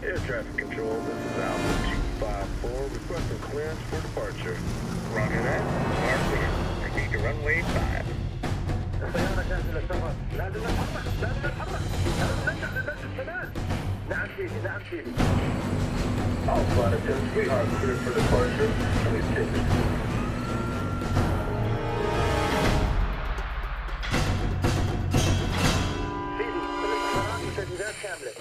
Air traffic control, this is Alpha 254, requesting clearance for departure. Roger that. Mark clear. Proceed to runway 5. الطيارة جاهزة للسفر. لازم نتحرك. لازم ننجح للبلد الشمال. نعم سيدي. All flight attendants, we are cleared for departure. Please take it. سيدي، الاستحارات وتجهيزات كاملة.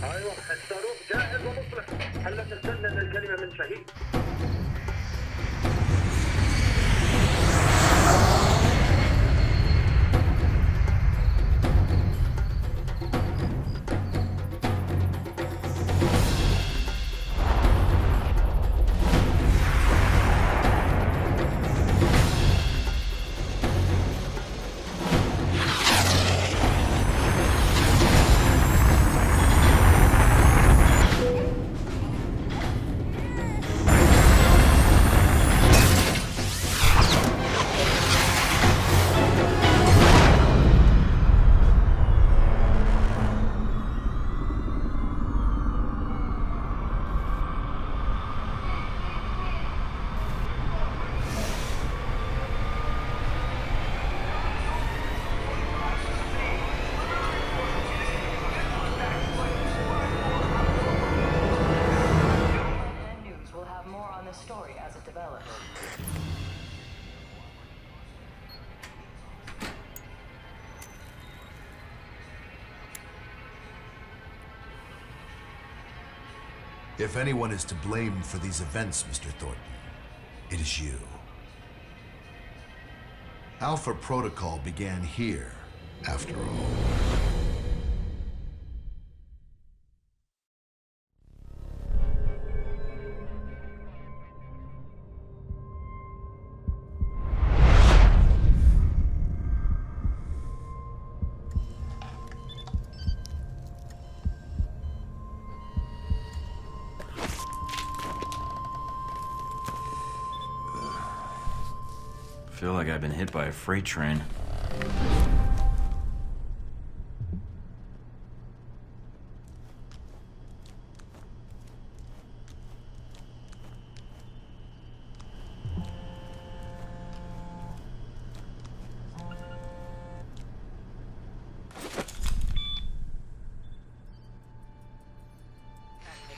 ايوه، الصاروخ جاهز ومصلح. هلا تستنى الكلمة من شهيد. If anyone is to blame for these events, Mr. Thorton, it is you. Alpha Protocol began here, after all. I feel like I've been hit by a freight train.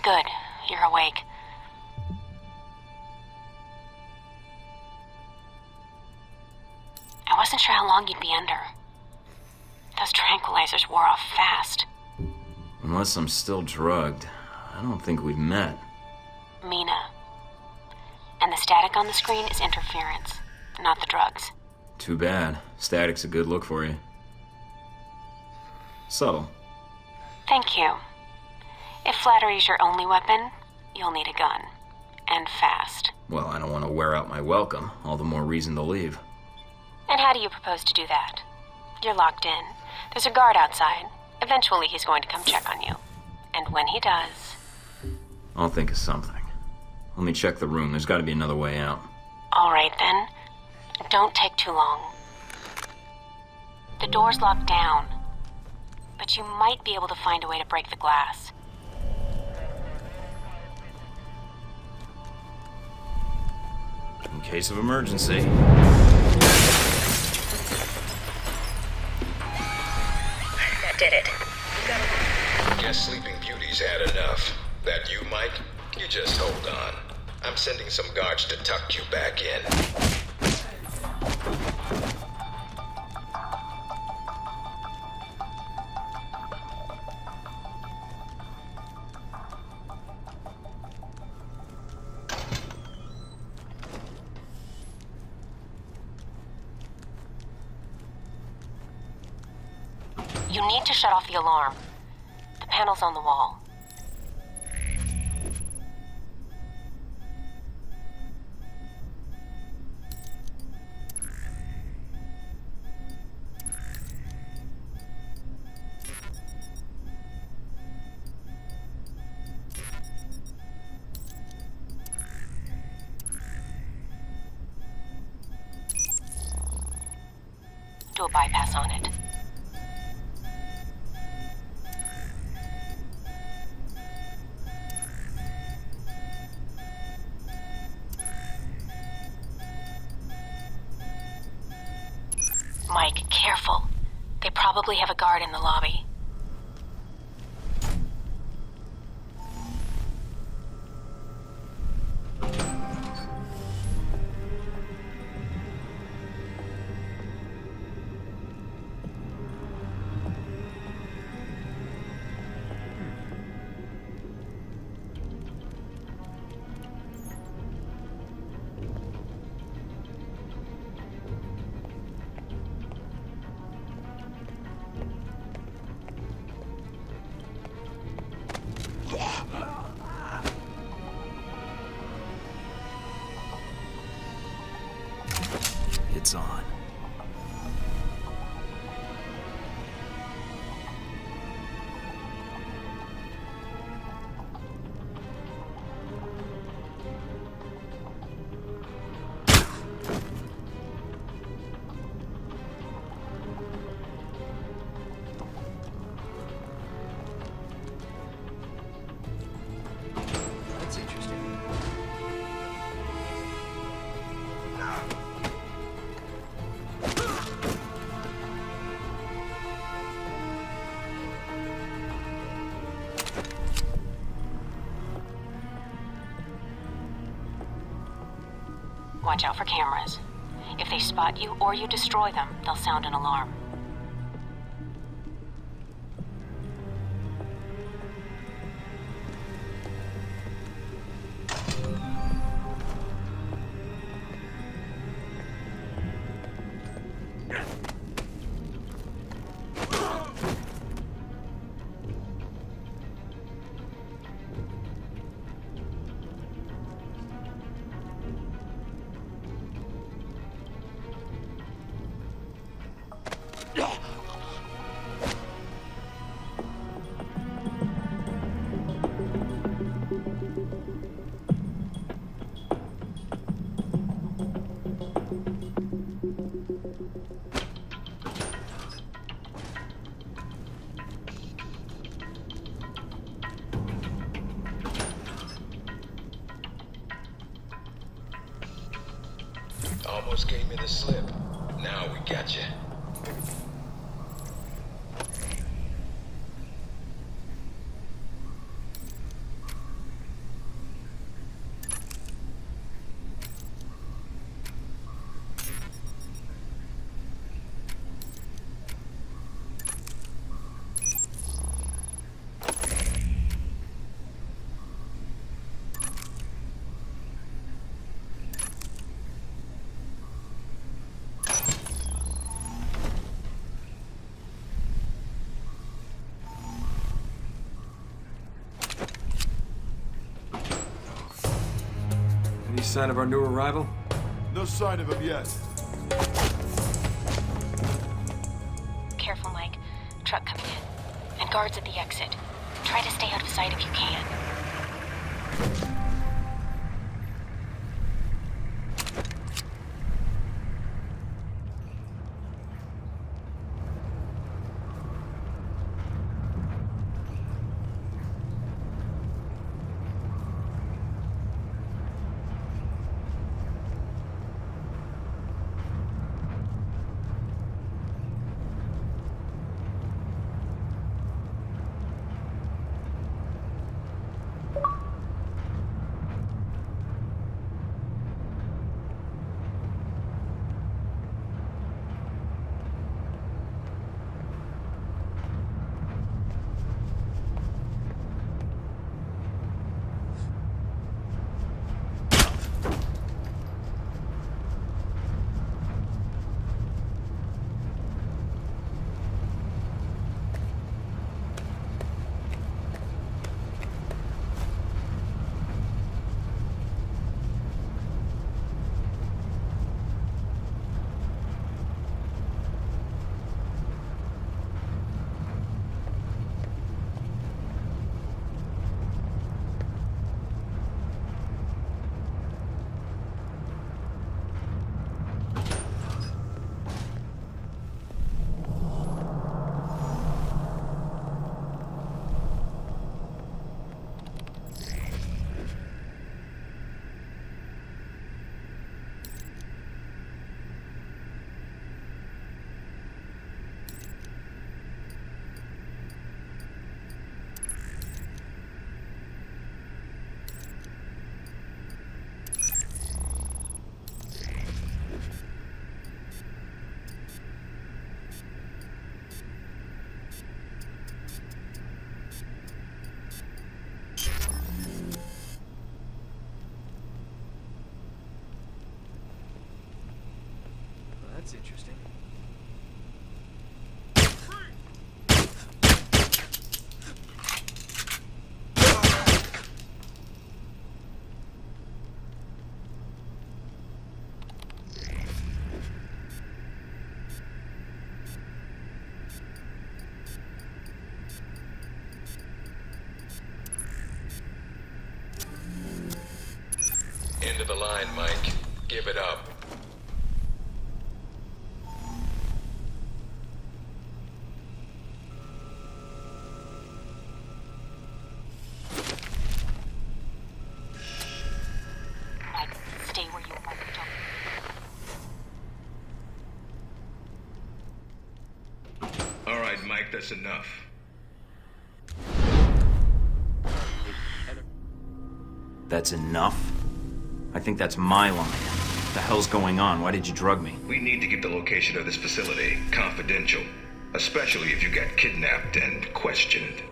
Good. You're awake. I wasn't sure how long you'd be under. Those tranquilizers wore off fast. Unless I'm still drugged, I don't think we've met. Mina. And the static on the screen is interference, not the drugs. Too bad. Static's a good look for you. Subtle. Thank you. If flattery's your only weapon, you'll need a gun. And fast. Well, I don't want to wear out my welcome. All the more reason to leave. And how do you propose to do that? You're locked in. There's a guard outside. Eventually he's going to come check on you. And when he does... I'll think of something. Let me check the room. There's got to be another way out. All right, then. Don't take too long. The door's locked down. But you might be able to find a way to break the glass. In case of emergency. That did it. Guess Sleeping Beauty's had enough. That you, Mike? You just hold on. I'm sending some guards to tuck you back in. You need to shut off the alarm. The panel's on the wall. Do a bypass on it. Mike, careful. They probably have a guard in the lobby. It's on. That's interesting. Watch out for cameras. If they spot you or you destroy them, they'll sound an alarm. Almost gave me the slip. Now we got you. Any sign of our new arrival? No sign of him yet. Careful, Mike. Truck coming in. And guards at the exit. Try to stay out of sight if you can. interesting. End of the line, Mike. Give it up. Mike, stay where you are. Don't. All right, Mike, that's enough. That's enough? I think that's my line. What the hell's going on? Why did you drug me? We need to keep the location of this facility confidential, especially if you got kidnapped and questioned.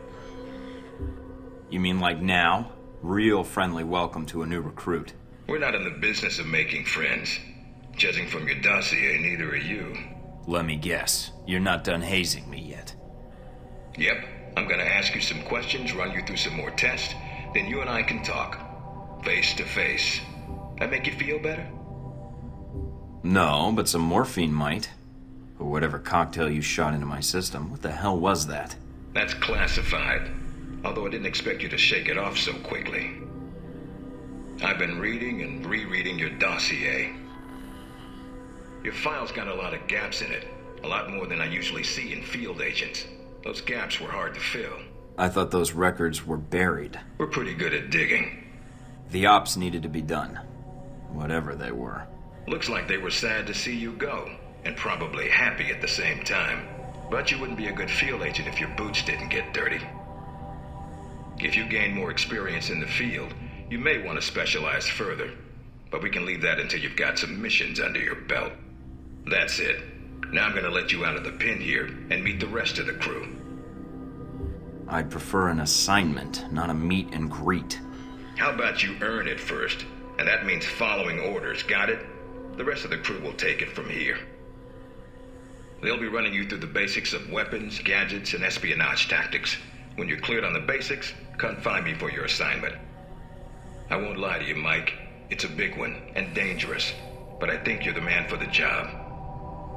You mean like now? Real friendly welcome to a new recruit. We're not in the business of making friends. Judging from your dossier, neither are you. Let me guess. You're not done hazing me yet. Yep, I'm gonna ask you some questions, run you through some more tests, then you and I can talk. Face to face. That make you feel better? No, but some morphine might. Or whatever cocktail you shot into my system. What the hell was that? That's classified. Although I didn't expect you to shake it off so quickly. I've been reading and rereading your dossier. Your file's got a lot of gaps in it. A lot more than I usually see in field agents. Those gaps were hard to fill. I thought those records were buried. We're pretty good at digging. The ops needed to be done. Whatever they were. Looks like they were sad to see you go, and probably happy at the same time. But you wouldn't be a good field agent if your boots didn't get dirty. If you gain more experience in the field, you may want to specialize further. But we can leave that until you've got some missions under your belt. That's it. Now I'm gonna let you out of the pen here and meet the rest of the crew. I'd prefer an assignment, not a meet and greet. How about you earn it first? And that means following orders, got it? The rest of the crew will take it from here. They'll be running you through the basics of weapons, gadgets, and espionage tactics. When you're cleared on the basics, come find me for your assignment. I won't lie to you, Mike. It's a big one, and dangerous. But I think you're the man for the job.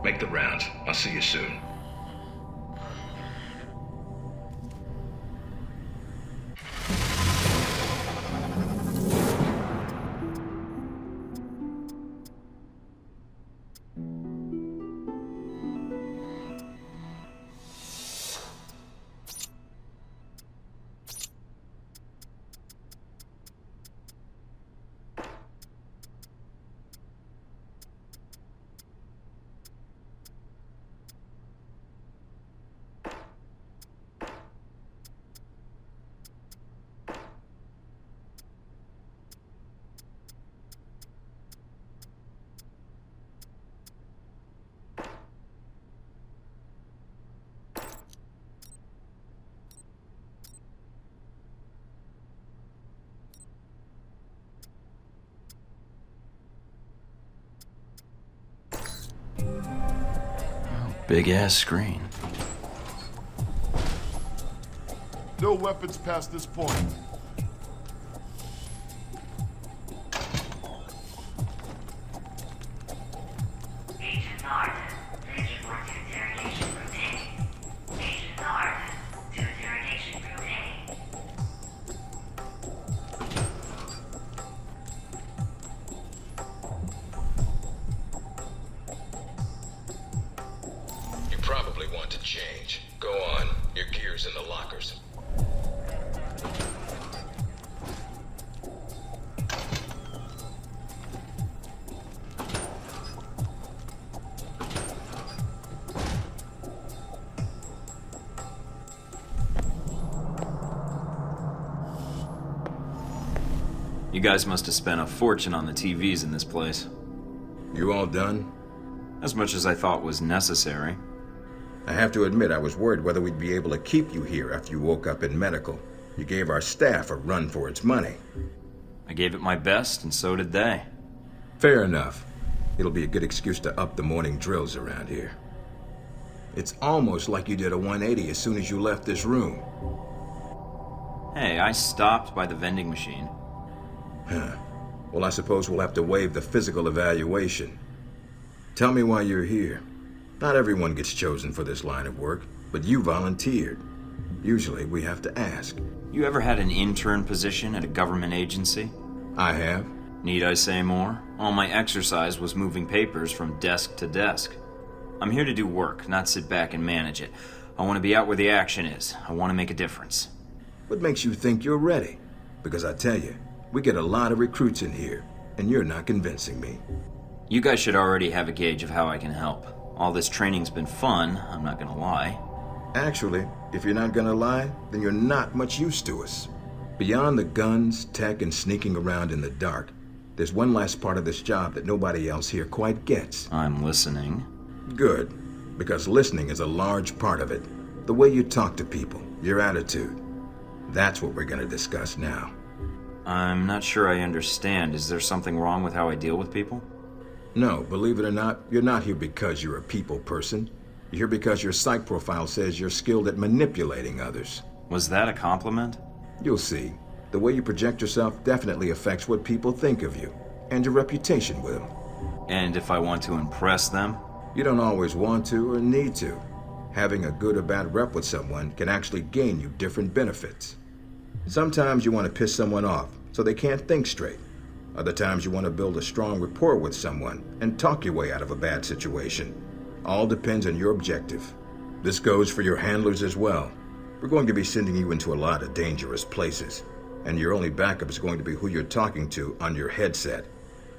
Make the rounds. I'll see you soon. Big ass screen. No weapons past this point. Agent North, please report to Interrogation Room A. Agent North, to Interrogation Room A. You probably want to change. Go on. Your gear's in the lockers. You guys must have spent a fortune on the TVs in this place. You all done? As much as I thought was necessary. I have to admit I was worried whether we'd be able to keep you here after you woke up in medical. You gave our staff a run for its money. I gave it my best, and so did they. Fair enough. It'll be a good excuse to up the morning drills around here. It's almost like you did a 180 as soon as you left this room. Hey, I stopped by the vending machine. Huh. Well, I suppose we'll have to waive the physical evaluation. Tell me why you're here. Not everyone gets chosen for this line of work, but you volunteered. Usually, we have to ask. You ever had an intern position at a government agency? I have. Need I say more? All my exercise was moving papers from desk to desk. I'm here to do work, not sit back and manage it. I want to be out where the action is. I want to make a difference. What makes you think you're ready? Because I tell you, we get a lot of recruits in here, and you're not convincing me. You guys should already have a gauge of how I can help. All this training's been fun, I'm not gonna lie. Actually, if you're not gonna lie, then you're not much use to us. Beyond the guns, tech, and sneaking around in the dark, there's one last part of this job that nobody else here quite gets. I'm listening. Good, because listening is a large part of it. The way you talk to people, your attitude. That's what we're gonna discuss now. I'm not sure I understand. Is there something wrong with how I deal with people? No, believe it or not, you're not here because you're a people person. You're here because your psych profile says you're skilled at manipulating others. Was that a compliment? You'll see. The way you project yourself definitely affects what people think of you, and your reputation with them. And if I want to impress them? You don't always want to or need to. Having a good or bad rep with someone can actually gain you different benefits. Sometimes you want to piss someone off so they can't think straight. Other times you want to build a strong rapport with someone and talk your way out of a bad situation. All depends on your objective. This goes for your handlers as well. We're going to be sending you into a lot of dangerous places, and your only backup is going to be who you're talking to on your headset.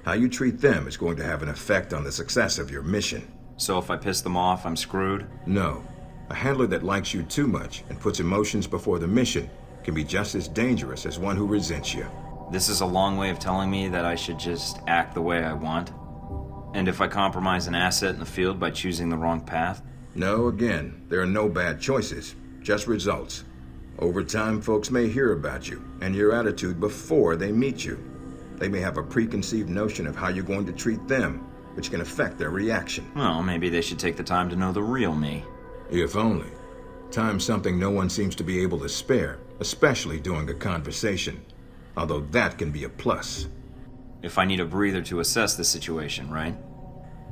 How you treat them is going to have an effect on the success of your mission. So if I piss them off, I'm screwed? No. A handler that likes you too much and puts emotions before the mission can be just as dangerous as one who resents you. This is a long way of telling me that I should just act the way I want? And if I compromise an asset in the field by choosing the wrong path? No, again, there are no bad choices, just results. Over time, folks may hear about you and your attitude before they meet you. They may have a preconceived notion of how you're going to treat them, which can affect their reaction. Well, maybe they should take the time to know the real me. If only. Time's something no one seems to be able to spare, especially during a conversation. Although that can be a plus. If I need a breather to assess the situation, right?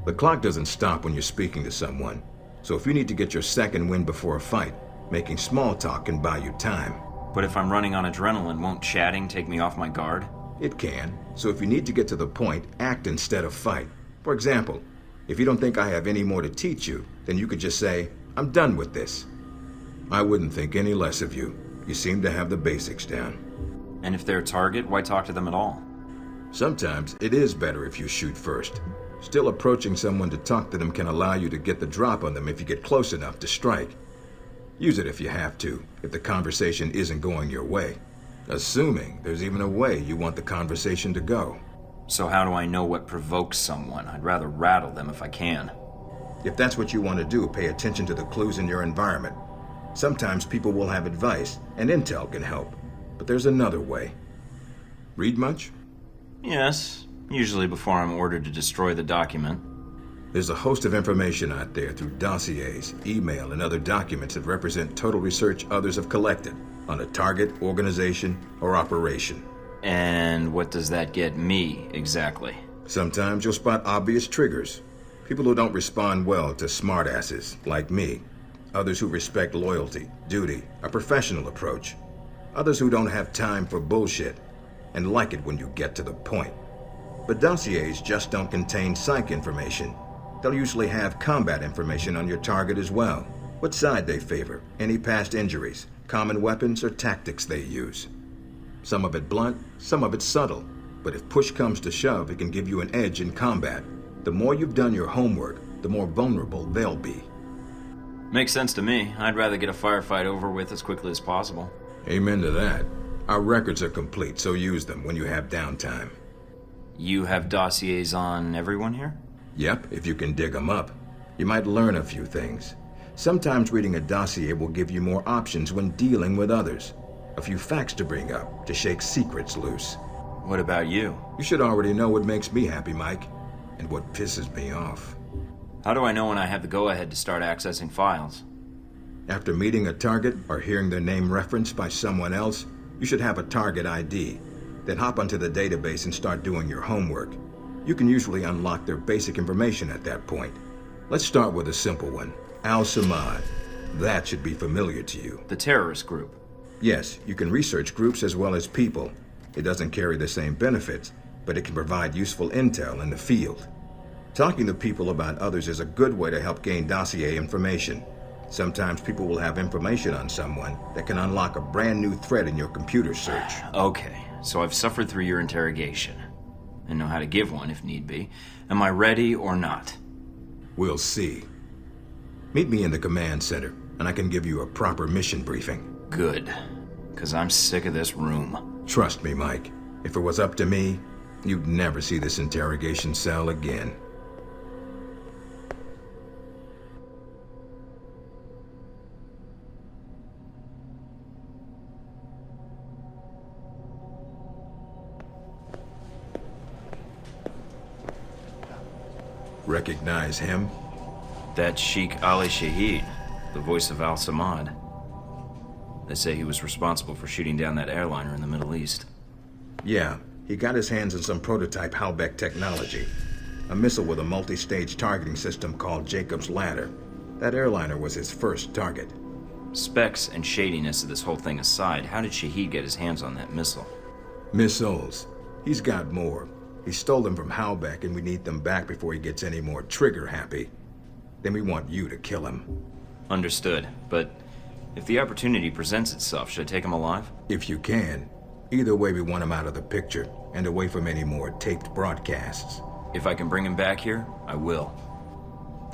The clock doesn't stop when you're speaking to someone. So if you need to get your second win before a fight, making small talk can buy you time. But if I'm running on adrenaline, won't chatting take me off my guard? It can. So if you need to get to the point, act instead of fight. For example, if you don't think I have any more to teach you, then you could just say, I'm done with this. I wouldn't think any less of you. You seem to have the basics down. And if they're a target, why talk to them at all? Sometimes it is better if you shoot first. Still, approaching someone to talk to them can allow you to get the drop on them if you get close enough to strike. Use it if you have to, if the conversation isn't going your way. Assuming there's even a way you want the conversation to go. So how do I know what provokes someone? I'd rather rattle them if I can. If that's what you want to do, pay attention to the clues in your environment. Sometimes people will have advice, and intel can help. But there's another way. Read much? Yes, usually before I'm ordered to destroy the document. There's a host of information out there through dossiers, email, and other documents that represent total research others have collected on a target, organization, or operation. And what does that get me, exactly? Sometimes you'll spot obvious triggers. People who don't respond well to smartasses, like me. Others who respect loyalty, duty, a professional approach. Others who don't have time for bullshit, and like it when you get to the point. But dossiers just don't contain psych information. They'll usually have combat information on your target as well. What side they favor, any past injuries, common weapons or tactics they use. Some of it blunt, some of it subtle. But if push comes to shove, it can give you an edge in combat. The more you've done your homework, the more vulnerable they'll be. Makes sense to me. I'd rather get a firefight over with as quickly as possible. Amen to that. Our records are complete, so use them when you have downtime. You have dossiers on everyone here? Yep, if you can dig them up. You might learn a few things. Sometimes reading a dossier will give you more options when dealing with others. A few facts to bring up, to shake secrets loose. What about you? You should already know what makes me happy, Mike. and what pisses me off. How do I know when I have the go-ahead to start accessing files? After meeting a target or hearing their name referenced by someone else, you should have a target ID. Then hop onto the database and start doing your homework. You can usually unlock their basic information at that point. Let's start with a simple one. Al-Samad. That should be familiar to you. The terrorist group. Yes, you can research groups as well as people. It doesn't carry the same benefits, but it can provide useful intel in the field. Talking to people about others is a good way to help gain dossier information. Sometimes people will have information on someone that can unlock a brand new thread in your computer search. Okay, so I've suffered through your interrogation and know how to give one if need be. Am I ready or not? We'll see. Meet me in the command center, and I can give you a proper mission briefing. Good, because I'm sick of this room. Trust me, Mike. If it was up to me, you'd never see this interrogation cell again. Recognize him? That's Sheikh Ali Shahid, the voice of Al-Samad. They say he was responsible for shooting down that airliner in the Middle East. Yeah, he got his hands on some prototype Halbeck technology. A missile with a multi-stage targeting system called Jacob's Ladder. That airliner was his first target. Specs and shadiness of this whole thing aside, how did Shahid get his hands on that missile? Missiles. He's got more. He stole them from Halbeck, and we need them back before he gets any more trigger-happy. Then we want you to kill him. Understood, but if the opportunity presents itself, should I take him alive? If you can. Either way, we want him out of the picture, and away from any more taped broadcasts. If I can bring him back here, I will.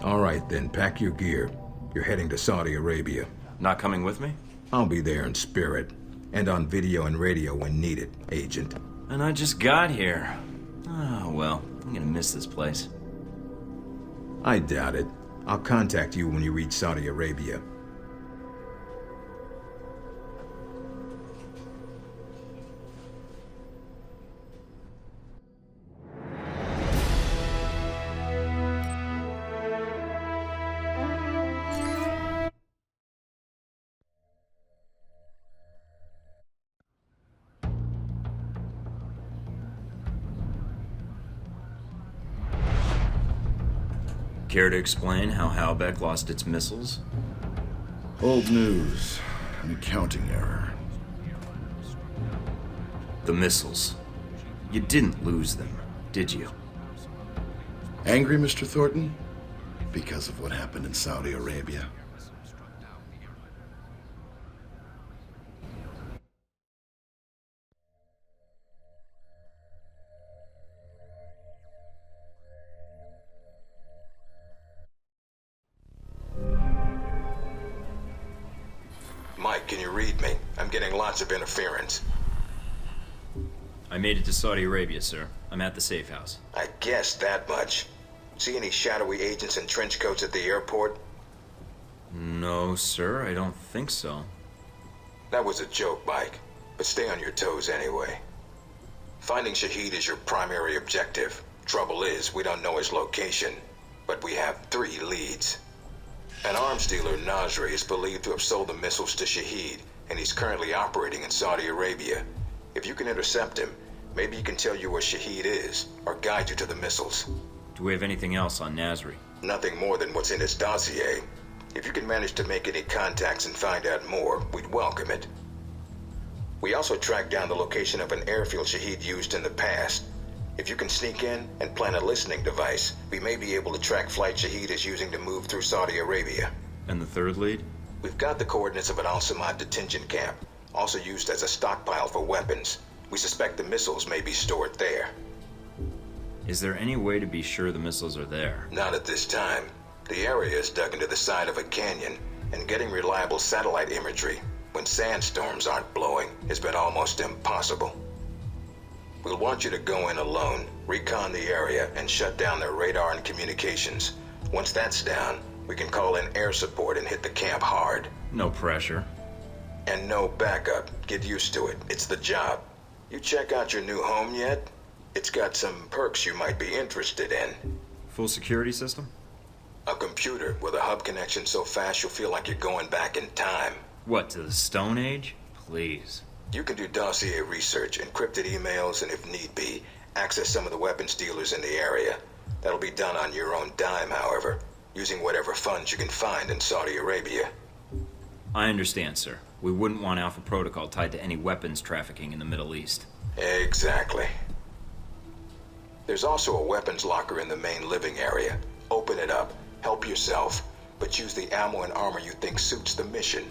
All right, then, pack your gear. You're heading to Saudi Arabia. Not coming with me? I'll be there in spirit, and on video and radio when needed, Agent. And I just got here. Oh, well, I'm gonna miss this place. I doubt it. I'll contact you when you reach Saudi Arabia. Care to explain how Halbeck lost its missiles? Old news. An accounting error. The missiles. You didn't lose them, did you? Angry, Mr. Thornton? Because of what happened in Saudi Arabia? Mike, can you read me? I'm getting lots of interference. I made it to Saudi Arabia, sir. I'm at the safe house. I guessed that much. See any shadowy agents in trench coats at the airport? No, sir, I don't think so. That was a joke, Mike. But stay on your toes anyway. Finding Shahid is your primary objective. Trouble is, we don't know his location. But we have 3 leads. An arms dealer, Nasri, is believed to have sold the missiles to Shahid, and he's currently operating in Saudi Arabia. If you can intercept him, maybe he can tell you where Shahid is, or guide you to the missiles. Do we have anything else on Nasri? Nothing more than what's in his dossier. If you can manage to make any contacts and find out more, we'd welcome it. We also tracked down the location of an airfield Shahid used in the past. If you can sneak in and plant a listening device, we may be able to track flight Shahid is using to move through Saudi Arabia. And the third lead? We've got the coordinates of an Al-Samad detention camp, also used as a stockpile for weapons. We suspect the missiles may be stored there. Is there any way to be sure the missiles are there? Not at this time. The area is dug into the side of a canyon, and getting reliable satellite imagery when sandstorms aren't blowing has been almost impossible. We'll want you to go in alone, recon the area, and shut down their radar and communications. Once that's down, we can call in air support and hit the camp hard. No pressure. And no backup. Get used to it. It's the job. You check out your new home yet? It's got some perks you might be interested in. Full security system? A computer with a hub connection so fast you'll feel like you're going back in time. What, to the Stone Age? Please. You can do dossier research, encrypted emails, and if need be, access some of the weapons dealers in the area. That'll be done on your own dime, however, using whatever funds you can find in Saudi Arabia. I understand, sir. We wouldn't want Alpha Protocol tied to any weapons trafficking in the Middle East. Exactly. There's also a weapons locker in the main living area. Open it up, help yourself, but use the ammo and armor you think suits the mission.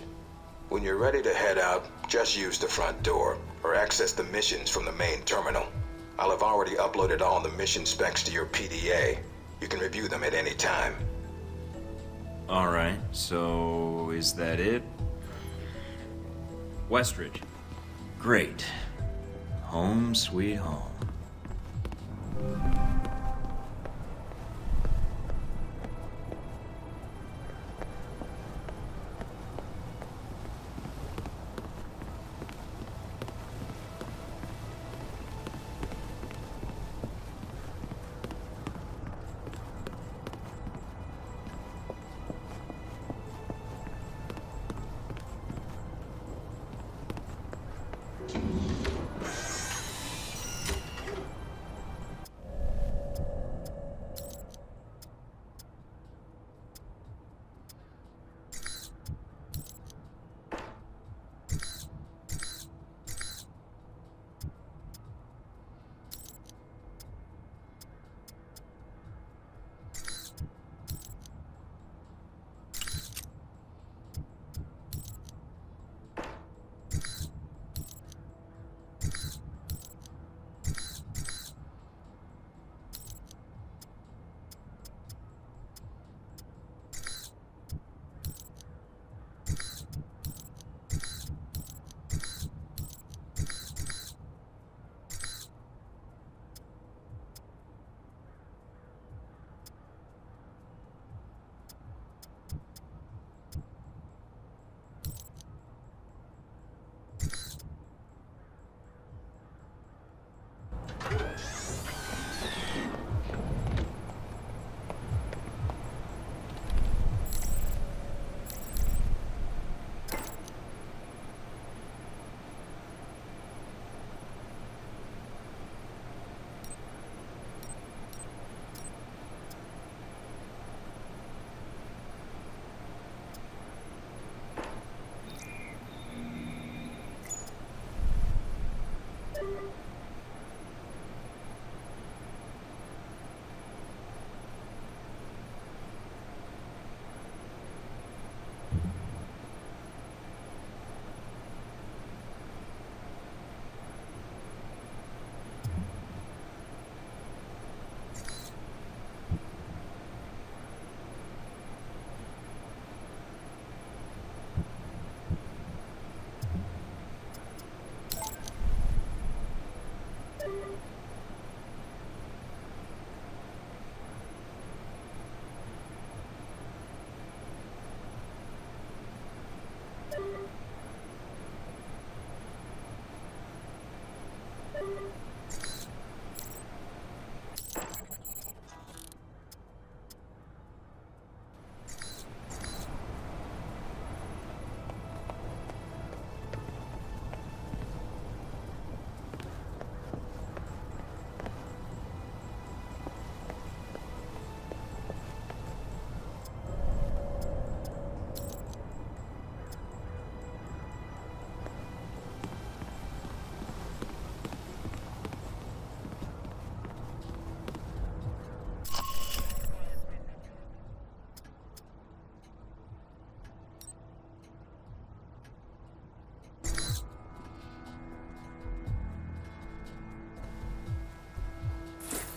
When you're ready to head out, just use the front door, or access the missions from the main terminal. I'll have already uploaded all the mission specs to your PDA. You can review them at any time. Alright, so is that it? Westridge. Great. Home sweet home.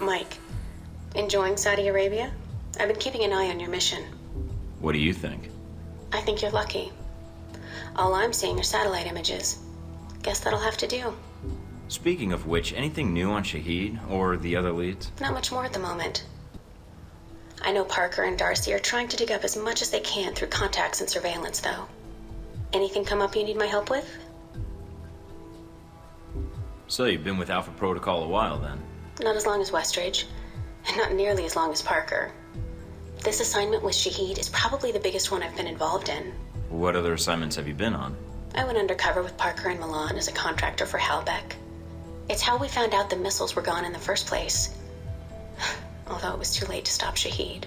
Mike, enjoying Saudi Arabia? I've been keeping an eye on your mission. What do you think? I think you're lucky. All I'm seeing are satellite images. Guess that'll have to do. Speaking of which, anything new on Shahid or the other leads? Not much more at the moment. I know Parker and Darcy are trying to dig up as much as they can through contacts and surveillance, though. Anything come up you need my help with? So you've been with Alpha Protocol a while, then? Not as long as Westridge, and not nearly as long as Parker. This assignment with Shahid is probably the biggest one I've been involved in. What other assignments have you been on? I went undercover with Parker in Milan as a contractor for Halbeck. It's how we found out the missiles were gone in the first place. Although it was too late to stop Shahid.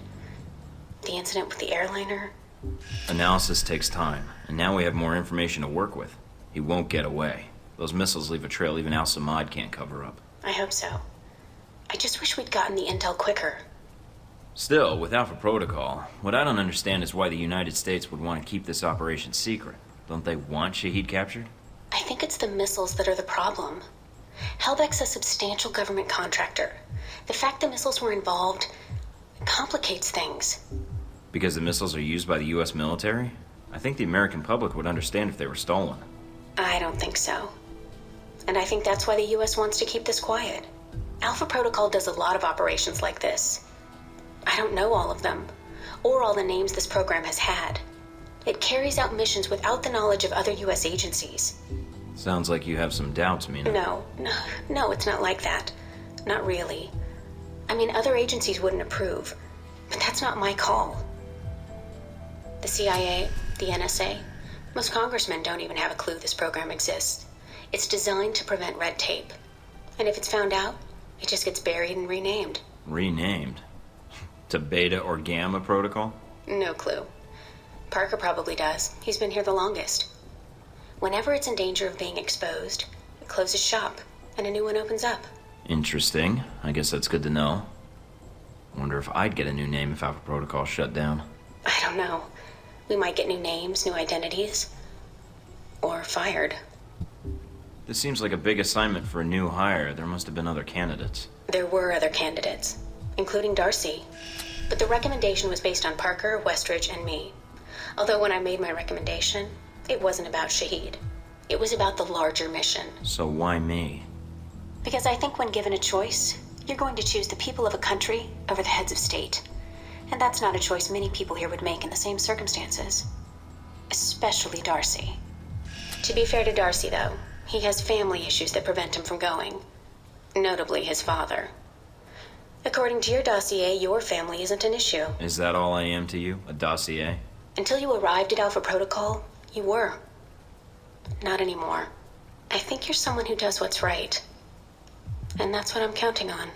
The incident with the airliner... Analysis takes time, and now we have more information to work with. He won't get away. Those missiles leave a trail even Al-Samad can't cover up. I hope so. I just wish we'd gotten the intel quicker. Still, with Alpha Protocol, what I don't understand is why the United States would want to keep this operation secret. Don't they want Shahid captured? I think it's the missiles that are the problem. Halbeck's a substantial government contractor. The fact the missiles were involved complicates things. Because the missiles are used by the US military? I think the American public would understand if they were stolen. I don't think so. And I think that's why the US wants to keep this quiet. Alpha Protocol does a lot of operations like this. I don't know all of them, or all the names this program has had. It carries out missions without the knowledge of other US agencies. Sounds like you have some doubts, Mina. No, it's not like that. Not really. I mean, other agencies wouldn't approve, but that's not my call. The CIA, the NSA, most congressmen don't even have a clue this program exists. It's designed to prevent red tape. And if it's found out, it just gets buried and renamed. Renamed? To Beta or Gamma Protocol? No clue. Parker probably does. He's been here the longest. Whenever it's in danger of being exposed, it closes shop, and a new one opens up. Interesting. I guess that's good to know. Wonder if I'd get a new name if Alpha Protocol shut down. I don't know. We might get new names, new identities. Or fired. This seems like a big assignment for a new hire. There must have been other candidates. There were other candidates, including Darcy. But the recommendation was based on Parker, Westridge, and me. Although when I made my recommendation, it wasn't about Shahid. It was about the larger mission. So why me? Because I think when given a choice, you're going to choose the people of a country over the heads of state. And that's not a choice many people here would make in the same circumstances. Especially Darcy. To be fair to Darcy, though, he has family issues that prevent him from going. Notably his father. According to your dossier, your family isn't an issue. Is that all I am to you? A dossier? Until you arrived at Alpha Protocol, you were. Not anymore. I think you're someone who does what's right. And that's what I'm counting on.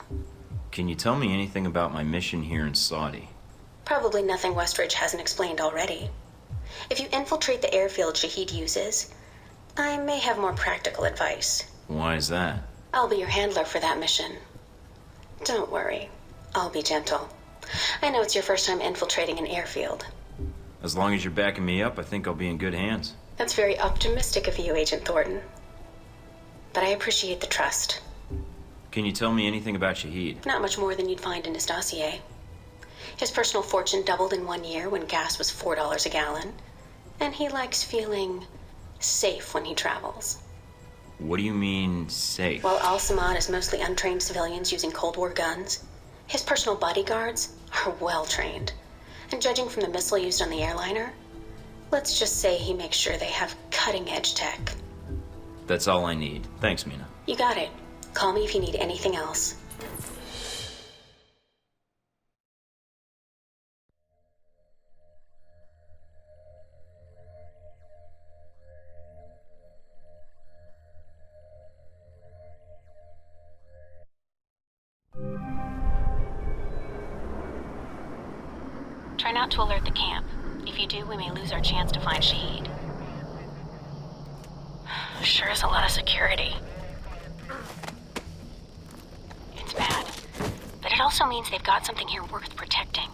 Can you tell me anything about my mission here in Saudi? Probably nothing Westridge hasn't explained already. If you infiltrate the airfield Shahid uses, I may have more practical advice. Why is that? I'll be your handler for that mission. Don't worry. I'll be gentle. I know it's your first time infiltrating an airfield. As long as you're backing me up, I think I'll be in good hands. That's very optimistic of you, Agent Thornton. But I appreciate the trust. Can you tell me anything about Shahid? Not much more than you'd find in his dossier. His personal fortune doubled in 1 year when gas was $4 a gallon. And he likes feeling safe when he travels. What do you mean, safe? While Al-Samad is mostly untrained civilians using Cold War guns, his personal bodyguards are well-trained. And judging from the missile used on the airliner, let's just say he makes sure they have cutting-edge tech. That's all I need. Thanks, Mina. You got it. Call me if you need anything else. Try not to alert the camp. If you do, we may lose our chance to find Shahid. Sure is a lot of security. It's bad. But it also means they've got something here worth protecting.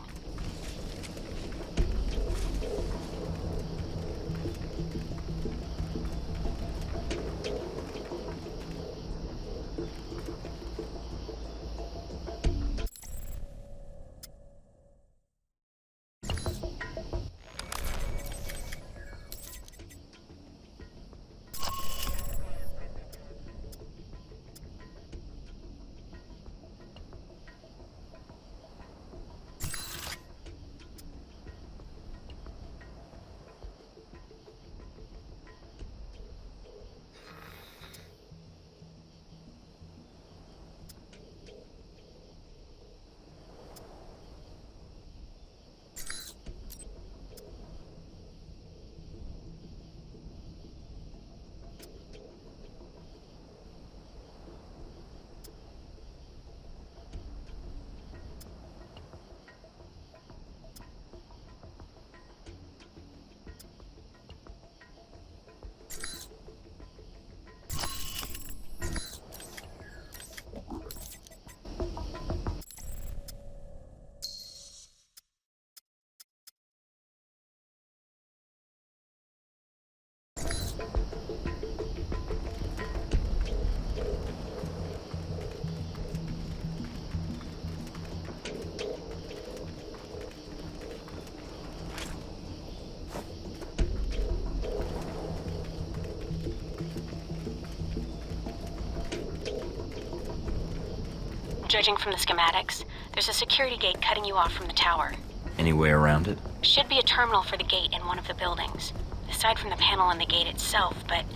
Judging from the schematics, there's a security gate cutting you off from the tower. Any way around it? Should be a terminal for the gate in one of the buildings. Aside from the panel on the gate itself, but...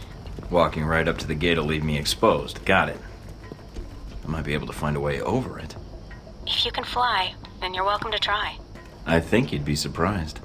Walking right up to the gate will leave me exposed. Got it. I might be able to find a way over it. If you can fly, then you're welcome to try. I think you'd be surprised.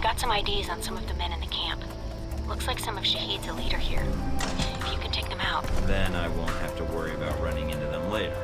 I've got some IDs on some of the men in the camp. Looks like some of Shahid's a leader here. If you can take them out. Then I won't have to worry about running into them later.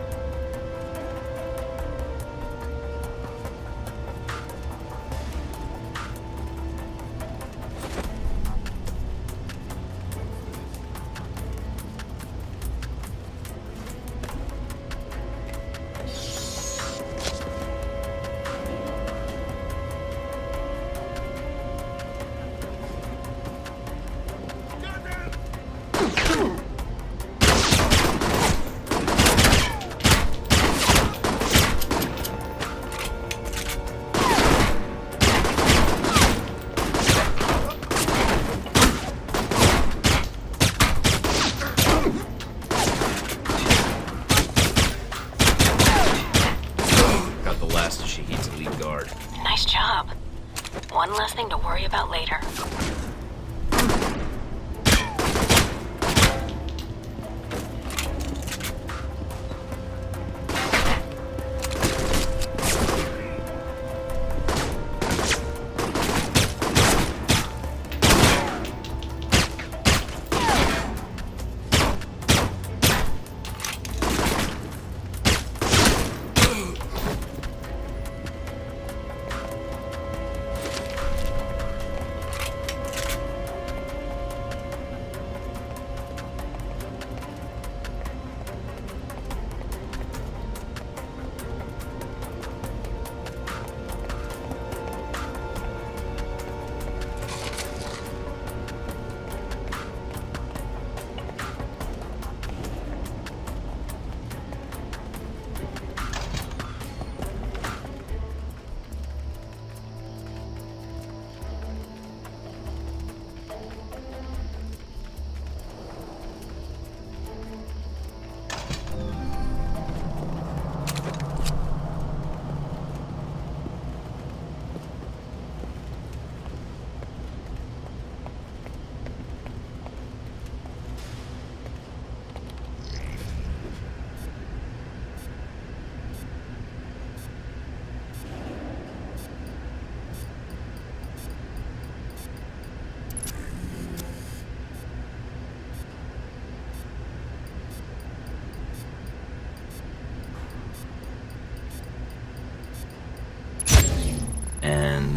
One less thing to worry about later.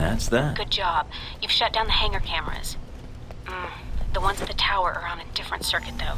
that's that. Good job. You've shut down the hangar cameras. The ones at the tower are on a different circuit, though.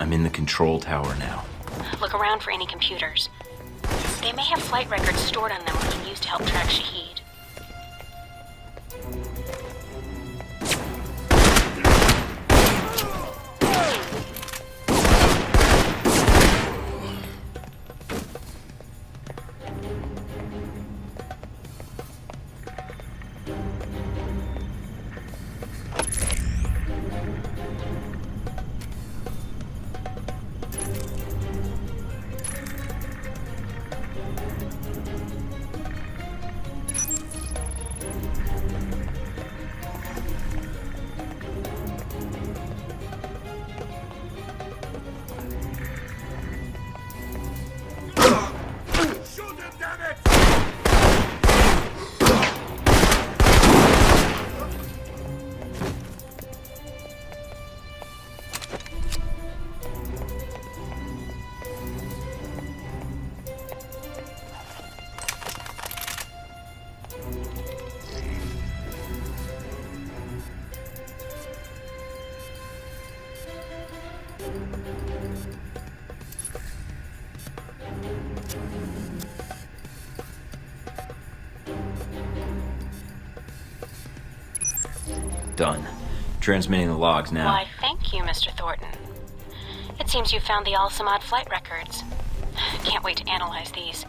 I'm in the control tower now. Look around for any computers. They may have flight records stored on them we can use to help track Shahid. Done. Transmitting the logs now. Why, thank you, Mr. Thornton. It seems you found the Al-Samad flight records. Can't wait to analyze these.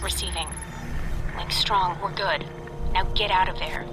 Receiving. Link strong, we're good. Now get out of there.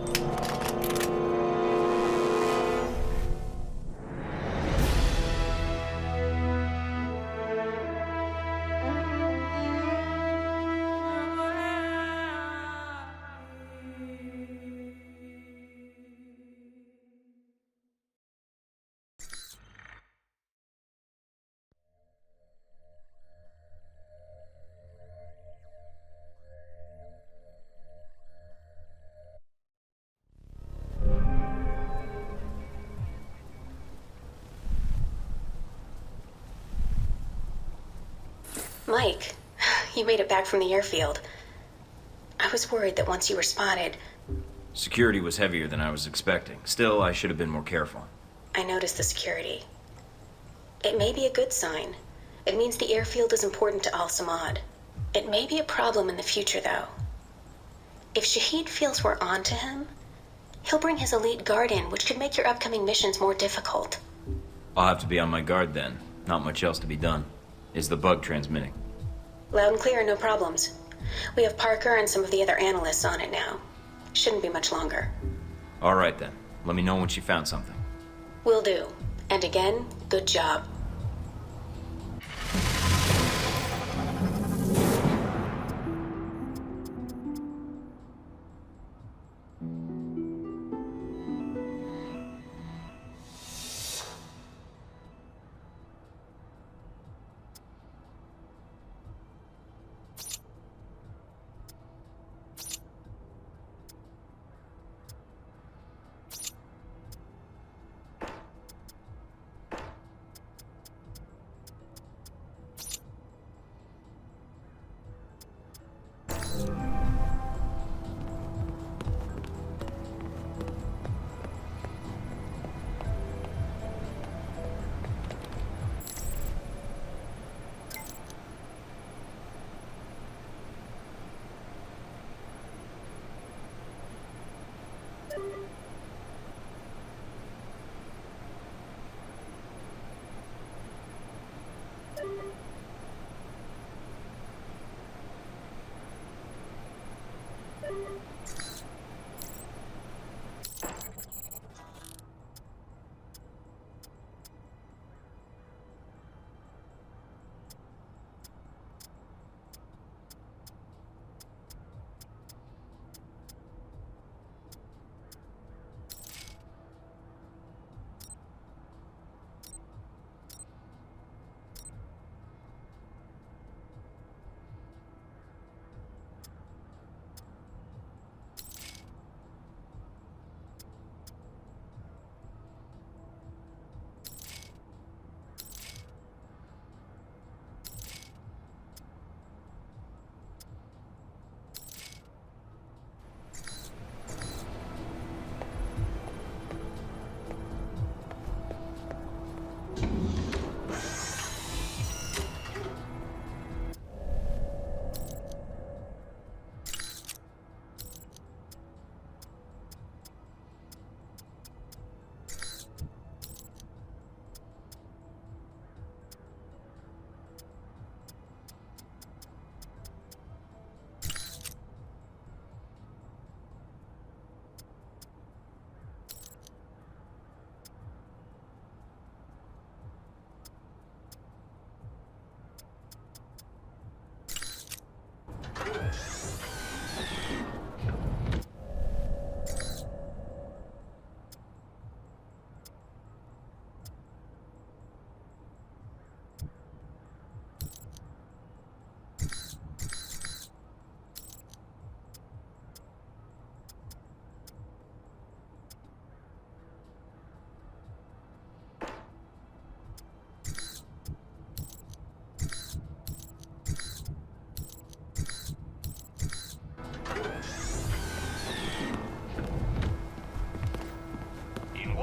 Mike, you made it back from the airfield. I was worried that once you were spotted... Security was heavier than I was expecting. Still, I should have been more careful. I noticed the security. It may be a good sign. It means the airfield is important to Al-Samad. It may be a problem in the future, though. If Shahid feels we're on to him, he'll bring his elite guard in, which could make your upcoming missions more difficult. I'll have to be on my guard then. Not much else to be done. Is the bug transmitting? Loud and clear, no problems. We have Parker and some of the other analysts on it now. Shouldn't be much longer. All right then. Let me know when she found something. Will do. And again, good job.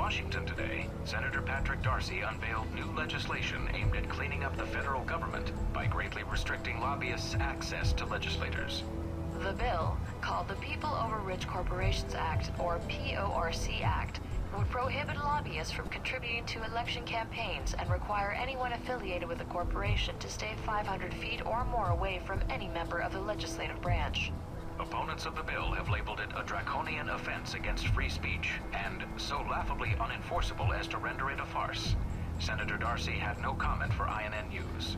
Washington today, Senator Patrick Darcy unveiled new legislation aimed at cleaning up the federal government by greatly restricting lobbyists' access to legislators. The bill, called the People Over Rich Corporations Act, or PORC Act, would prohibit lobbyists from contributing to election campaigns and require anyone affiliated with a corporation to stay 500 feet or more away from any member of the legislative branch. Opponents of the bill have labeled it a draconian offense against free speech, and so laughably unenforceable as to render it a farce. Senator Darcy had no comment for INN News.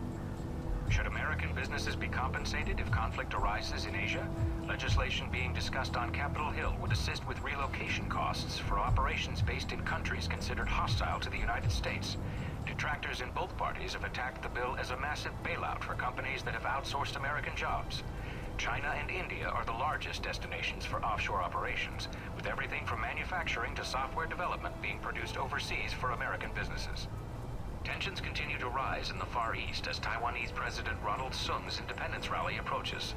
Should American businesses be compensated if conflict arises in Asia? Legislation being discussed on Capitol Hill would assist with relocation costs for operations based in countries considered hostile to the United States. Detractors in both parties have attacked the bill as a massive bailout for companies that have outsourced American jobs. China and India are the largest destinations for offshore operations, with everything from manufacturing to software development being produced overseas for American businesses. Tensions continue to rise in the Far East as Taiwanese President Ronald Sung's independence rally approaches.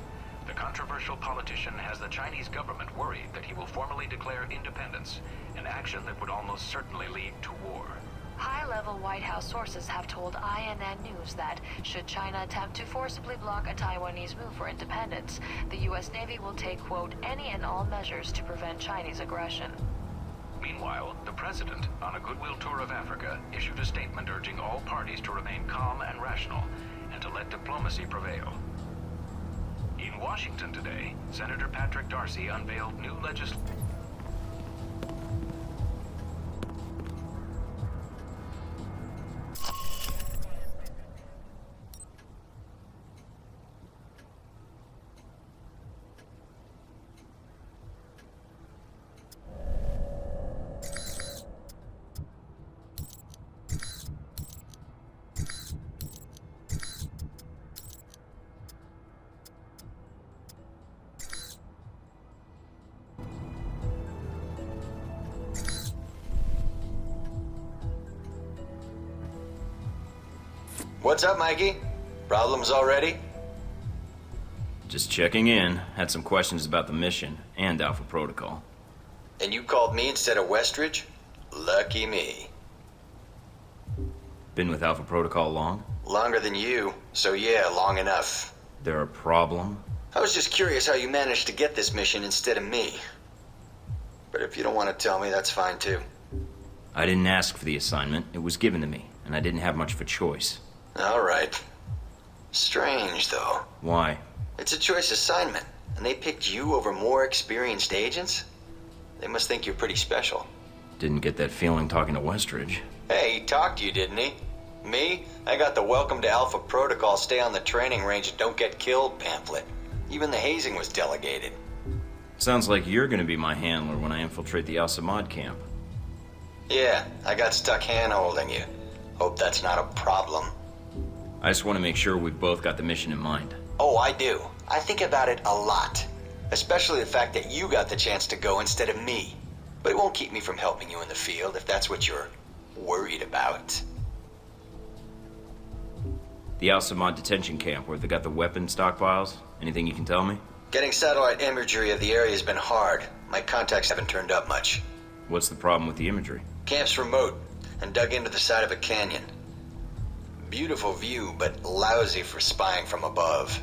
The controversial politician has the Chinese government worried that he will formally declare independence, an action that would almost certainly lead to war. High-level White House sources have told INN News that, should China attempt to forcibly block a Taiwanese move for independence, the U.S. Navy will take, quote, any and all measures to prevent Chinese aggression. Meanwhile, the President, on a goodwill tour of Africa, issued a statement urging all parties to remain calm and rational, and to let diplomacy prevail. In Washington today, Senator Patrick Darcy unveiled new legislation. What's up, Mikey? Problems already? Just checking in. Had some questions about the mission and Alpha Protocol. And you called me instead of Westridge? Lucky me. Been with Alpha Protocol long? Longer than you, so yeah, long enough. There a problem? I was just curious how you managed to get this mission instead of me. But if you don't want to tell me, that's fine too. I didn't ask for the assignment. It was given to me, and I didn't have much of a choice. All right. Strange, though. Why? It's a choice assignment, and they picked you over more experienced agents? They must think you're pretty special. Didn't get that feeling talking to Westridge. Hey, he talked to you, didn't he? Me? I got the Welcome to Alpha Protocol, stay on the training range and don't get killed pamphlet. Even the hazing was delegated. Sounds like you're gonna be my handler when I infiltrate the Al-Samad camp. Yeah, I got stuck hand-holding you. Hope that's not a problem. I just want to make sure we've both got the mission in mind. Oh, I do. I think about it a lot. Especially the fact that you got the chance to go instead of me. But it won't keep me from helping you in the field if that's what you're worried about. The Al-Samad detention camp where they got the weapon stockpiles? Anything you can tell me? Getting satellite imagery of the area has been hard. My contacts haven't turned up much. What's the problem with the imagery? Camp's remote and dug into the side of a canyon. Beautiful view, but lousy for spying from above.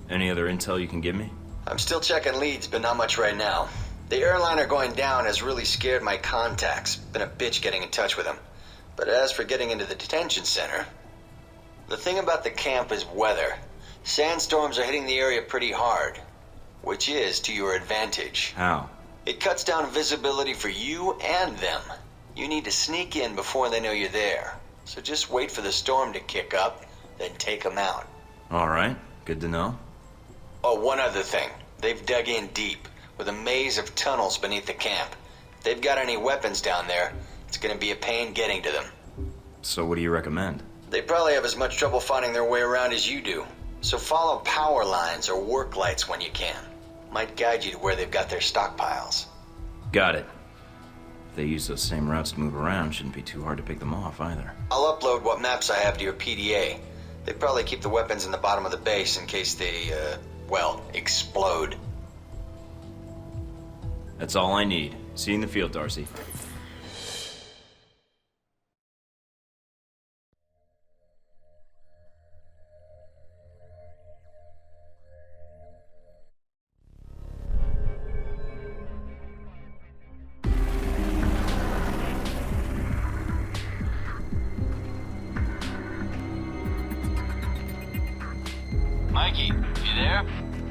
Any other intel you can give me? I'm still checking leads, but not much right now. The airliner going down has really scared my contacts. Been a bitch getting in touch with them. But as for getting into the detention center, the thing about the camp is weather. Sandstorms are hitting the area pretty hard, which is to your advantage. How? It cuts down visibility for you and them. You need to sneak in before they know you're there. So just wait for the storm to kick up, then take them out. All right, good to know. Oh, one other thing. They've dug in deep, with a maze of tunnels beneath the camp. If they've got any weapons down there, it's gonna be a pain getting to them. So what do you recommend? They probably have as much trouble finding their way around as you do. So follow power lines or work lights when you can. Might guide you to where they've got their stockpiles. Got it. If they use those same routes to move around, shouldn't be too hard to pick them off either. I'll upload what maps I have to your PDA. They probably keep the weapons in the bottom of the base in case they, well, explode. That's all I need. See you in the field, Darcy. Mikey, you there?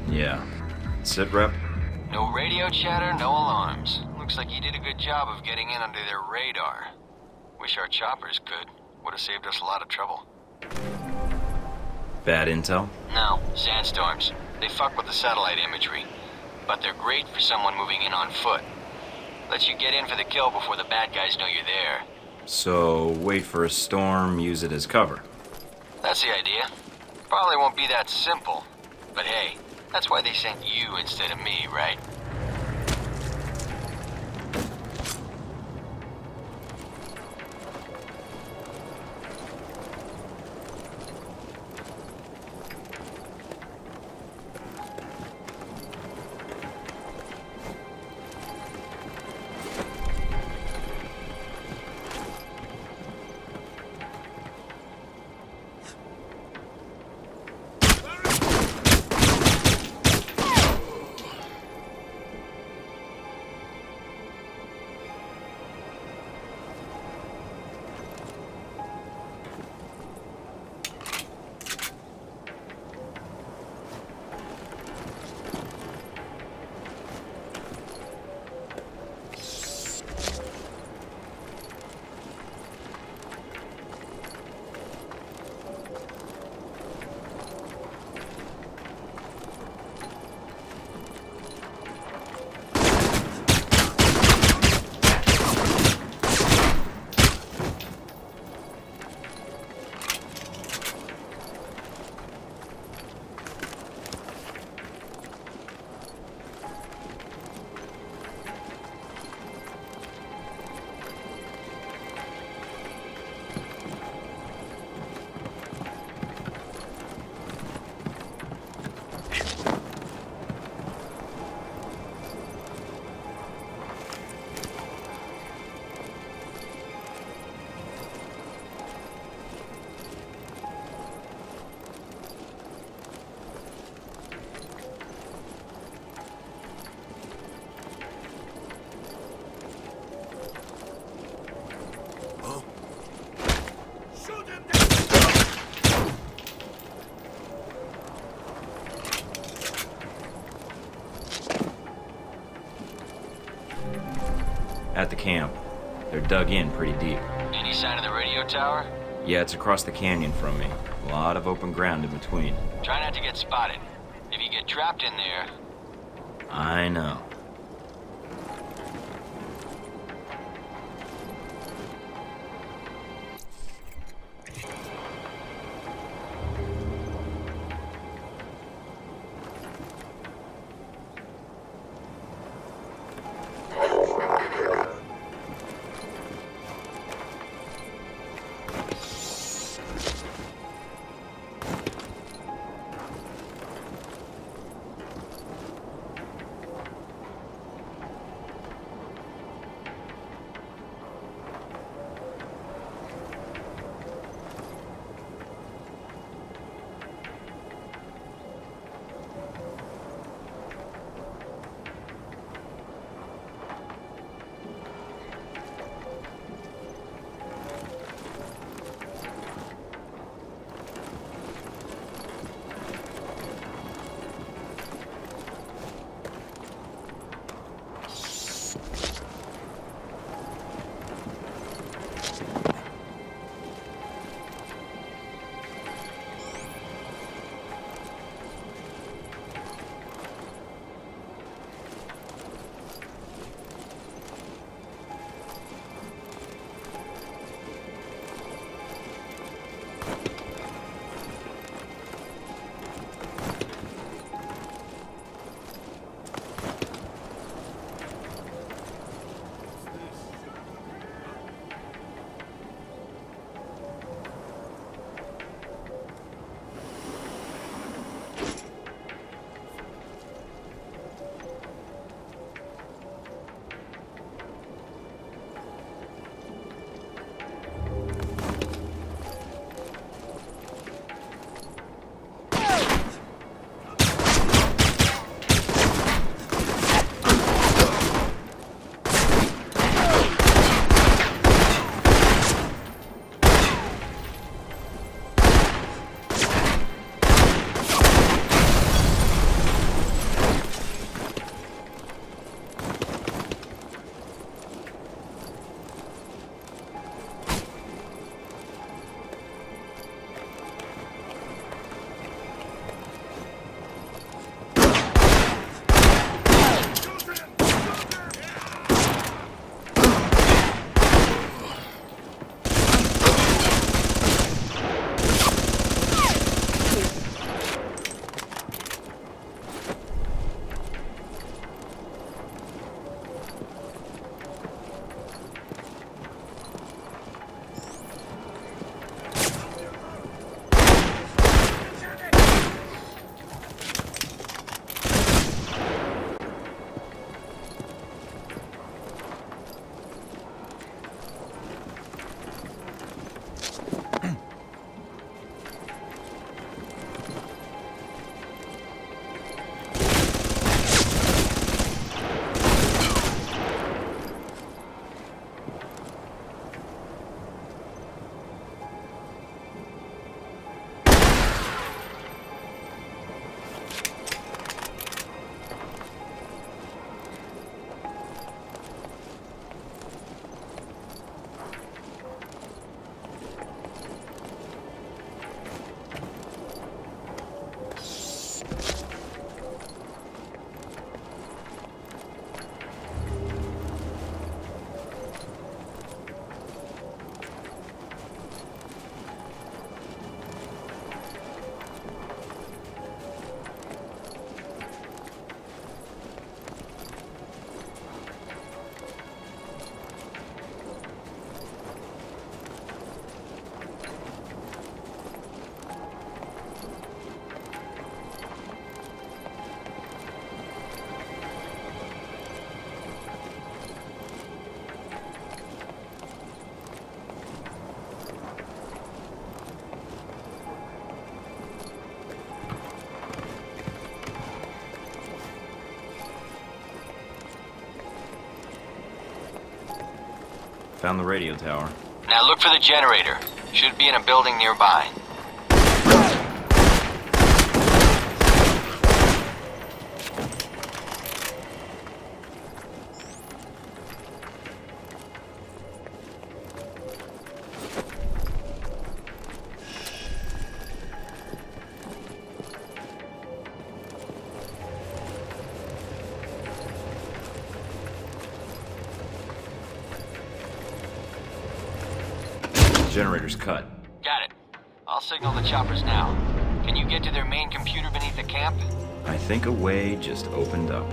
Yeah. Sit, Rep? No radio chatter, no alarms. Looks like you did a good job of getting in under their radar. Wish our choppers could. Would have saved us a lot of trouble. Bad intel? No, sandstorms. They fuck with the satellite imagery. But they're great for someone moving in on foot. Lets you get in for the kill before the bad guys know you're there. So, wait for a storm, use it as cover. That's the idea. Probably won't be that simple. But hey, that's why they sent you instead of me, right? At the camp. They're dug in pretty deep. Any sign of the radio tower? Yeah, it's across the canyon from me. A lot of open ground in between. Try not to get spotted. If you get trapped in there... I know. Found the radio tower. Now look for the generator. Should be in a building nearby. generator's cut. Got it. I'll signal the choppers now. Can you get to their main computer beneath the camp? I think a way just opened up.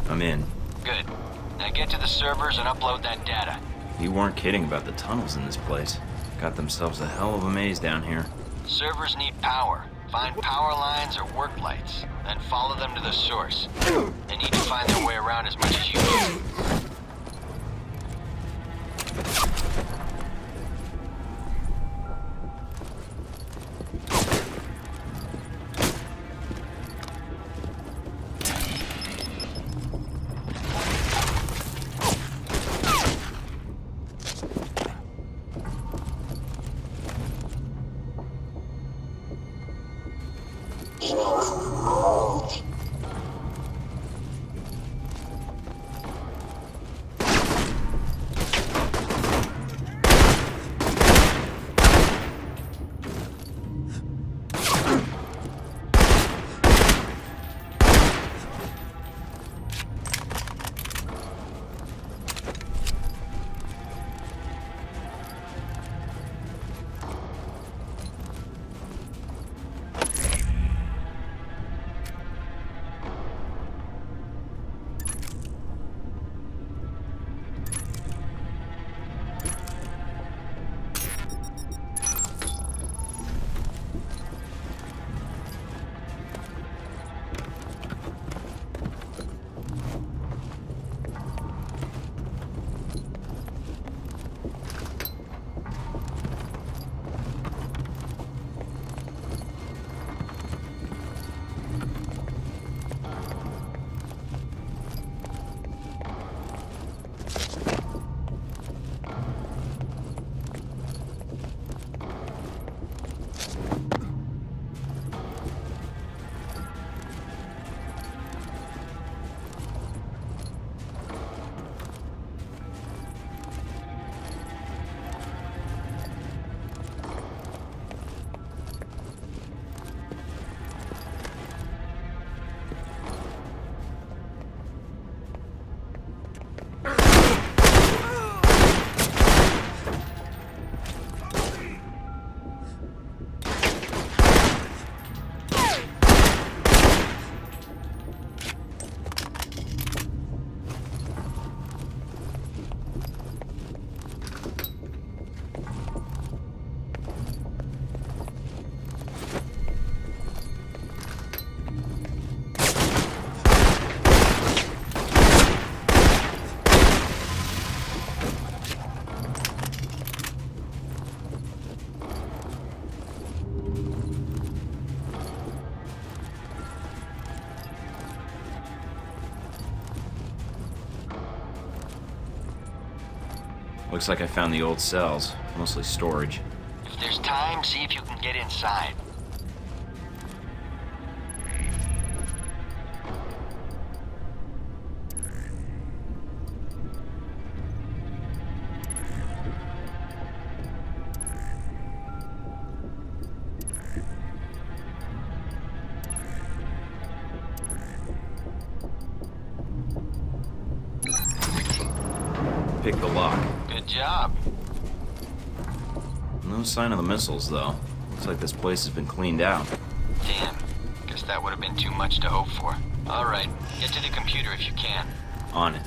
I'm in. Good. Now get to the servers and upload that data. You weren't kidding about the tunnels in this place. Got themselves a hell of a maze down here. Servers need power. Find power lines or work lights, then follow them to the source. They need to find their way around as much as you do. Looks like I found the old cells, mostly storage. If there's time, see if you can get inside. picked the lock. Good job. No sign of the missiles, though. Looks like this place has been cleaned out. Damn. Guess that would have been too much to hope for. All right, get to the computer if you can. On it.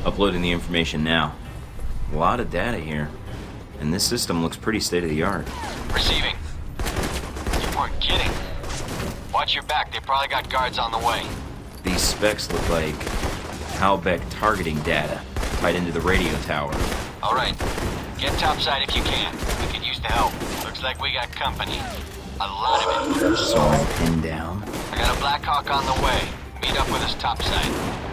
Uploading the information now. A lot of data here. And this system looks pretty state-of-the-art. Receiving. You weren't kidding. Watch your back, they probably got guards on the way. These specs look like Halbeck targeting data tied into the radio tower. All right, get topside if you can. We could use the help. Looks like we got company. A lot of it. Someone pinned down. I got a Black Hawk on the way. Meet up with us topside.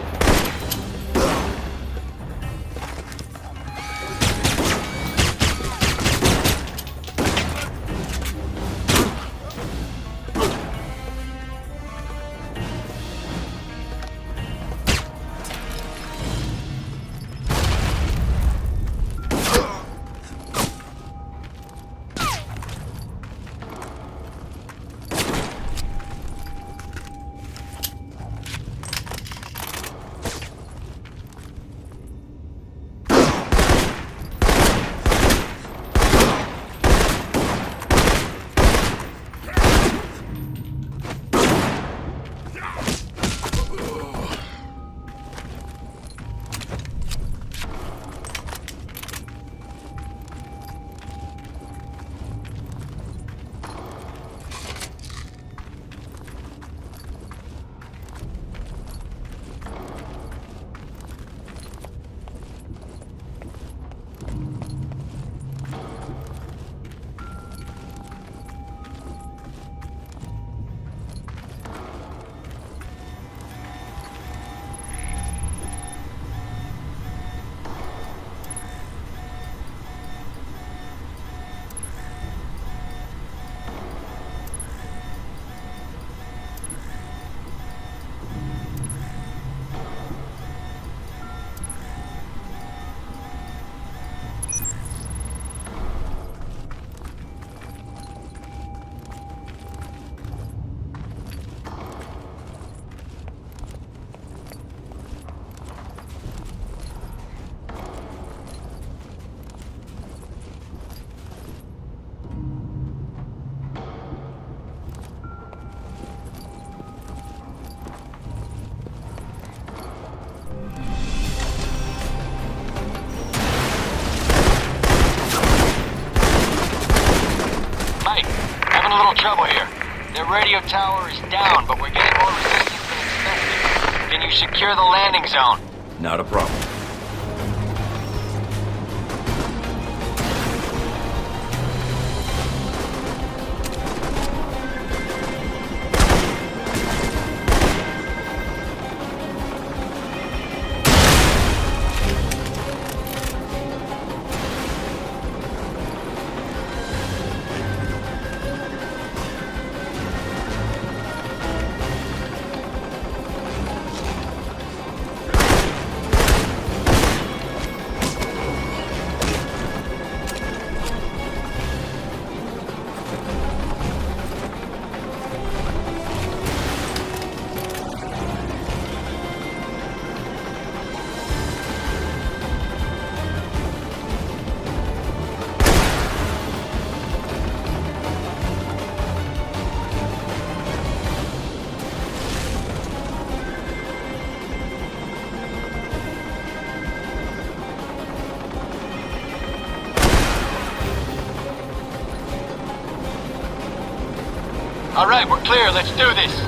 radio tower is down, but we're getting more resistance than expected. Can you secure the landing zone? Not a problem. All right, we're clear. Let's do this.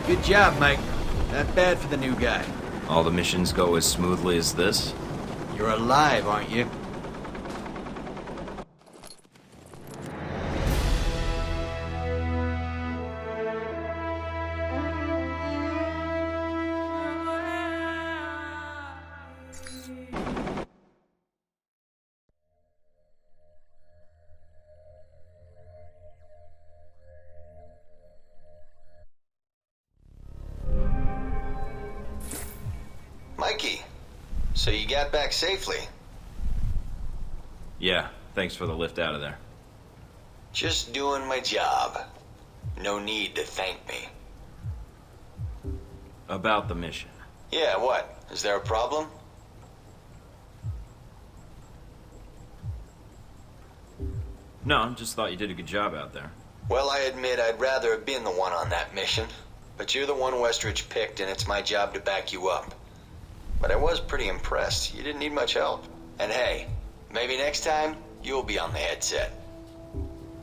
Good job, Mike. Not bad for the new guy. All the missions go as smoothly as this? You're alive, aren't you? Mikey, so you got back safely? Yeah, thanks for the lift out of there. Just doing my job. No need to thank me. About the mission. Yeah, what? Is there a problem? No, just thought you did a good job out there. Well, I admit I'd rather have been the one on that mission. But you're the one Westridge picked, and it's my job to back you up. But I was pretty impressed. You didn't need much help. And hey, maybe next time, you'll be on the headset.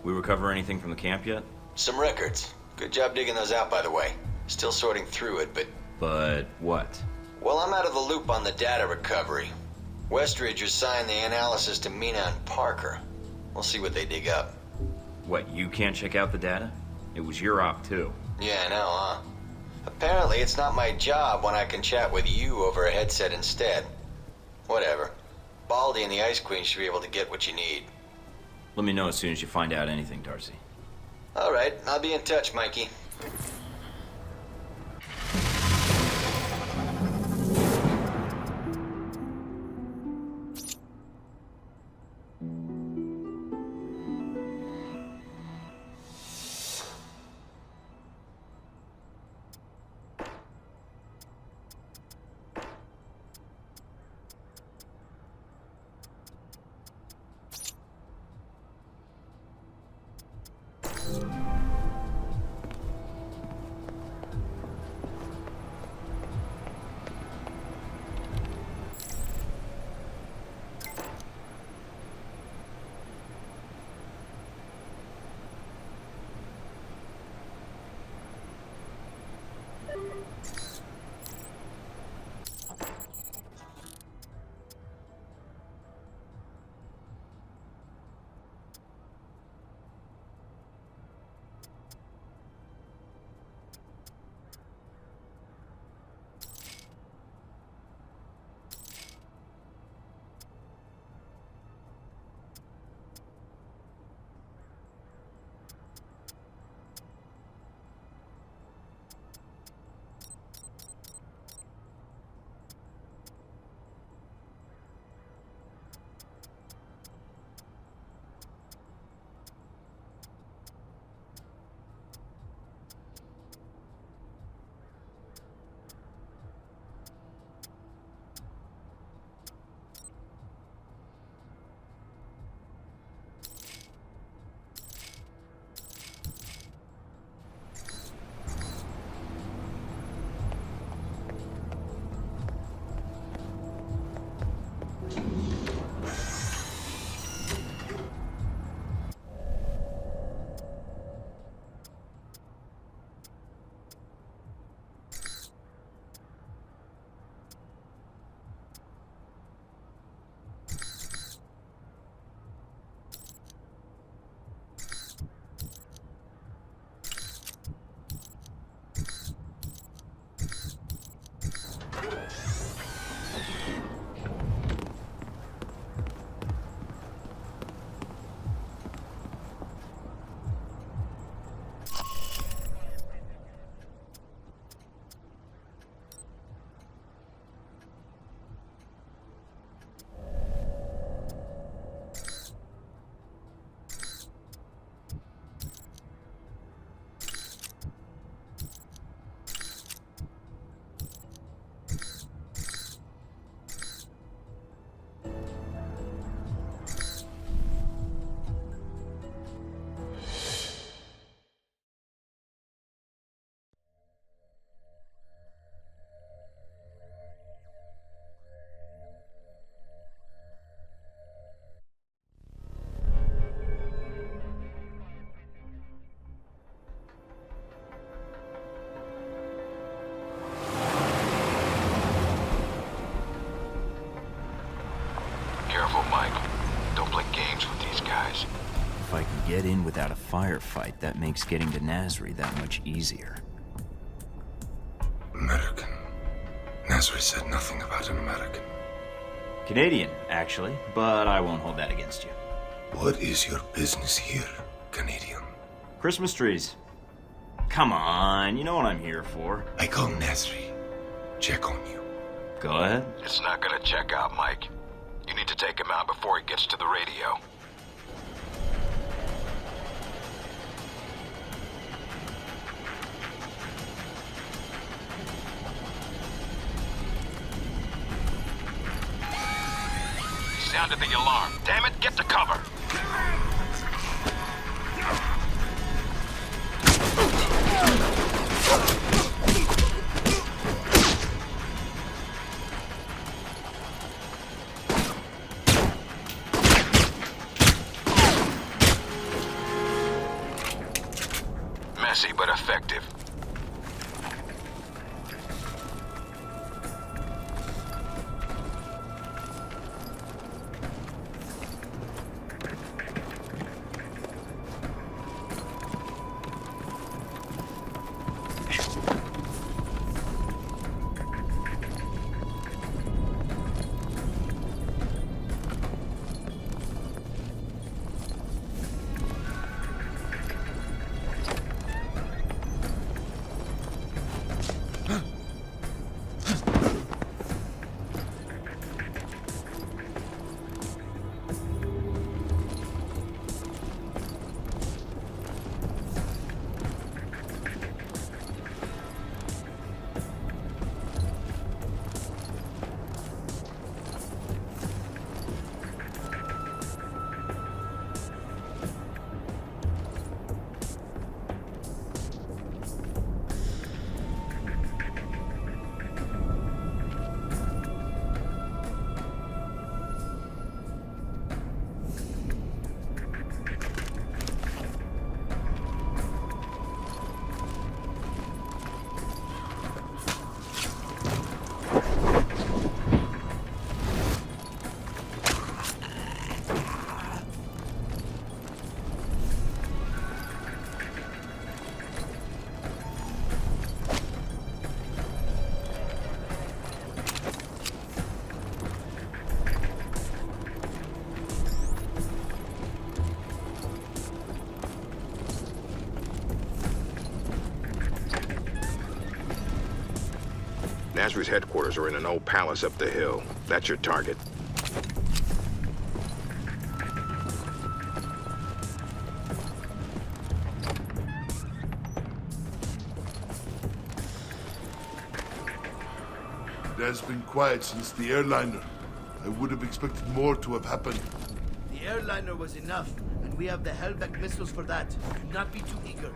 We recover anything from the camp yet? Some records. Good job digging those out, by the way. Still sorting through it, but... But what? Well, I'm out of the loop on the data recovery. Westridge assigned the analysis to Mina and Parker. We'll see what they dig up. What, you can't check out the data? It was your op, too. Yeah, I know, huh? Apparently, it's not my job when I can chat with you over a headset instead. Whatever. Baldy and the Ice Queen should be able to get what you need. Let me know as soon as you find out anything, Darcy. All right, I'll be in touch, Mikey. Careful, Mike. Don't play games with these guys. If I can get in without a firefight, that makes getting to Nasri that much easier. American. Nasri said nothing about an American. Canadian, actually, but I won't hold that against you. What is your business here, Canadian? Christmas trees. Come on, you know what I'm here for. I call Nasri. Check on you. Go ahead. It's not gonna check out, Mike. You need to take him out before he gets to the radio. He sounded the alarm. Damn it, get to cover! Messy but effective. Nasri's headquarters are in an old palace up the hill. That's your target. It has been quiet since the airliner. I would have expected more to have happened. The airliner was enough, and we have the Hellbeck missiles for that. Do not be too eager.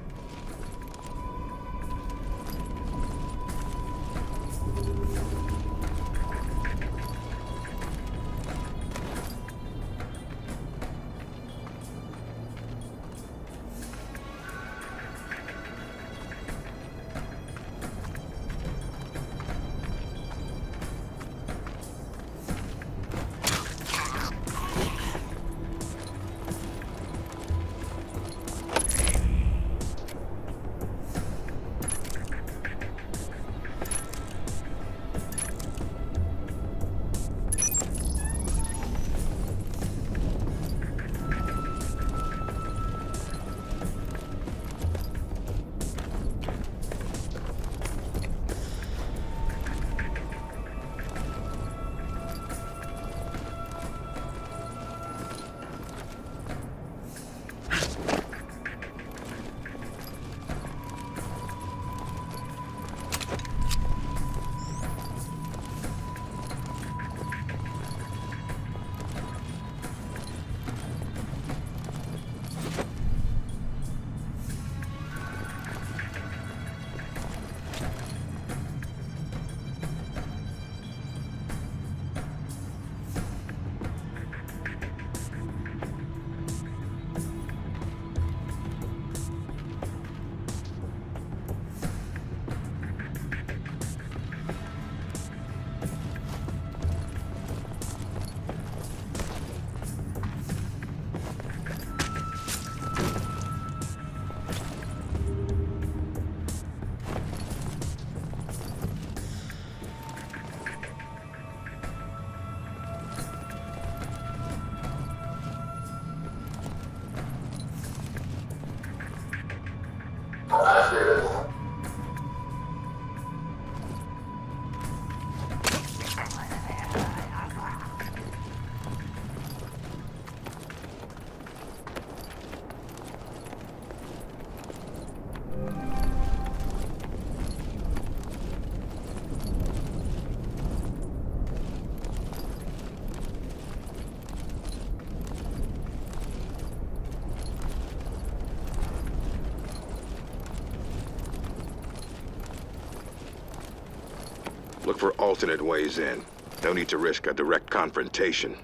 Look for alternate ways in. No need to risk a direct confrontation.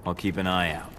I'll keep an eye out.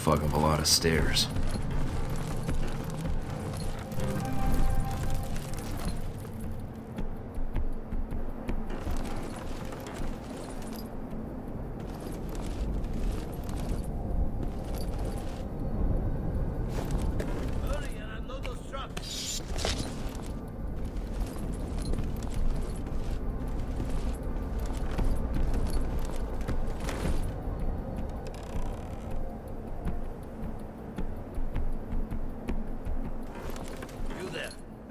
Fuck up a lot of stairs.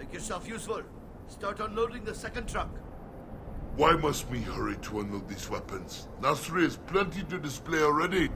Make yourself useful. Start unloading the second truck. Why must we hurry to unload these weapons? Nasri has plenty to display already.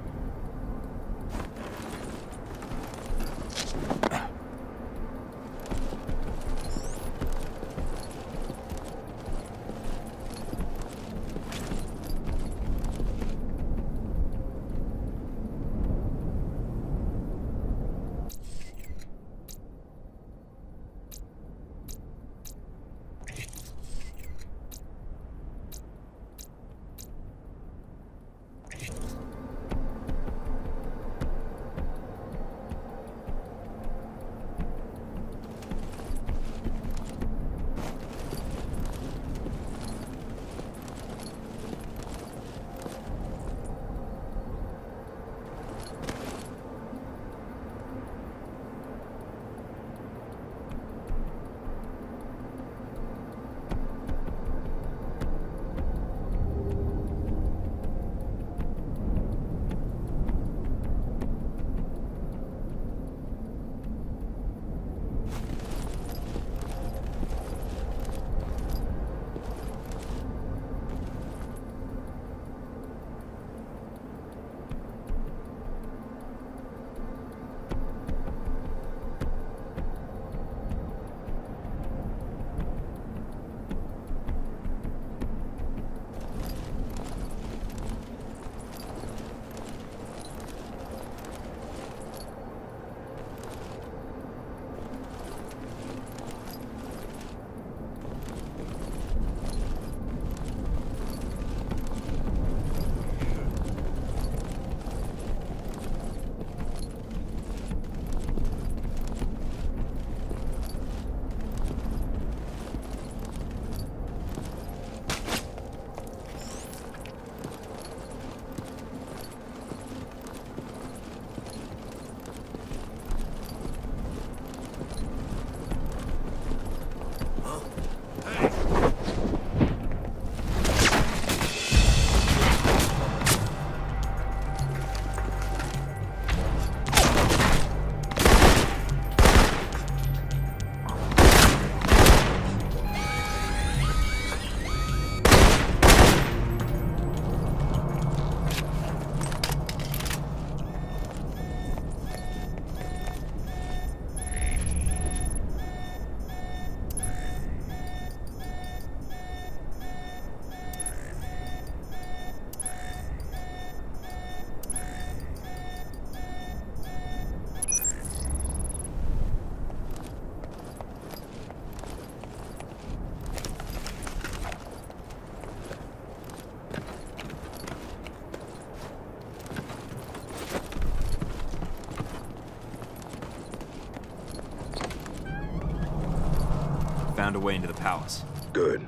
Found a way into the palace. Good.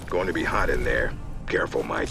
Going to be hot in there. Careful, Mike.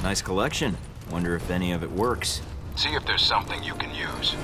Nice collection. Wonder if any of it works. See if there's something you can use.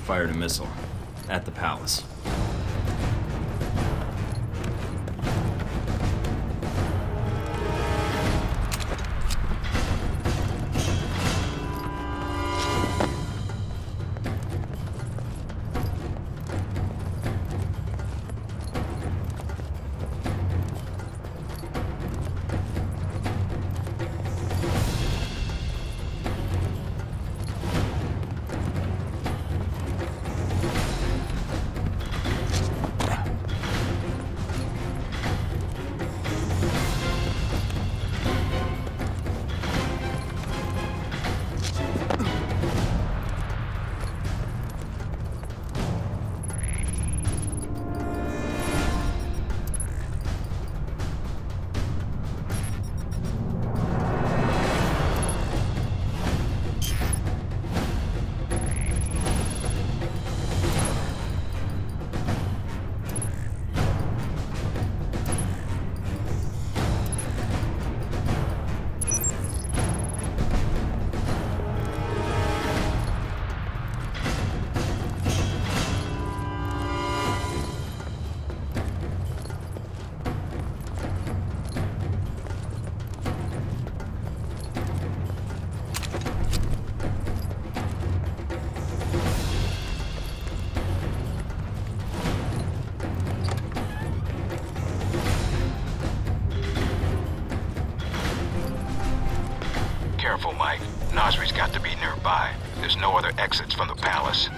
Fired a missile at the palace. Careful, Mike. Nasri's got to be nearby. There's no other exits from the palace.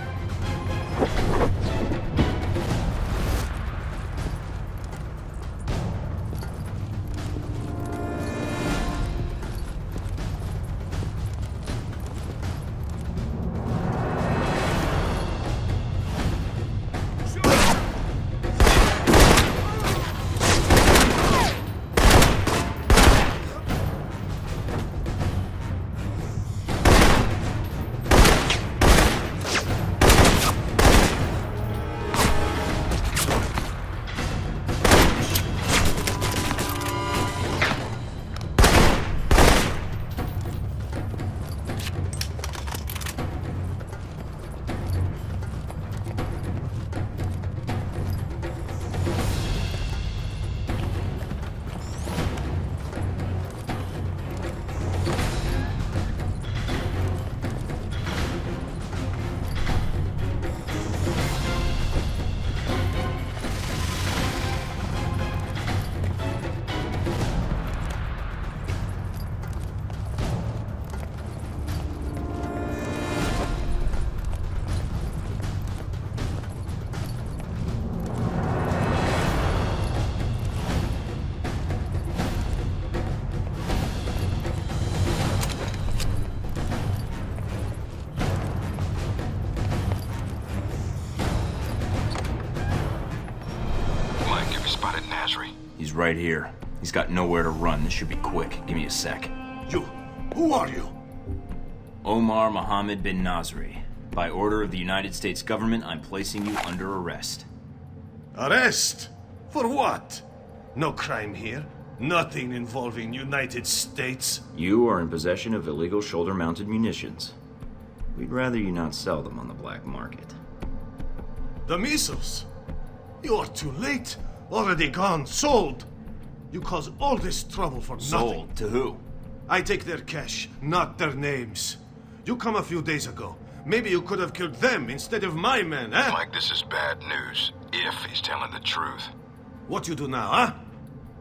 Nasri? He's right here. He's got nowhere to run. This should be quick. Give me a sec. Who are you? Omar Mohammed bin Nasri. By order of the United States government, I'm placing you under arrest. Arrest? For what? No crime here. Nothing involving United States. You are in possession of illegal shoulder-mounted munitions. We'd rather you not sell them on the black market. The missiles? You are too late. Already gone. Sold. You cause all this trouble for nothing. Sold? To who? I take their cash, not their names. You come a few days ago. Maybe you could have killed them instead of my men, eh? Mike, this is bad news. If he's telling the truth. What you do now, huh?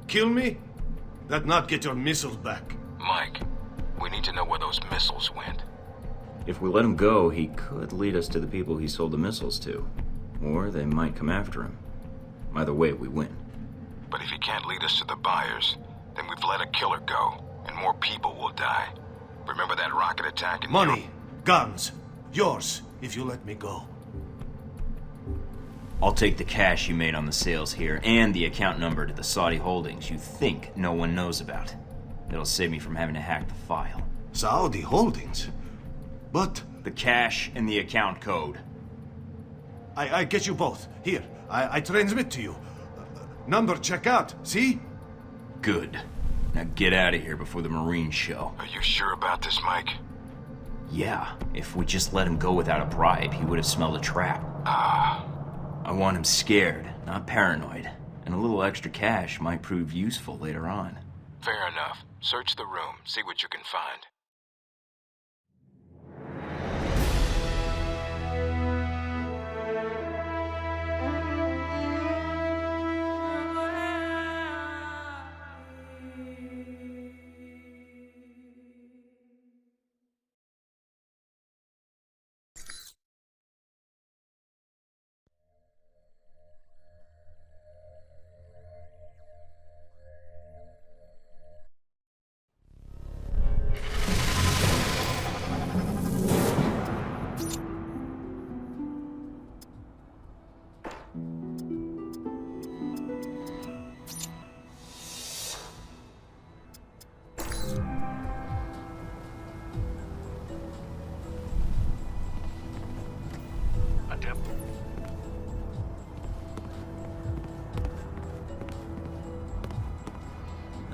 Kill me? That not get your missiles back. Mike, we need to know where those missiles went. If we let him go, he could lead us to the people he sold the missiles to. Or they might come after him. Either way, we win. But if he can't lead us to the buyers, then we've let a killer go, and more people will die. Remember that rocket attack in Money, guns, yours, if you let me go. I'll take the cash you made on the sales here, and the account number to the Saudi holdings you think no one knows about. It'll save me from having to hack the file. Saudi holdings? But... The cash and the account code. I get you both. Here, I transmit to you. Number check out, see? Good. Now get out of here before the Marines show. Are you sure about this, Mike? Yeah, if we just let him go without a bribe, he would have smelled a trap. I want him scared, not paranoid. And a little extra cash might prove useful later on. Fair enough. Search the room, see what you can find.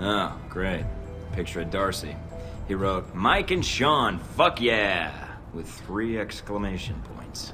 Oh, great. Picture of Darcy. He wrote, Mike and Sean, fuck yeah! With 3 exclamation points.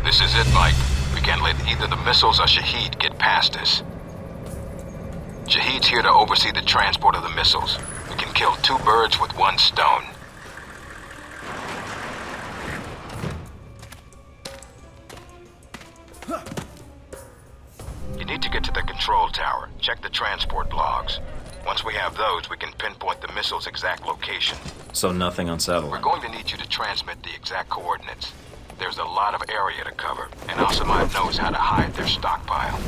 This is it, Mike. We can't let either the missiles or Shahid get past us. Shahid's here to oversee the transport of the missiles. We can kill 2 birds with 1 stone. You need to get to the control tower. Check the transport logs. Once we have those, we can pinpoint the missile's exact location. So nothing on satellite. We're going to need you to transmit the exact coordinates. There's a lot of area to cover, and Asimov knows how to hide their stockpile.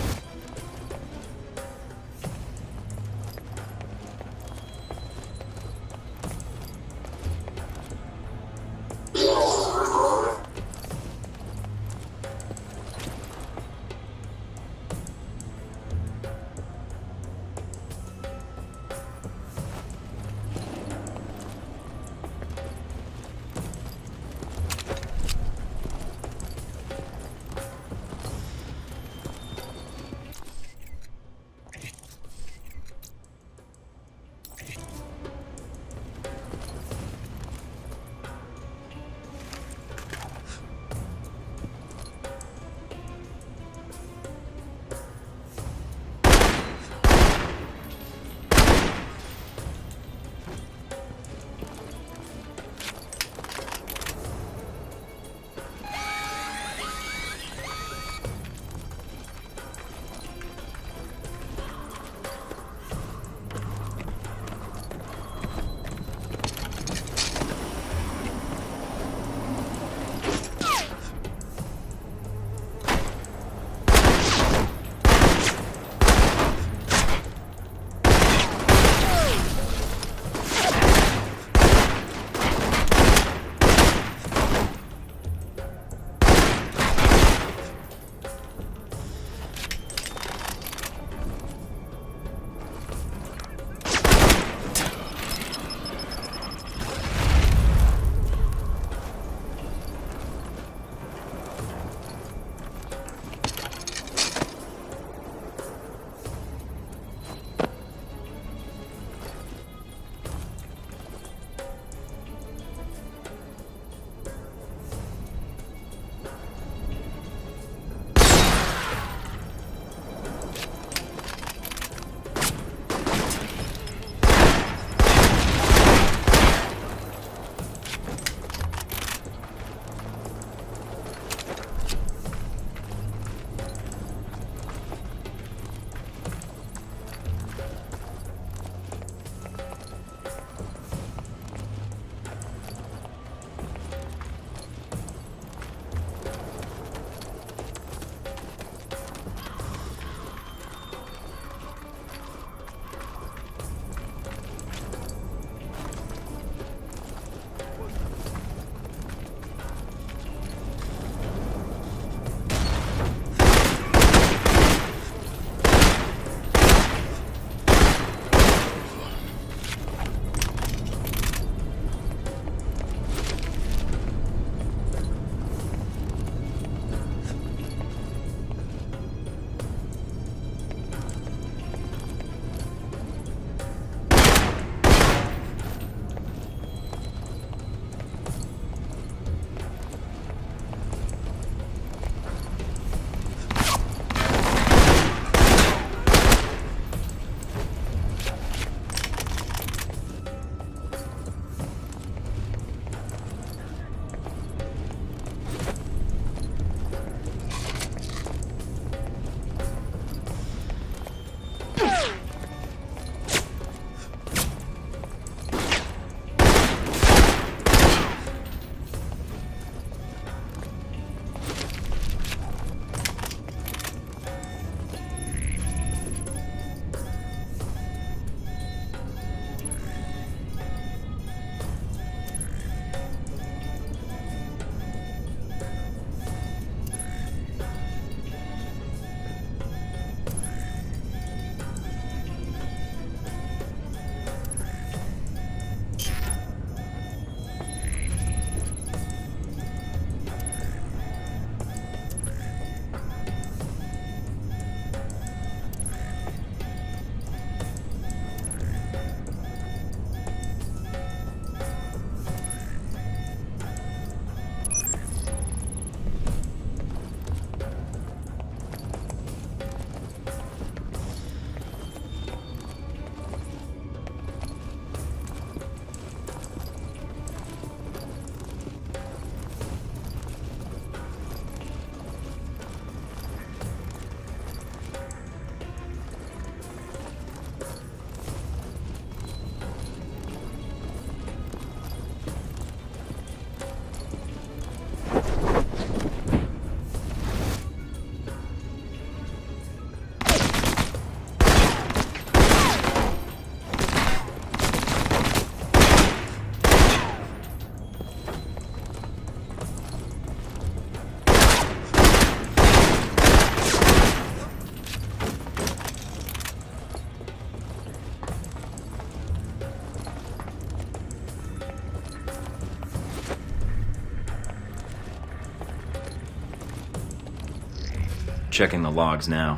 Checking the logs now.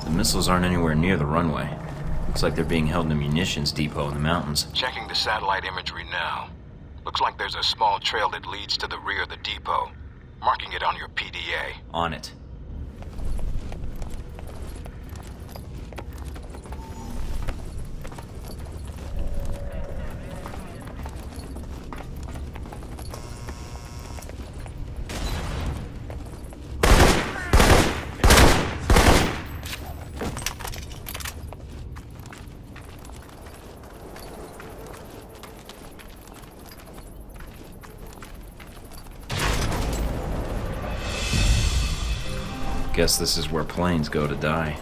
The missiles aren't anywhere near the runway. Looks like they're being held in a munitions depot in the mountains. Checking the satellite imagery now. Looks like there's a small trail that leads to the rear of the depot. Marking it on your PDA. On it. Guess this is where planes go to die.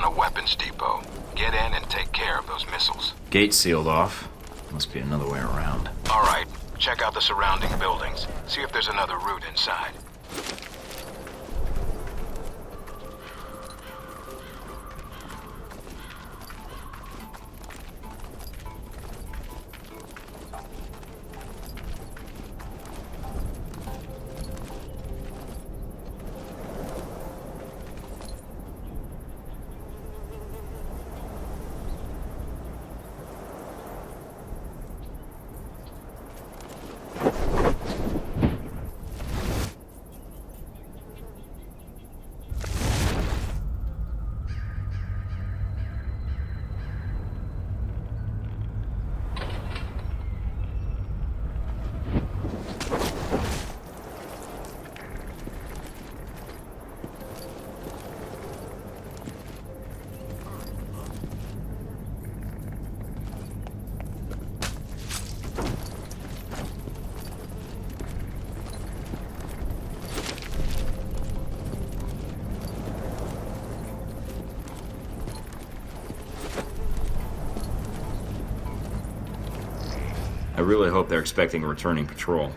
a weapons depot. Get in and take care of those missiles. Gate sealed off. Must be another way around. All right, check out the surrounding buildings. See if there's another route inside. I really hope they're expecting a returning patrol.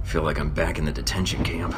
I feel like I'm back in the detention camp.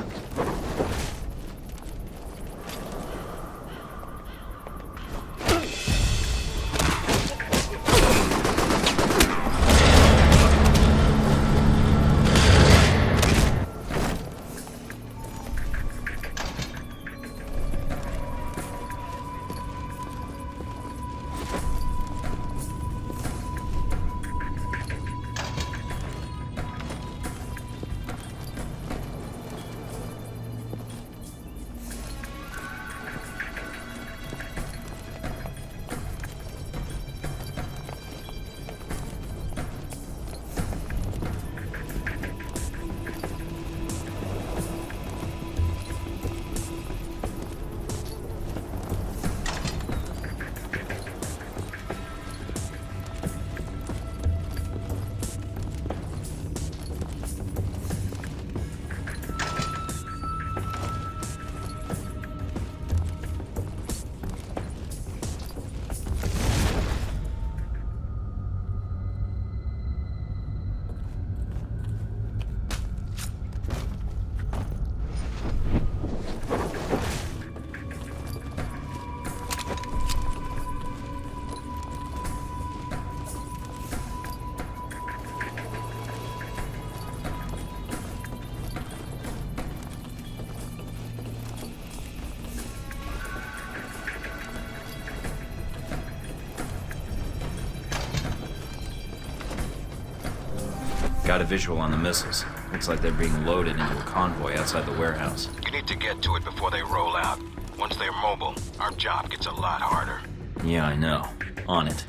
Got a visual on the missiles. Looks like they're being loaded into a convoy outside the warehouse. You need to get to it before they roll out. Once they're mobile, our job gets a lot harder. Yeah, I know. On it.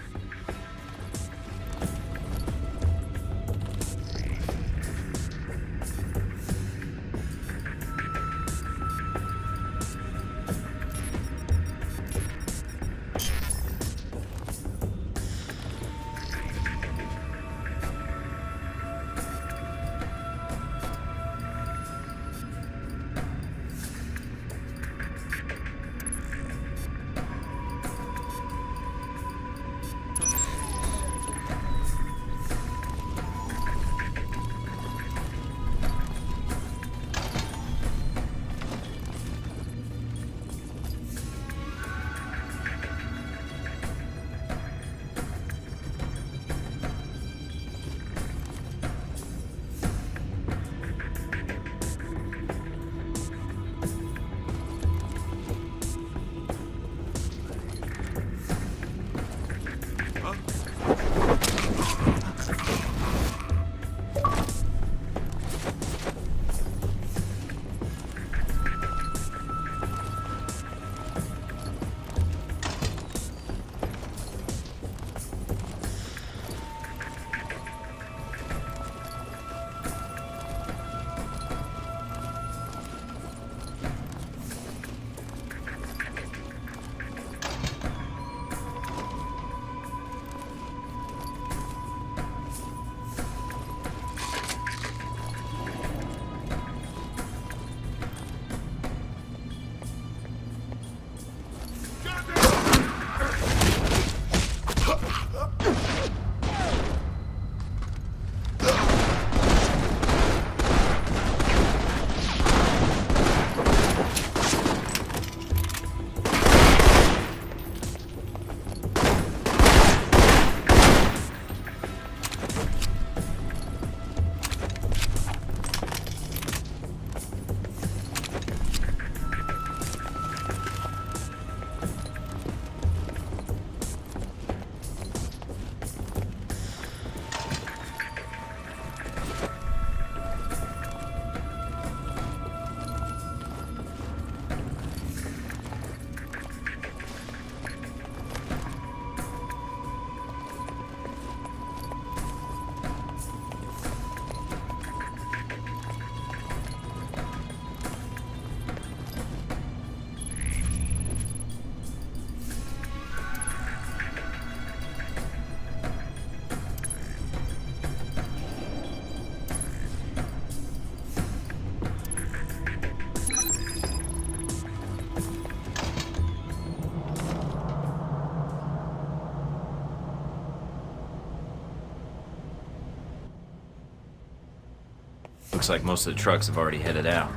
Looks like most of the trucks have already headed out.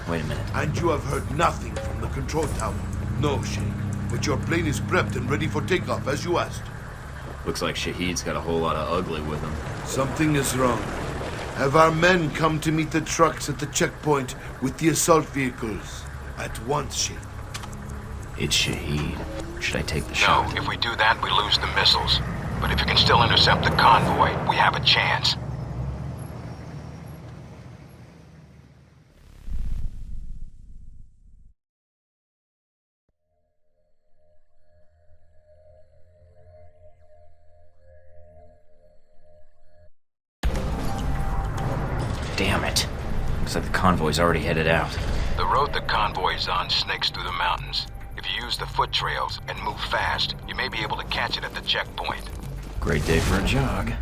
Wait a minute. And you have heard nothing from the control tower? No, Sheikh. But your plane is prepped and ready for takeoff, as you asked. Looks like Shahid's got a whole lot of ugly with him. Something is wrong. Have our men come to meet the trucks at the checkpoint with the assault vehicles? At once, Sheikh. It's Shahid. Should I take the shot? No, if we do that, we lose the missiles. But if you can still intercept the convoy, we have a chance. Damn it. Looks like the convoy's already headed out. The road the convoy's on snakes through the mountains. If you use the foot trails and move fast, you may be able to catch it at the checkpoint. Great day for a jog.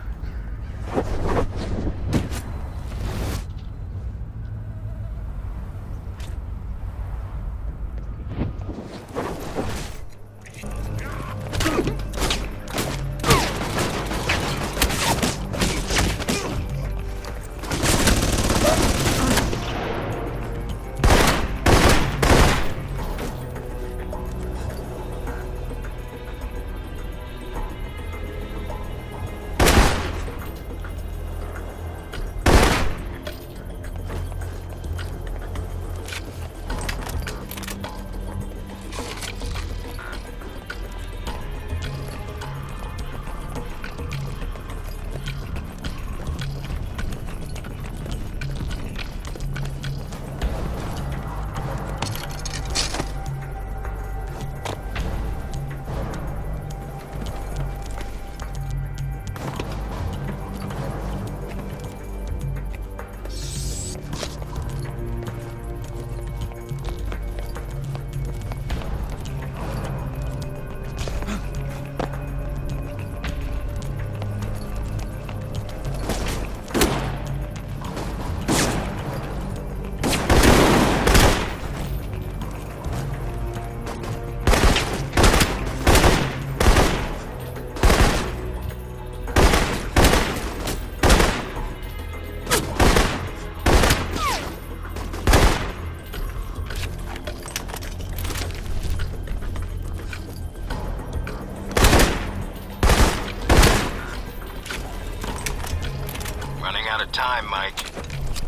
Time, Mike.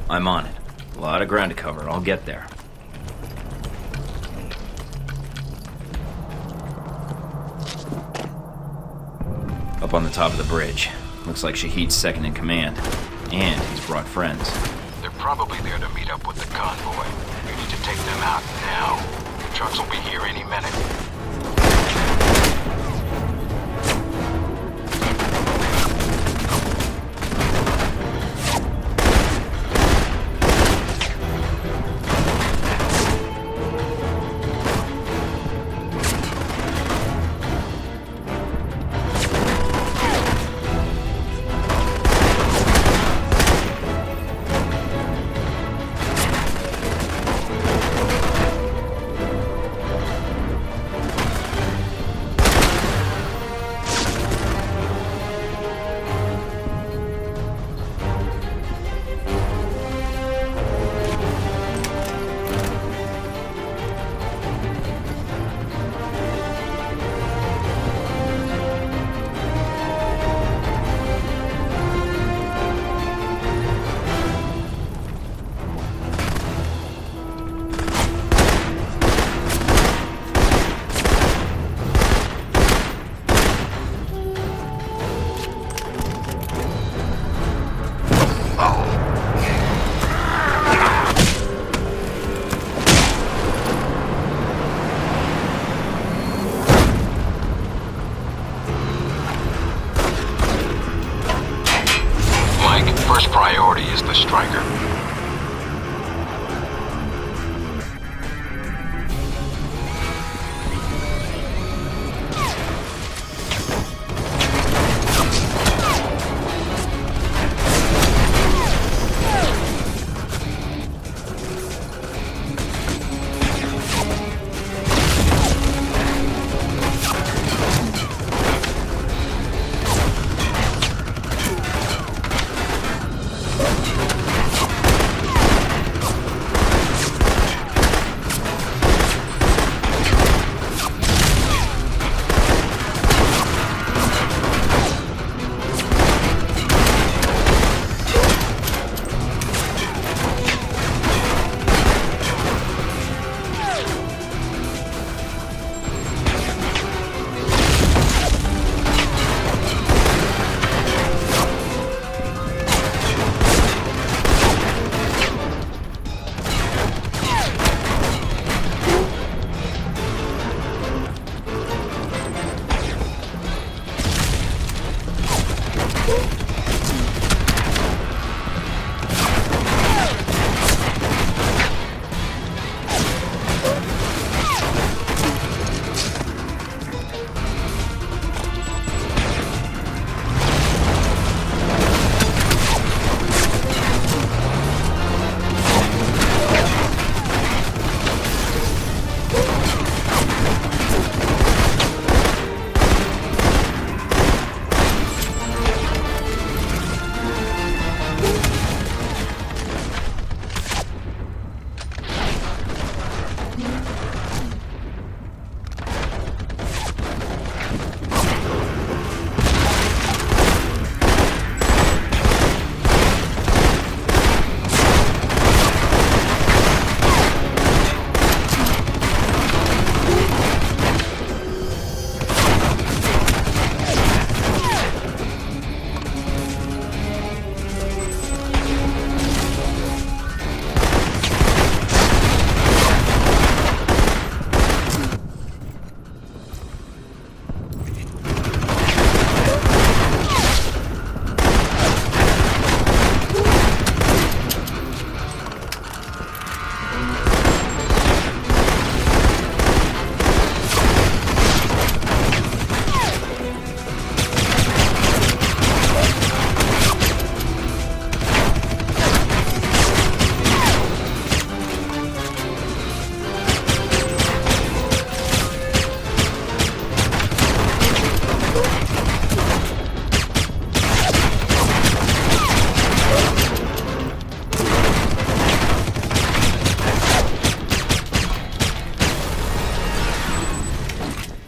I'm on it. A lot of ground to cover. I'll get there. Up on the top of the bridge. Looks like Shahid's second in command. And he's brought friends. They're probably there to meet up with the convoy. We need to take them out now. The trucks will be here any minute. Priority is the striker.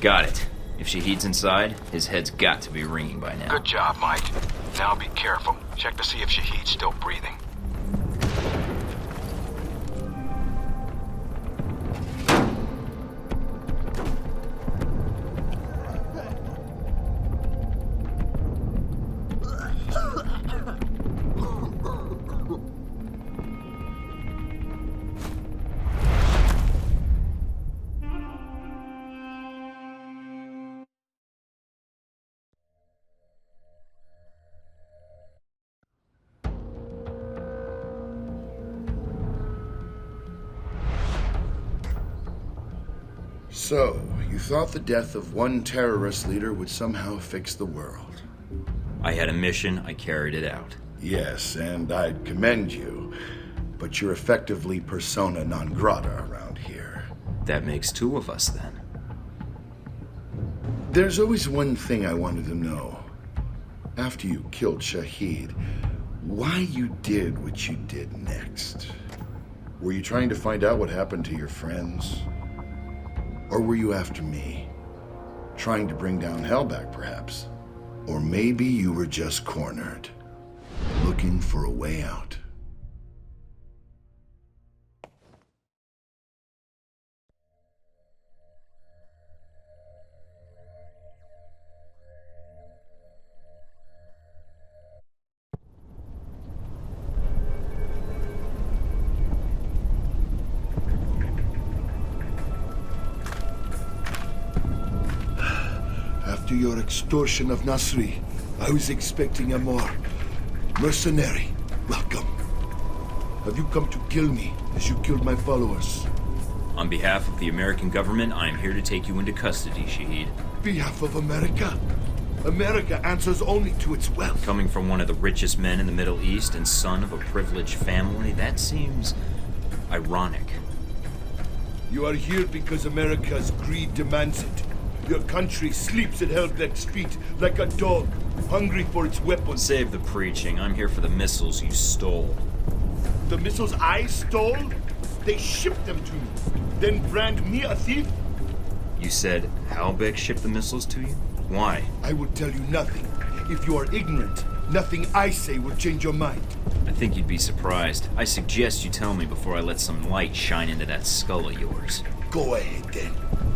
Got it. If Shahid's inside, his head's got to be ringing by now. Good job, Mike. Now be careful. Check to see if Shahid's still breathing. So, you thought the death of one terrorist leader would somehow fix the world? I had a mission, I carried it out. Yes, and I'd commend you, but you're effectively persona non grata around here. That makes two of us, then. There's always one thing I wanted to know. After you killed Shahid, why you did what you did next. Were you trying to find out what happened to your friends? Or were you after me? Trying to bring down Hellback, perhaps? Or maybe you were just cornered, looking for a way out. After your extortion of Nasri, I was expecting a more mercenary welcome. Have you come to kill me as you killed my followers? On behalf of the American government, I am here to take you into custody, Shahid. Behalf of America? America answers only to its wealth. Coming from one of the richest men in the Middle East and son of a privileged family, that seems ironic. You are here because America's greed demands it. Your country sleeps at Hellbeck's feet like a dog, hungry for its weapons. Save the preaching. I'm here for the missiles you stole. The missiles I stole? They shipped them to me. Then brand me a thief? You said Hellbeck shipped the missiles to you? Why? I will tell you nothing. If you are ignorant, nothing I say will change your mind. I think you'd be surprised. I suggest you tell me before I let some light shine into that skull of yours. Go ahead then.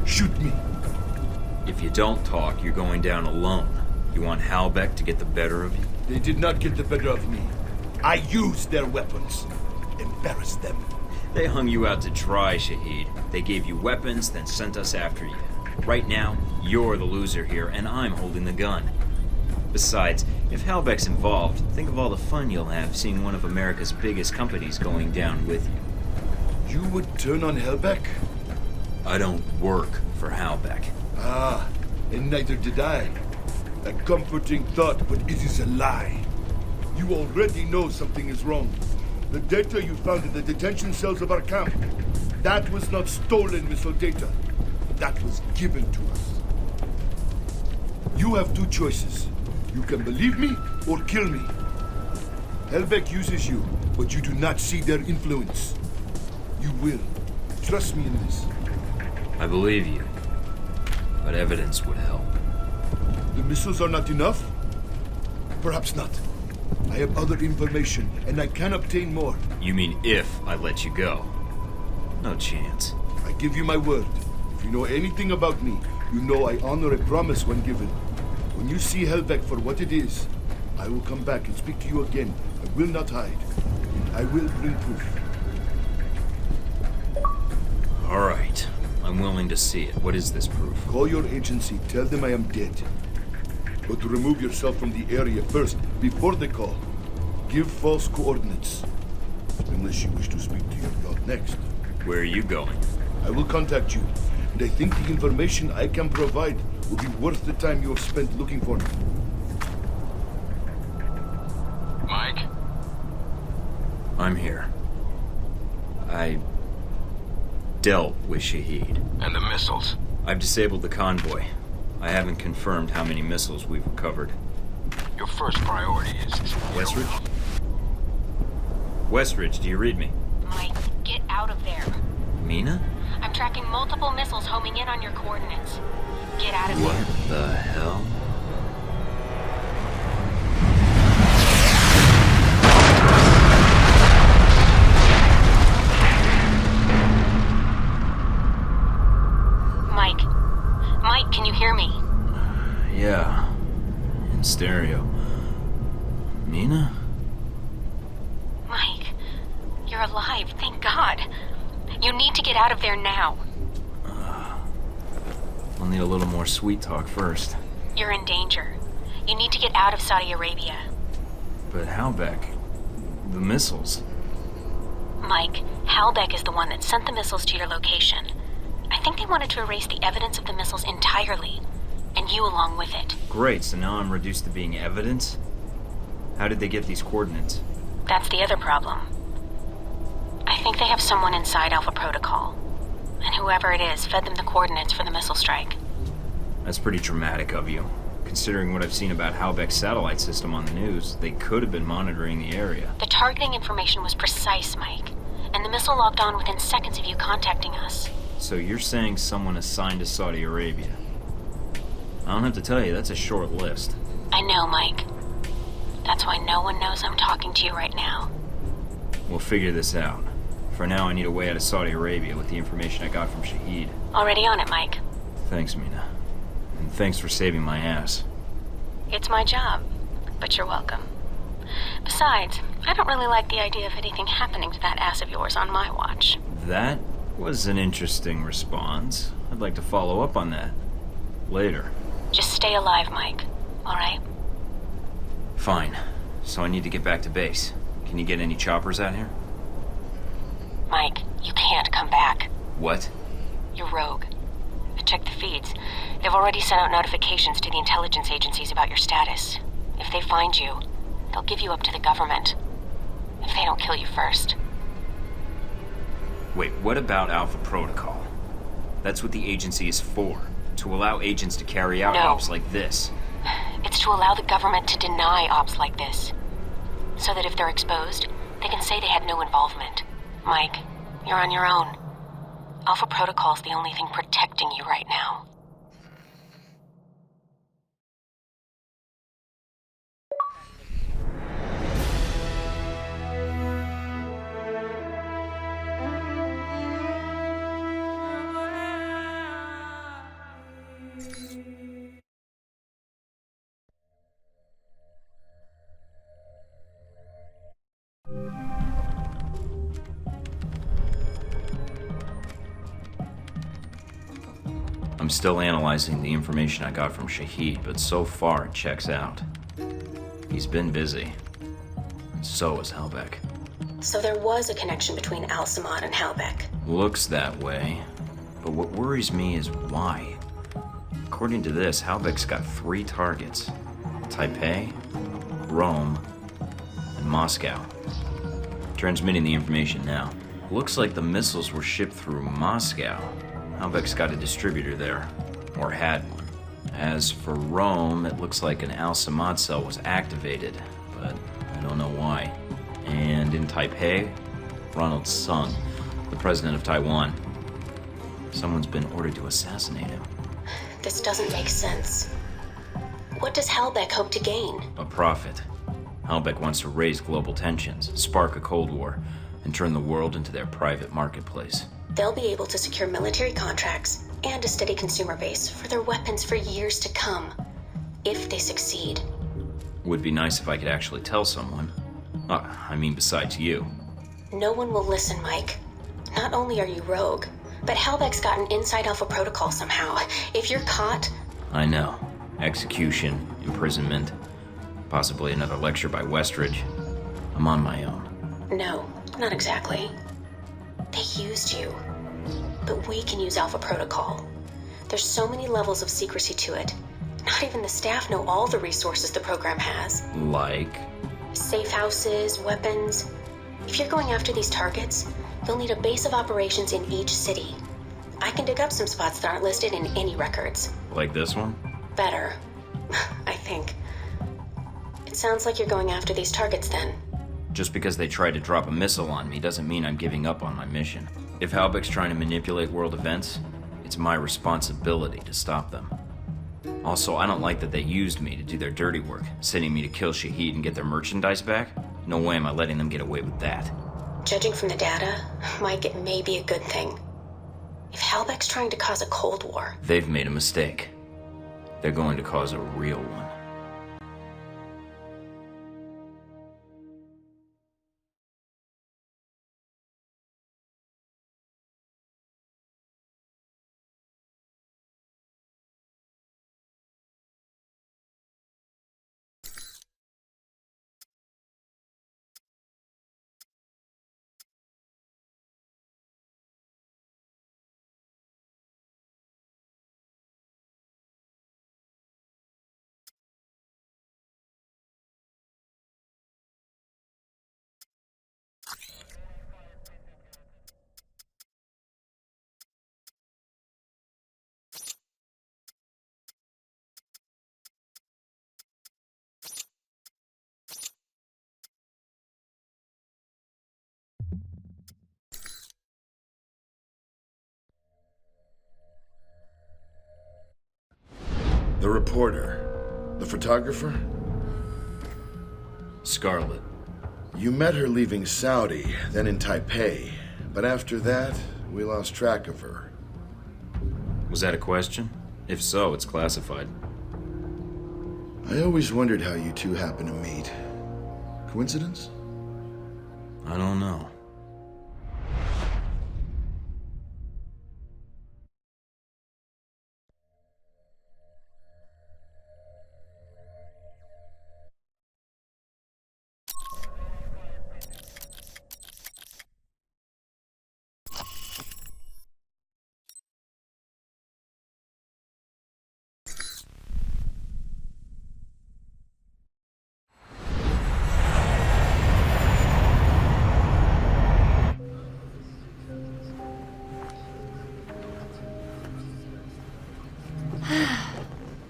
Shoot me. If you don't talk, you're going down alone. You want Hellbeck to get the better of you? They did not get the better of me. I used their weapons. Embarrassed them. They hung you out to dry, Shahid. They gave you weapons, then sent us after you. Right now, you're the loser here, and I'm holding the gun. Besides, if Hellbeck's involved, think of all the fun you'll have seeing one of America's biggest companies going down with you. You would turn on Hellbeck? I don't work for Hellbeck. Ah, and neither did I. A comforting thought, but it is a lie. You already know something is wrong. The data you found in the detention cells of our camp, that was not stolen missile data. That was given to us. You have two choices. You can believe me or kill me. Hellbeck uses you, but you do not see their influence. You will. Trust me in this. I believe you. But evidence would help. The missiles are not enough? Perhaps not. I have other information, and I can obtain more. You mean if I let you go? No chance. I give you my word. If you know anything about me, you know I honor a promise when given. When you see Hellbeck for what it is, I will come back and speak to you again. I will not hide. And I will bring proof. All right. I'm willing to see it. What is this proof? Call your agency. Tell them I am dead. But remove yourself from the area first, before they call. Give false coordinates. Unless you wish to speak to your god next. Where are you going? I will contact you. And I think the information I can provide will be worth the time you have spent looking for me. Mike? I'm here. I dealt with Shahid. And the missiles? I've disabled the convoy. I haven't confirmed how many missiles we've recovered. Your first priority is... Westridge? Westridge, do you read me? Mike, get out of there. Mina? I'm tracking multiple missiles homing in on your coordinates. Get out of here. What the hell? Mike, can you hear me? Yeah. In stereo. Mina? Mike, you're alive, thank God. You need to get out of there now. I'll need a little more sweet talk first. You're in danger. You need to get out of Saudi Arabia. But Halbeck, the missiles. Mike, Halbeck is the one that sent the missiles to your location. I think they wanted to erase the evidence of the missiles entirely, and you along with it. Great, so now I'm reduced to being evidence? How did they get these coordinates? That's the other problem. I think they have someone inside Alpha Protocol, and whoever it is fed them the coordinates for the missile strike. That's pretty dramatic of you. Considering what I've seen about Halbeck's satellite system on the news, they could have been monitoring the area. The targeting information was precise, Mike, and the missile logged on within seconds of you contacting us. So you're saying someone assigned to Saudi Arabia? I don't have to tell you, that's a short list. I know, Mike. That's why no one knows I'm talking to you right now. We'll figure this out. For now, I need a way out of Saudi Arabia with the information I got from Shahid. Already on it, Mike. Thanks, Mina. And thanks for saving my ass. It's my job, but you're welcome. Besides, I don't really like the idea of anything happening to that ass of yours on my watch. That was an interesting response. I'd like to follow up on that. Later. Just stay alive, Mike. All right? Fine. So I need to get back to base. Can you get any choppers out here? Mike, you can't come back. What? You're rogue. I checked the feeds. They've already sent out notifications to the intelligence agencies about your status. If they find you, they'll give you up to the government. If they don't kill you first. Wait, what about Alpha Protocol? That's what the agency is for. To allow agents to carry out ops like this. It's to allow the government to deny ops like this. So that if they're exposed, they can say they had no involvement. Mike, you're on your own. Alpha Protocol's the only thing protecting you right now. I'm still analyzing the information I got from Shahid, but so far it checks out. He's been busy. So is Halbeck. So there was a connection between Al-Samad and Halbeck. Looks that way. But what worries me is why. According to this, Halbeck's got 3 targets. Taipei, Rome, and Moscow. Transmitting the information now. Looks like the missiles were shipped through Moscow. Halbeck's got a distributor there, or had one. As for Rome, it looks like an Al-Samad cell was activated, but I don't know why. And in Taipei, Ronald Sung, the president of Taiwan. Someone's been ordered to assassinate him. This doesn't make sense. What does Halbeck hope to gain? A profit. Halbeck wants to raise global tensions, spark a Cold War, and turn the world into their private marketplace. They'll be able to secure military contracts and a steady consumer base for their weapons for years to come, if they succeed. Would be nice if I could actually tell someone. I mean, besides you. No one will listen, Mike. Not only are you rogue, but Halbeck's got an inside Alpha Protocol somehow. If you're caught... I know. Execution, imprisonment, possibly another lecture by Westridge. I'm on my own. No, not exactly. They used you. But we can use Alpha Protocol. There's so many levels of secrecy to it. Not even the staff know all the resources the program has. Like? Safe houses, weapons. If you're going after these targets, you'll need a base of operations in each city. I can dig up some spots that aren't listed in any records. Like this one? Better, I think. It sounds like you're going after these targets then. Just because they tried to drop a missile on me doesn't mean I'm giving up on my mission. If Halbeck's trying to manipulate world events, it's my responsibility to stop them. Also, I don't like that they used me to do their dirty work, sending me to kill Shaheed and get their merchandise back. No way am I letting them get away with that. Judging from the data, Mike, it may be a good thing. If Halbeck's trying to cause a Cold War... They've made a mistake. They're going to cause a real one. The reporter. The photographer? Scarlet. You met her leaving Saudi, then in Taipei. But after that, we lost track of her. Was that a question? If so, it's classified. I always wondered how you two happened to meet. Coincidence? I don't know.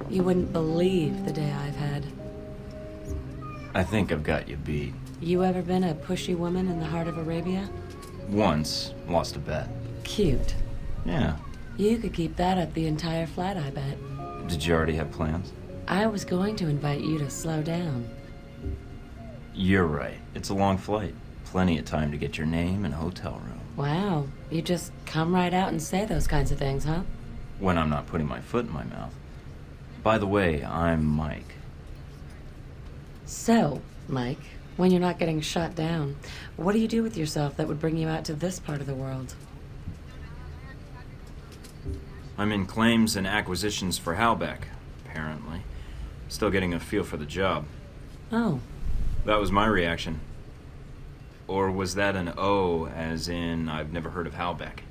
You wouldn't believe the day I've had. I think I've got you beat. You ever been a pushy woman in the heart of Arabia? Once, lost a bet. Cute. Yeah. You could keep that up the entire flight, I bet. Did you already have plans? I was going to invite you to slow down. You're right. It's a long flight. Plenty of time to get your name and hotel room. Wow. You just come right out and say those kinds of things, huh? When I'm not putting my foot in my mouth. By the way, I'm Mike. So, Mike, when you're not getting shot down, what do you do with yourself that would bring you out to this part of the world? I'm in claims and acquisitions for Halbeck, apparently. Still getting a feel for the job. Oh. That was my reaction. Or was that an O, as in I've never heard of Halbeck?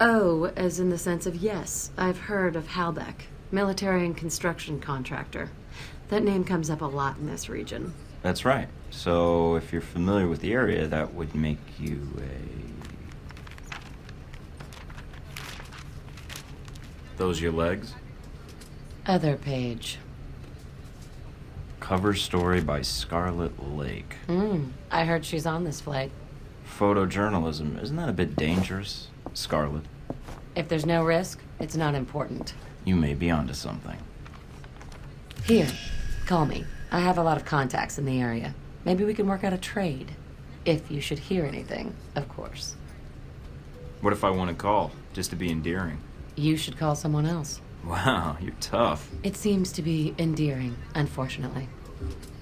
Oh, as in the sense of yes, I've heard of Halbeck, military and construction contractor. That name comes up a lot in this region. That's right. So if you're familiar with the area, that would make you a... Those your legs? Other page. Cover story by Scarlet Lake. I heard she's on this flight. Photojournalism, isn't that a bit dangerous, Scarlet? If there's no risk, it's not important. You may be onto something. Here, call me. I have a lot of contacts in the area. Maybe we can work out a trade. If you should hear anything, of course. What if I want to call, just to be endearing? You should call someone else. Wow, you're tough. It seems to be endearing, unfortunately.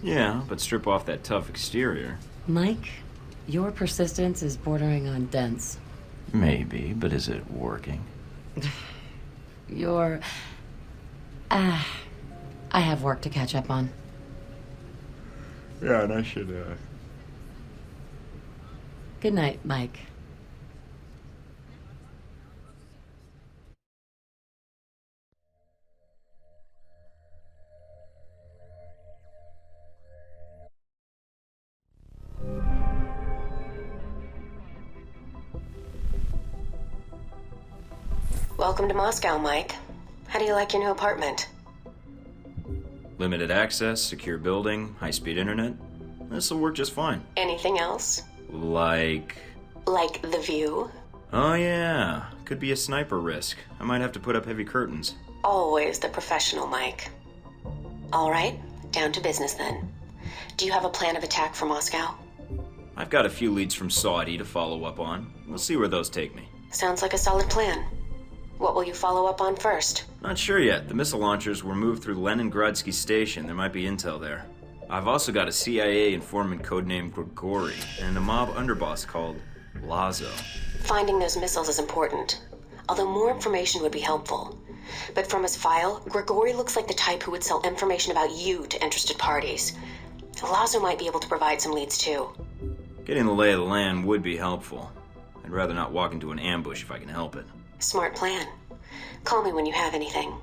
Yeah, but strip off that tough exterior. Mike, your persistence is bordering on dense. Maybe, but is it working? You're... I have work to catch up on. Yeah, and I should, Good night, Mike. Welcome to Moscow, Mike. How do you like your new apartment? Limited access, secure building, high-speed internet. This'll work just fine. Anything else? Like Like the view? Oh yeah, could be a sniper risk. I might have to put up heavy curtains. Always the professional, Mike. All right, down to business then. Do you have a plan of attack for Moscow? I've got a few leads from Saudi to follow up on. We'll see where those take me. Sounds like a solid plan. What will you follow up on first? Not sure yet. The missile launchers were moved through Leningradsky Station. There might be intel there. I've also got a CIA informant codenamed Grigory and a mob underboss called Lazo. Finding those missiles is important, although more information would be helpful. But from his file, Grigory looks like the type who would sell information about you to interested parties. Lazo might be able to provide some leads too. Getting the lay of the land would be helpful. I'd rather not walk into an ambush if I can help it. Smart plan. Call me when you have anything.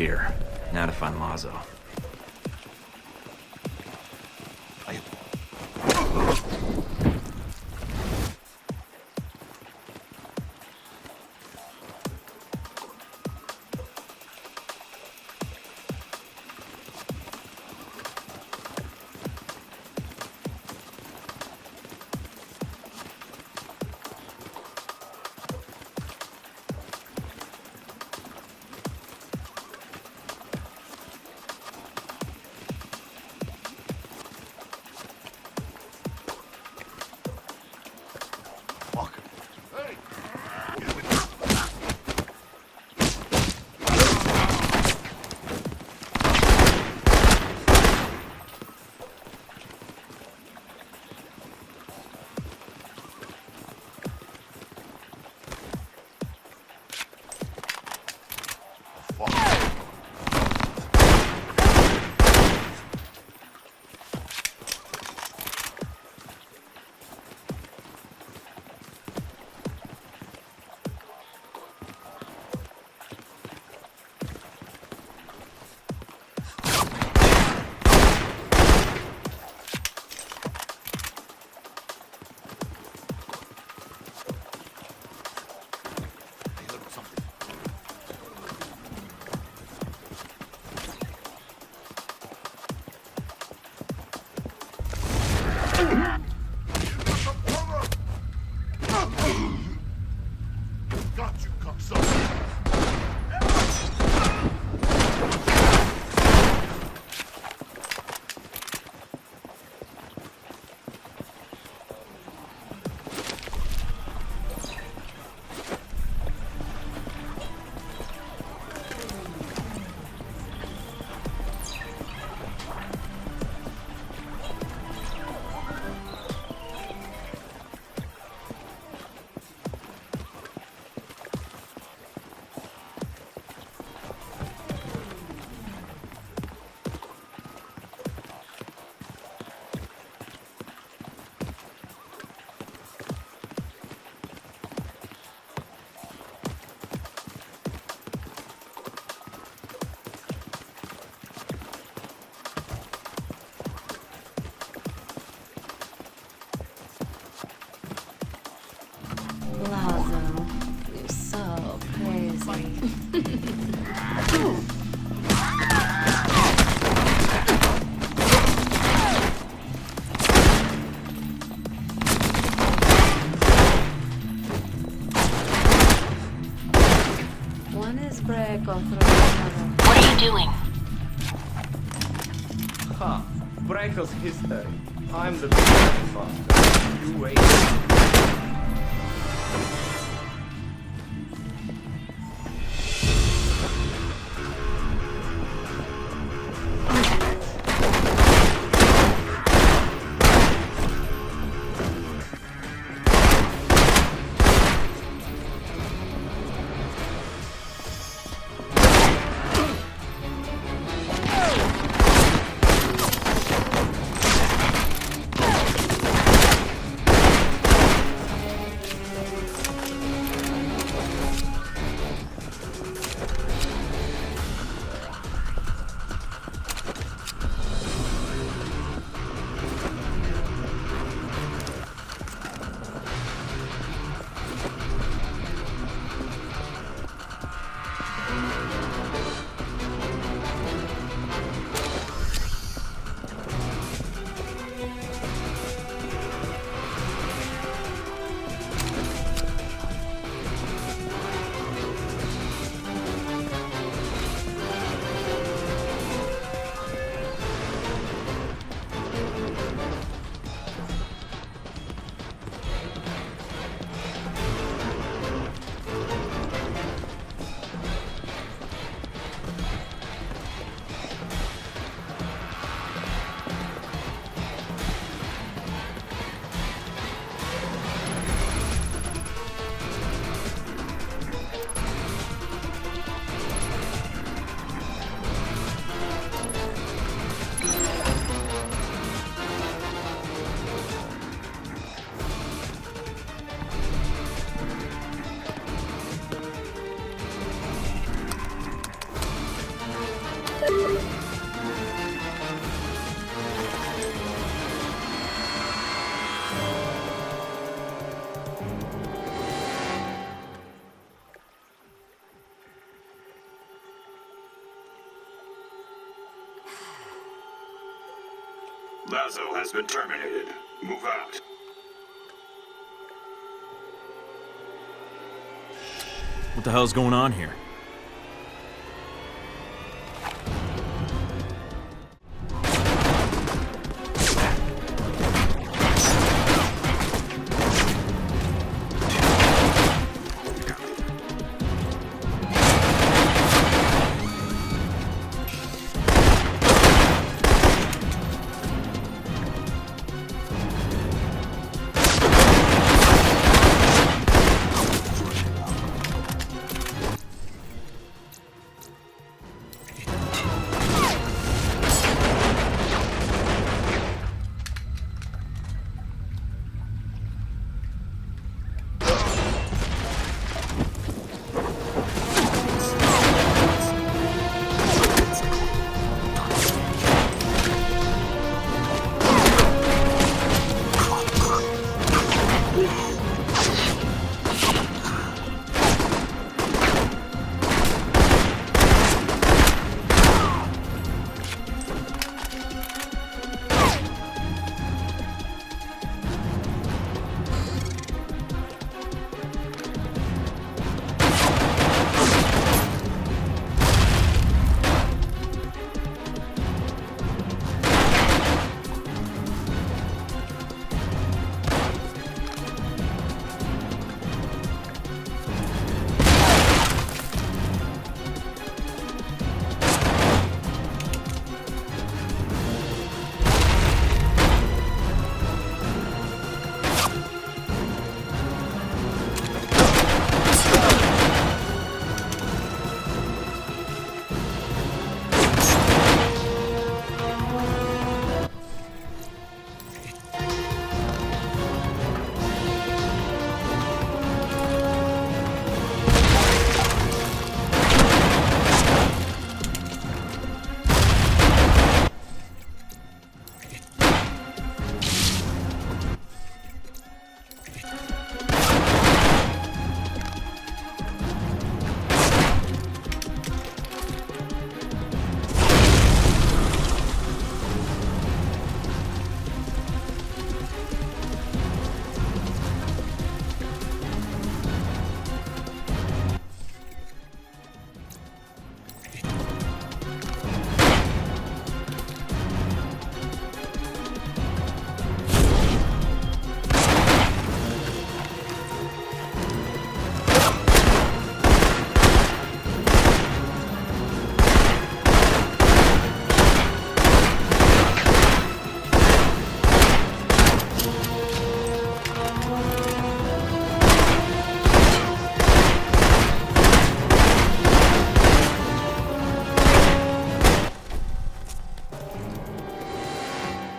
here. Now to find Lazo. Lazo, you're so crazy. One is Braco through another. What are you doing? Ha! Braco's history. I'm the master. You wait. Lazo has been terminated. Move out. What the hell's going on here?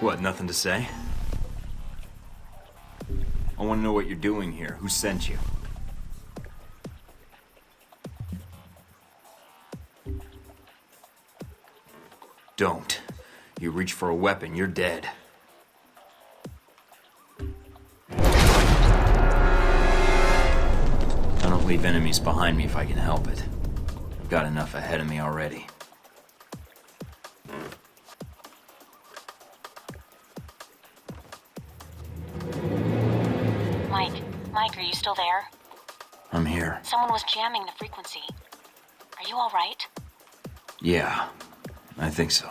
What, nothing to say? I want to know what you're doing here. Who sent you? Don't. You reach for a weapon, you're dead. I don't leave enemies behind me if I can help it. I've got enough ahead of me already. Mike, are you still there? I'm here. Someone was jamming the frequency. Are you all right? Yeah, I think so.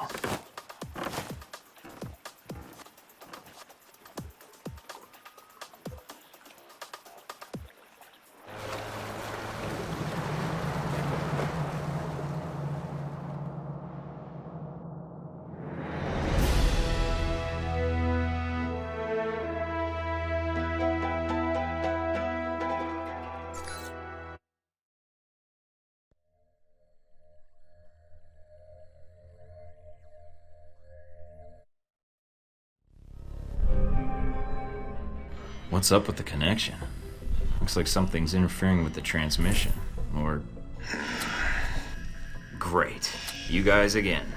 What's up with the connection? Looks like something's interfering with the transmission. Or... Great. You guys again.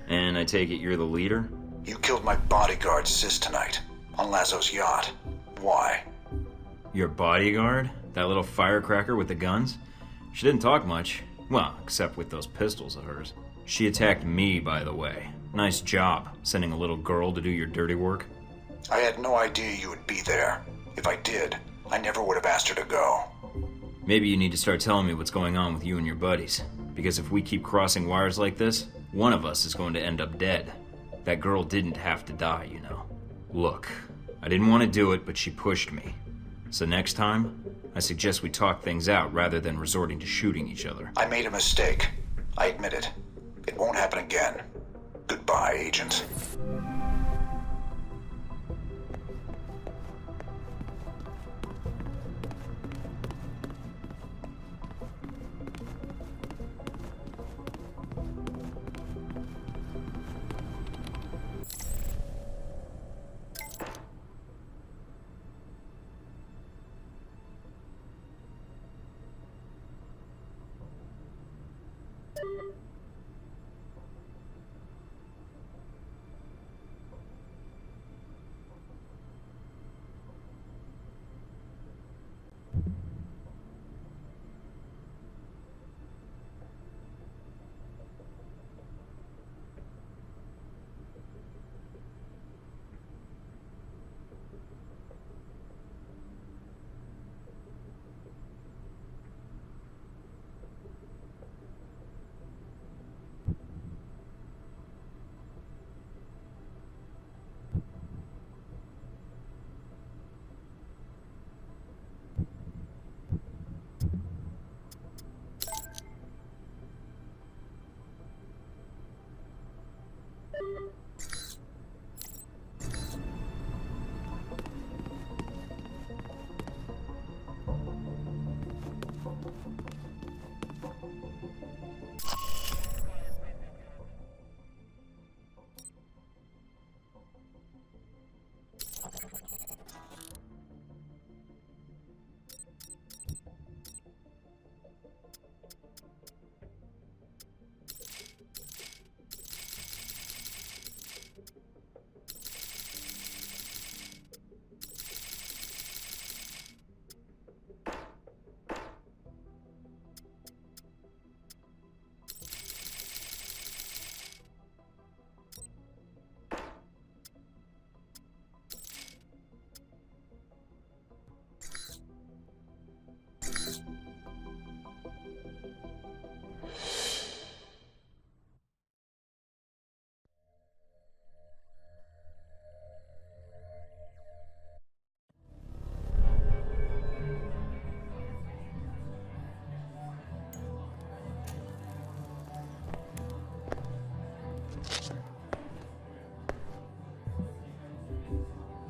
And I take it you're the leader? You killed my bodyguard, Sis, tonight. On Lazo's yacht. Why? Your bodyguard? That little firecracker with the guns? She didn't talk much. Well, except with those pistols of hers. She attacked me, by the way. Nice job, sending a little girl to do your dirty work. I had no idea you would be there. If I did, I never would have asked her to go. Maybe you need to start telling me what's going on with you and your buddies. Because if we keep crossing wires like this, one of us is going to end up dead. That girl didn't have to die, you know. Look, I didn't want to do it, but she pushed me. So next time, I suggest we talk things out rather than resorting to shooting each other. I made a mistake. I admit it. It won't happen again. Goodbye, Agent.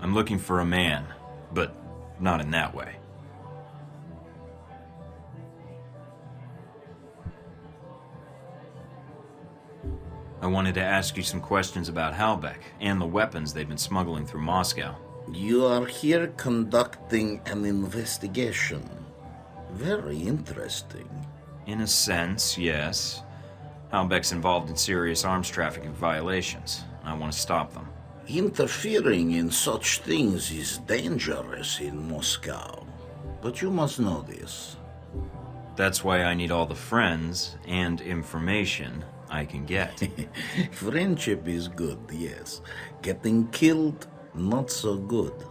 I'm looking for a man, but not in that way. I wanted to ask you some questions about Halbech and the weapons they've been smuggling through Moscow. You are here conducting an investigation. Very interesting. In a sense, yes. Halbech's involved in serious arms trafficking violations. I want to stop them. Interfering in such things is dangerous in Moscow. But you must know this. That's why I need all the friends and information I can get. Friendship is good, yes. Getting killed, not so good.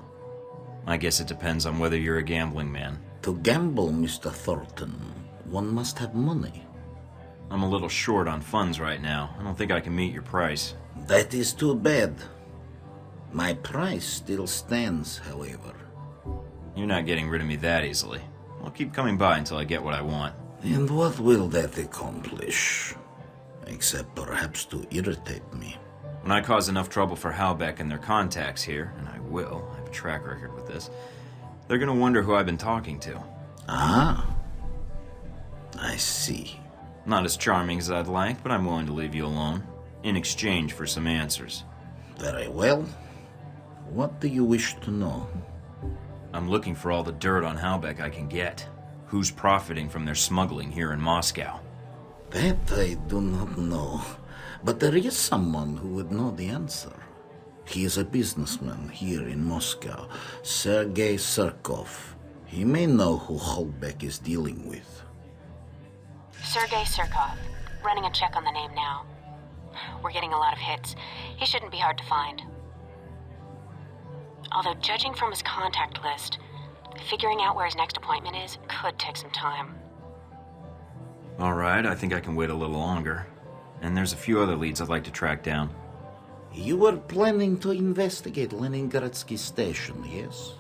I guess it depends on whether you're a gambling man. To gamble, Mr. Thornton, one must have money. I'm a little short on funds right now. I don't think I can meet your price. That is too bad. My price still stands, however. You're not getting rid of me that easily. I'll keep coming by until I get what I want. And what will that accomplish? Except perhaps to irritate me. When I cause enough trouble for Halbech and their contacts here, and I will, I have a track record with this, they're gonna wonder who I've been talking to. Ah. I see. Not as charming as I'd like, but I'm willing to leave you alone, in exchange for some answers. Very well. What do you wish to know? I'm looking for all the dirt on Halbech I can get. Who's profiting from their smuggling here in Moscow? That I do not know. But there is someone who would know the answer. He is a businessman here in Moscow, Sergei Surkov. He may know who Halbech is dealing with. Sergei Surkov. Running a check on the name now. We're getting a lot of hits. He shouldn't be hard to find. Although, judging from his contact list, figuring out where his next appointment is could take some time. Alright, I think I can wait a little longer. And there's a few other leads I'd like to track down. You were planning to investigate Leningradsky Station, yes?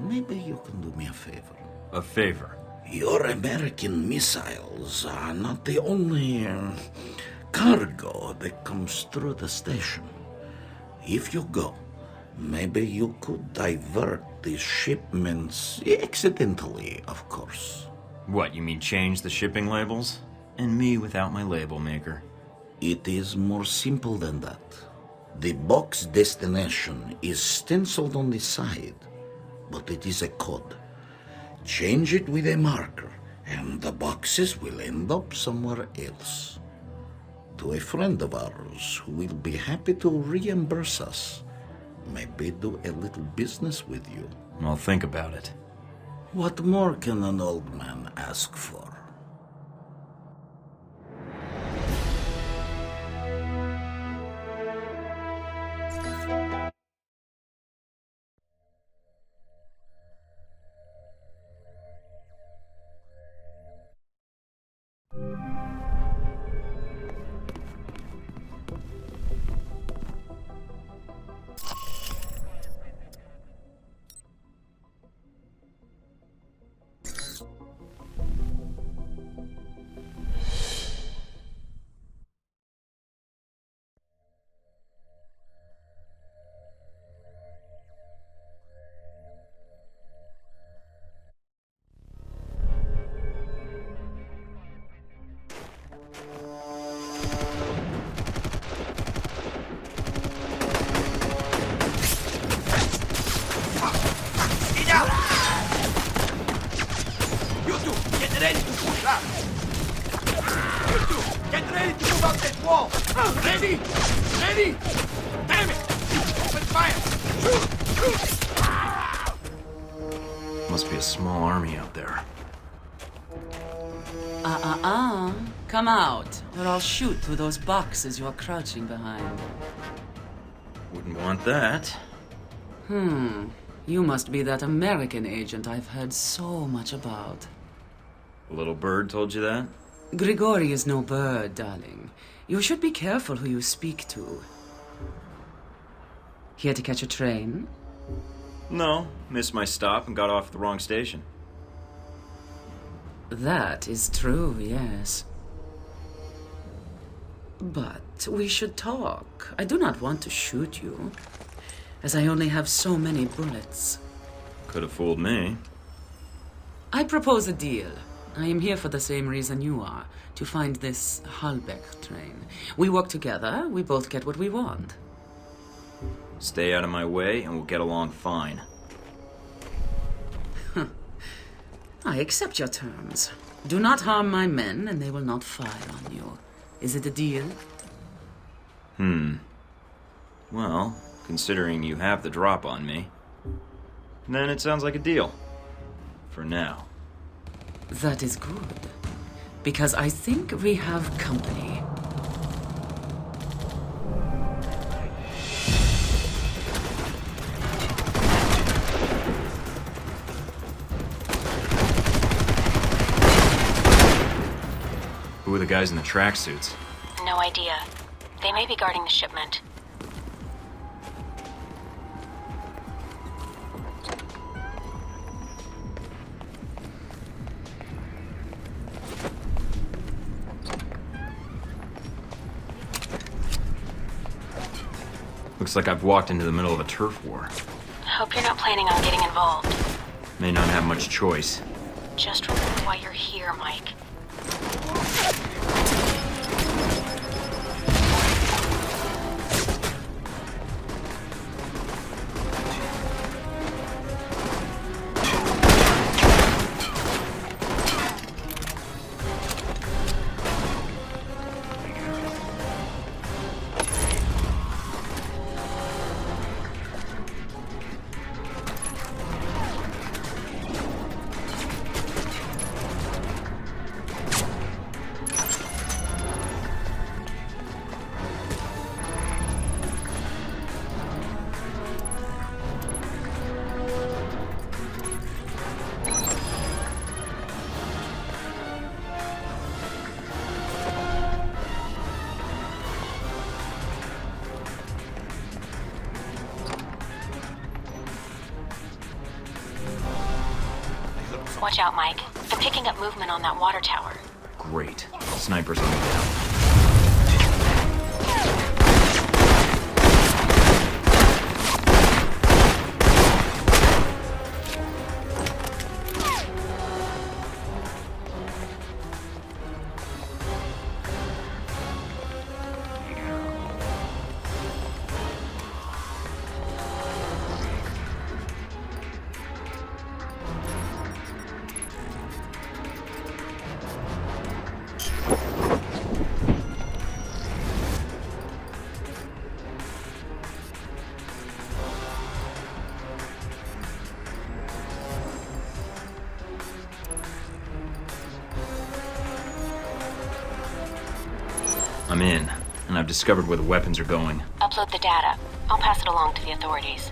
Maybe you can do me a favor. A favor? Your American missiles are not the only cargo that comes through the station. If you go, maybe you could divert these shipments, accidentally, of course. What, you mean change the shipping labels? And me without my label maker? It is more simple than that. The box destination is stenciled on the side, but it is a code. Change it with a marker, and the boxes will end up somewhere else. To a friend of ours who will be happy to reimburse us, maybe do a little business with you. I'll think about it. What more can an old man ask for? Ready! Ready! Damn it! Open fire! Shoot! Must be a small army out there. Come out, or I'll shoot through those boxes you're crouching behind. Wouldn't want that. You must be that American agent I've heard so much about. The little bird told you that? Grigori is no bird, darling. You should be careful who you speak to. Here to catch a train? No, missed my stop and got off at the wrong station. That is true, yes. But we should talk. I do not want to shoot you, as I only have so many bullets. Could have fooled me. I propose a deal. I am here for the same reason you are, to find this Halbeck train. We work together, we both get what we want. Stay out of my way and we'll get along fine. I accept your terms. Do not harm my men and they will not fire on you. Is it a deal? Well, considering you have the drop on me, then it sounds like a deal. For now. That is good, because I think we have company. Who are the guys in the tracksuits? No idea. They may be guarding the shipment. Looks like I've walked into the middle of a turf war. Hope you're not planning on getting involved. May not have much choice. Just remember why you're here, Mike. Watch out, Mike. I'm picking up movement on that water tower. Great. Snipers on the down. I'm in, and I've discovered where the weapons are going. Upload the data. I'll pass it along to the authorities.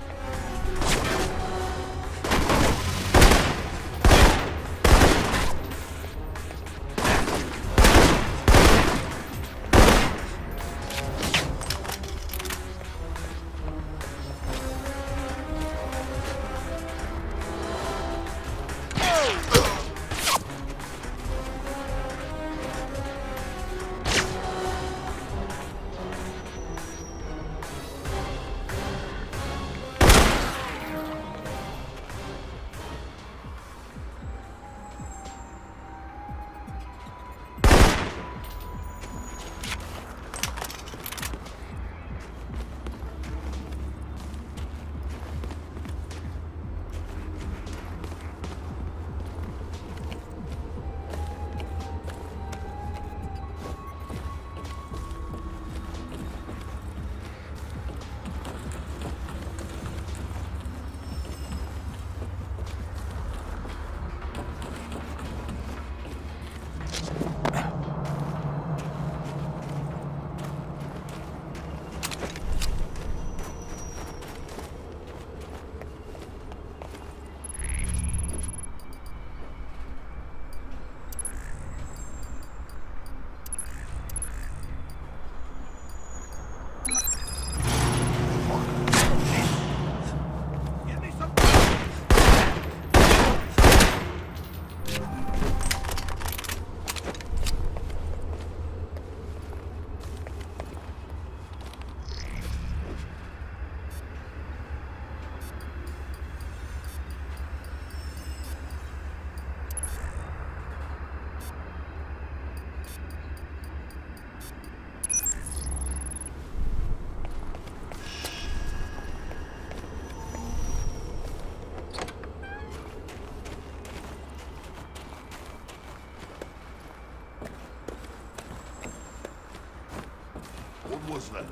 What was that?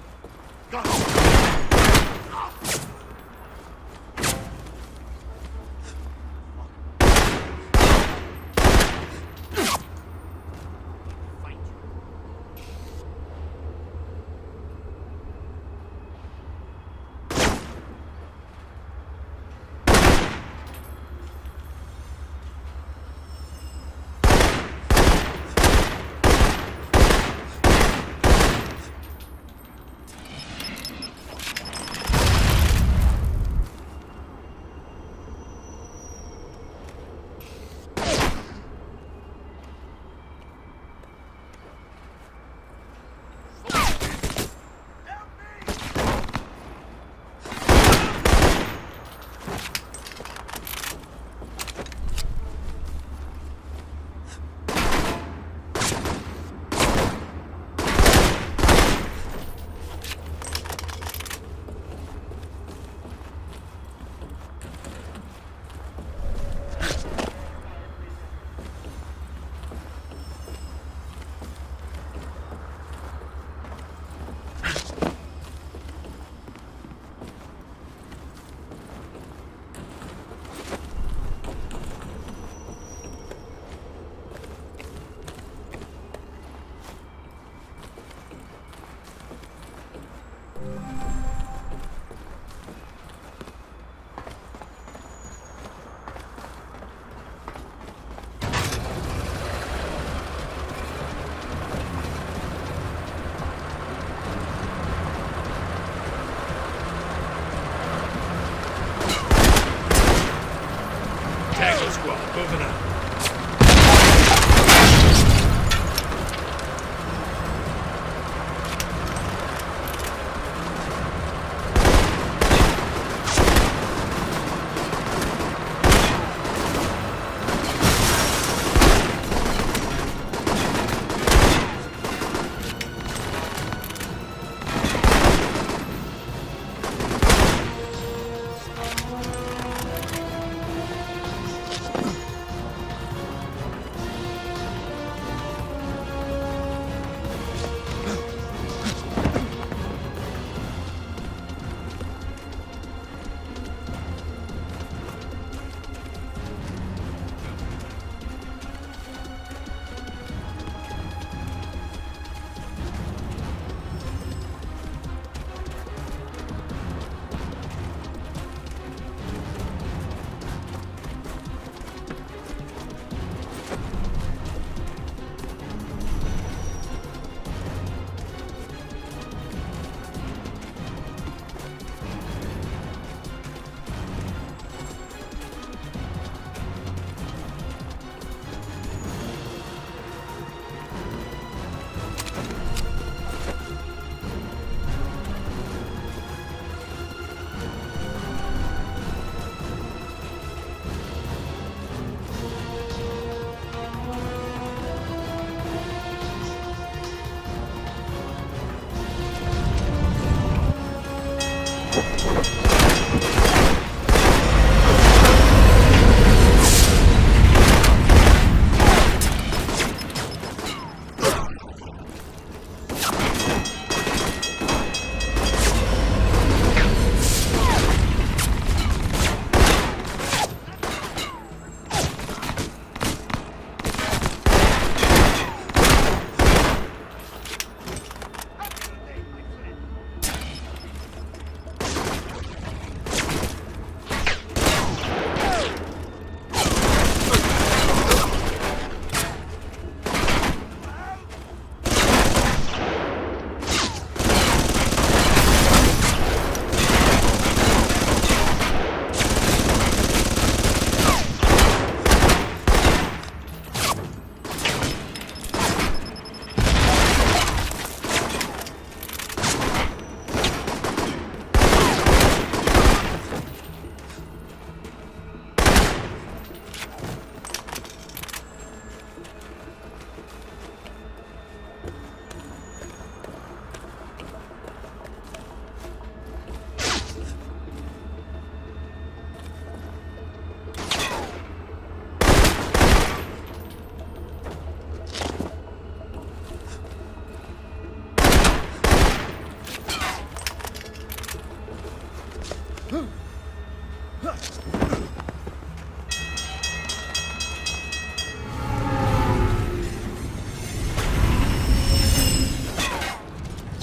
Bravo squad, moving out.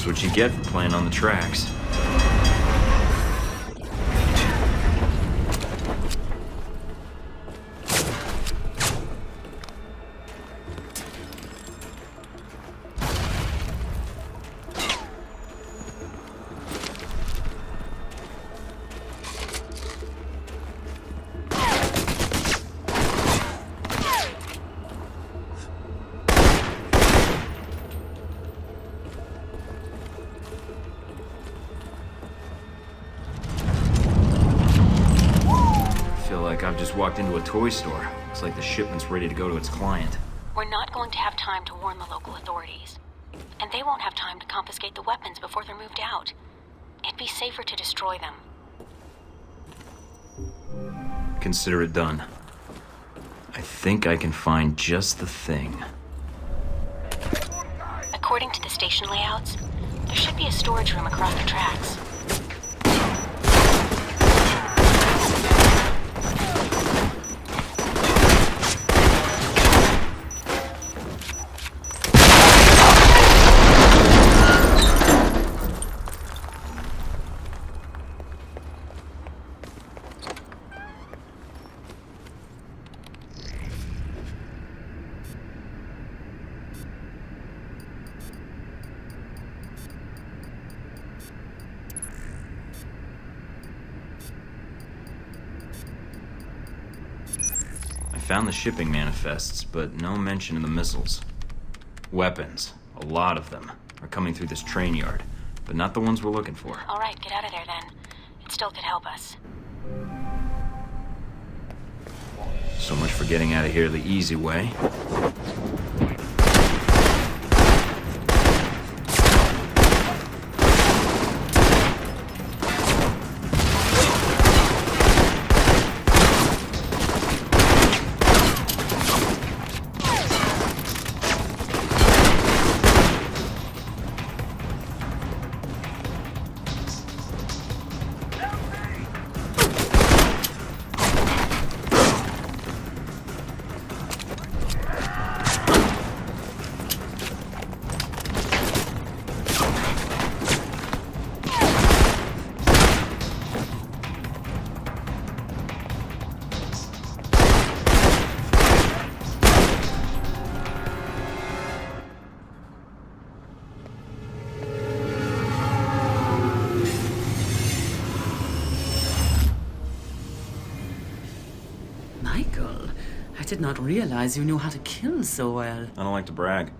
That's what you get for playing on the tracks. I've just walked into a toy store. Looks like the shipment's ready to go to its client. We're not going to have time to warn the local authorities. And they won't have time to confiscate the weapons before they're moved out. It'd be safer to destroy them. Consider it done. I think I can find just the thing. According to the station layouts, there should be a storage room across the tracks. found the shipping manifests, but no mention of the missiles. Weapons, a lot of them, are coming through this train yard, but not the ones we're looking for. All right, get out of there then. It still could help us. So much for getting out of here the easy way. Michael, I did not realize you knew how to kill so well. I don't like to brag.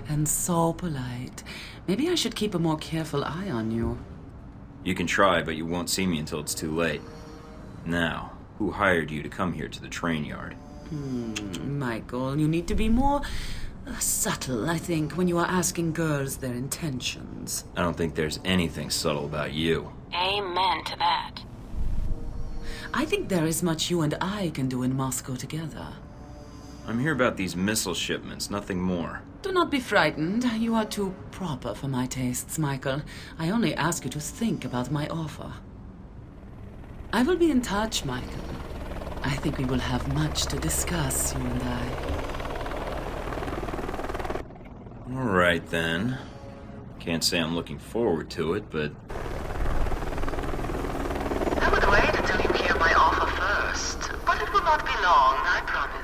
And so polite. Maybe I should keep a more careful eye on you. You can try, but you won't see me until it's too late. Now, who hired you to come here to the train yard? Michael, you need to be more subtle, I think, when you are asking girls their intentions. I don't think there's anything subtle about you. Amen to that. I think there is much you and I can do in Moscow together. I'm here about these missile shipments, nothing more. Do not be frightened. You are too proper for my tastes, Michael. I only ask you to think about my offer. I will be in touch, Michael. I think we will have much to discuss, you and I. All right, then. Can't say I'm looking forward to it, but... I would wait until you hear my offer first, but it will not be long, I promise.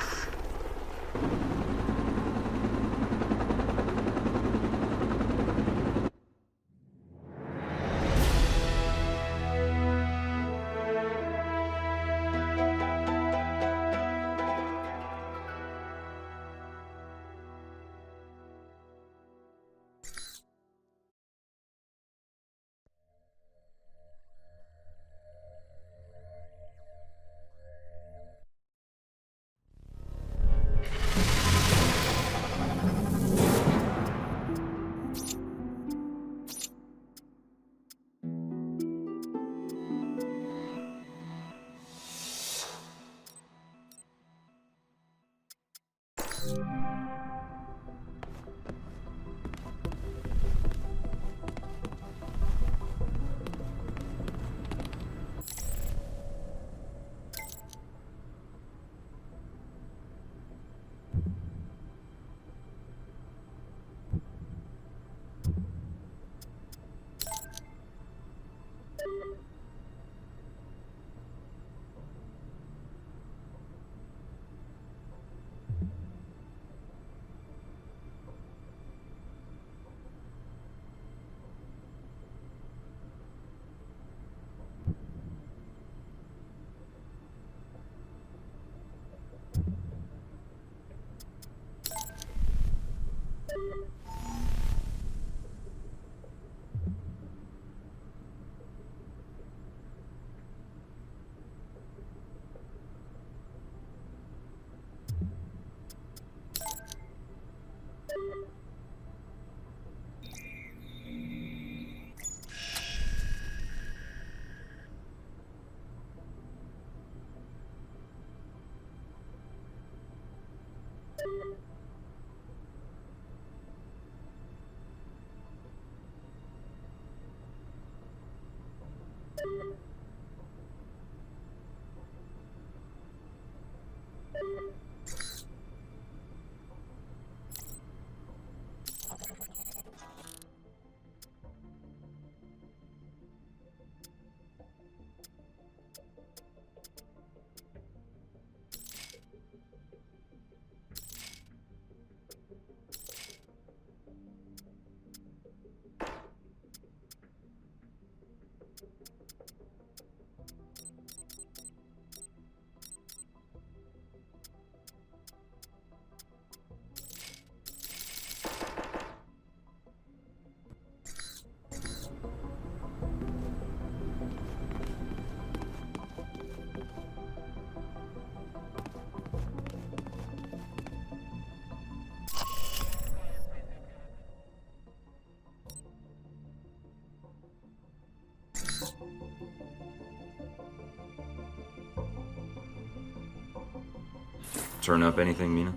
Turn up anything, Mina?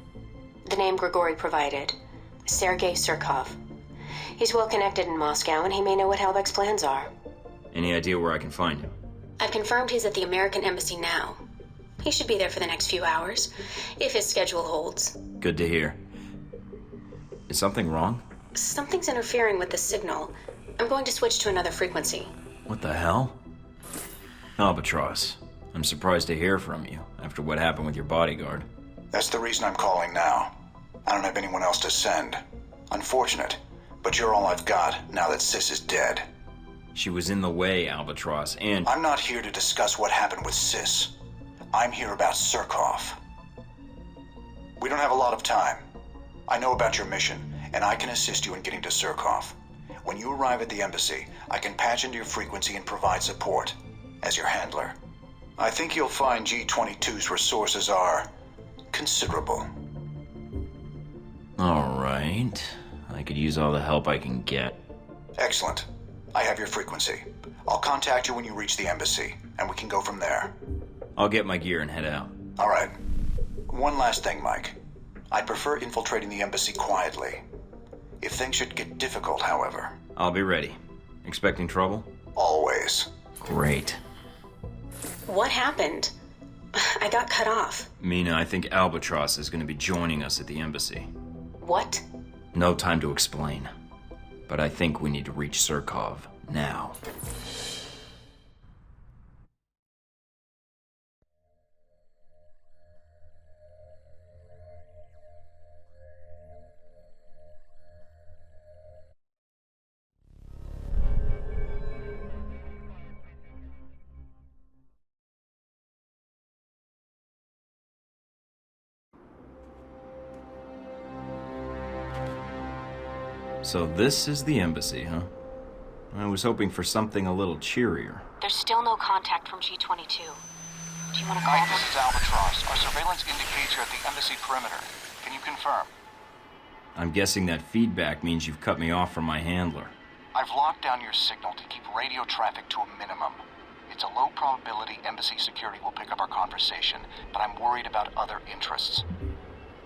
The name Grigory provided. Sergei Cirov. He's well connected in Moscow, and he may know what Halbech's plans are. Any idea where I can find him? I've confirmed he's at the American Embassy now. He should be there for the next few hours, if his schedule holds. Good to hear. Is something wrong? Something's interfering with the signal. I'm going to switch to another frequency. What the hell? Albatross, I'm surprised to hear from you after what happened with your bodyguard. That's the reason I'm calling now. I don't have anyone else to send. Unfortunate, but you're all I've got now that Sis is dead. She was in the way, Albatross, and... I'm not here to discuss what happened with Sis. I'm here about Cirov. We don't have a lot of time. I know about your mission, and I can assist you in getting to Cirov. When you arrive at the embassy, I can patch into your frequency and provide support, as your handler. I think you'll find G-22's resources are considerable. All right. I could use all the help I can get. Excellent. I have your frequency. I'll contact you when you reach the embassy, and we can go from there. I'll get my gear and head out. All right. One last thing, Mike. I'd prefer infiltrating the embassy quietly. If things should get difficult, however... I'll be ready. Expecting trouble? Always. Great. What happened? I got cut off. Mina, I think Albatross is going to be joining us at the embassy. What? No time to explain. But I think we need to reach Cirov now. So this is the embassy, huh? I was hoping for something a little cheerier. There's still no contact from G-22. Do you want to call Mike, them? this is Albatross. Our surveillance indicates you're at the embassy perimeter. Can you confirm? I'm guessing that feedback means you've cut me off from my handler. I've locked down your signal to keep radio traffic to a minimum. It's a low probability embassy security will pick up our conversation, but I'm worried about other interests.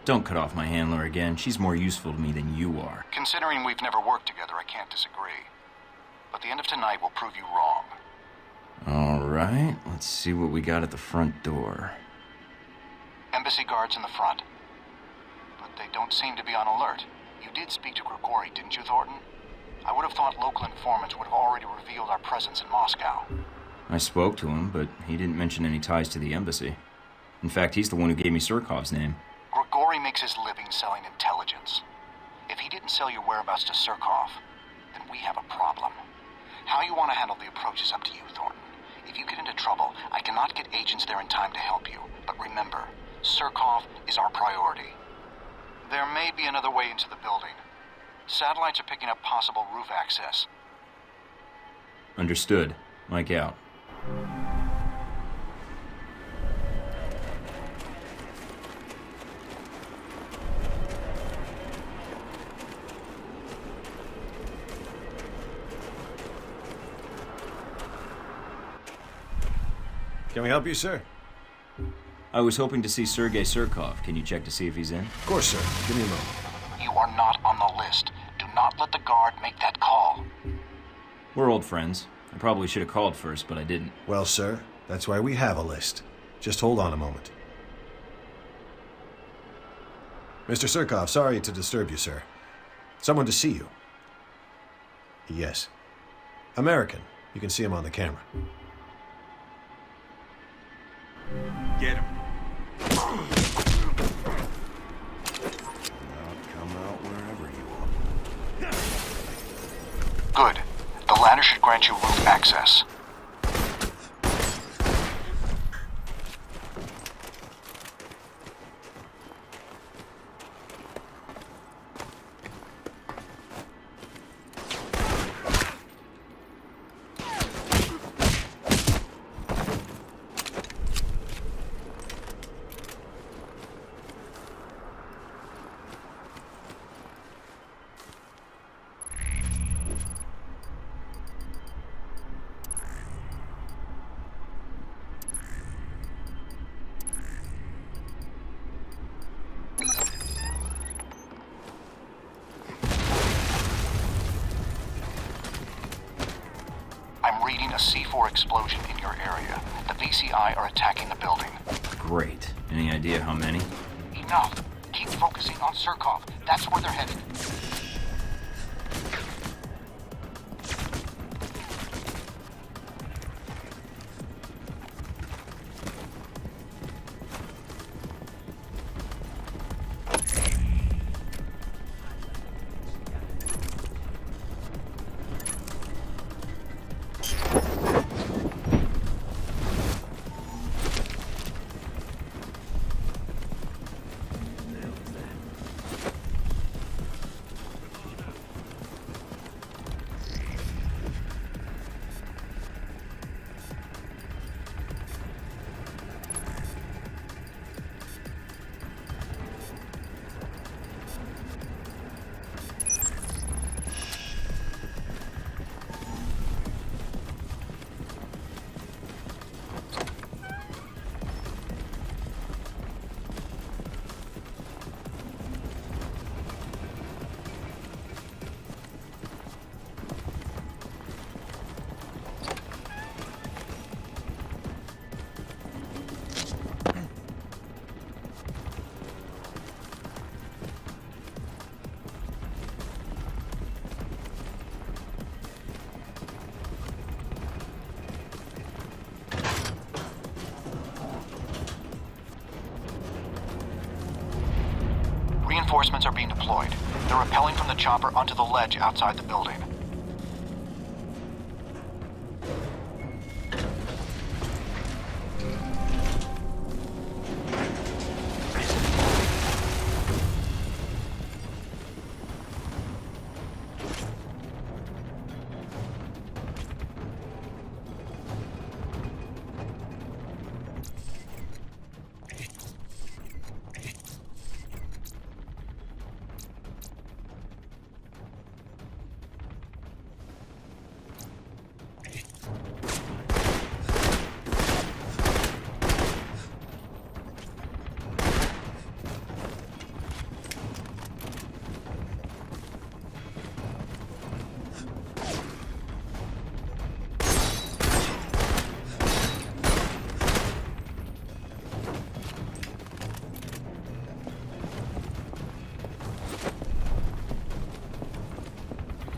Don't cut off my handler again. She's more useful to me than you are. Considering we've never worked together, I can't disagree. But the end of tonight will prove you wrong. All right, let's see what we got at the front door. Embassy guards in the front. But they don't seem to be on alert. You did speak to Grigory, didn't you, Thorton? I would have thought local informants would have already revealed our presence in Moscow. I spoke to him, but he didn't mention any ties to the embassy. In fact, he's the one who gave me Cirkov's name. Grigory makes his living selling intelligence. If he didn't sell your whereabouts to Cirov, then we have a problem. How you want to handle the approach is up to you, Thornton. If you get into trouble, I cannot get agents there in time to help you. But remember, Cirov is our priority. There may be another way into the building. Satellites are picking up possible roof access. Understood. Mike out. Can we help you, sir? I was hoping to see Sergei Cirov. Can you check to see if he's in? Of course, sir. Give me a moment. You are not on the list. Do not let the guard make that call. We're old friends. I probably should have called first, but I didn't. Well, sir, that's why we have a list. Just hold on a moment. Mr. Cirov, sorry to disturb you, sir. Someone to see you. Yes. American. You can see him on the camera. Get him. Now come out wherever you are. Good. The ladder should grant you roof access. C4 explosion in your area. The VCI are attacking the building. Great. Any idea how many? Enough. Keep focusing on Cirov. That's where they're headed. Reinforcements are being deployed. They're rappelling from the chopper onto the ledge outside the building.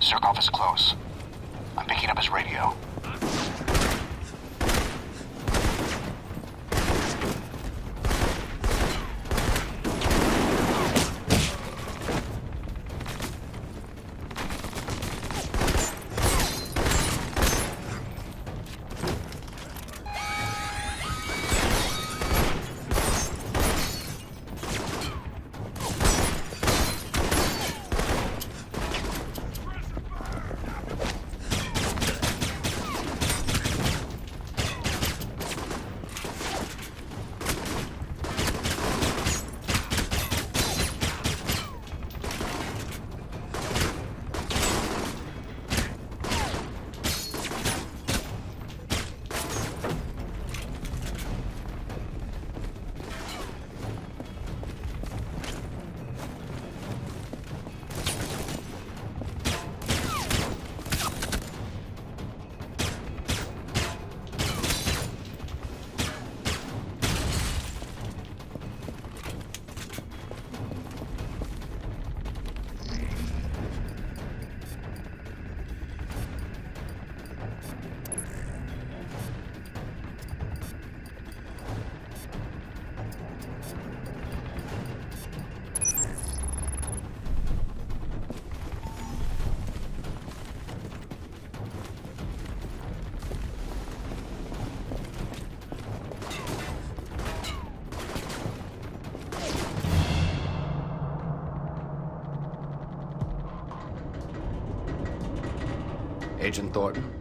Cirov is close. I'm picking up his radio. Agent Thornton,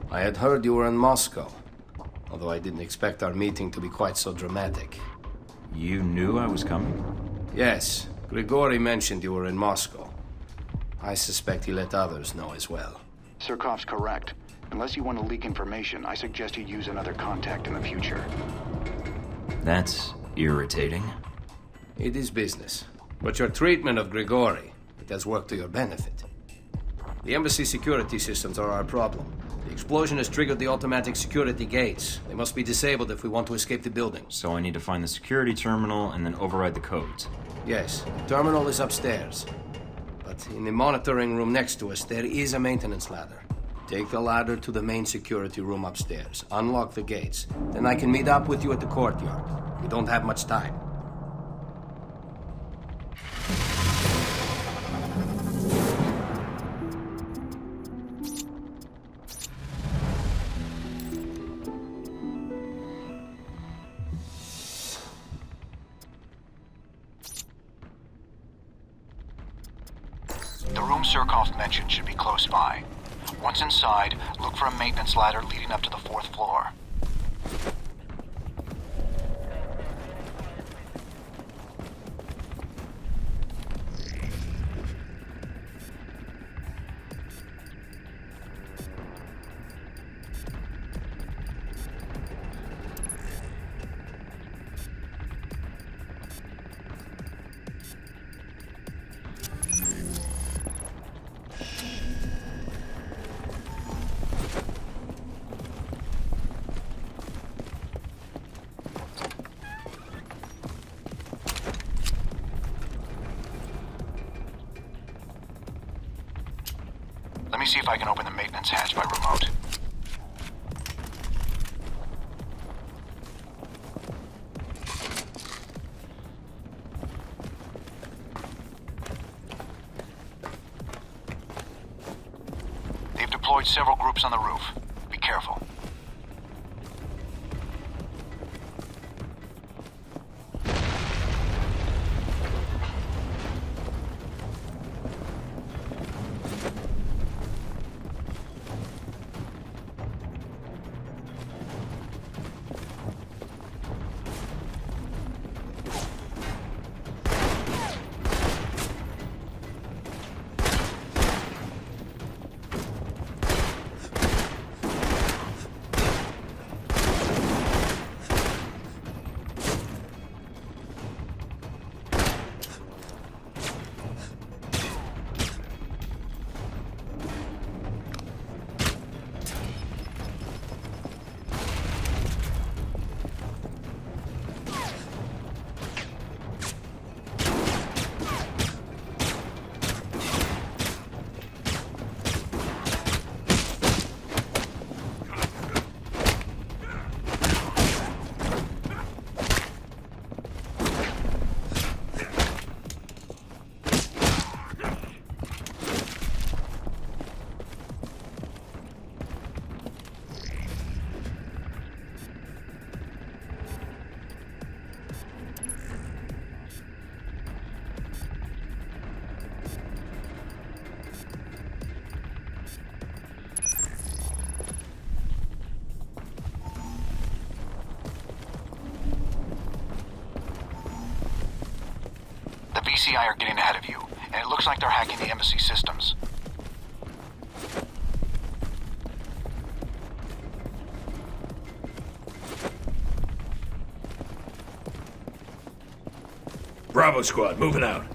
I had heard you were in Moscow, although I didn't expect our meeting to be quite so dramatic. You knew I was coming? Yes. Grigori mentioned you were in Moscow. I suspect he let others know as well. Surkov's correct. Unless you want to leak information, I suggest you use another contact in the future. That's irritating. It is business. But your treatment of Grigori, it has worked to your benefit. The embassy security systems are our problem. Explosion has triggered the automatic security gates. They must be disabled if we want to escape the building. So I need to find the security terminal and then override the codes. Yes, the terminal is upstairs. But in the monitoring room next to us, there is a maintenance ladder. Take the ladder to the main security room upstairs. Unlock the gates. Then I can meet up with you at the courtyard. We don't have much time. The room Surkov mentioned should be close by. Once inside, look for a maintenance ladder leading up to the 4th floor. Let me see if I can open the maintenance hatch by remote. They've deployed several groups on the roof. Be careful. VCI are getting ahead of you, and it looks like they're hacking the embassy systems. Bravo squad, moving out.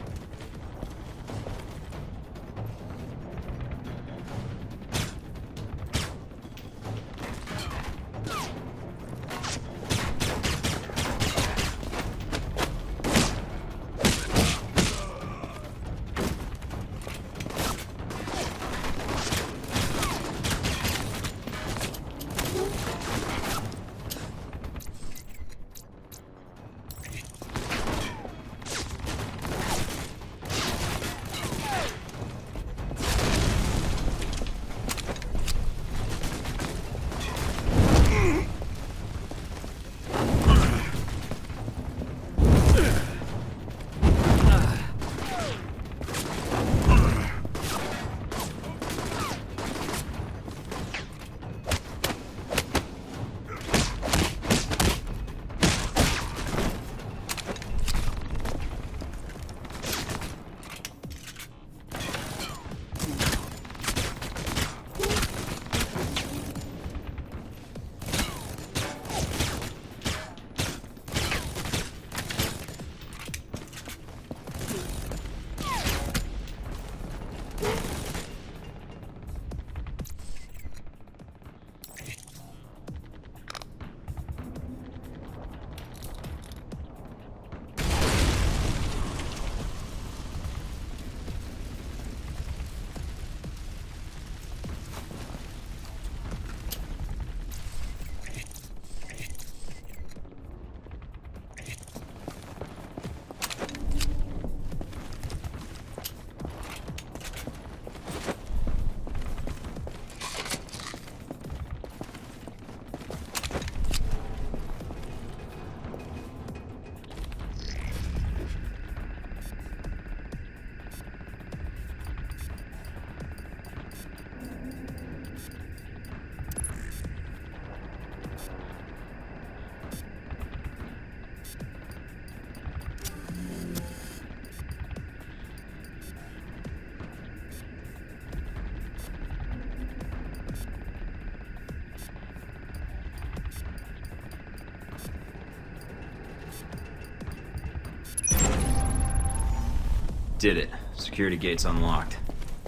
Did it. Security gate's unlocked.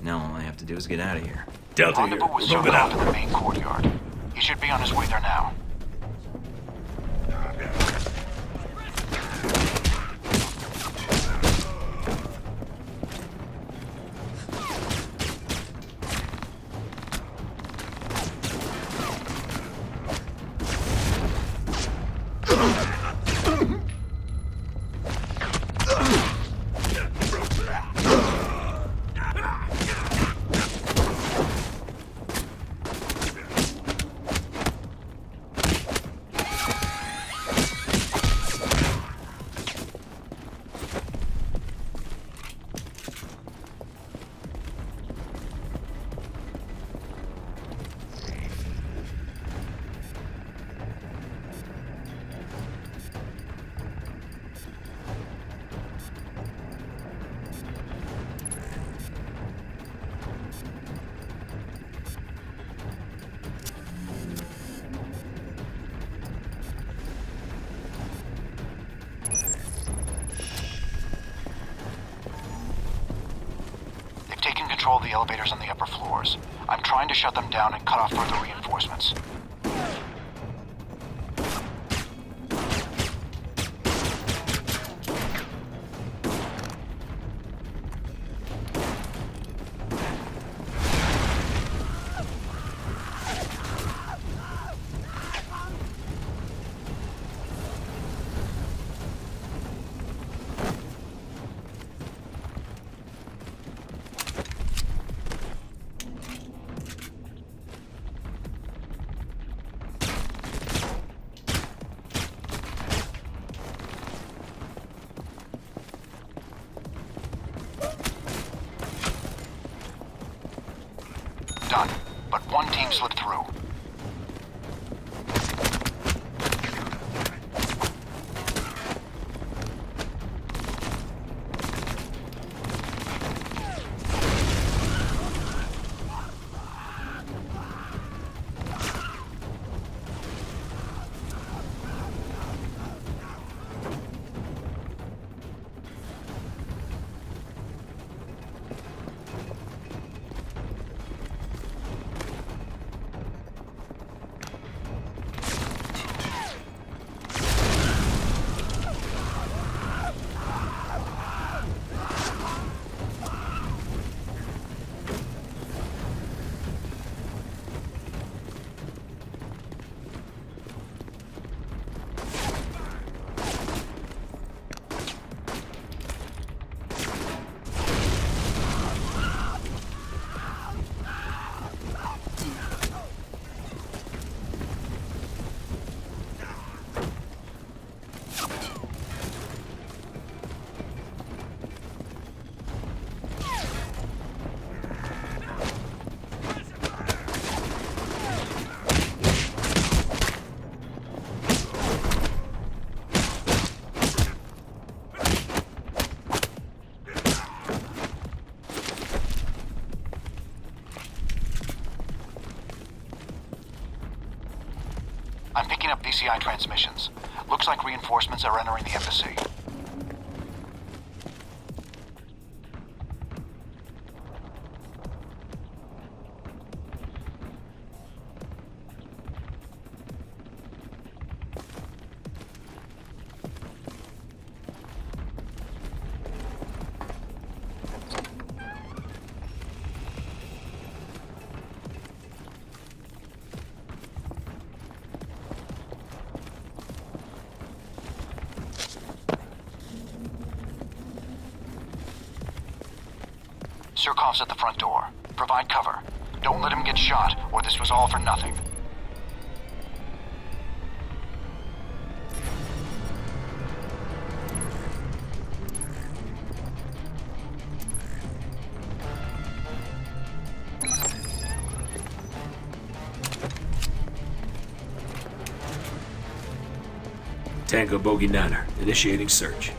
Now all I have to do is get out of here. Delta here. Rendezvous with Moving out. Cirov in the main courtyard. He should be on his way there now. Control the elevators on the upper floors. I'm trying to shut them down and cut off further reinforcements. Done, but one team slipped through. I'm picking up DCI transmissions. Looks like reinforcements are entering the embassy. Surkov's at the front door. Provide cover. Don't let him get shot, or this was all for nothing. Tango Bogey Niner, initiating search.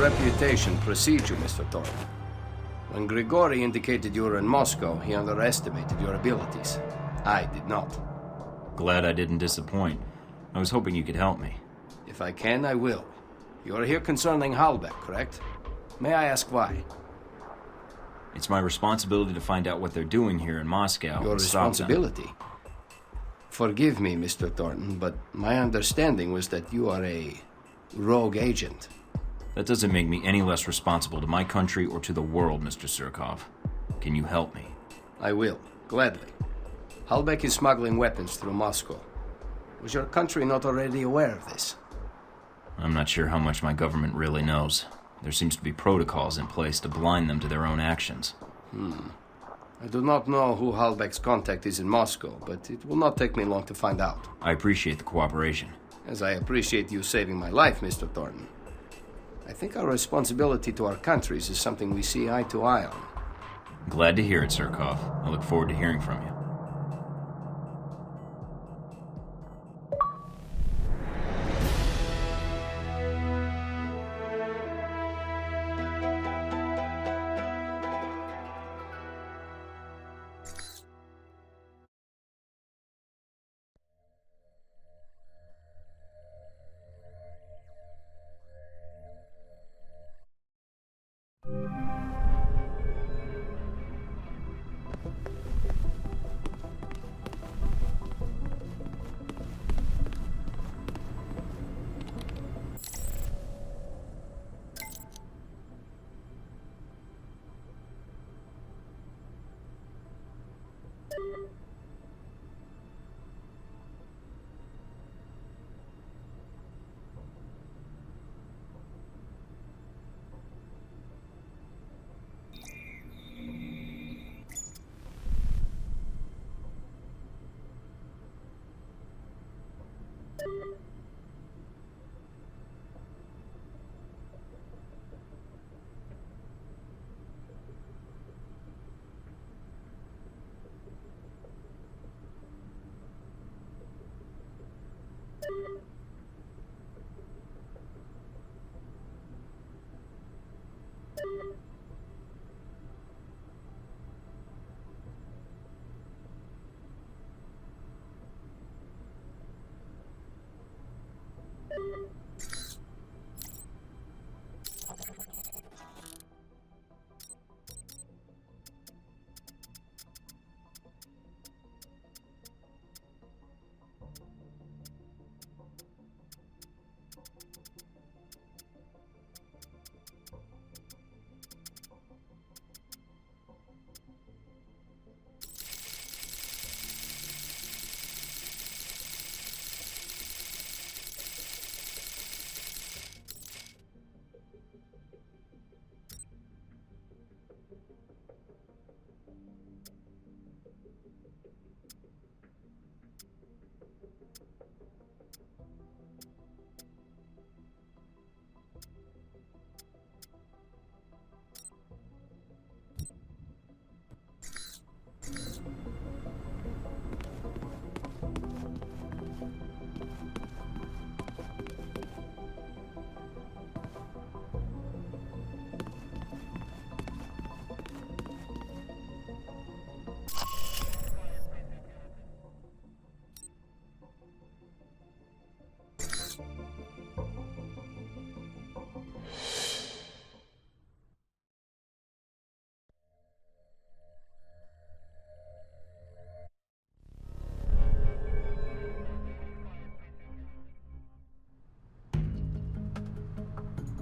reputation precedes you, Mr. Thornton. When Grigori indicated you were in Moscow, he underestimated your abilities. I did not. Glad I didn't disappoint. I was hoping you could help me. If I can, I will. You are here concerning Halbech, correct? May I ask why? It's my responsibility to find out what they're doing here in Moscow. Your responsibility? Forgive me, Mr. Thornton, but my understanding was that you are a rogue agent. That doesn't make me any less responsible to my country or to the world, Mr. Cirov. Can you help me? I will, gladly. Halbech is smuggling weapons through Moscow. Was your country not already aware of this? I'm not sure how much my government really knows. There seems to be protocols in place to blind them to their own actions. I do not know who Halbech's contact is in Moscow, but it will not take me long to find out. I appreciate the cooperation. As I appreciate you saving my life, Mr. Thornton. I think our responsibility to our countries is something we see eye to eye on. Glad to hear it, Cirkov. I look forward to hearing from you.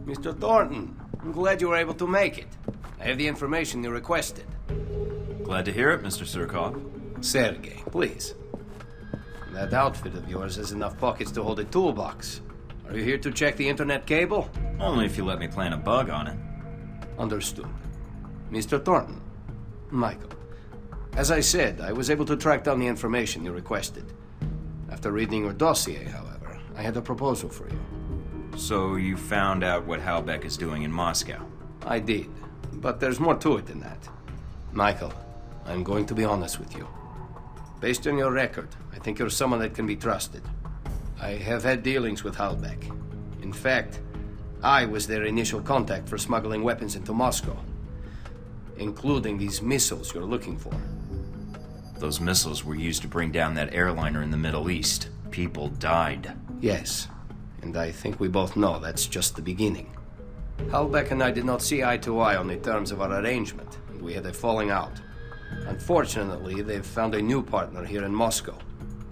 Mr. Thornton, I'm glad you were able to make it. I have the information you requested. Glad to hear it, Mr. Cirkov. Sergei, please. That outfit of yours has enough pockets to hold a toolbox. Are you here to check the internet cable? Only if you let me plant a bug on it. Understood. Mr. Thornton, Michael. As I said, I was able to track down the information you requested. After reading your dossier, however, I had a proposal for you. So you found out what Halbech is doing in Moscow? I did, but there's more to it than that. Michael, I'm going to be honest with you. Based on your record, I think you're someone that can be trusted. I have had dealings with Halbech. In fact, I was their initial contact for smuggling weapons into Moscow, including these missiles you're looking for. Those missiles were used to bring down that airliner in the Middle East. People died. Yes, and I think we both know that's just the beginning. Halbeck and I did not see eye to eye on the terms of our arrangement, and we had a falling out. Unfortunately, they've found a new partner here in Moscow,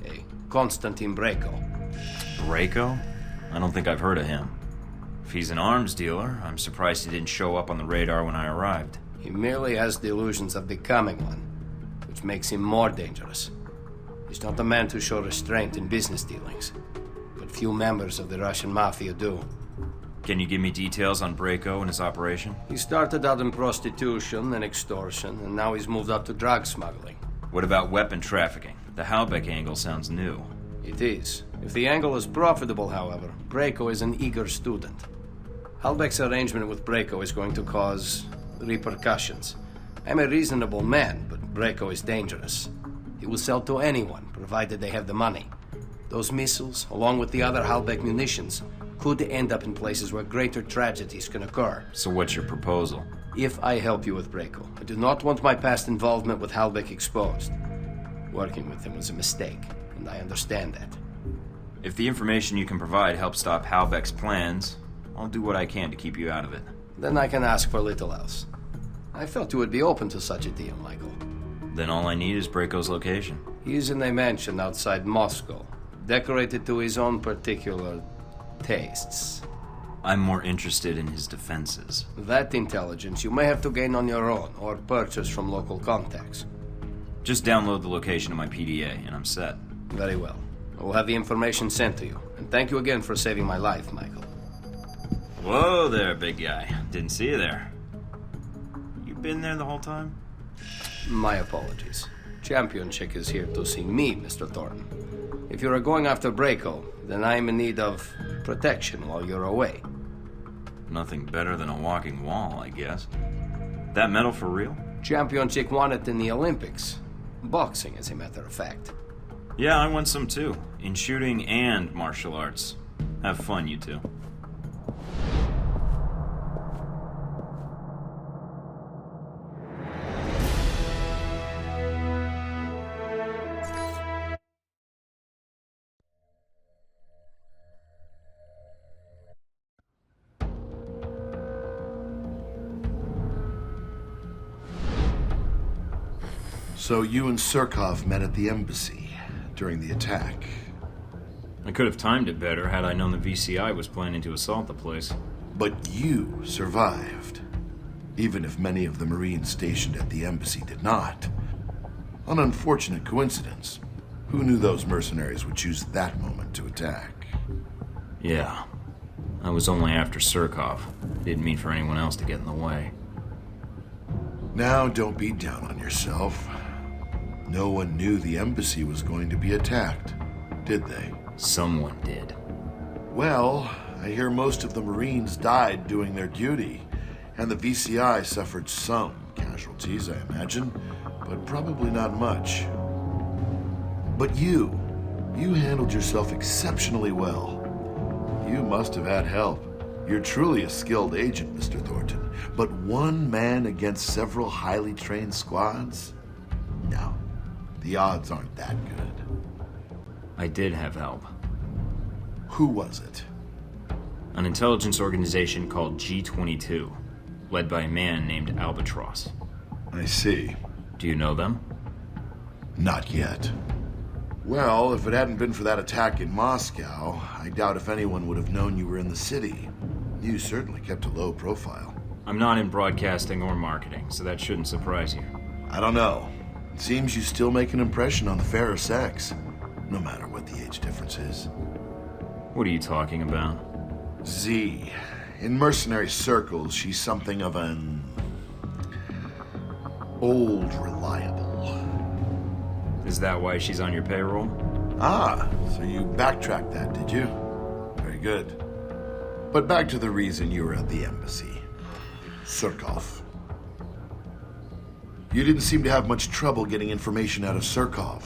a Confronting Braco. Braco? I don't think I've heard of him. If he's an arms dealer, I'm surprised he didn't show up on the radar when I arrived. He merely has the illusions of becoming one, which makes him more dangerous. He's not the man to show restraint in business dealings, but few members of the Russian mafia do. Can you give me details on Braco and his operation? He started out in prostitution and extortion, and now he's moved up to drug smuggling. What about weapon trafficking? The Halbeck angle sounds new. It is. If the angle is profitable, however, Braco is an eager student. Halbeck's arrangement with Braco is going to cause repercussions. I'm a reasonable man, but Braco is dangerous. He will sell to anyone, provided they have the money. Those missiles, along with the other Halbeck munitions, could end up in places where greater tragedies can occur. So what's your proposal? If I help you with Braco, I do not want my past involvement with Halbeck exposed. Working with him was a mistake, and I understand that. If the information you can provide helps stop Halbeck's plans, I'll do what I can to keep you out of it. Then I can ask for little else. I felt you would be open to such a deal, Michael. Then all I need is Braco's location. He is in a mansion outside Moscow, decorated to his own particular tastes. I'm more interested in his defenses. That intelligence you may have to gain on your own, or purchase from local contacts. Just download the location of my PDA, and I'm set. Very well. I will have the information sent to you. And thank you again for saving my life, Michael. Whoa there, big guy. Didn't see you there. You been there the whole time? My apologies. Champion Chick is here to see me, Mr. Thornton. If you are going after Braco, then I am in need of protection while you're away. Nothing better than a walking wall, I guess. That medal for real? Champion Chick won it in the Olympics. Boxing, as a matter of fact. Yeah, I won some too. In shooting and martial arts. Have fun, you two. So you and Cirov met at the embassy during the attack. I could have timed it better had I known the VCI was planning to assault the place. But you survived, even if many of the Marines stationed at the embassy did not. An unfortunate coincidence. Who knew those mercenaries would choose that moment to attack? Yeah. I was only after Cirov. Didn't mean for anyone else to get in the way. Now, don't be down on yourself. No one knew the embassy was going to be attacked, did they? Someone did. Well, I hear most of the Marines died doing their duty, and the VCI suffered some casualties, I imagine, but probably not much. But you handled yourself exceptionally well. You must have had help. You're truly a skilled agent, Mr. Thornton. But one man against several highly trained squads? No, the odds aren't that good. I did have help. Who was it? An intelligence organization called G-22, led by a man named Albatross. I see. Do you know them? Not yet. Well, if it hadn't been for that attack in Moscow, I doubt if anyone would have known you were in the city. You certainly kept a low profile. I'm not in broadcasting or marketing, so that shouldn't surprise you. I don't know. It seems you still make an impression on the fairer sex, no matter what the age difference is. What are you talking about? Z. In mercenary circles, she's something of an... old reliable. Is that why she's on your payroll? Ah, so you backtracked that, did you? Very good. But back to the reason you were at the embassy. Cirov. You didn't seem to have much trouble getting information out of Cirov.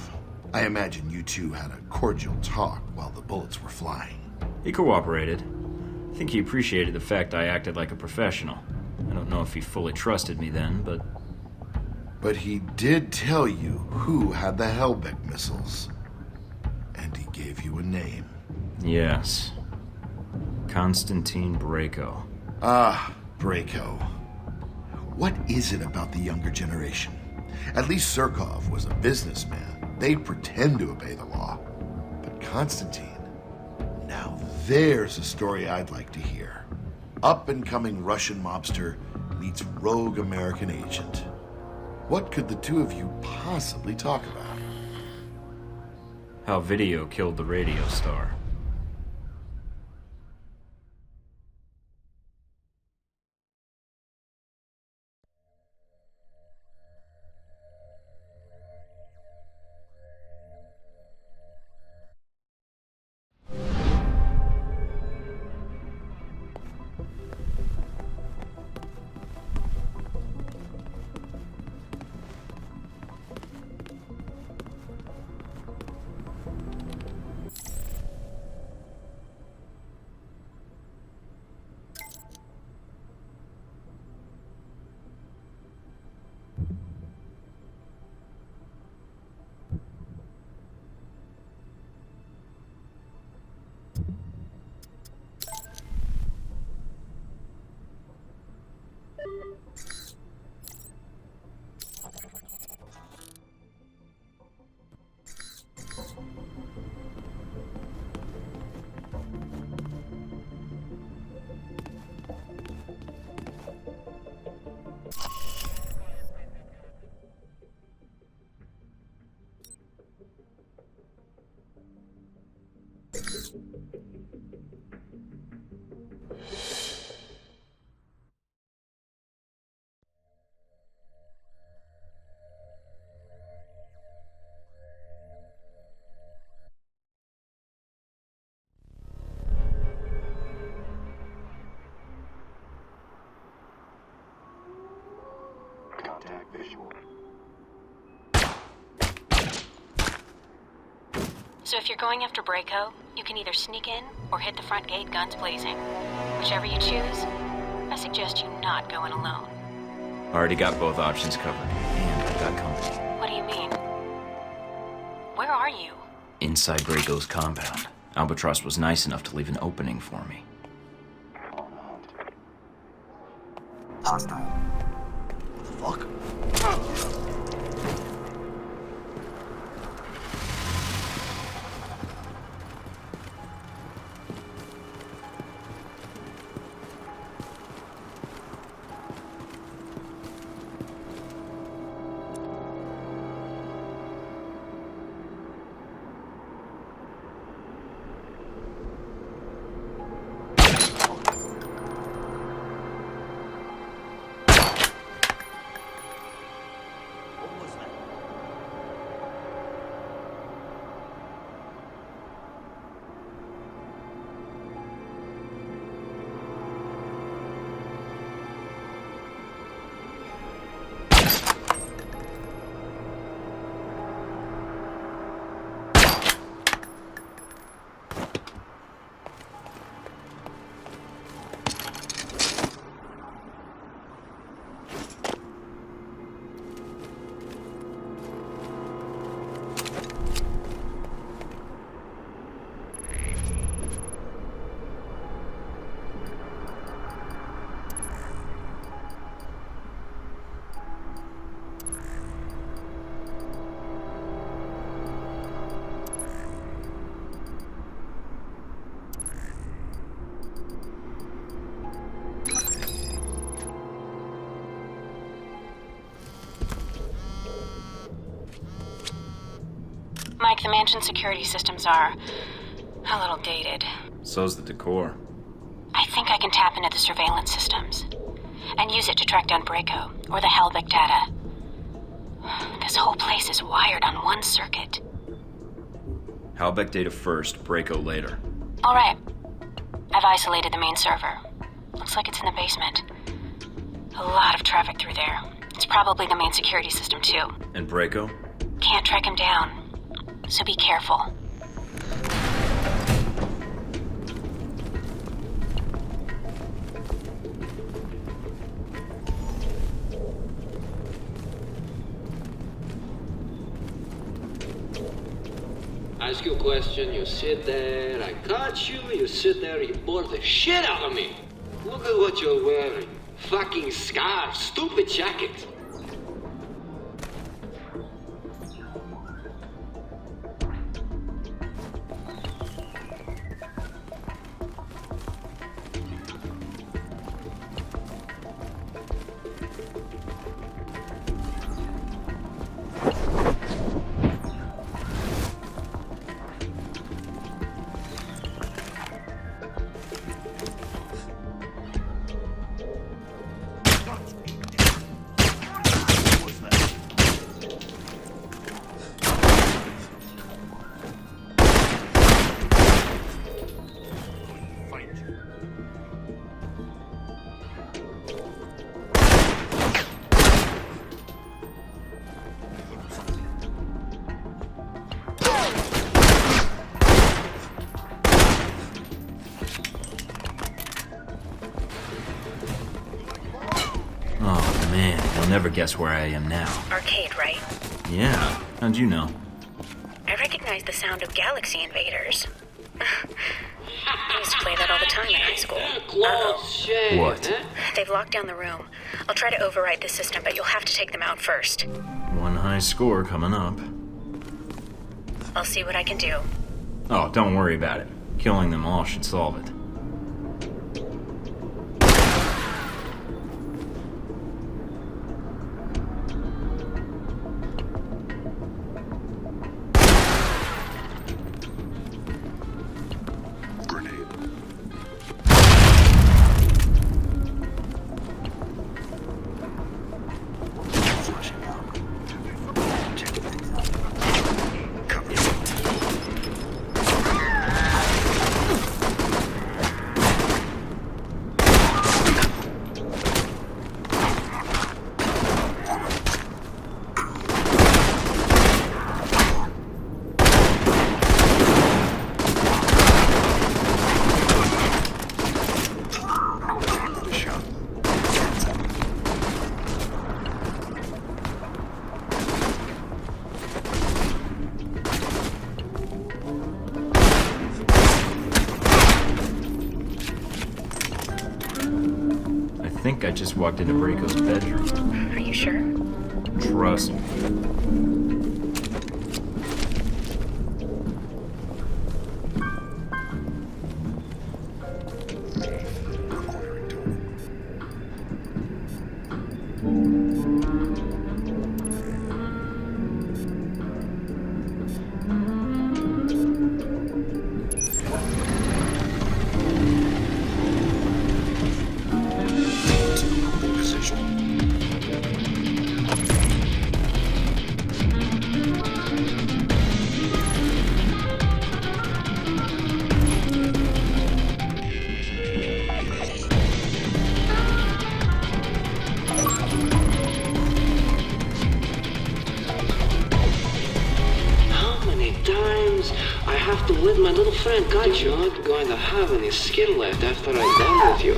I imagine you two had a cordial talk while the bullets were flying. He cooperated. I think he appreciated the fact I acted like a professional. I don't know if he fully trusted me then, but... But he did tell you who had the Helbeck missiles. And he gave you a name. Yes. Confronting Braco. Ah, Braco. What is it about the younger generation? At least Cirov was a businessman. They'd pretend to obey the law. But Constantine... Now there's a story I'd like to hear. Up-and-coming Russian mobster meets rogue American agent. What could the two of you possibly talk about? How video killed the radio star. Contact visual. So if you're going after Braco, you can either sneak in or hit the front gate guns blazing. Whichever you choose, I suggest you not go in alone. Already got both options covered, and I got company. What do you mean? Where are you? Inside Braco's compound. Albatross was nice enough to leave an opening for me. Hostile. Fuck. Mike, the mansion security systems are a little dated. So's the decor. I think I can tap into the surveillance systems and use it to track down Braco or the Helbeck data. This whole place is wired on one circuit. Helbeck data first, Braco later. All right. I've isolated the main server. Looks like it's in the basement. A lot of traffic through there. It's probably the main security system, too. And Braco? Can't track him down. So be careful. ask you a question, you sit there. I catch you, you sit there, you bore the shit out of me. Look at what you're wearing. Fucking scarf, stupid jacket. Never guess where I am now. Arcade, right? Yeah. How'd you know? I recognize the sound of Galaxy Invaders. I used to play that all the time in high school. What? They've locked down the room. I'll try to override the system, but you'll have to take them out first. One high score coming up. I'll see what I can do. Oh, don't worry about it. Killing them all should solve it. I think I just walked into Braco's bedroom. Are you sure? Trust me. Let my little friend got you aren't going to have any skin left after I'm done with you.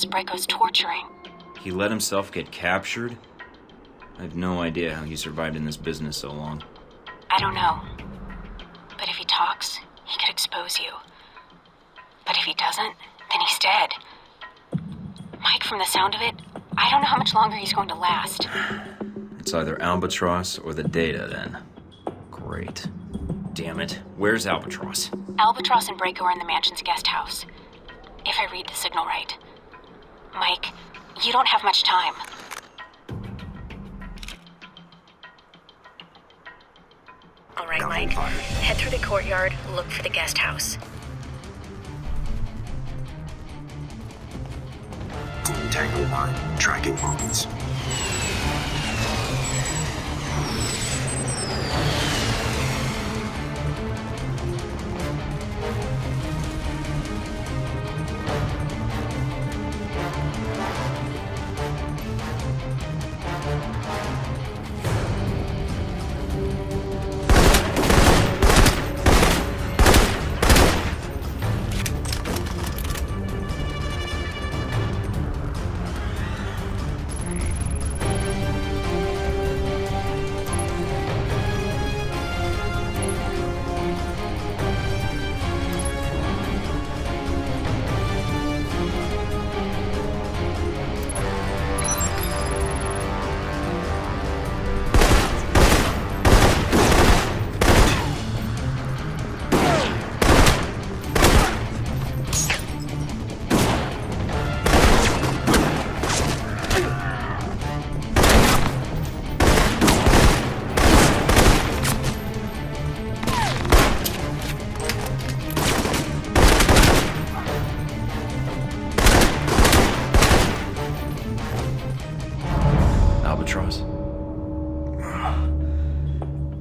Braco's torturing. He let himself get captured? I have no idea how he survived in this business so long. I don't know. But if he talks, he could expose you. But if he doesn't, then he's dead. Mike, from the sound of it, I don't know how much longer he's going to last. It's either Albatross or the data, then. Great. Damn it. Where's Albatross? Albatross and Braco are in the mansion's guest house. If I read the signal right. Mike, you don't have much time. All right, Mike. Head through the courtyard, look for the guest house. Tango 9, tracking bogies.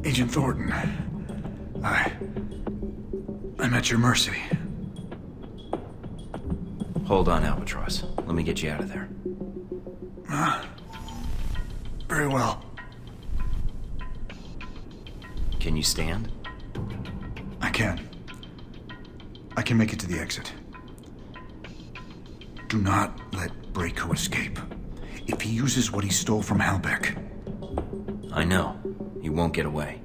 Agent Thorton, I'm at your mercy. Hold on, Albatross. Let me get you out of there. Very well. Can you stand? I can. I can make it to the exit. Do not let Braco escape. If he uses what he stole from Halbeck... I know. He won't get away.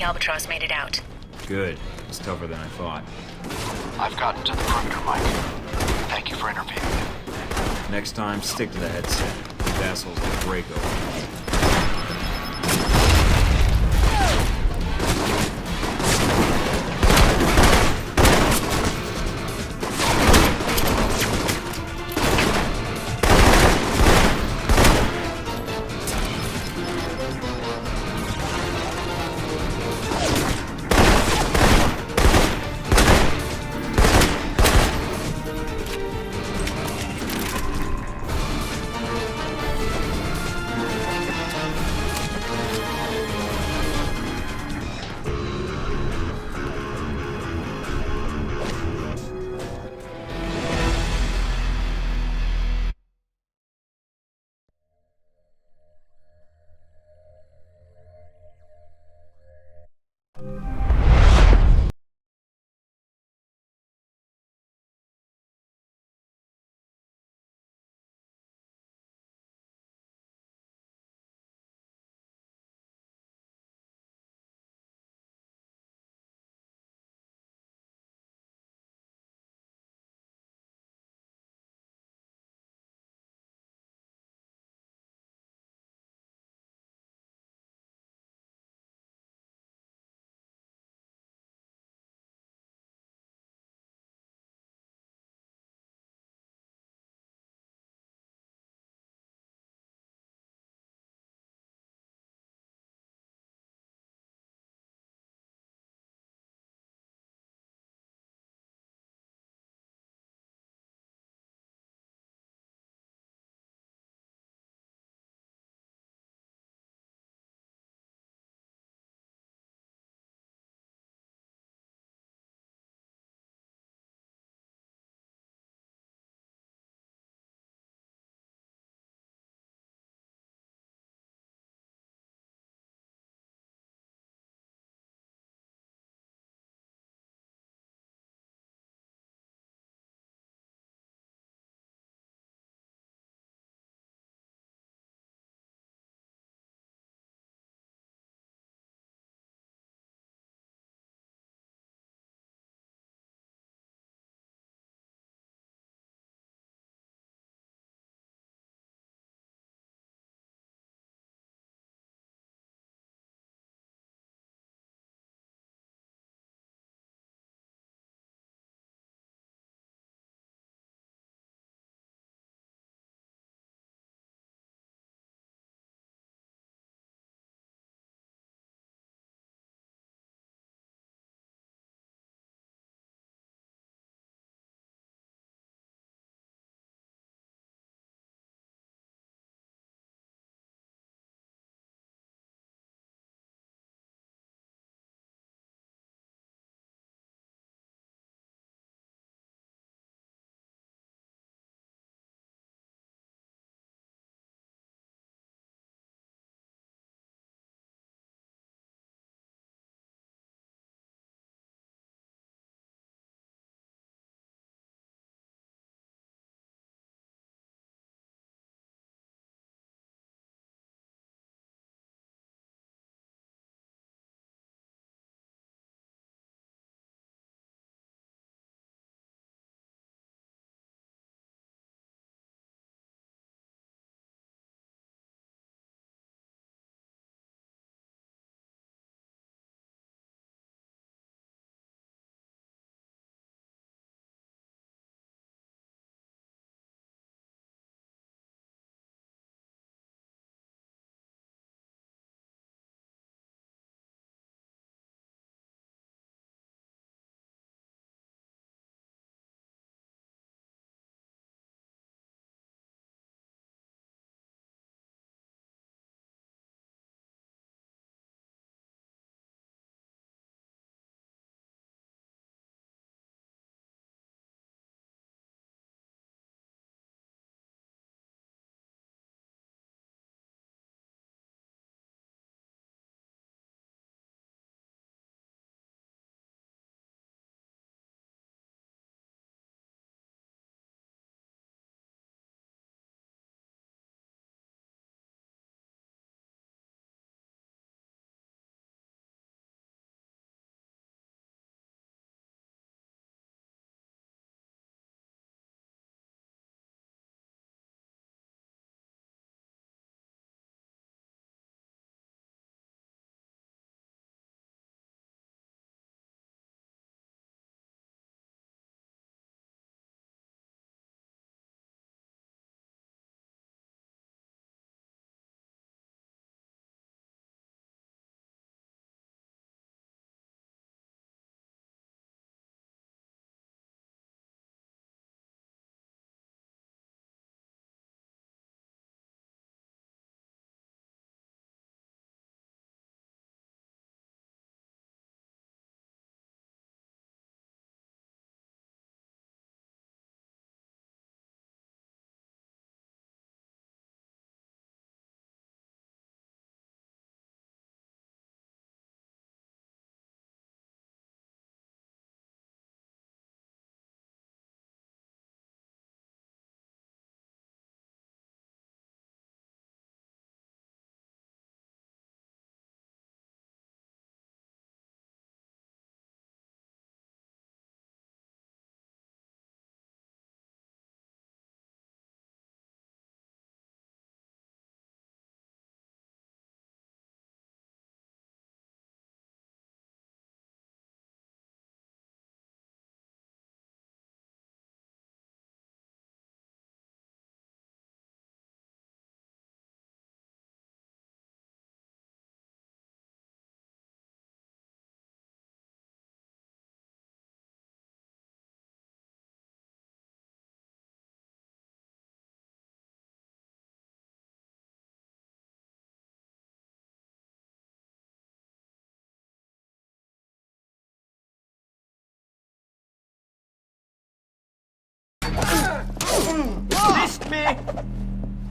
Albatross made it out. Good. It's tougher than I thought. I've gotten to the perimeter, Mike. Thank you for intervening. Next time, stick to the headset. These assholes like Braco. me!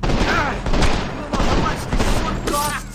Ah, you know how much this suit costs?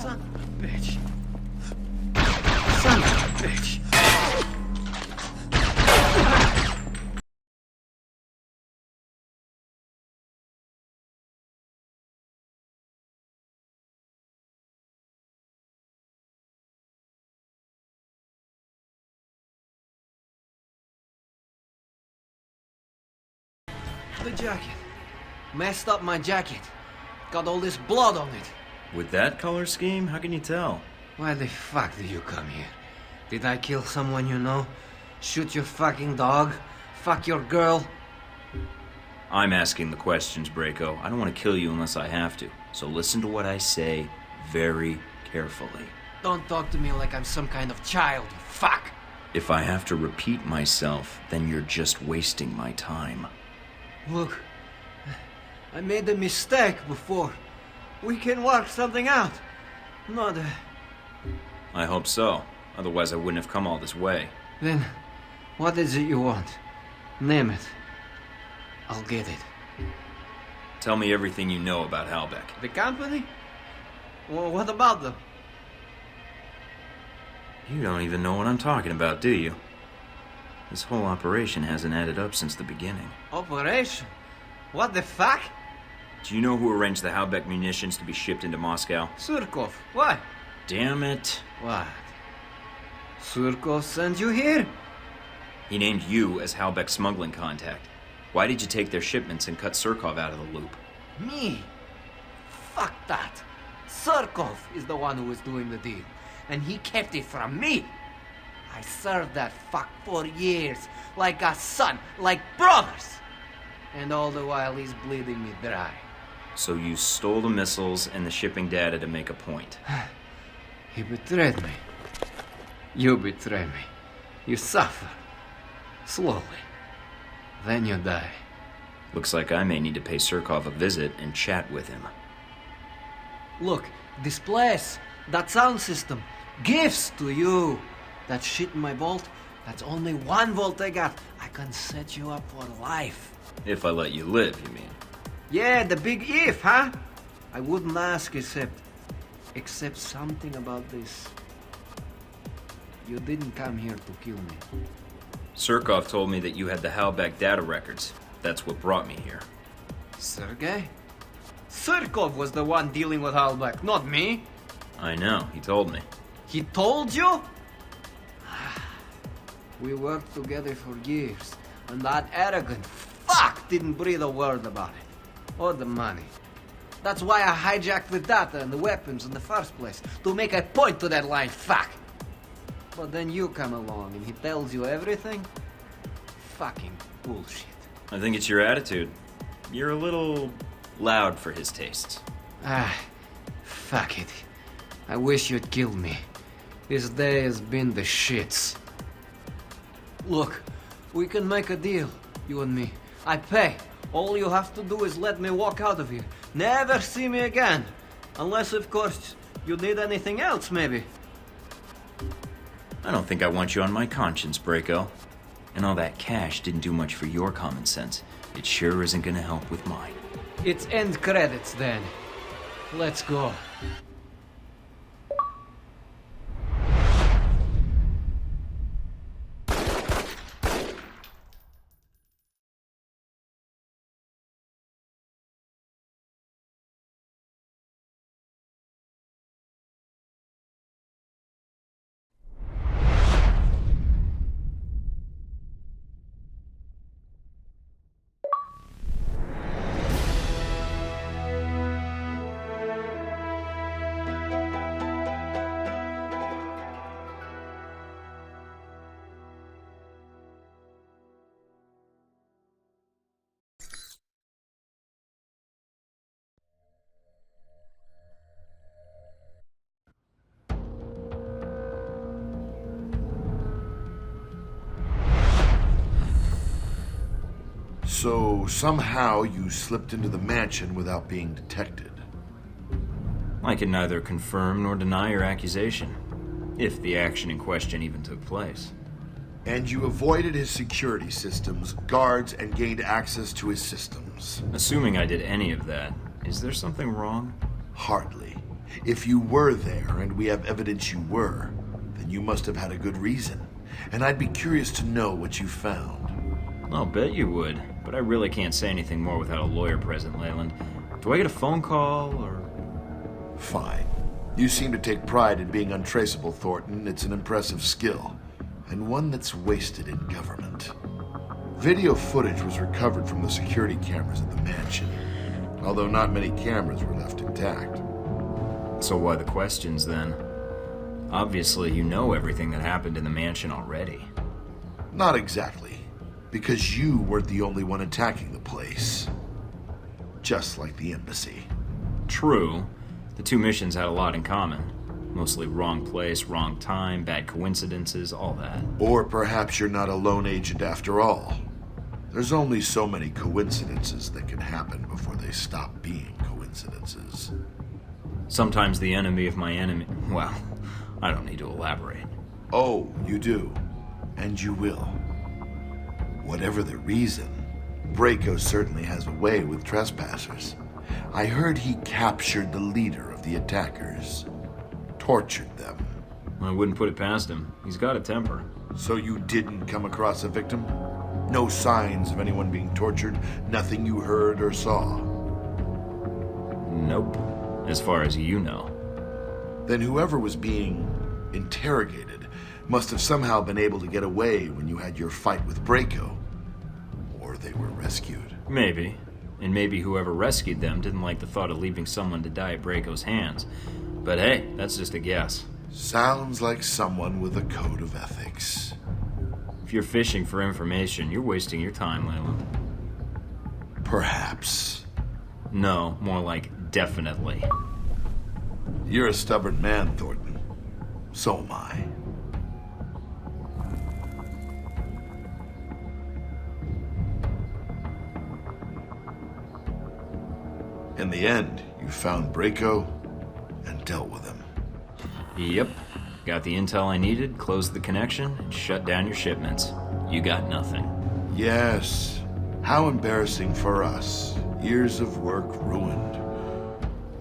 Son of a bitch. Son of a bitch. The jacket. Messed up my jacket. Got all this blood on it. With that color scheme, how can you tell? Why the fuck did you come here? Did I kill someone you know? Shoot your fucking dog? Fuck your girl? I'm asking the questions, Braco. I don't want to kill you unless I have to. So listen to what I say very carefully. Don't talk to me like I'm some kind of child, you fuck! If I have to repeat myself, then you're just wasting my time. Look, I made a mistake before. We can work something out. Not I hope so. Otherwise I wouldn't have come all this way. Then, what is it you want? Name it. I'll get it. Tell me everything you know about Halbeck. The company? Well, what about them? You don't even know what I'm talking about, do you? This whole operation hasn't added up since the beginning. Operation? What the fuck? Do you know who arranged the Halbeck munitions to be shipped into Moscow? Surkov. Why? Damn it. What? Surkov sent you here? He named you as Halbeck's smuggling contact. Why did you take their shipments and cut Surkov out of the loop? Me? Fuck that. Surkov is the one who was doing the deal, and he kept it from me. I served that fuck for years, like a son, like brothers. And all the while he's bleeding me dry. So you stole the missiles and the shipping data to make a point. He betrayed me. You betray me. You suffer. Slowly. Then you die. Looks like I may need to pay Surkov a visit and chat with him. Look, this place, that sound system, gifts to you. That shit in my vault, that's only 1 vault I got. I can set you up for life. If I let you live, you mean? Yeah, the big if, huh? I wouldn't ask except something about this. You didn't come here to kill me. Surkov told me that you had the Halbeck data records. That's what brought me here. Sergei? Surkov was the one dealing with Halbeck, not me. I know, he told me. He told you? We worked together for years, and that arrogant fuck didn't breathe a word about it. Or the money. That's why I hijacked the data and the weapons in the first place, to make a point to that lying fuck. But then you come along and he tells you everything? Fucking bullshit. I think it's your attitude. You're a little loud for his tastes. Fuck it. I wish you'd killed me. This day has been the shits. Look, we can make a deal, you and me. I pay. All you have to do is let me walk out of here. Never see me again. Unless, of course, you need anything else, maybe. I don't think I want you on my conscience, Braco. And all that cash didn't do much for your common sense. It sure isn't gonna help with mine. It's end credits, then. Let's go. So, somehow you slipped into the mansion without being detected. I can neither confirm nor deny your accusation, if the action in question even took place. And you avoided his security systems, guards, and gained access to his systems. Assuming I did any of that, is there something wrong? Hardly. If you were there, and we have evidence you were, then you must have had a good reason. And I'd be curious to know what you found. I'll bet you would, but I really can't say anything more without a lawyer present, Leland. Do I get a phone call, or...? Fine. You seem to take pride in being untraceable, Thorton. It's an impressive skill, and one that's wasted in government. Video footage was recovered from the security cameras at the mansion, although not many cameras were left intact. So why the questions, then? Obviously, you know everything that happened in the mansion already. Not exactly. Because you weren't the only one attacking the place. Just like the embassy. True. The two missions had a lot in common. Mostly wrong place, wrong time, bad coincidences, all that. Or perhaps you're not a lone agent after all. There's only so many coincidences that can happen before they stop being coincidences. Sometimes the enemy of my enemy... Well, I don't need to elaborate. Oh, you do. And you will. Whatever the reason, Braco certainly has a way with trespassers. I heard he captured the leader of the attackers. Tortured them. I wouldn't put it past him. He's got a temper. So you didn't come across a victim? No signs of anyone being tortured? Nothing you heard or saw? Nope. As far as you know. Then whoever was being interrogated must have somehow been able to get away when you had your fight with Braco. Or they were rescued. Maybe. And maybe whoever rescued them didn't like the thought of leaving someone to die at Braco's hands. But hey, that's just a guess. Sounds like someone with a code of ethics. If you're fishing for information, you're wasting your time, Leland. Perhaps. No, more like definitely. You're a stubborn man, Thornton. So am I. In the end, you found Braco and dealt with him. Yep. Got the intel I needed, closed the connection, and shut down your shipments. You got nothing. Yes. How embarrassing for us. Years of work ruined.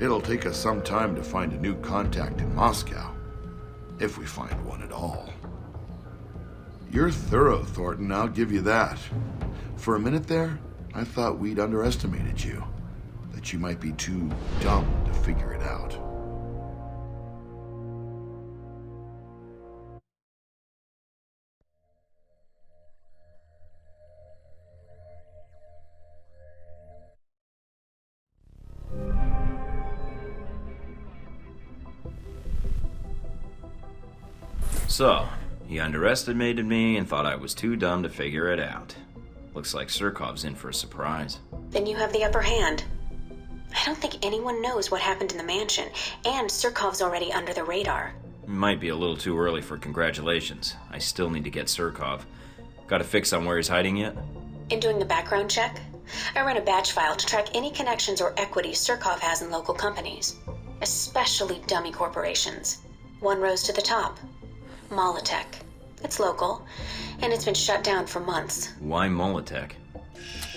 It'll take us some time to find a new contact in Moscow. If we find one at all. You're thorough, Thornton, I'll give you that. For a minute there, I thought we'd underestimated you. That you might be too dumb to figure it out. So, he underestimated me and thought I was too dumb to figure it out. Looks like Surkov's in for a surprise. Then you have the upper hand. I don't think anyone knows what happened in the mansion, and Surkov's already under the radar. Might be a little too early for congratulations. I still need to get Surkov. Got a fix on where he's hiding yet? In doing the background check, I ran a batch file to track any connections or equities Surkov has in local companies, especially dummy corporations. One rose to the top. Molotech. It's local, and it's been shut down for months. Why Molotech?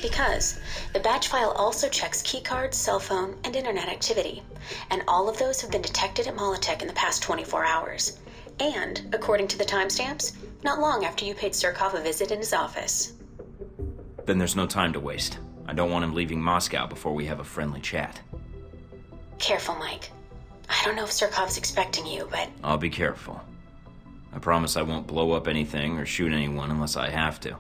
Because the batch file also checks keycards, cell phone, and internet activity, and all of those have been detected at Molotech in the past 24 hours. And, according to the timestamps, not long after you paid Surkov a visit in his office. Then there's no time to waste. I don't want him leaving Moscow before we have a friendly chat. Careful, Mike. I don't know if Surkov's expecting you, but... I'll be careful. I promise I won't blow up anything or shoot anyone unless I have to.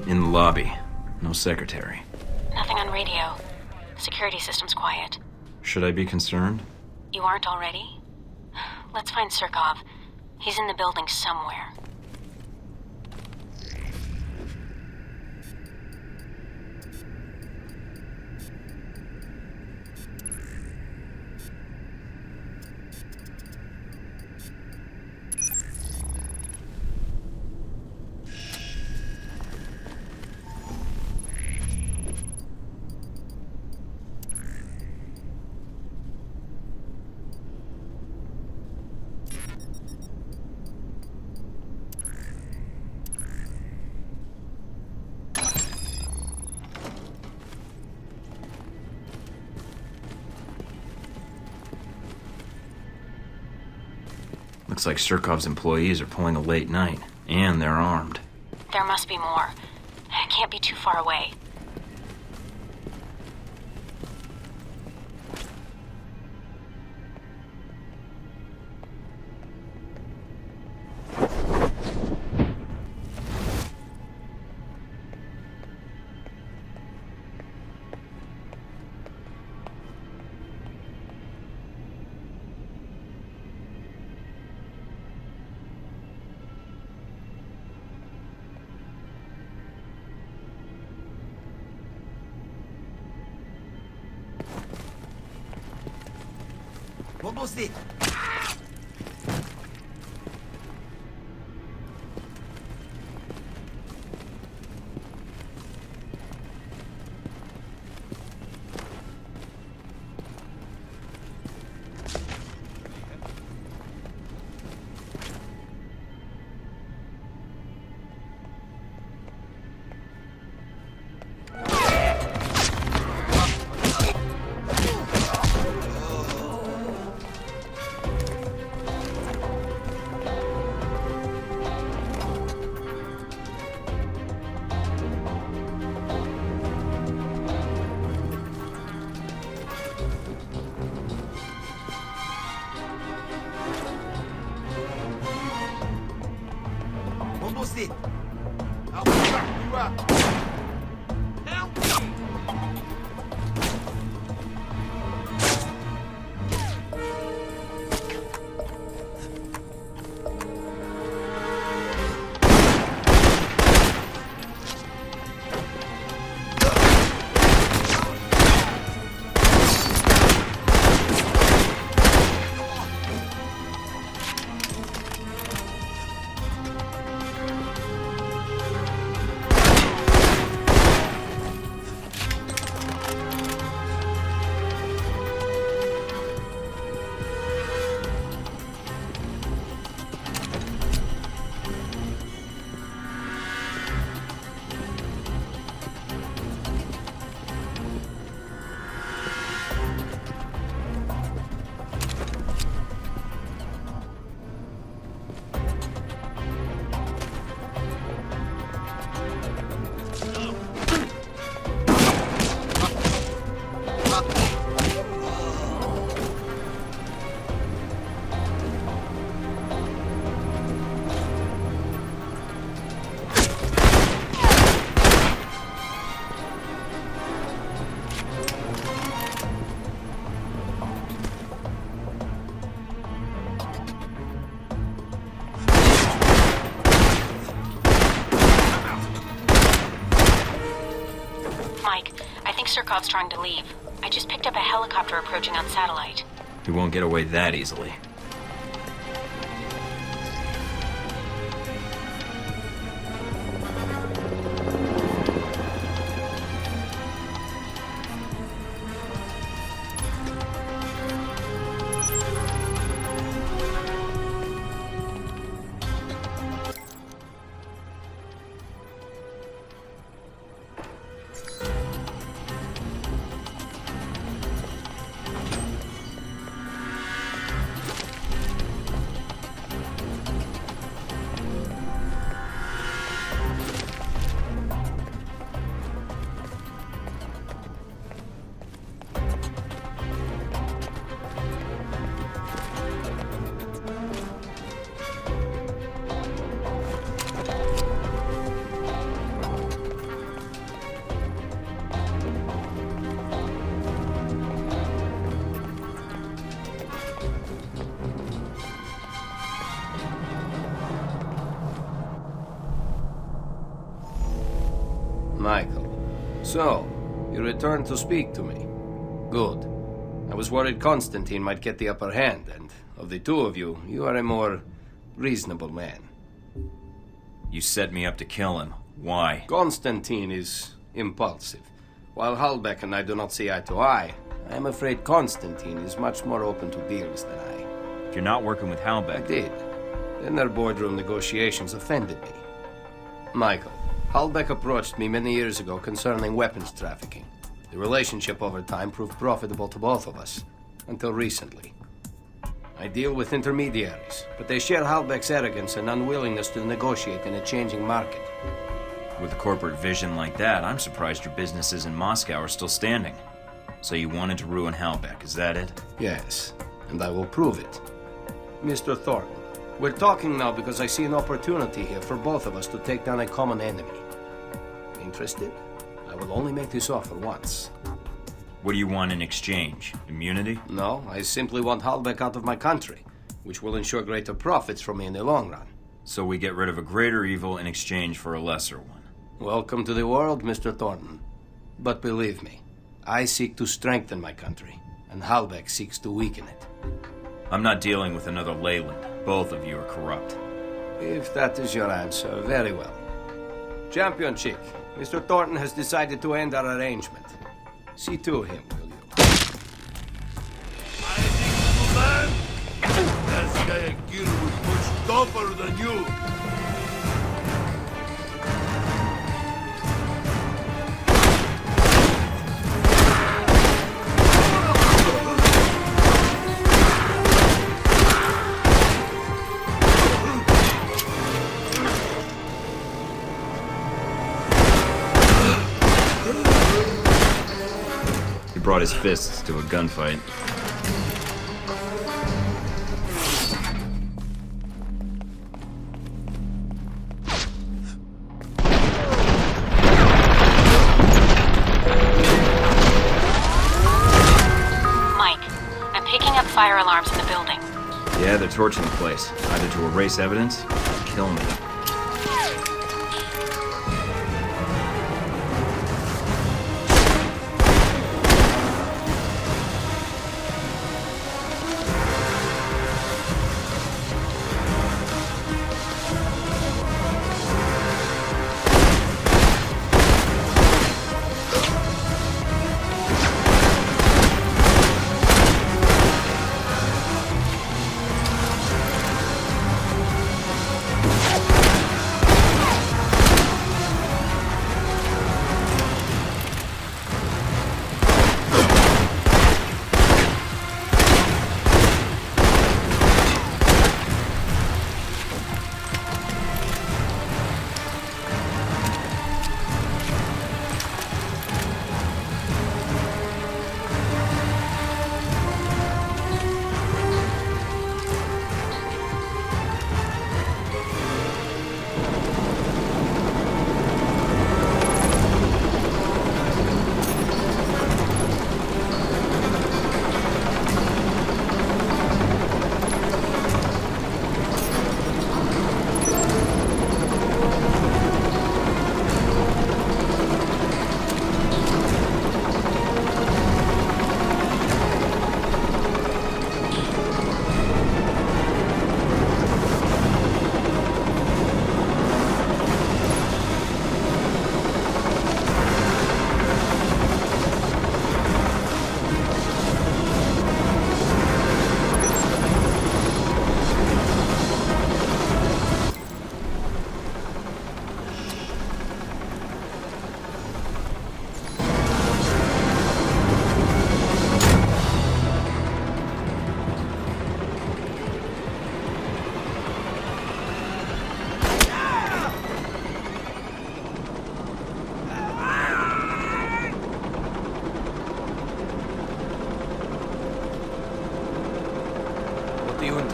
In the lobby. No secretary. Nothing on radio. Security system's quiet. Should I be concerned? You aren't already? Let's find Cirov. He's in the building somewhere. Looks like Cirkov's employees are pulling a late night, and they're armed. There must be more. It can't be too far away. Almost it. it. I'll back you up. Help me! Cirkov's trying to leave. I just picked up a helicopter approaching on satellite. He won't get away that easily. So, you returned to speak to me. Good. I was worried Constantine might get the upper hand, and of the two of you, you are a more reasonable man. You set me up to kill him. Why? Constantine is impulsive. While Halbeck and I do not see eye to eye, I am afraid Constantine is much more open to deals than I. If you're not working with Halbeck... I did. Then their boardroom negotiations offended me. Michael, Halbeck approached me many years ago concerning weapons trafficking. The relationship over time proved profitable to both of us, until recently. I deal with intermediaries, but they share Halbeck's arrogance and unwillingness to negotiate in a changing market. With a corporate vision like that, I'm surprised your businesses in Moscow are still standing. So you wanted to ruin Halbeck, is that it? Yes, and I will prove it. Mr. Thornton, we're talking now because I see an opportunity here for both of us to take down a common enemy. Interested? I will only make this offer once. What do you want in exchange? Immunity? No, I simply want Halbeck out of my country, which will ensure greater profits for me in the long run. So we get rid of a greater evil in exchange for a lesser one. Welcome to the world, Mr. Thornton. But believe me, I seek to strengthen my country, and Halbeck seeks to weaken it. I'm not dealing with another Leland. Both of you are corrupt. If that is your answer, very well. Champion Chick, Mr. Thornton has decided to end our arrangement. See to him, will you? That guy Akira was much tougher than you. Brought his fists to a gunfight. Mike, I'm picking up fire alarms in the building. Yeah, they're torching the place. Either to erase evidence or kill me.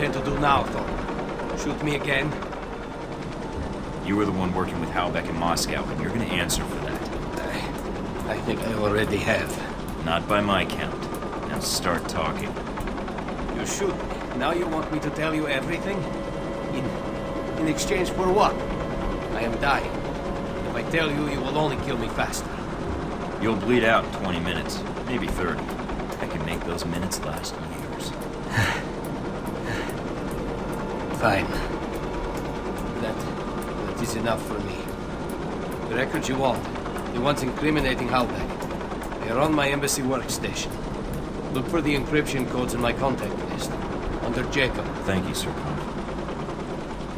intend to do now, Thornton? Shoot me again? You were the one working with Halbeck in Moscow, and you're gonna answer for that. I think I already have. Not by my count. Now start talking. You shoot me. Now you want me to tell you everything? In exchange for what? I am dying. If I tell you, you will only kill me faster. You'll bleed out in 20 minutes, maybe 30. I can make those minutes last years. Fine. That is enough for me. The records you want. The ones incriminating Halbeck. They are on my embassy workstation. Look for the encryption codes in my contact list. Under Jacob. Thank you, Sir.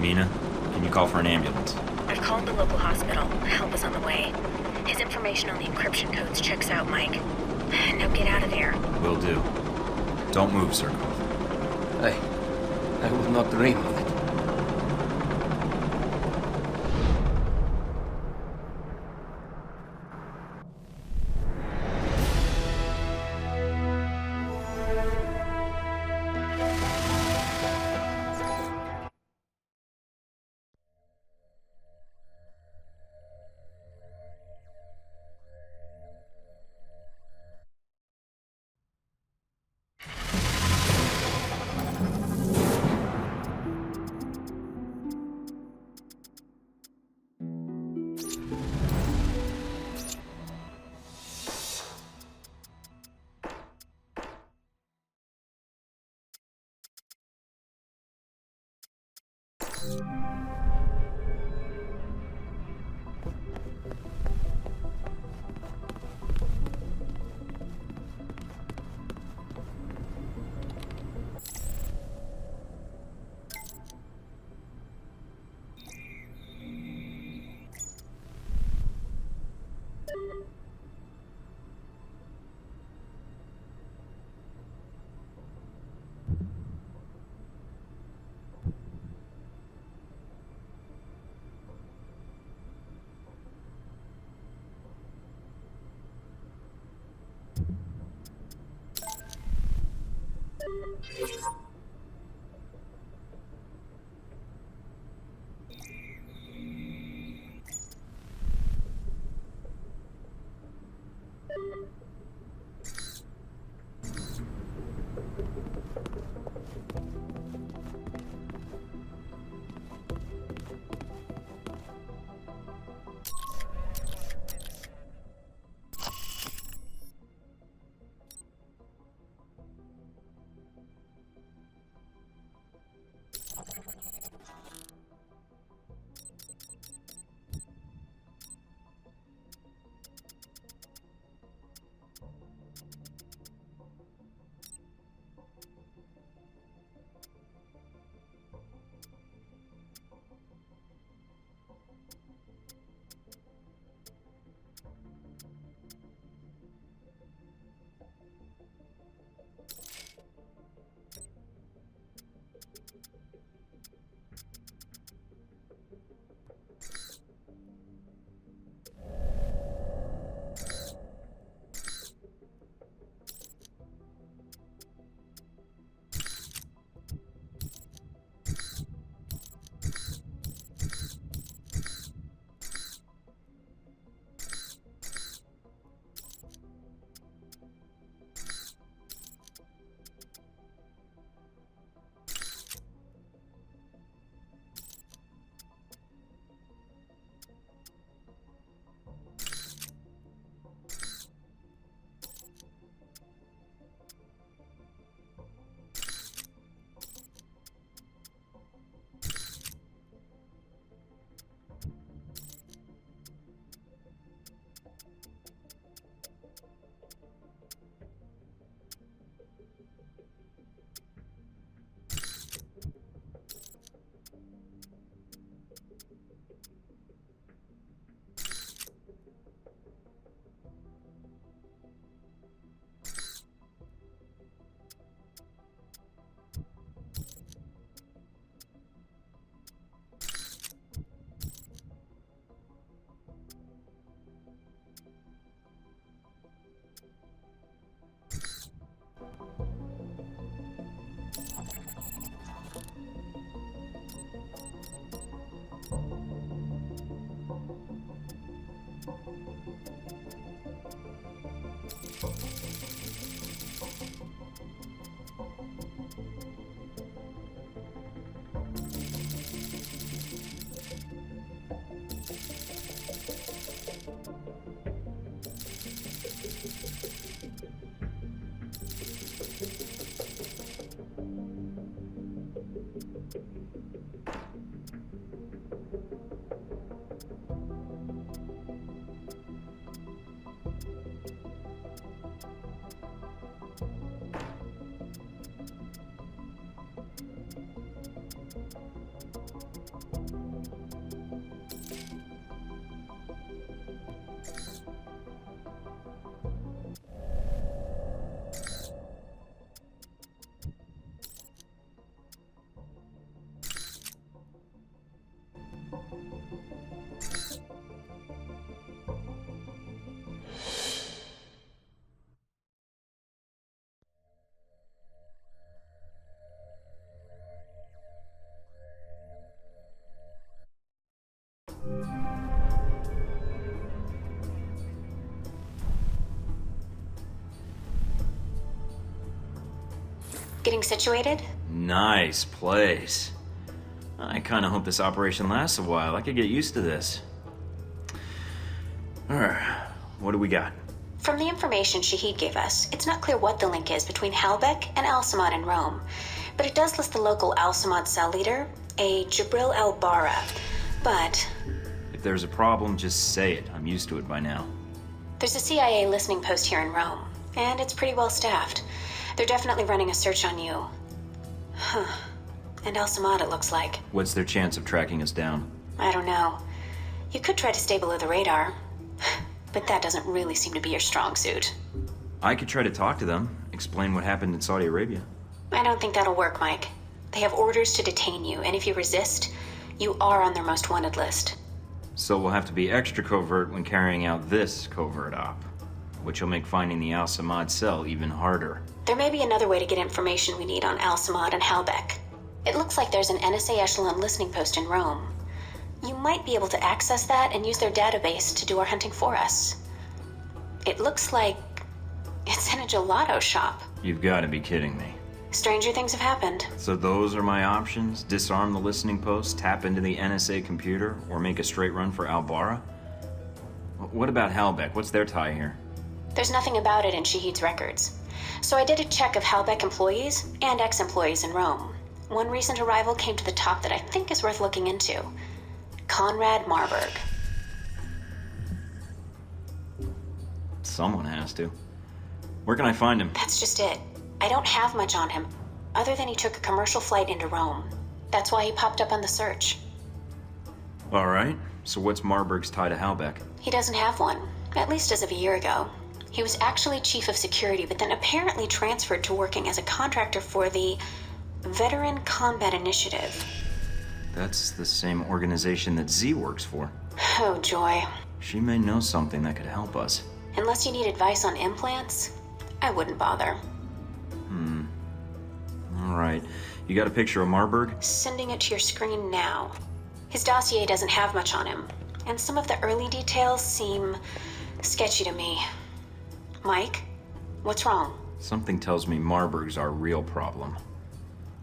Mina, can you call for an ambulance? I've called the local hospital. Help is on the way. His information on the encryption codes checks out, Mike. Now get out of here. Will do. Don't move, Sir. I would not dream of it. Getting situated? Nice place. I kinda hope this operation lasts a while. I could get used to this. Alright, what do we got? From the information Shahid gave us, it's not clear what the link is between Halbech and Al-Samad in Rome, but it does list the local Al-Samad cell leader, a Jibril Albara, but... If there's a problem, just say it. I'm used to it by now. There's a CIA listening post here in Rome, and it's pretty well staffed. They're definitely running a search on you. Huh. And Al-Samad, it looks like. What's their chance of tracking us down? I don't know. You could try to stay below the radar, but that doesn't really seem to be your strong suit. I could try to talk to them, explain what happened in Saudi Arabia. I don't think that'll work, Mike. They have orders to detain you, and if you resist, you are on their most wanted list. So we'll have to be extra covert when carrying out this covert op, which will make finding the Al-Samad cell even harder. There may be another way to get information we need on Al-Samad and Halbech. It looks like there's an NSA Echelon listening post in Rome. You might be able to access that and use their database to do our hunting for us. It looks like it's in a gelato shop. You've got to be kidding me. Stranger things have happened. So those are my options? Disarm the listening post, tap into the NSA computer, or make a straight run for Albara? What about Halbech? What's their tie here? There's nothing about it in Shahid's records. So I did a check of Halbech employees and ex-employees in Rome. One recent arrival came to the top that I think is worth looking into. Conrad Marberg. Someone has to. Where can I find him? That's just it. I don't have much on him, other than he took a commercial flight into Rome. That's why he popped up on the search. All right. So what's Marberg's tie to Halbech? He doesn't have one, at least as of a year ago. He was actually chief of security, but then apparently transferred to working as a contractor for the Veteran Combat Initiative. That's the same organization that Z works for. Oh, joy. She may know something that could help us. Unless you need advice on implants, I wouldn't bother. All right. You got a picture of Marberg? Sending it to your screen now. His dossier doesn't have much on him, and some of the early details seem sketchy to me. Mike, what's wrong? Something tells me Marberg's our real problem.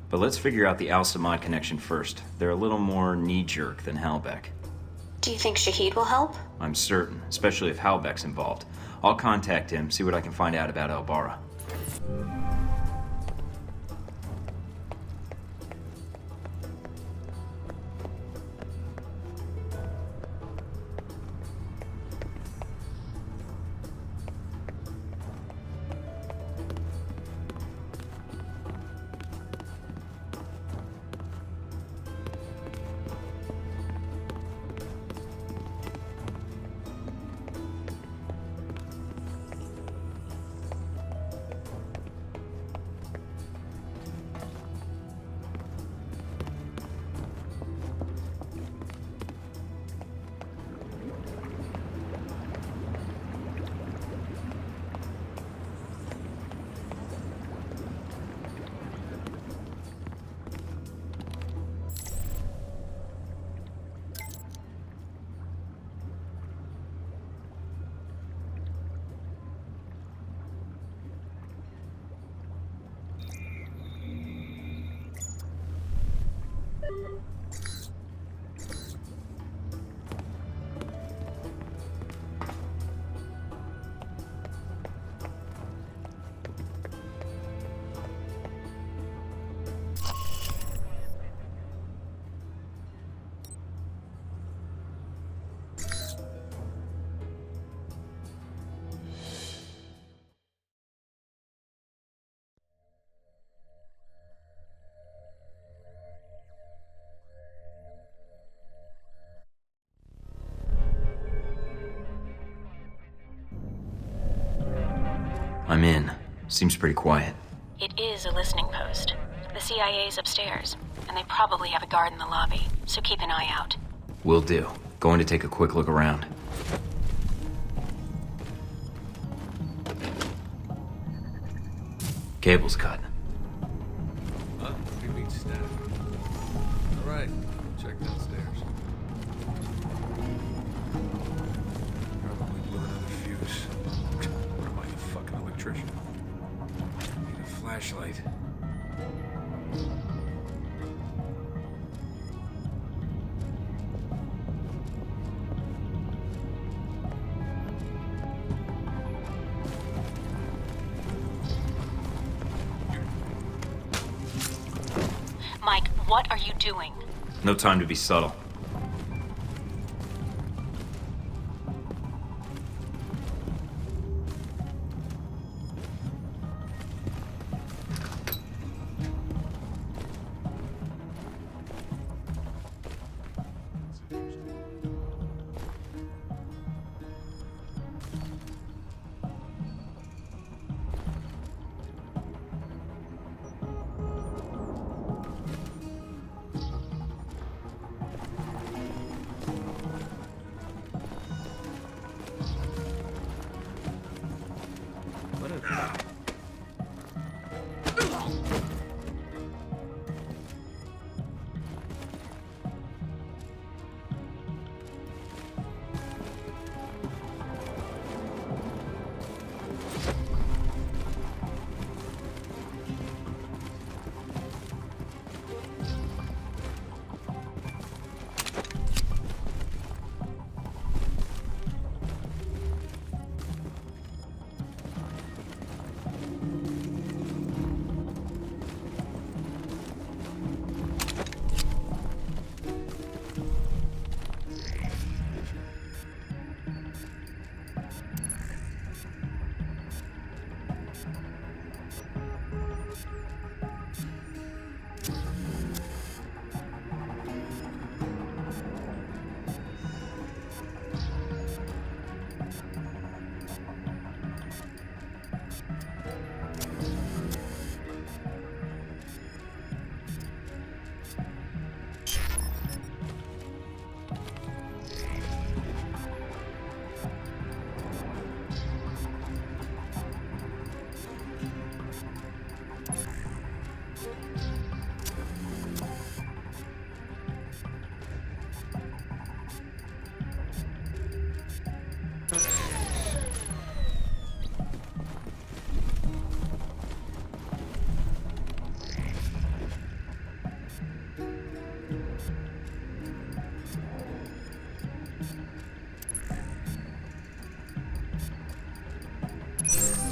But let's figure out the Al-Samad connection first. They're a little more knee-jerk than Halbech. Do you think Shahid will help? I'm certain, especially if Halbech's involved. I'll contact him, see what I can find out about Albara. I'm in. Seems pretty quiet. It is a listening post. The CIA's upstairs, and they probably have a guard in the lobby, so keep an eye out. Will do. Going to take a quick look around. Cable's cut. Huh? What do you mean, static? All right, check downstairs. Probably blew another fuse. What am I, a fucking electrician? Need a flashlight. Mike, what are you doing? No time to be subtle.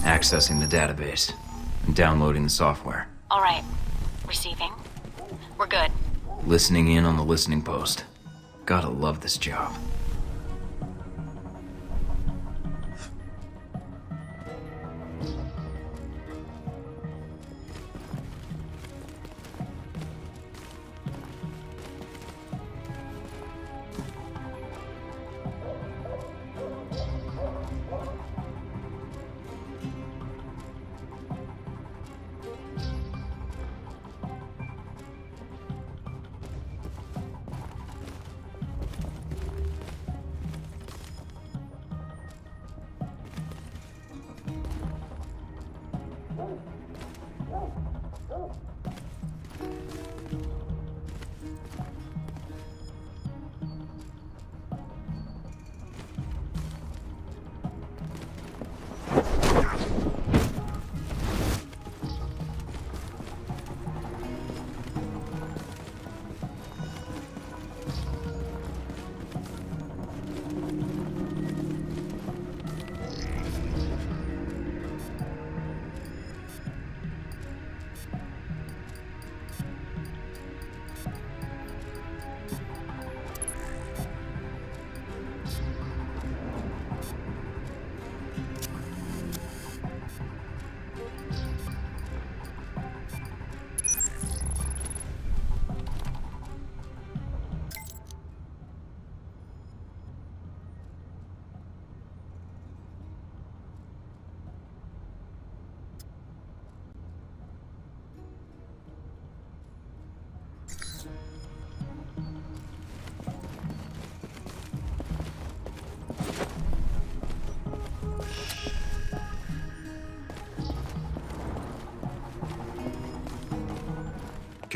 Accessing the database and downloading the software. All right. Receiving. We're good. Listening in on the listening post. Gotta love this job.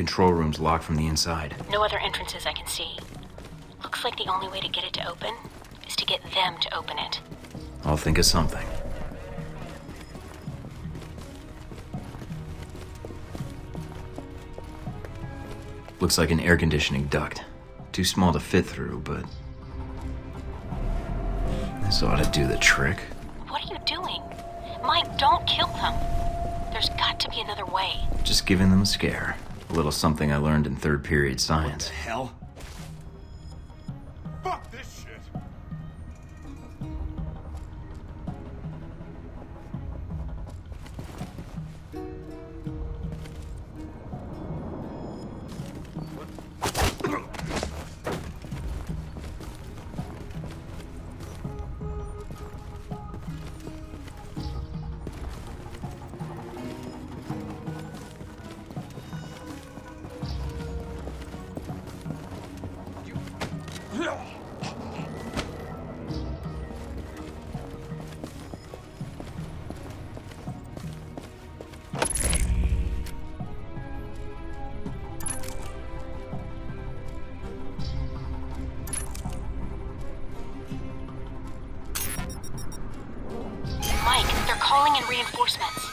control room's locked from the inside. No other entrances I can see. Looks like the only way to get it to open is to get them to open it. I'll think of something. Looks like an air conditioning duct. Too small to fit through, but this ought to do the trick. What are you doing? Mike, don't kill them. There's got to be another way. Just giving them a scare. A little something I learned in third period science. What the hell? Fuck this shit! Mike, they're calling in reinforcements.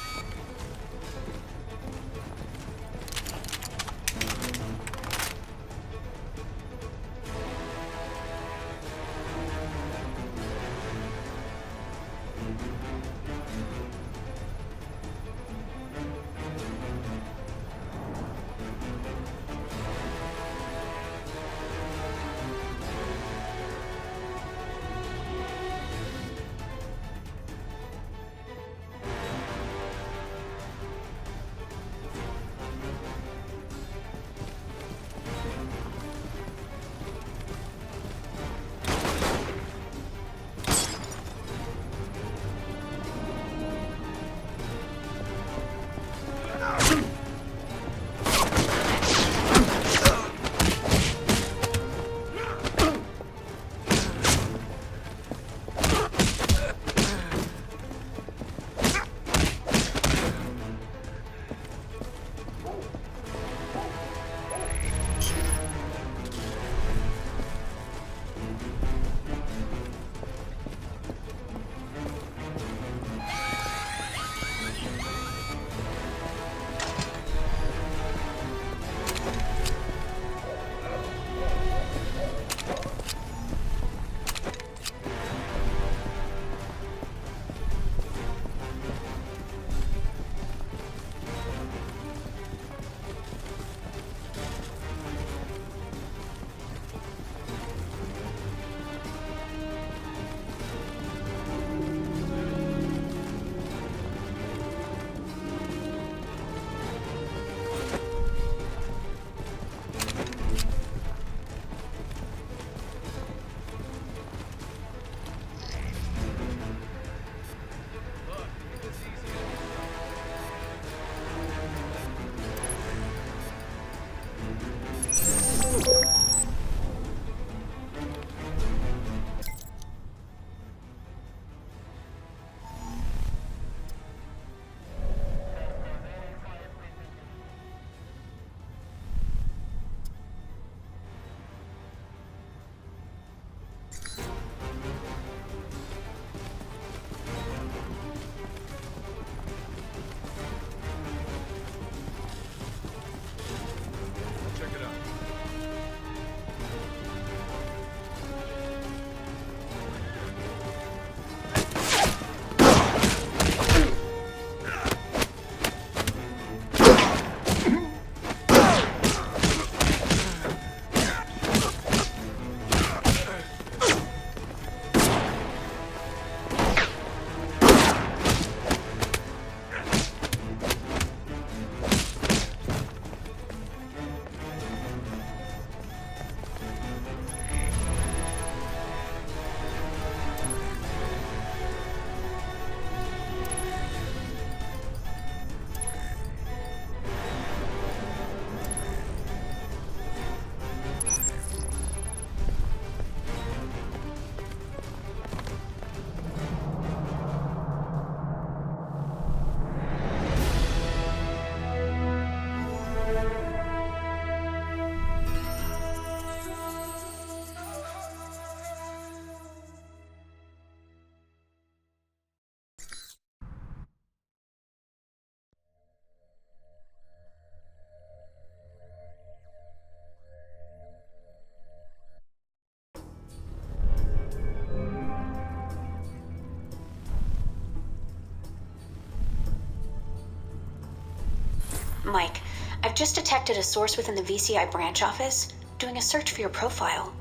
Mike, I've just detected a source within the VCI branch office doing a search for your profile.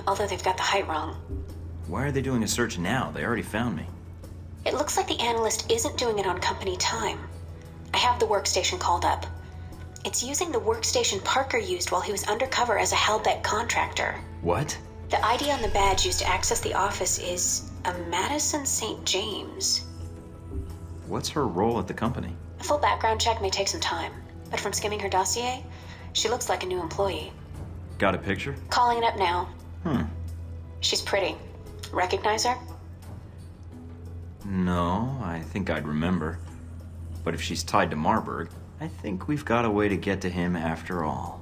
Although they've got the height wrong. Why are they doing a search now? They already found me. It looks like the analyst isn't doing it on company time. I have the workstation called up. It's using the workstation Parker used while he was undercover as a Halbeck contractor. What? The ID on the badge used to access the office is a Madison St. James. What's her role at the company? A full background check may take some time, but from skimming her dossier, she looks like a new employee. Got a picture? Calling it up now. Hmm. She's pretty. Recognize her? No, I think I'd remember. But if she's tied to Marberg, I think we've got a way to get to him after all.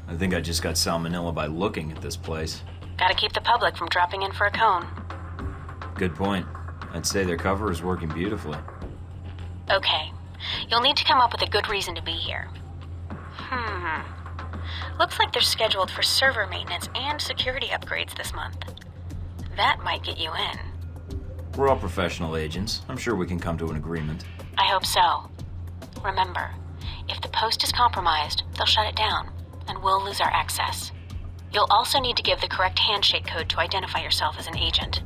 I think I just got salmonella by looking at this place. Gotta keep the public from dropping in for a cone. Good point. I'd say their cover is working beautifully. Okay. You'll need to come up with a good reason to be here. Looks like they're scheduled for server maintenance and security upgrades this month. That might get you in. We're all professional agents. I'm sure we can come to an agreement. I hope so. Remember, if the post is compromised, they'll shut it down, and we'll lose our access. You'll also need to give the correct handshake code to identify yourself as an agent.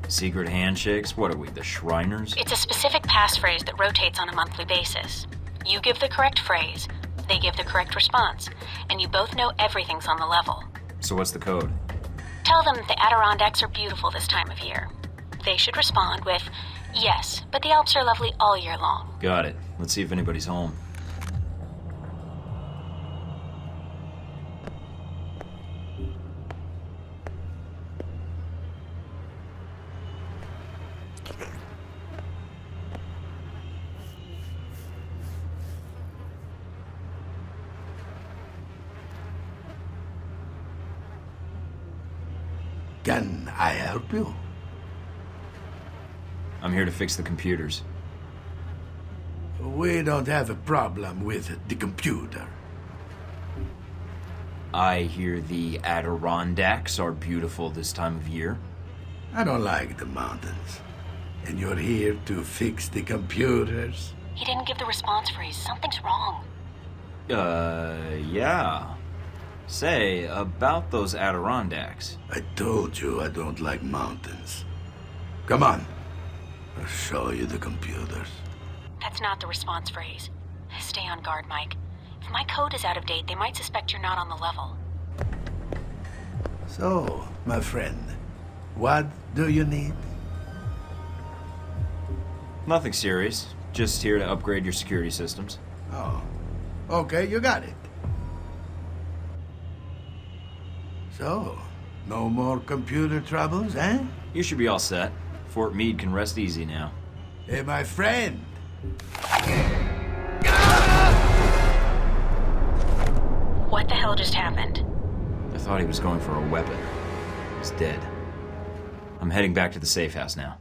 Secret handshakes? What are we, the Shriners? It's a specific passphrase that rotates on a monthly basis. You give the correct phrase, they give the correct response, and you both know everything's on the level. So what's the code? Tell them the Adirondacks are beautiful this time of year. They should respond with, yes, but the Alps are lovely all year long. Got it. Let's see if anybody's home. Can I help you? I'm here to fix the computers. We don't have a problem with the computer. I hear the Adirondacks are beautiful this time of year. I don't like the mountains. And you're here to fix the computers? He didn't give the response phrase. Something's wrong. Yeah. Say, about those Adirondacks. I told you I don't like mountains. Come on. I'll show you the computers. That's not the response phrase. Stay on guard, Mike. If my code is out of date, they might suspect you're not on the level. So, my friend, what do you need? Nothing serious. Just here to upgrade your security systems. Oh, okay, you got it. So, no more computer troubles, eh? You should be all set. Fort Meade can rest easy now. Hey, my friend. What the hell just happened? I thought he was going for a weapon. He's dead. I'm heading back to the safe house now.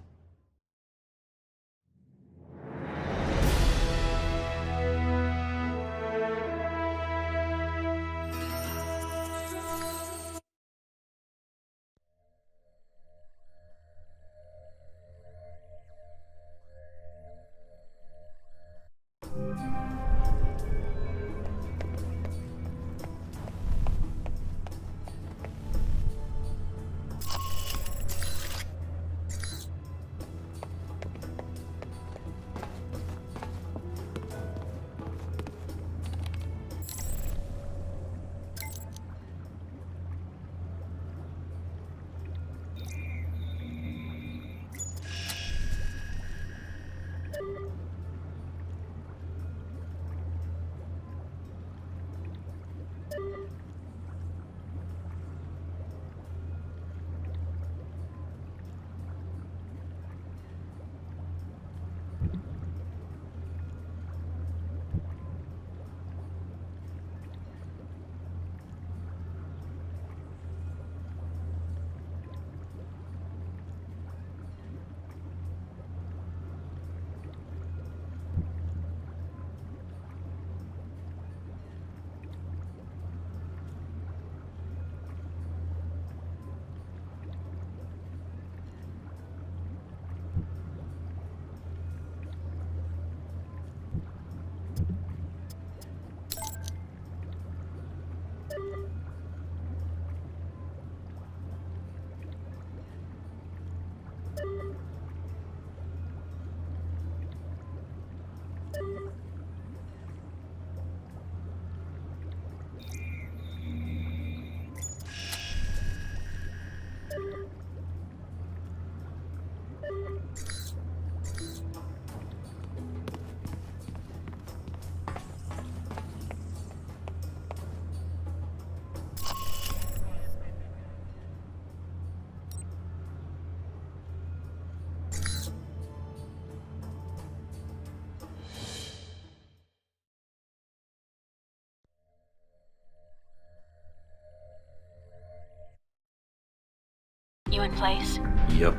You in place? Yep.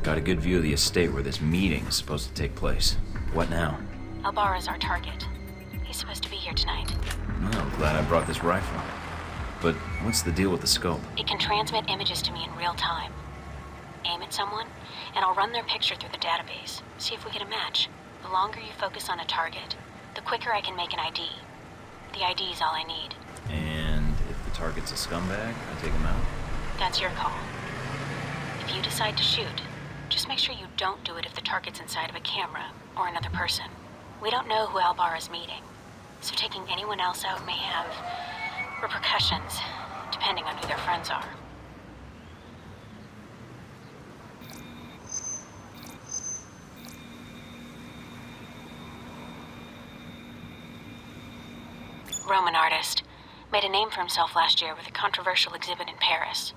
Got a good view of the estate where this meeting is supposed to take place. What now? Albara's our target. He's supposed to be here tonight. Oh, glad I brought this rifle. But what's the deal with the scope? It can transmit images to me in real time. Aim at someone, and I'll run their picture through the database. See if we get a match. The longer you focus on a target, the quicker I can make an ID. The ID is all I need. And if the target's a scumbag, I take him out? That's your call. If you decide to shoot, just make sure you don't do it if the target's inside of a camera or another person. We don't know who Albara's meeting, so taking anyone else out may have repercussions, depending on who their friends are. Roman artist. Made a name for himself last year with a controversial exhibit in Paris.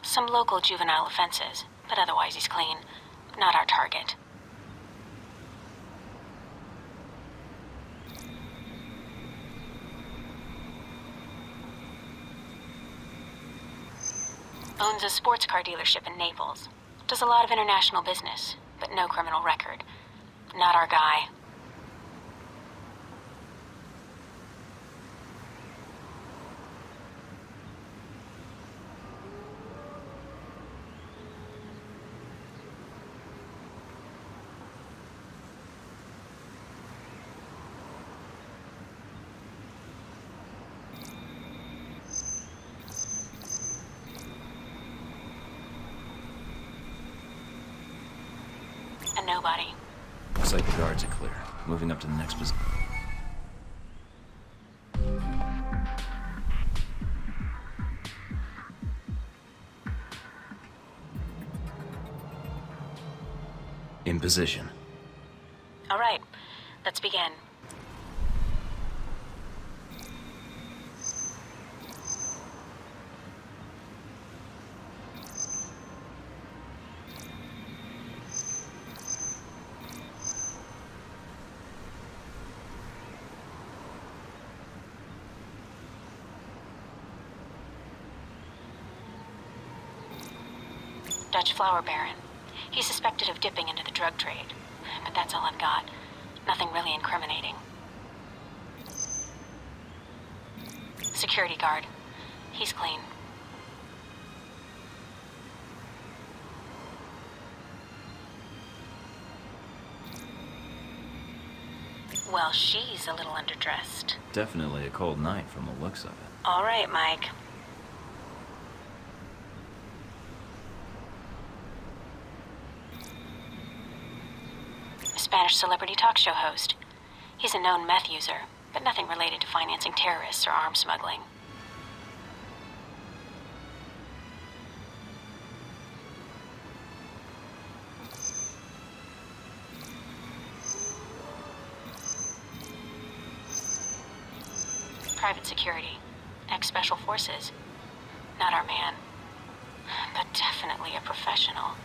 Some local juvenile offenses, but otherwise he's clean. Not our target. Owns a sports car dealership in Naples. Does a lot of international business, but no criminal record. Not our guy. A nobody. Looks like the guards are clear. Moving up to the next position. In position. All right, let's begin. Dutch flower baron. He's suspected of dipping into the drug trade. But that's all I've got. Nothing really incriminating. Security guard. He's clean. Well, she's a little underdressed. Definitely a cold night from the looks of it. All right, Mike. A Spanish celebrity talk show host. He's a known meth user, but nothing related to financing terrorists or arms smuggling. Private security. Ex-special forces. Not our man. But definitely a professional.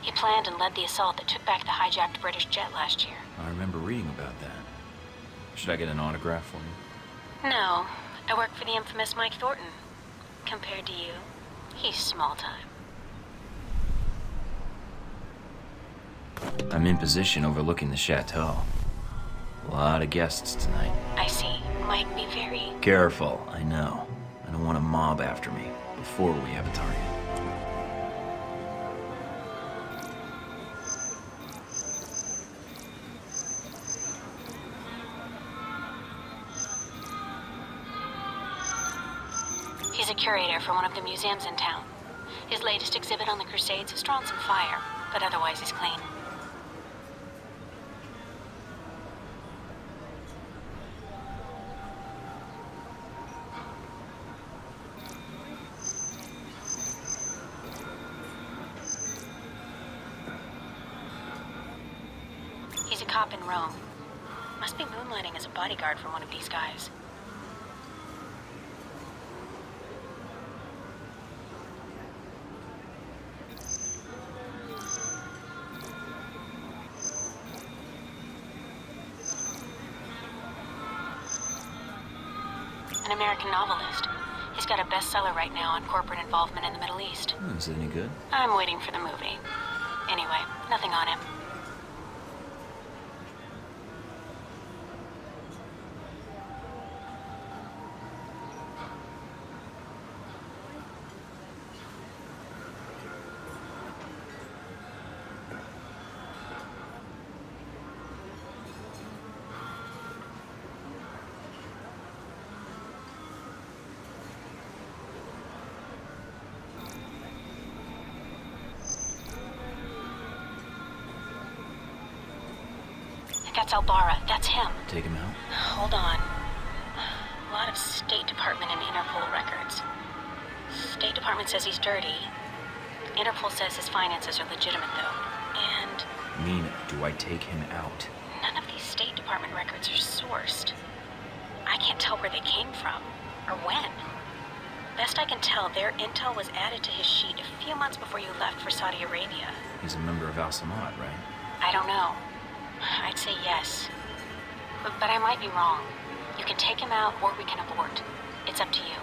He planned and led the assault that took back the hijacked British jet last year. I remember reading about that. Should I get an autograph for you? No. I work for the infamous Mike Thorton. Compared to you, he's small time. I'm in position overlooking the chateau. A lot of guests tonight. I see. Mike, be very... Careful, I know. I don't want a mob after me before we have a target. He's a curator for one of the museums in town. His latest exhibit on the Crusades has drawn some fire, but otherwise he's clean. He's a cop in Rome. Must be moonlighting as a bodyguard for one of these guys. An American novelist. He's got a bestseller right now on corporate involvement in the Middle East. Is it any good? I'm waiting for the movie. Anyway, nothing on him. That's Albara. That's him. Take him out? Hold on. A lot of State Department and Interpol records. State Department says he's dirty. Interpol says his finances are legitimate, though. And... Nina, do I take him out? none of these State Department records are sourced. I can't tell where they came from, or when. Best I can tell, their intel was added to his sheet a few months before you left for Saudi Arabia. He's a member of Al-Samad, right? I don't know. I'd say yes. But I might be wrong. You can take him out, or we can abort. It's up to you.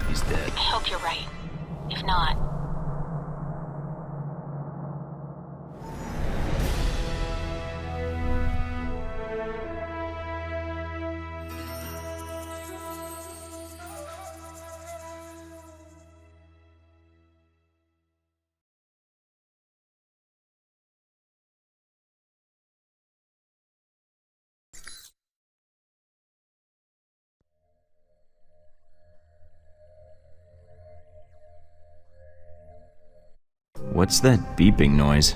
He's dead. I hope you're right. If not... What's that beeping noise?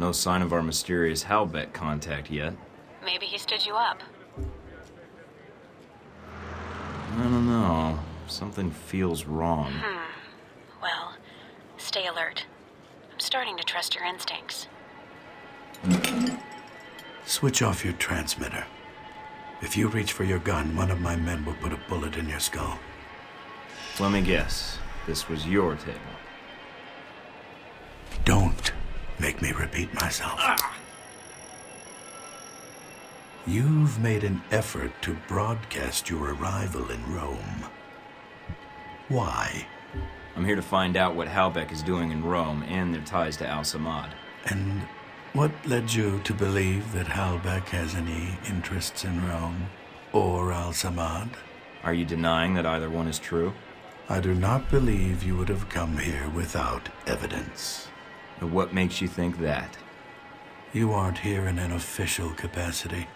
No sign of our mysterious Halbeck contact yet. Maybe he stood you up. I don't know. Something feels wrong. Well, stay alert. I'm starting to trust your instincts. Switch off your transmitter. If you reach for your gun, one of my men will put a bullet in your skull. Let me guess. This was your table. Don't make me repeat myself. You've made an effort to broadcast your arrival in Rome. Why? I'm here to find out what Halbeck is doing in Rome and their ties to Al-Samad. And what led you to believe that Halbeck has any interests in Rome or Al-Samad? Are you denying that either one is true? I do not believe you would have come here without evidence. And what makes you think that? You aren't here in an official capacity.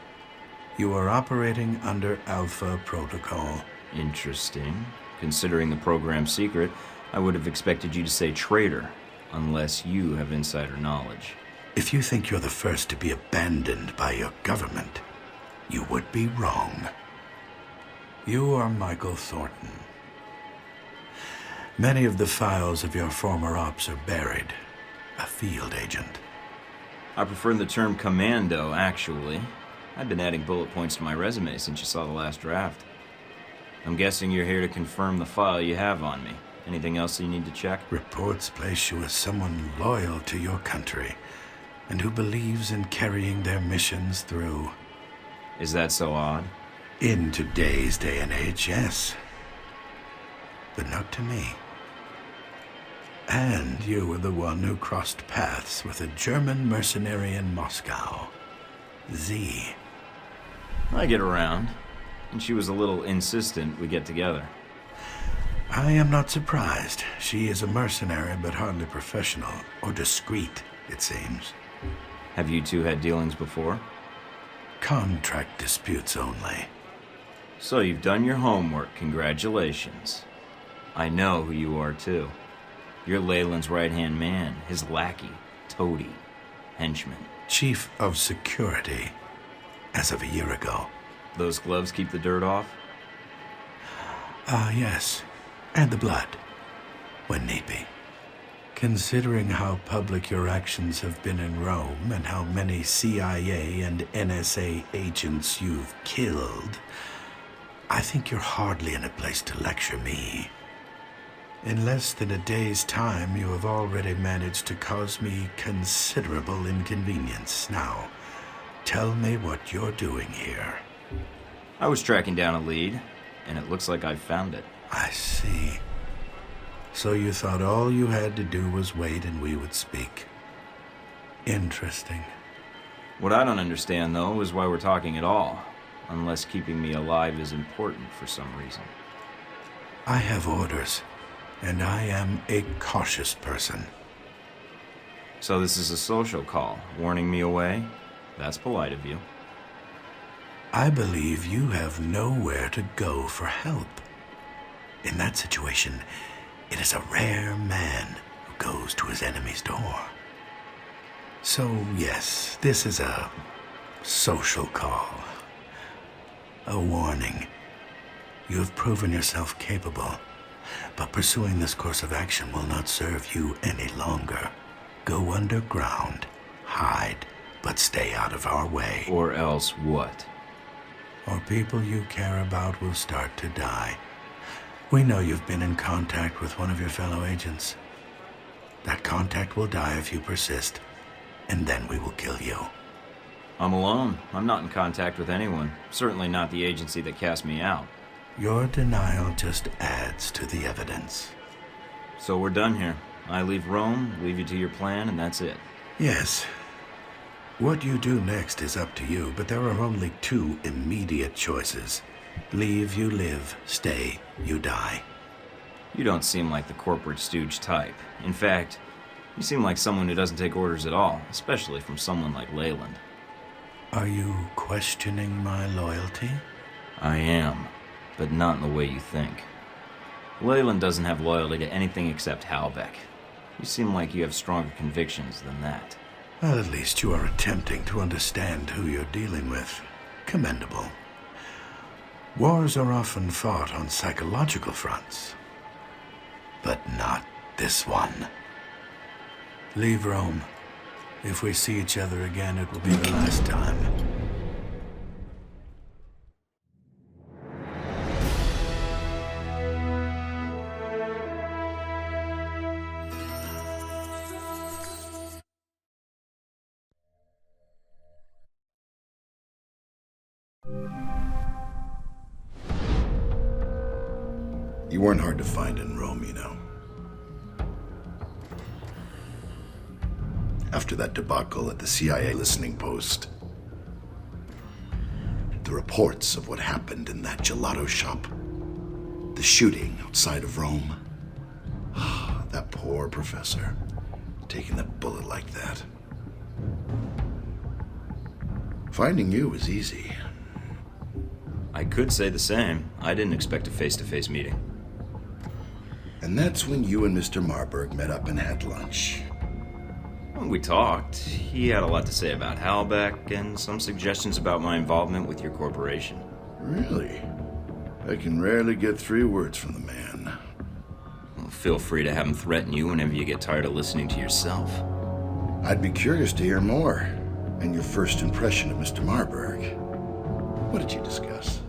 You are operating under Alpha Protocol. Interesting. Considering the program's secret, I would have expected you to say traitor, unless you have insider knowledge. If you think you're the first to be abandoned by your government, you would be wrong. You are Michael Thorton. Many of the files of your former ops are buried. A field agent. I prefer the term commando, actually. I've been adding bullet points to my resume since you saw the last draft. I'm guessing you're here to confirm the file you have on me. Anything else you need to check? Reports place you as someone loyal to your country and who believes in carrying their missions through. Is that so odd? In today's day and age, yes. But not to me. And you were the one who crossed paths with a German mercenary in Moscow. Z. I get around. And she was a little insistent we get together. I am not surprised. She is a mercenary, but hardly professional, or discreet, it seems. Have you two had dealings before? Contract disputes only. So you've done your homework, congratulations. I know who you are, too. You're Leland's right-hand man, his lackey, toady, henchman. Chief of Security, as of a year ago. Those gloves keep the dirt off? Yes. And the blood, when need be. Considering how public your actions have been in Rome and how many CIA and NSA agents you've killed, I think you're hardly in a place to lecture me. In less than a day's time, you have already managed to cause me considerable inconvenience. Now, tell me what you're doing here. I was tracking down a lead, and it looks like I've found it. I see. So you thought all you had to do was wait and we would speak. Interesting. What I don't understand, though, is why we're talking at all, unless keeping me alive is important for some reason. I have orders, and I am a cautious person. So this is a social call, warning me away? That's polite of you. I believe you have nowhere to go for help. In that situation, it is a rare man who goes to his enemy's door. So, yes, this is a social call. A warning. You have proven yourself capable, but pursuing this course of action will not serve you any longer. Go underground, hide, but stay out of our way. Or else what? Or people you care about will start to die. We know you've been in contact with one of your fellow agents. That contact will die if you persist, and then we will kill you. I'm alone. I'm not in contact with anyone. Certainly not the agency that cast me out. Your denial just adds to the evidence. So we're done here. I leave Rome, leave you to your plan, and that's it. Yes. What you do next is up to you, but there are only two immediate choices. Leave, you live. Stay, you die. You don't seem like the corporate stooge type. In fact, you seem like someone who doesn't take orders at all, especially from someone like Leland. Are you questioning my loyalty? I am, but not in the way you think. Leland doesn't have loyalty to anything except Halbeck. You seem like you have stronger convictions than that. Well, at least you are attempting to understand who you're dealing with. Commendable. Wars are often fought on psychological fronts, but not this one. Leave Rome. If we see each other again, it will be the last time. You weren't hard to find in Rome, you know. After that debacle at the CIA listening post, the reports of what happened in that gelato shop, the shooting outside of Rome, that poor professor taking that bullet like that. Finding you was easy. I could say the same. I didn't expect a face-to-face meeting. And that's when you and Mr. Marberg met up and had lunch. When we talked, he had a lot to say about Halbeck and some suggestions about my involvement with your corporation. Really? I can rarely get 3 words from the man. Well, feel free to have him threaten you whenever you get tired of listening to yourself. I'd be curious to hear more, and your first impression of Mr. Marberg. What did you discuss?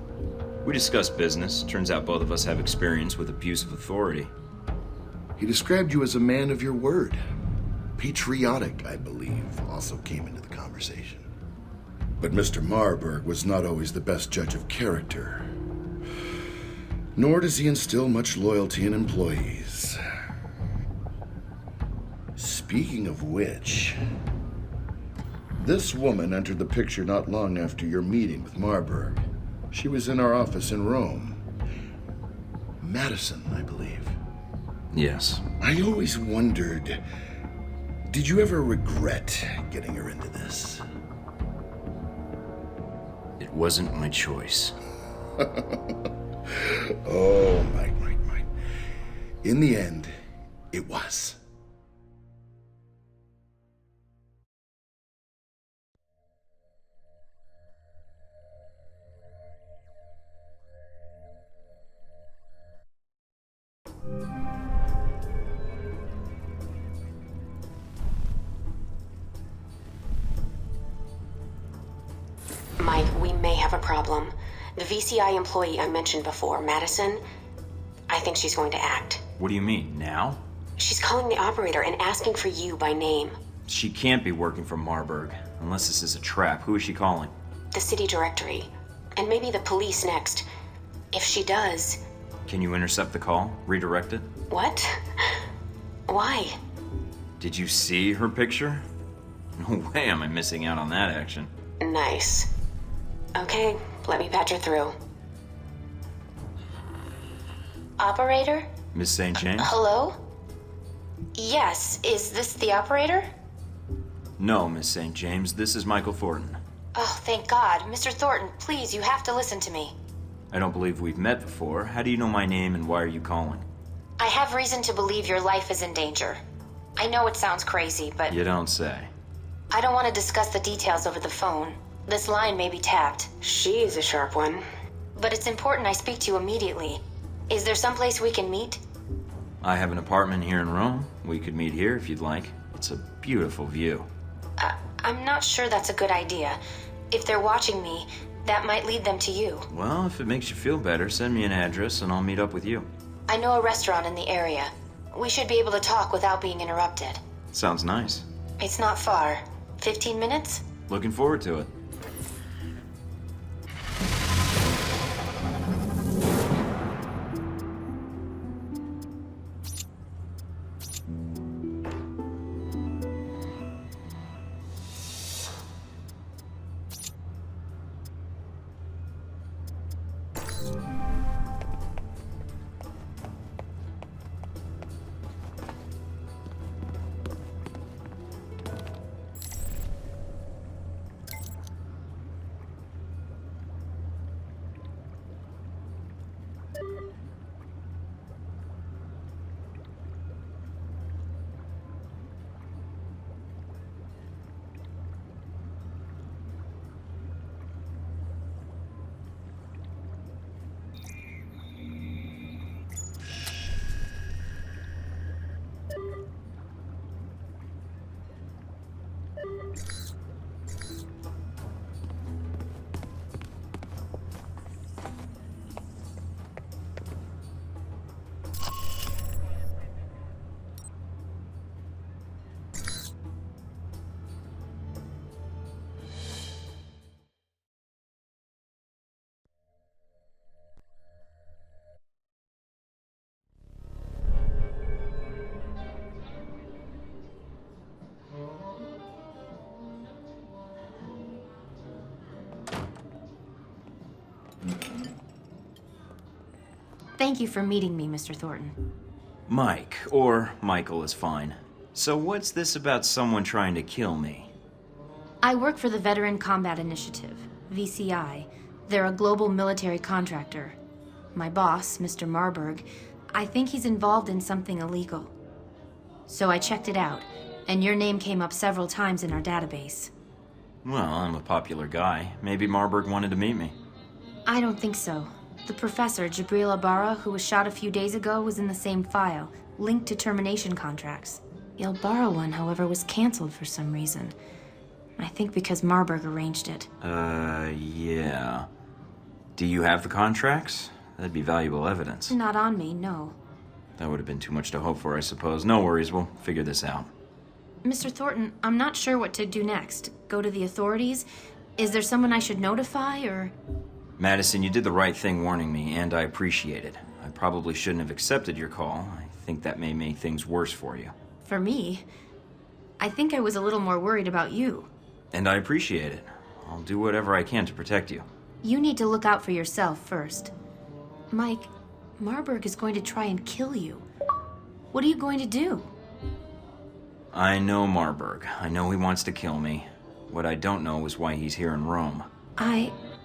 We discussed business. Turns out both of us have experience with abuse of authority. He described you as a man of your word. Patriotic, I believe, also came into the conversation. But Mr. Marberg was not always the best judge of character. Nor does he instill much loyalty in employees. Speaking of which, this woman entered the picture not long after your meeting with Marberg. She was in our office in Rome. Madison, I believe. Yes. I always wondered, did you ever regret getting her into this? It wasn't my choice. Oh, Mike. In the end, it was. Mike, we may have a problem. The VCI employee I mentioned before, Madison, I think she's going to act. What do you mean, now? She's calling the operator and asking for you by name. She can't be working for Marberg, unless this is a trap. Who is she calling? The city directory. And maybe the police next. If she does... Can you intercept the call? Redirect it? What? Why? Did you see her picture? No way am I missing out on that action. Nice. Okay, let me patch her through. Operator? Miss St. James? Hello? Yes, is this the operator? No, Miss St. James. This is Michael Thorton. Oh, thank God. Mr. Thornton, please, you have to listen to me. I don't believe we've met before. How do you know my name and why are you calling? I have reason to believe your life is in danger. I know it sounds crazy, but... You don't say. I don't want to discuss the details over the phone. This line may be tapped. She is a sharp one. But it's important I speak to you immediately. Is there someplace we can meet? I have an apartment here in Rome. We could meet here if you'd like. It's a beautiful view. I'm not sure that's a good idea. If they're watching me, that might lead them to you. Well, if it makes you feel better, send me an address and I'll meet up with you. I know a restaurant in the area. We should be able to talk without being interrupted. Sounds nice. It's not far. 15 minutes? Looking forward to it. Thank you for meeting me, Mr. Thornton. Mike, or Michael is fine. So what's this about someone trying to kill me? I work for the Veteran Combat Initiative, VCI. They're a global military contractor. My boss, Mr. Marberg, I think he's involved in something illegal. So I checked it out, and your name came up several times in our database. Well, I'm a popular guy. Maybe Marberg wanted to meet me. I don't think so. The professor, Jabril Albara, who was shot a few days ago, was in the same file, linked to termination contracts. The Albara one, however, was canceled for some reason. I think because Marberg arranged it. Yeah. Do you have the contracts? That'd be valuable evidence. Not on me, no. That would have been too much to hope for, I suppose. No worries, we'll figure this out. Mr. Thornton, I'm not sure what to do next. Go to the authorities? Is there someone I should notify, or...? Madison, you did the right thing warning me, and I appreciate it. I probably shouldn't have accepted your call. I think that may make things worse for you. For me? I think I was a little more worried about you. And I appreciate it. I'll do whatever I can to protect you. You need to look out for yourself first. Mike, Marberg is going to try and kill you. What are you going to do? I know Marberg. I know he wants to kill me. What I don't know is why he's here in Rome.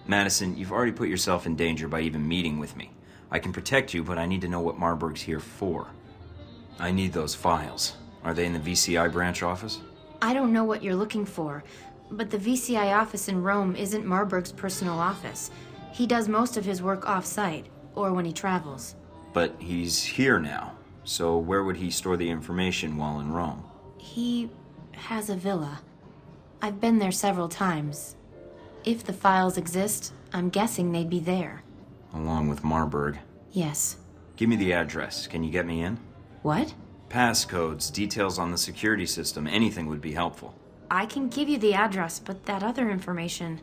Madison, you've already put yourself in danger by even meeting with me. I can protect you, but I need to know what Marberg's here for. I need those files. Are they in the VCI branch office? I don't know what you're looking for, but the VCI office in Rome isn't Marberg's personal office. He does most of his work off-site, or when he travels. But he's here now, so where would he store the information while in Rome? He has a villa. I've been there several times. If the files exist, I'm guessing they'd be there. Along with Marberg? Yes. Give me the address. Can you get me in? What? Passcodes, details on the security system, anything would be helpful. I can give you the address, but that other information...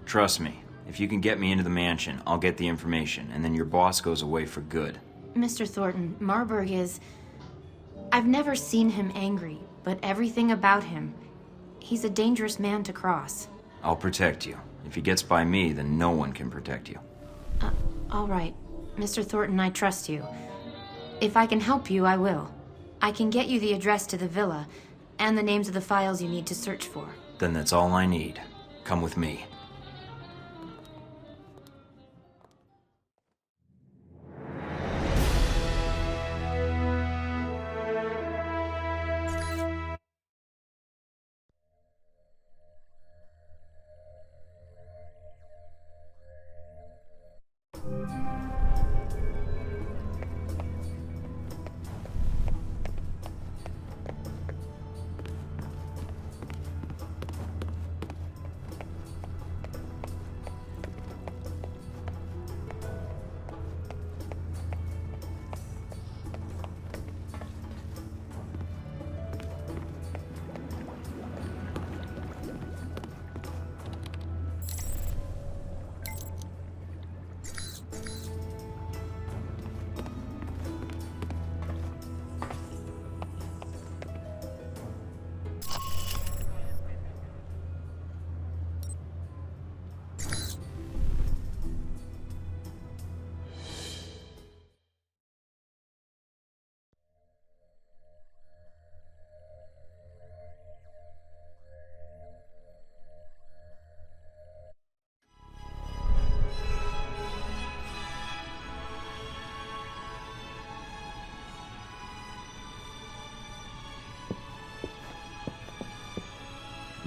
Trust me, if you can get me into the mansion, I'll get the information, and then your boss goes away for good. Mr. Thornton, Marberg is... I've never seen him angry, but everything about him... He's a dangerous man to cross. I'll protect you. If he gets by me, then no one can protect you. All right. Mr. Thornton, I trust you. If I can help you, I will. I can get you the address to the villa, and the names of the files you need to search for. Then that's all I need. Come with me.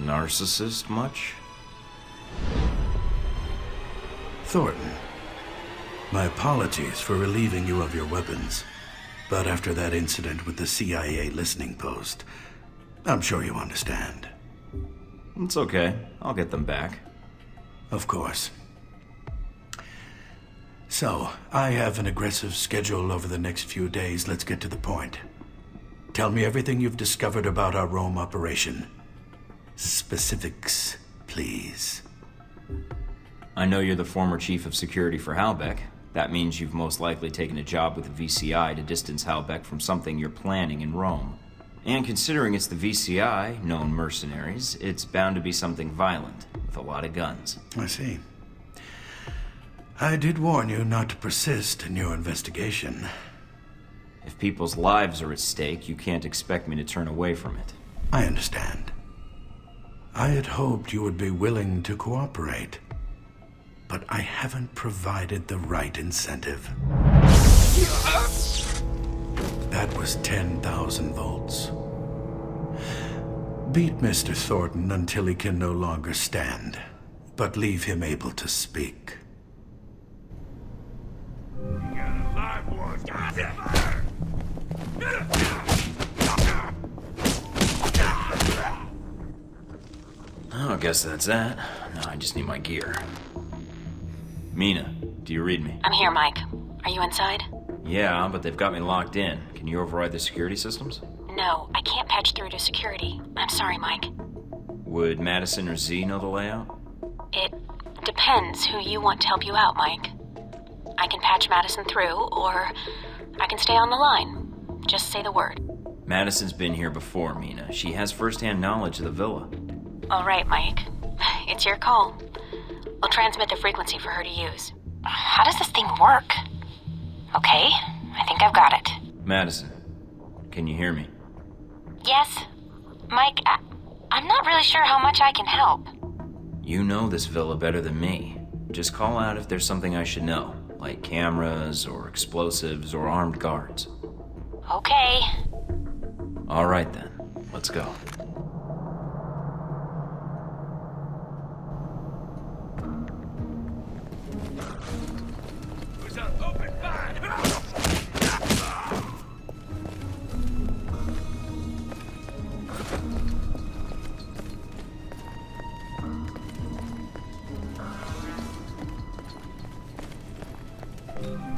Narcissist much? Thornton, my apologies for relieving you of your weapons. But after that incident with the CIA listening post, I'm sure you understand. It's okay. I'll get them back. Of course. So, I have an aggressive schedule over the next few days. Let's get to the point. Tell me everything you've discovered about our Rome operation. Specifics, please. I know you're the former chief of security for Halbeck. That means you've most likely taken a job with the VCI to distance Halbeck from something you're planning in Rome. And considering it's the VCI, known mercenaries, it's bound to be something violent, with a lot of guns. I see. I did warn you not to persist in your investigation. If people's lives are at stake, you can't expect me to turn away from it. I understand. I had hoped you would be willing to cooperate, but I haven't provided the right incentive. That was 10,000 volts. Beat Mr. Thornton until he can no longer stand, but leave him able to speak. You got a live one. Oh, I guess that's that. Now I just need my gear. Mina, do you read me? I'm here, Mike. Are you inside? Yeah, but they've got me locked in. Can you override the security systems? No, I can't patch through to security. I'm sorry, Mike. Would Madison or Z know the layout? It depends who you want to help you out, Mike. I can patch Madison through, or I can stay on the line. Just say the word. Madison's been here before, Mina. She has first-hand knowledge of the villa. All right, Mike. It's your call. I'll transmit the frequency for her to use. How does this thing work? Okay, I think I've got it. Madison, can you hear me? Yes. Mike, I'm not really sure how much I can help. You know this villa better than me. Just call out if there's something I should know, like cameras or explosives or armed guards. Okay. All right then, let's go. Open fire!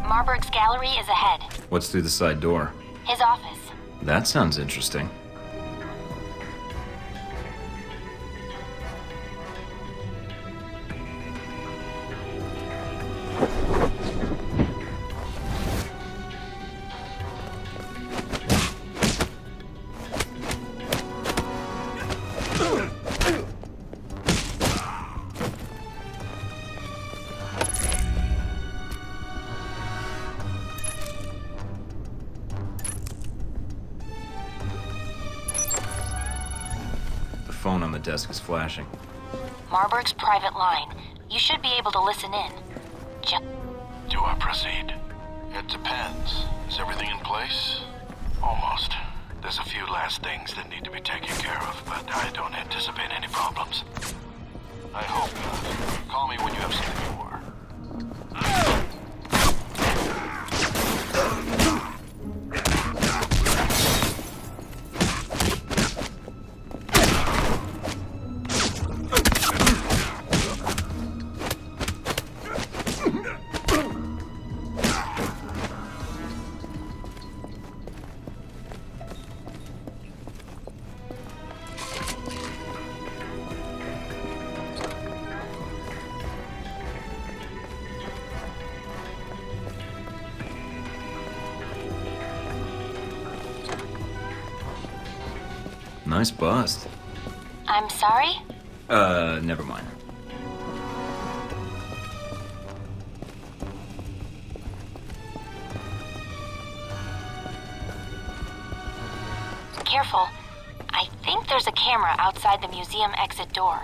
Marberg's gallery is ahead. What's through the side door? His office. That sounds interesting. The phone on the desk is flashing. Marberg's private line. You should be able to listen in. Do I proceed? It depends. Is everything in place? Almost. There's a few last things that need to be taken care of, but I don't anticipate any problems. I hope not. Call me when you have something more. Nice bust. I'm sorry? Never mind. Careful. I think there's a camera outside the museum exit door.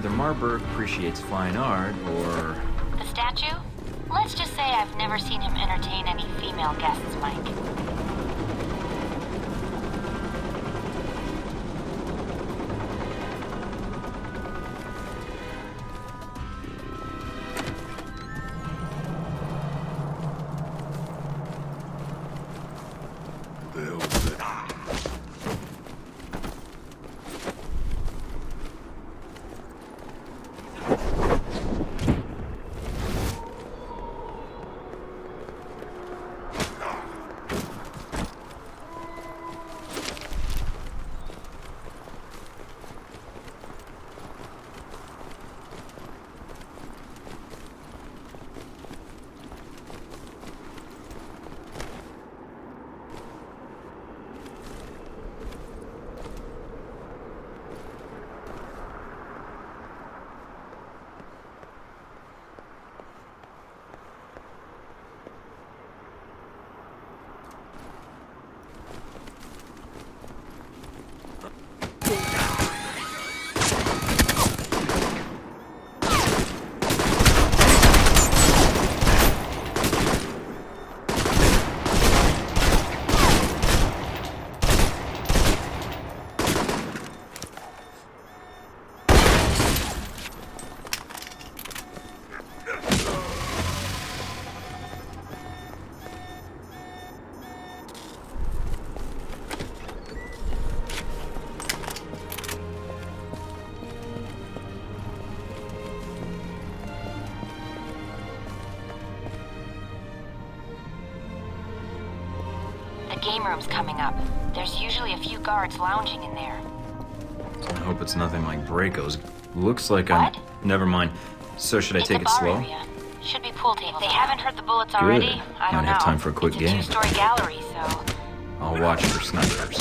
Either Marberg appreciates fine art, or... The statue? Let's just say I've never seen him entertain any female guests, Mike. Game room's coming up. There's usually a few guards lounging in there. I hope it's nothing like Braco's. Looks like What? Never mind. So should I take it slow? Area. Should be pool tables. If they haven't heard the bullets Good. already, I don't Might know. have time for a quick it's a game. two-story gallery, so... I'll watch for snipers.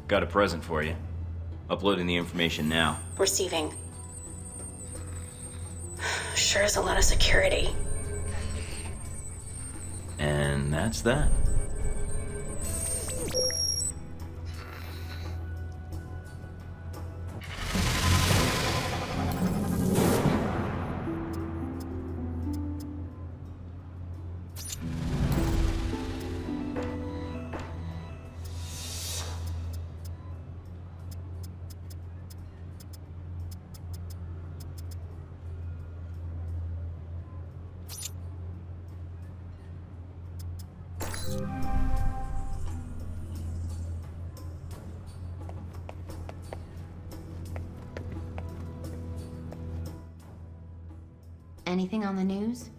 Got a present for you. Uploading the information now. Receiving. Sure is a lot of security. And that's that. Anything on the news?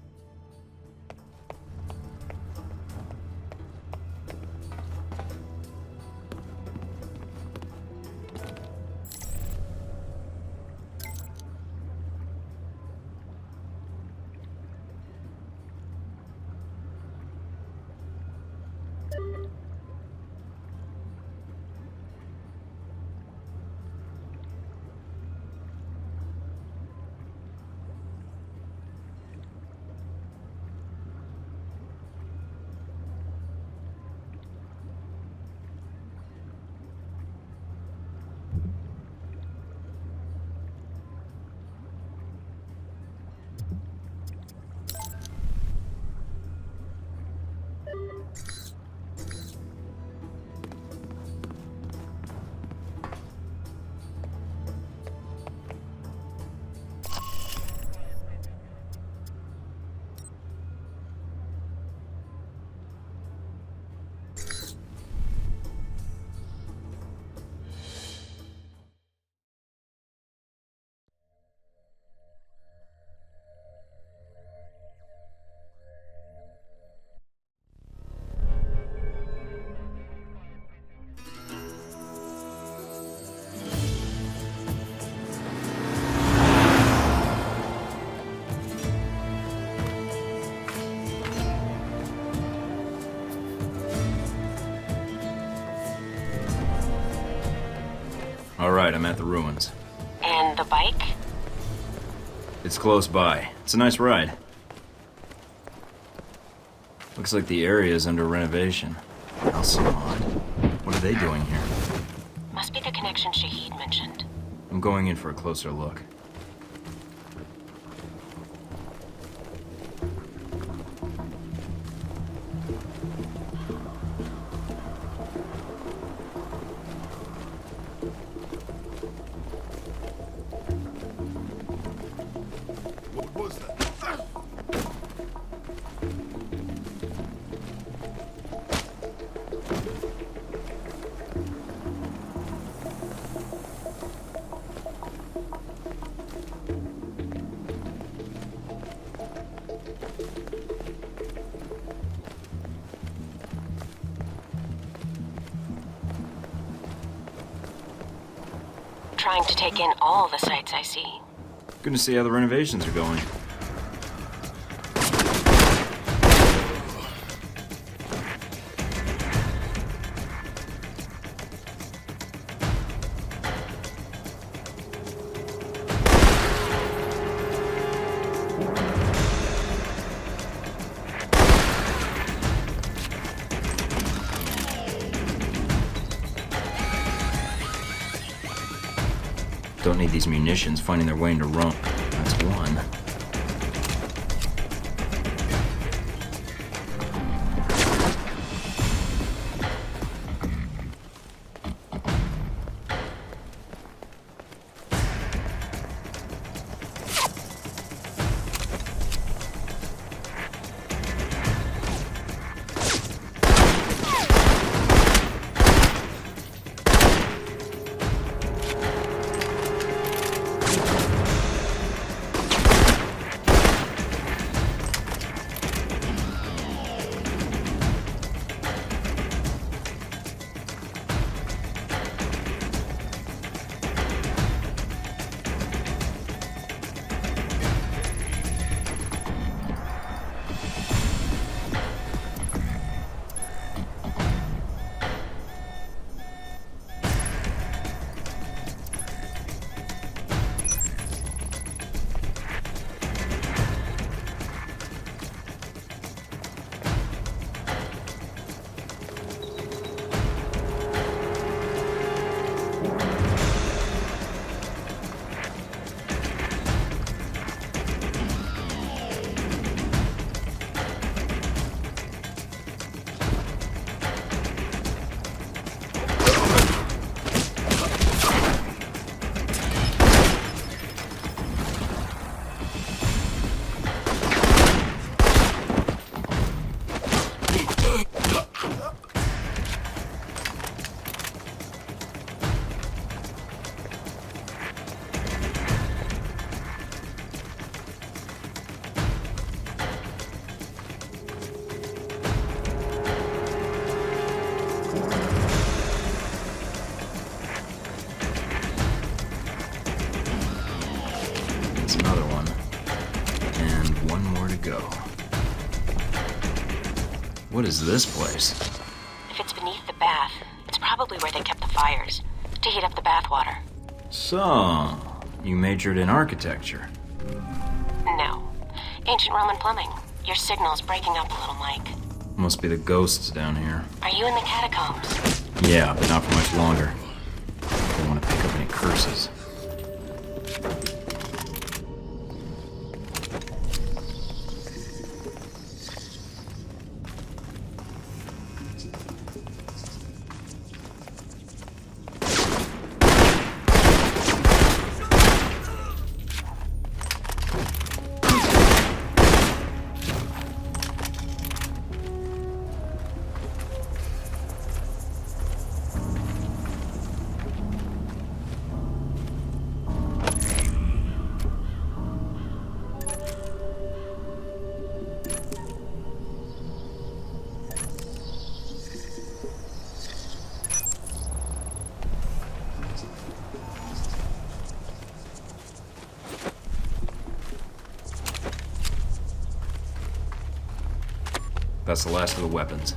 Alright, I'm at the ruins. And the bike? It's close by. It's a nice ride. Looks like the area is under renovation. How so odd. What are they doing here? Must be the connection Shahid mentioned. I'm going in for a closer look. Trying to take in all the sights I see. Good to see how the renovations are going. Don't need these munitions finding their way into Rome. That's one. That's another one. And one more to go. What is this place? If it's beneath the bath, it's probably where they kept the fires, to heat up the bath water. So, you majored in architecture. No. Ancient Roman plumbing. Your signal's breaking up a little, Mike. Must be the ghosts down here. Are you in the catacombs? Yeah, but not for much longer. I don't want to pick up any curses. That's the last of the weapons.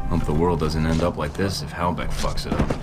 Hope the world doesn't end up like this if Halbeck fucks it up.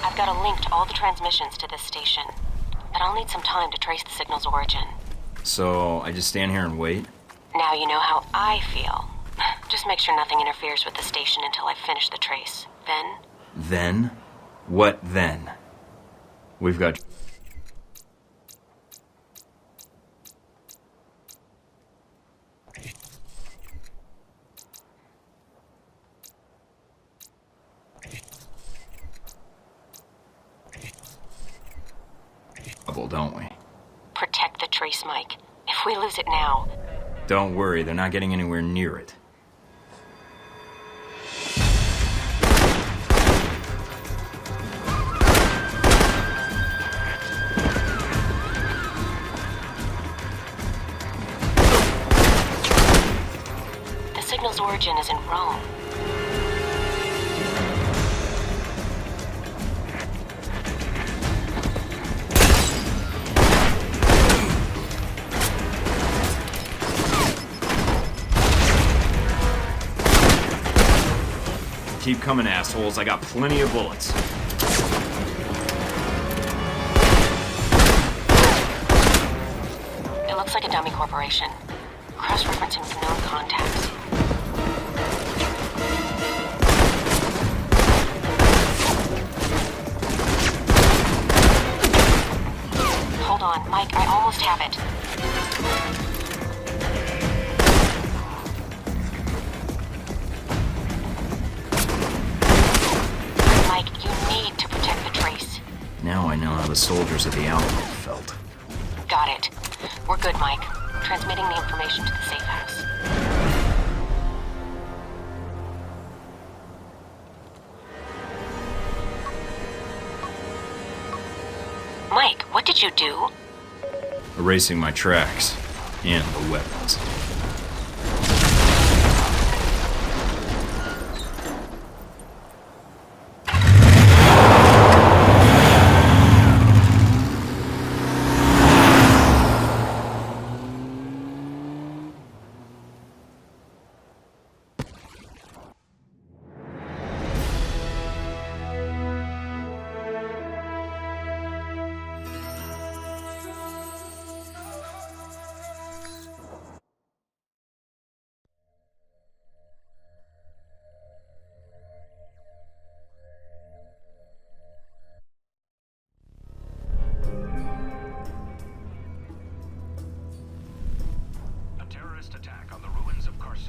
I've got a link to all the transmissions to this station, but I'll need some time to trace the signal's origin. So, I just stand here and wait? Now you know how I feel. Just make sure nothing interferes with the station until I've finished the trace. Then? Then? What then? We've got... don't we? Protect the trace, Mike. If we lose it now... Don't worry, they're not getting anywhere near it. The signal's origin is in Rome. Keep coming, assholes. I got plenty of bullets. It looks like a dummy corporation. Cross-referencing with known contacts. I know how the soldiers at the Outpost felt. Got it. We're good, Mike. Transmitting the information to the safe house. Mike, what did you do? Erasing my tracks and the weapons.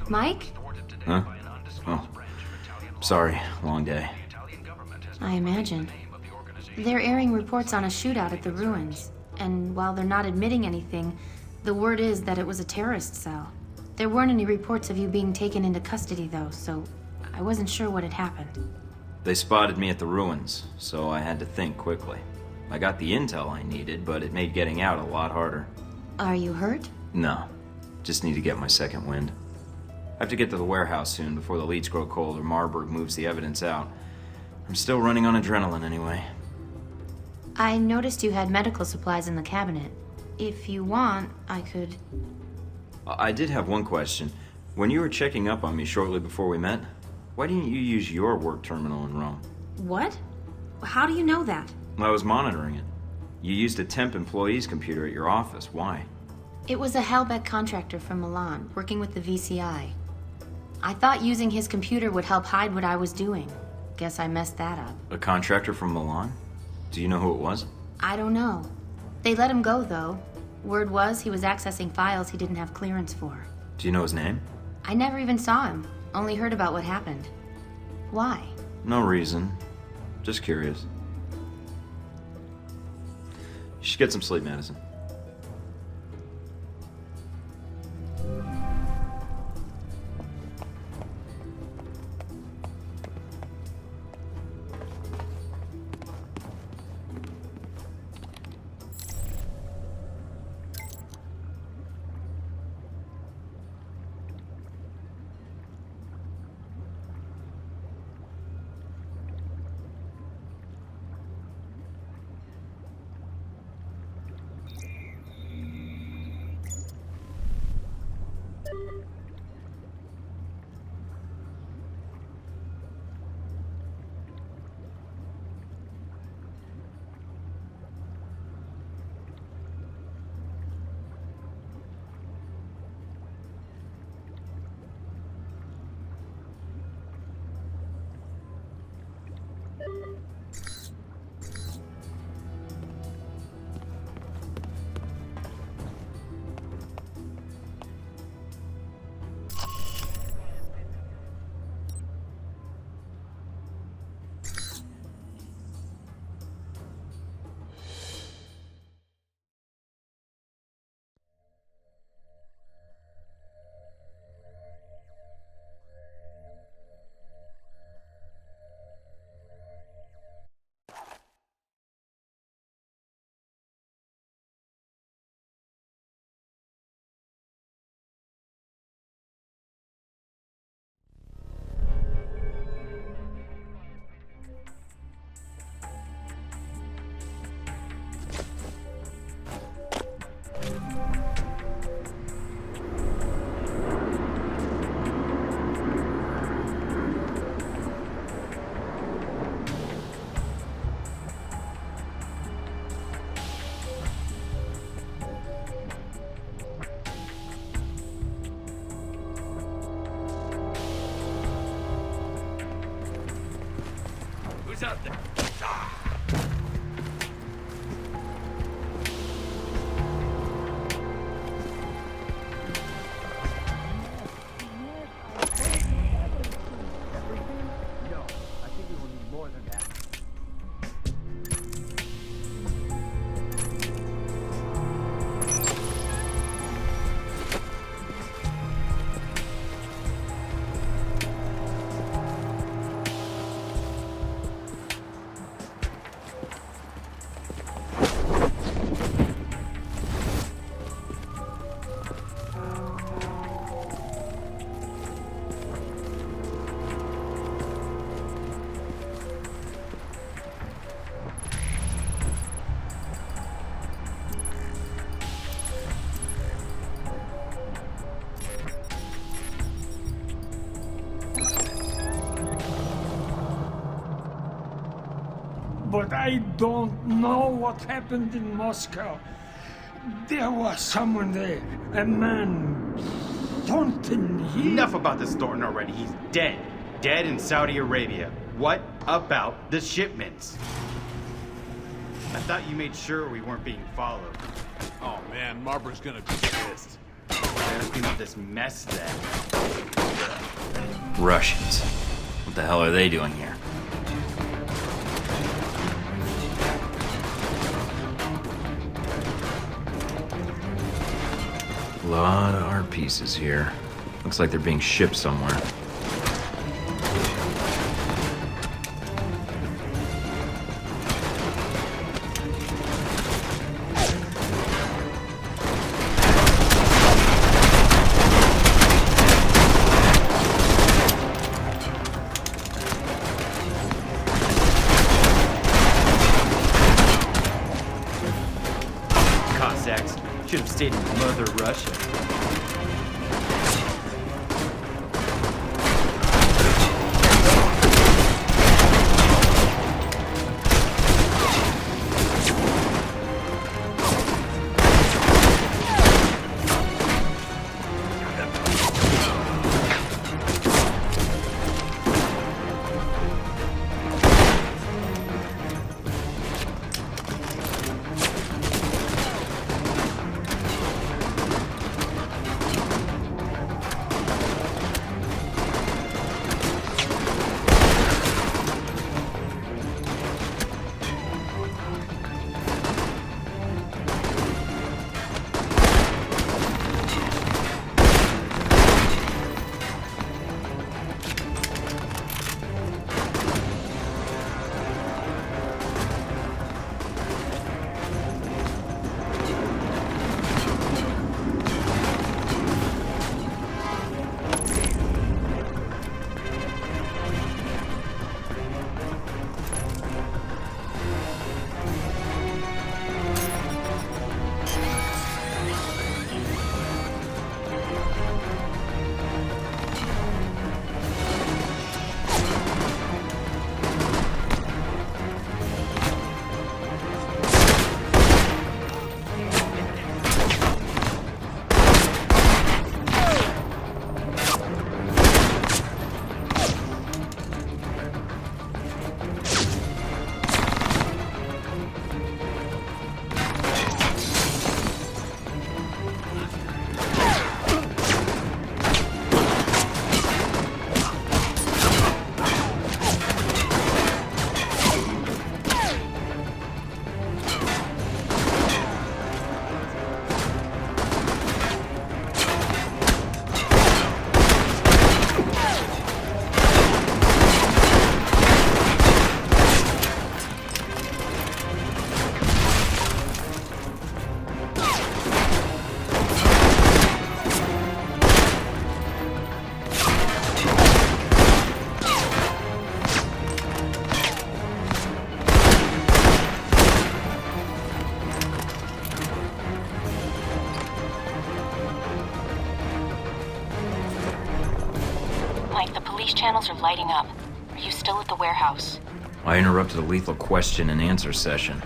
Mike? Huh? Oh. Sorry, long day. I imagine. They're airing reports on a shootout at the ruins, and while they're not admitting anything, the word is that it was a terrorist cell. There weren't any reports of you being taken into custody, though, so I wasn't sure what had happened. They spotted me at the ruins, so I had to think quickly. I got the intel I needed, but it made getting out a lot harder. Are you hurt? No. Just need to get my second wind. I have to get to the warehouse soon before the leads grow cold or Marberg moves the evidence out. I'm still running on adrenaline anyway. I noticed you had medical supplies in the cabinet. If you want, I could... I did have one question. When you were checking up on me shortly before we met, why didn't you use your work terminal in Rome? What? How do you know that? I was monitoring it. You used a temp employee's computer at your office. Why? It was a Hellbeck contractor from Milan, working with the VCI. I thought using his computer would help hide what I was doing. Guess I messed that up. A contractor from Milan? Do you know who it was? I don't know. They let him go, though. Word was he was accessing files he didn't have clearance for. Do you know his name? I never even saw him. Only heard about what happened. Why? No reason. Just curious. You should get some sleep, Madison. Who's out there? but I don't know what happened in Moscow. There was someone there, a man, Thornton. Enough about this Thornton already. He's dead. Dead in Saudi Arabia. What about the shipments? I thought you made sure we weren't being followed. Oh man, Marberg's gonna be pissed. Better clean up this mess then. Russians. What the hell are they doing here? A lot of art pieces here. Looks like they're being shipped somewhere. Cossacks should have stayed in Mother Russia. Channels are lighting up. Are you still at the warehouse? I interrupted a lethal question and answer session.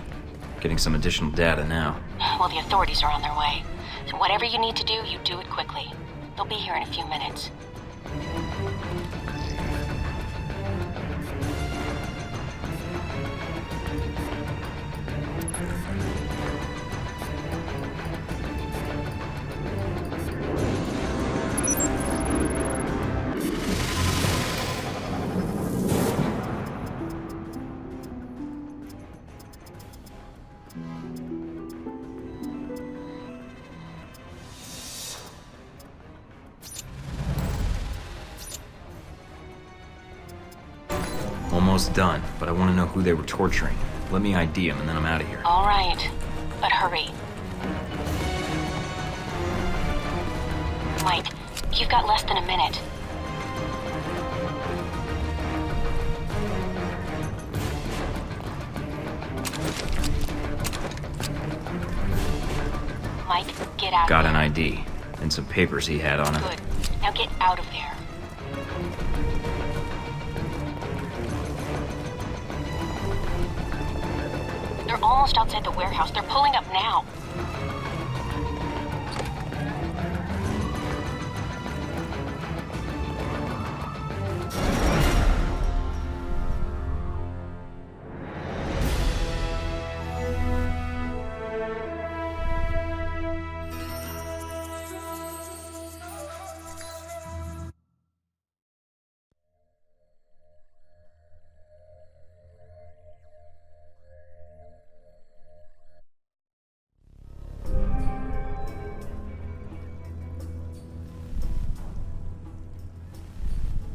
Getting some additional data now. Well, the authorities are on their way. So whatever you need to do, you do it quickly. They'll be here in a few minutes. Almost done, but I want to know who they were torturing. Let me ID them, and then I'm out of here. All right, but hurry. Mike, you've got less than a minute. Mike, get out Got of an there. ID, and some papers he had on him. Good. Now get out of there. almost outside the warehouse. They're pulling up now.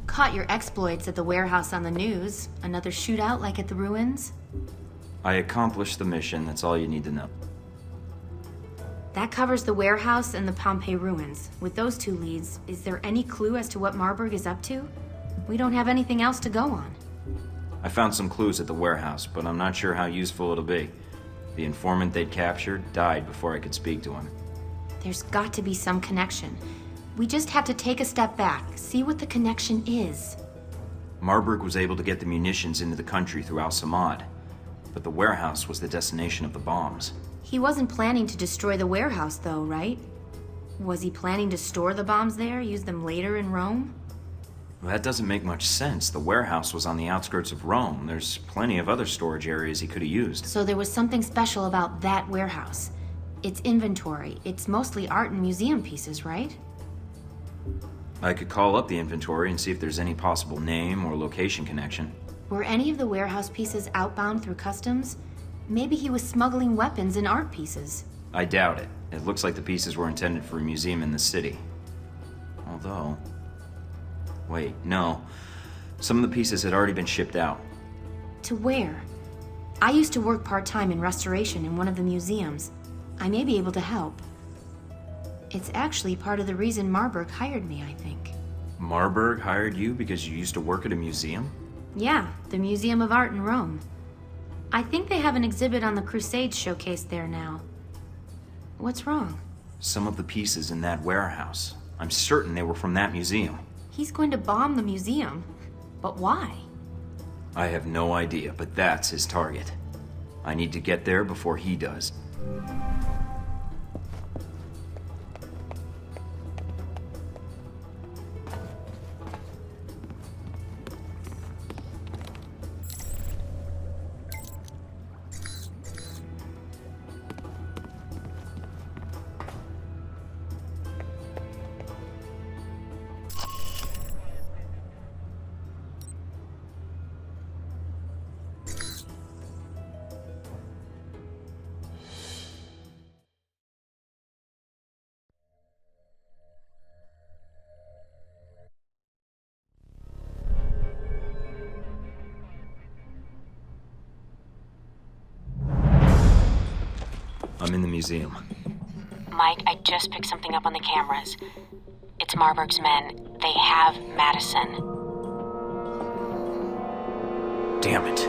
Caught your exploits at the warehouse on the news. Another shootout like at the ruins? I accomplished the mission, that's all you need to know. That covers the warehouse and the Pompeii ruins. With those two leads, is there any clue as to what Marberg is up to? We don't have anything else to go on. I found some clues at the warehouse, but I'm not sure how useful it'll be. The informant they'd captured died before I could speak to him. There's got to be some connection. We just have to take a step back, see what the connection is. Marberg was able to get the munitions into the country through Al-Samad, but the warehouse was the destination of the bombs. He wasn't planning to destroy the warehouse though, right? Was he planning to store the bombs there, use them later in Rome? Well, that doesn't make much sense. The warehouse was on the outskirts of Rome. There's plenty of other storage areas he could have used. So there was something special about that warehouse. Its inventory, it's mostly art and museum pieces, right? I could call up the inventory and see if there's any possible name or location connection. Were any of the warehouse pieces outbound through customs? Maybe he was smuggling weapons and art pieces. I doubt it. It looks like the pieces were intended for a museum in the city. Although... Wait, no. Some of the pieces had already been shipped out. To where? I used to work part-time in restoration in one of the museums. I may be able to help. It's actually part of the reason Marberg hired me, I think. Marberg hired you because you used to work at a museum? Yeah, the Museum of Art in Rome. I think they have an exhibit on the Crusades showcased there now. What's wrong? Some of the pieces in that warehouse. I'm certain they were from that museum. He's going to bomb the museum. But why? I have no idea, but that's his target. I need to get there before he does. I'm in the museum. Mike, I just picked something up on the cameras. It's Marberg's men. They have Madison. Damn it.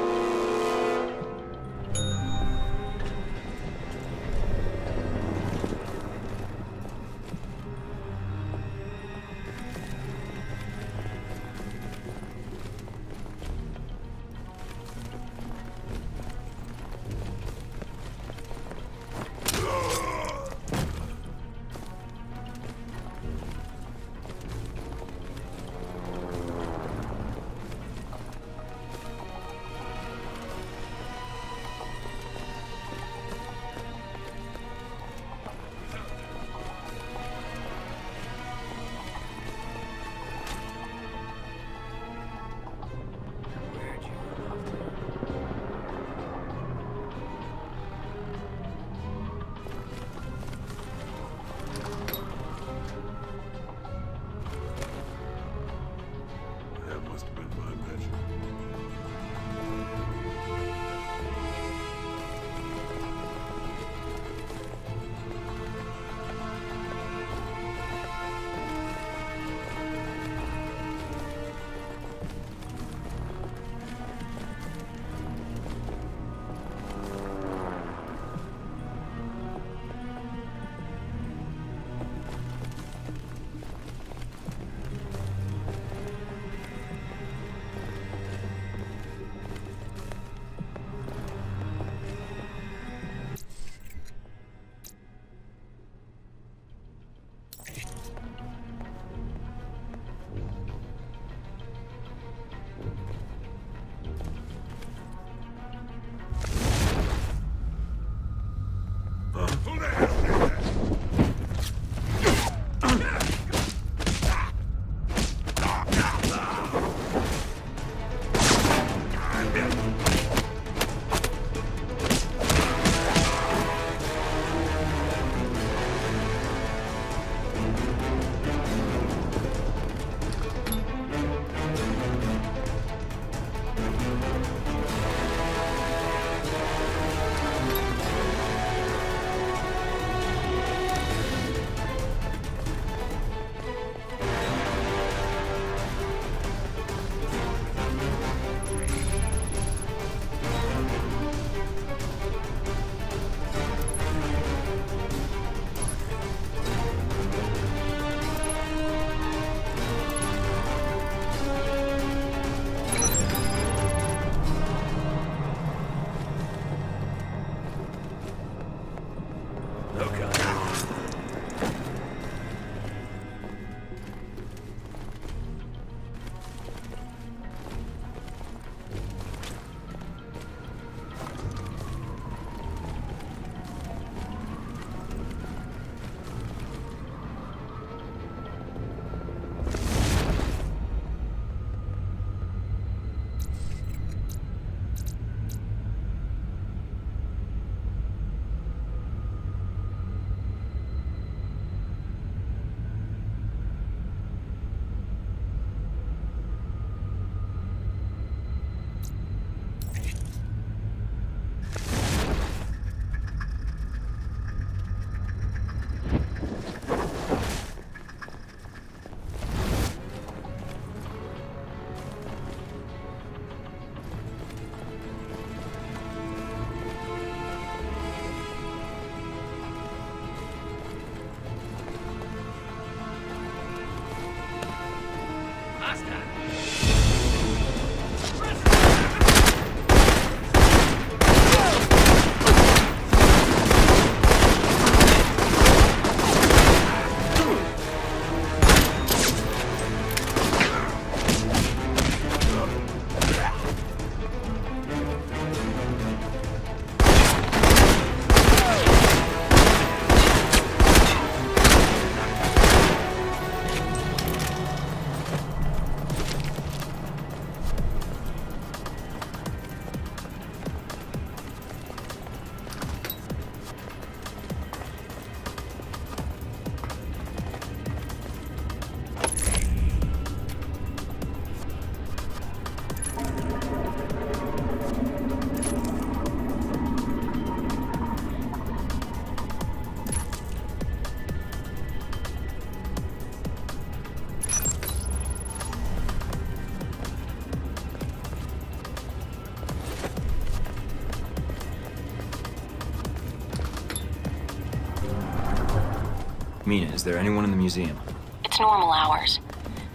Mina, is there anyone in the museum? It's normal hours.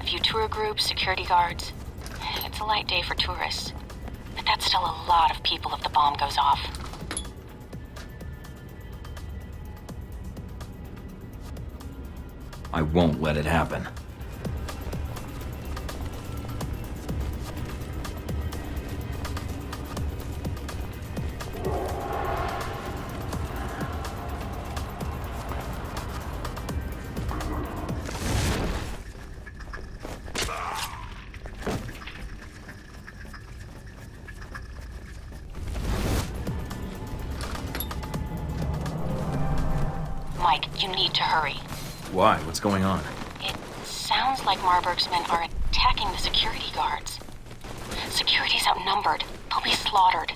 A few tour groups, security guards. It's a light day for tourists. But that's still a lot of people if the bomb goes off. I won't let it happen. Mike, you need to hurry. Why? What's going on? It sounds like Marberg's men are attacking the security guards. Security's outnumbered. They'll be slaughtered.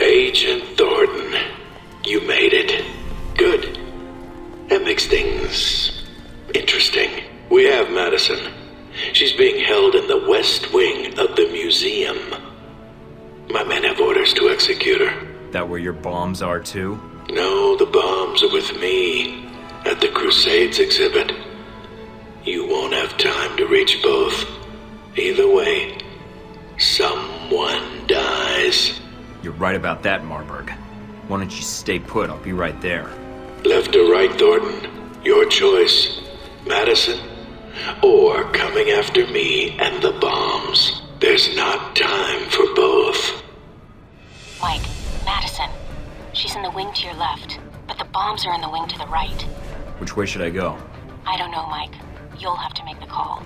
Agent Thornton, you made it. Good. That makes things interesting. We have Madison. She's being held in the west wing of the museum. My men have orders to execute her. That where your bombs are too? No, the bombs are with me at the Crusades exhibit. You won't have time to reach both. Either way, someone dies. You're right about that, Marberg. Why don't you stay put? I'll be right there. Left or right, Thornton? Your choice. Madison, or coming after me and the bombs. There's not time for both. Mike, Madison. She's in the wing to your left, but the bombs are in the wing to the right. Which way should I go? I don't know, Mike. You'll have to make the call.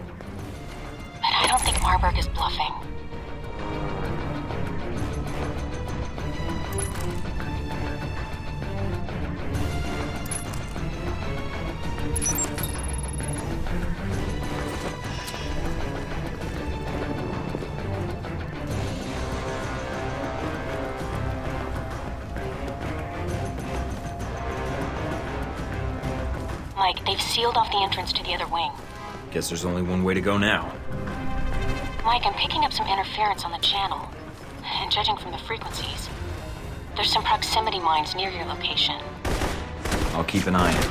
But I don't think Marberg is bluffing. Mike, they've sealed off the entrance to the other wing. Guess there's only one way to go now. Mike, I'm picking up some interference on the channel. And judging from the frequencies, there's some proximity mines near your location. I'll keep an eye out.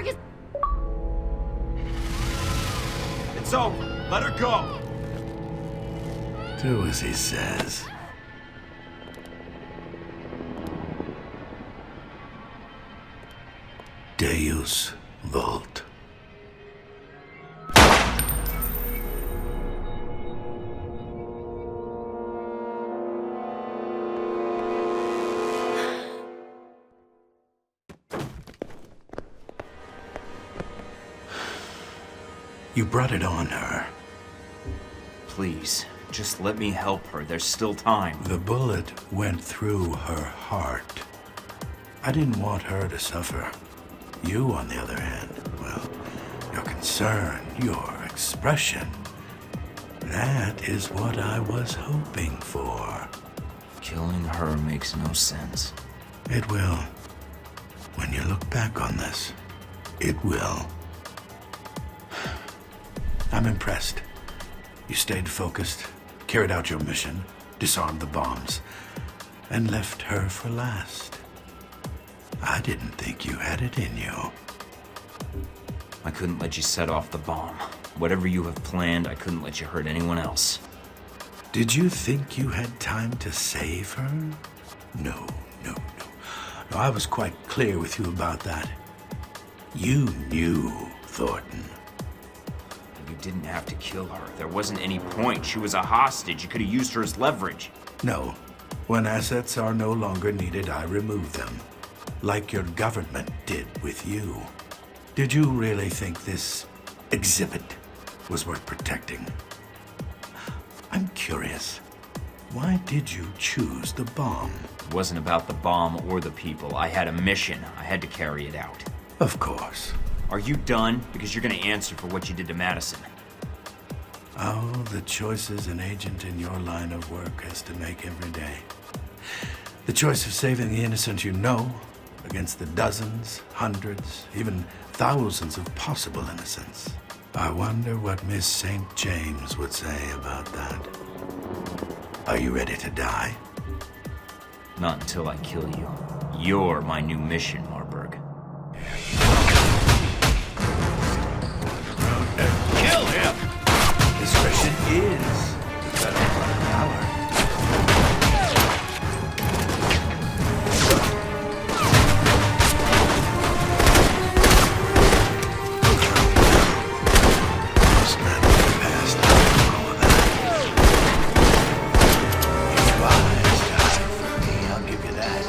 Marberg is... It's over. Let her go. Do as he says. Deus Vult. You brought it on her. Please, just let me help her. There's still time. The bullet went through her heart. I didn't want her to suffer. You, on the other hand, well, your concern, your expression, that is what I was hoping for. Killing her makes no sense. It will. When you look back on this, it will. I'm impressed. You stayed focused, carried out your mission, disarmed the bombs, and left her for last. I didn't think you had it in you. I couldn't let you set off the bomb. Whatever you have planned, I couldn't let you hurt anyone else. Did you think you had time to save her? No. No, I was quite clear with you about that. You knew, Thorton. You didn't have to kill her. There wasn't any point. She was a hostage. You could have used her as leverage. No. When assets are no longer needed, I remove them. Like your government did with you. Did you really think this exhibit was worth protecting? I'm curious. Why did you choose the bomb? It wasn't about the bomb or the people. I had a mission. I had to carry it out. Of course. Are you done? Because you're gonna answer for what you did to Madison. Oh, the choices an agent in your line of work has to make every day. The choice of saving the innocent you know against the dozens, hundreds, even thousands of possible innocents. I wonder what Miss St. James would say about that. Are you ready to die? Not until I kill you. You're my new mission, Marberg. Kill him! His mission is to cut off our power. This man of the past knows all of that. He's wise to hide from me, I'll give you that.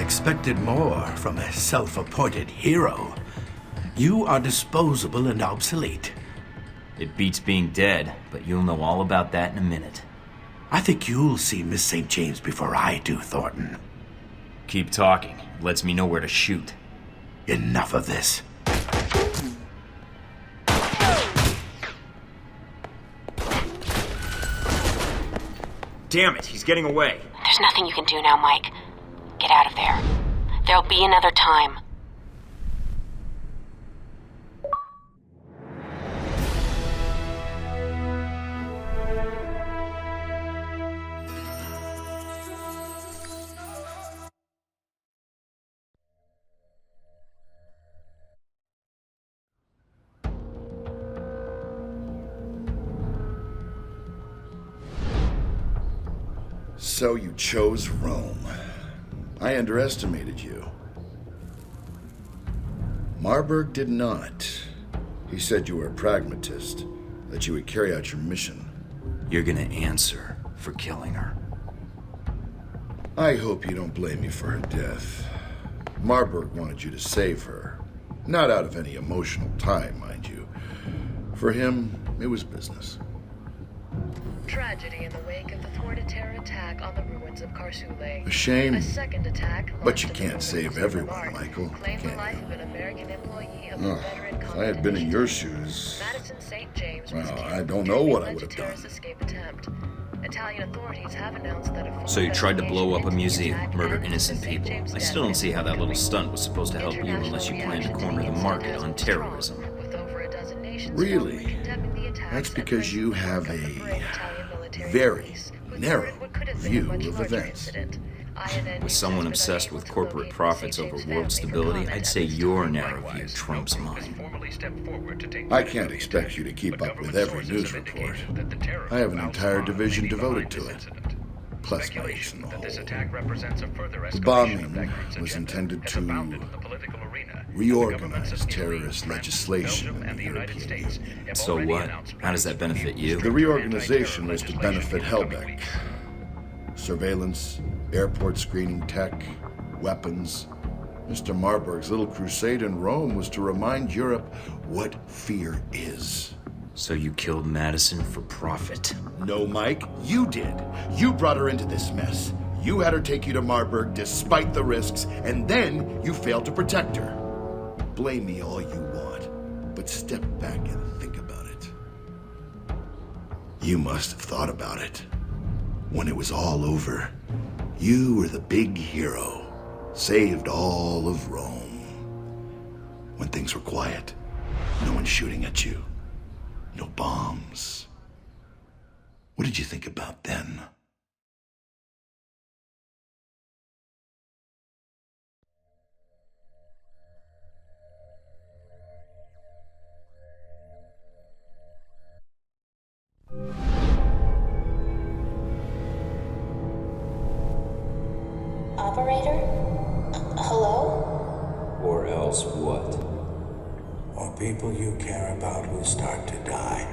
Expected more from a self-appointed hero. You are disposable and obsolete. It beats being dead, but you'll know all about that in a minute. I think you'll see Miss St. James before I do, Thorton. Keep talking. It lets me know where to shoot. Enough of this. Damn it, he's getting away. There's nothing you can do now, Mike. Get out of there. There'll be another time. So you chose Rome. I underestimated you. Marberg did not. He said you were a pragmatist, that you would carry out your mission. You're gonna answer for killing her. I hope you don't blame me for her death. Marberg wanted you to save her. Not out of any emotional tie, mind you. For him, it was business. Tragedy in the wake of the thwarted terror attack on the ruins of Karsule. A shame. A second attack, But you can't save everyone, Michael, claimed the can life you? of an American employee of the Oh, veteran if I combat had been in your initiative. shoes, Madison St. James was well, killed I don't know during what the I would have done. terrorist escape attempt. Italian authorities have announced that a full So you tried to blow up a investigation into the museum, attack murder and innocent the St. people. James I still don't death see how that little stunt was supposed to help you International unless you planned to reaction corner the incident market has on been strong, terrorism. with over a dozen nations Really? condemning the attacks That's and because you praising the have work of the a brave Italian military very police, who narrow thwarted what could have been a view much of larger events. incident. INN With News someone has been obsessed unable with to corporate locate the profits St. over James world family for stability, comment I'd at say this your time. narrow view trumps mine. I can't expect you to keep up with every news report. I have an entire division devoted to it. Plus my ace in the hole. The bombing was intended to reorganize terrorist legislation in the European Union. So what? How does that benefit you? The reorganization was to benefit Helbeck. Surveillance, airport screening tech, weapons. Mr. Marberg's little crusade in Rome was to remind Europe what fear is. So you killed Madison for profit? No, Mike, you did. You brought her into this mess. You had her take you to Marberg despite the risks, and then you failed to protect her. Blame me all you want, but step back and think about it. You must have thought about it. When it was all over, you were the big hero, saved all of Rome. When things were quiet, no one shooting at you, no bombs. What did you think about then? Operator? Hello? Or else what? Or people you care about who start to die.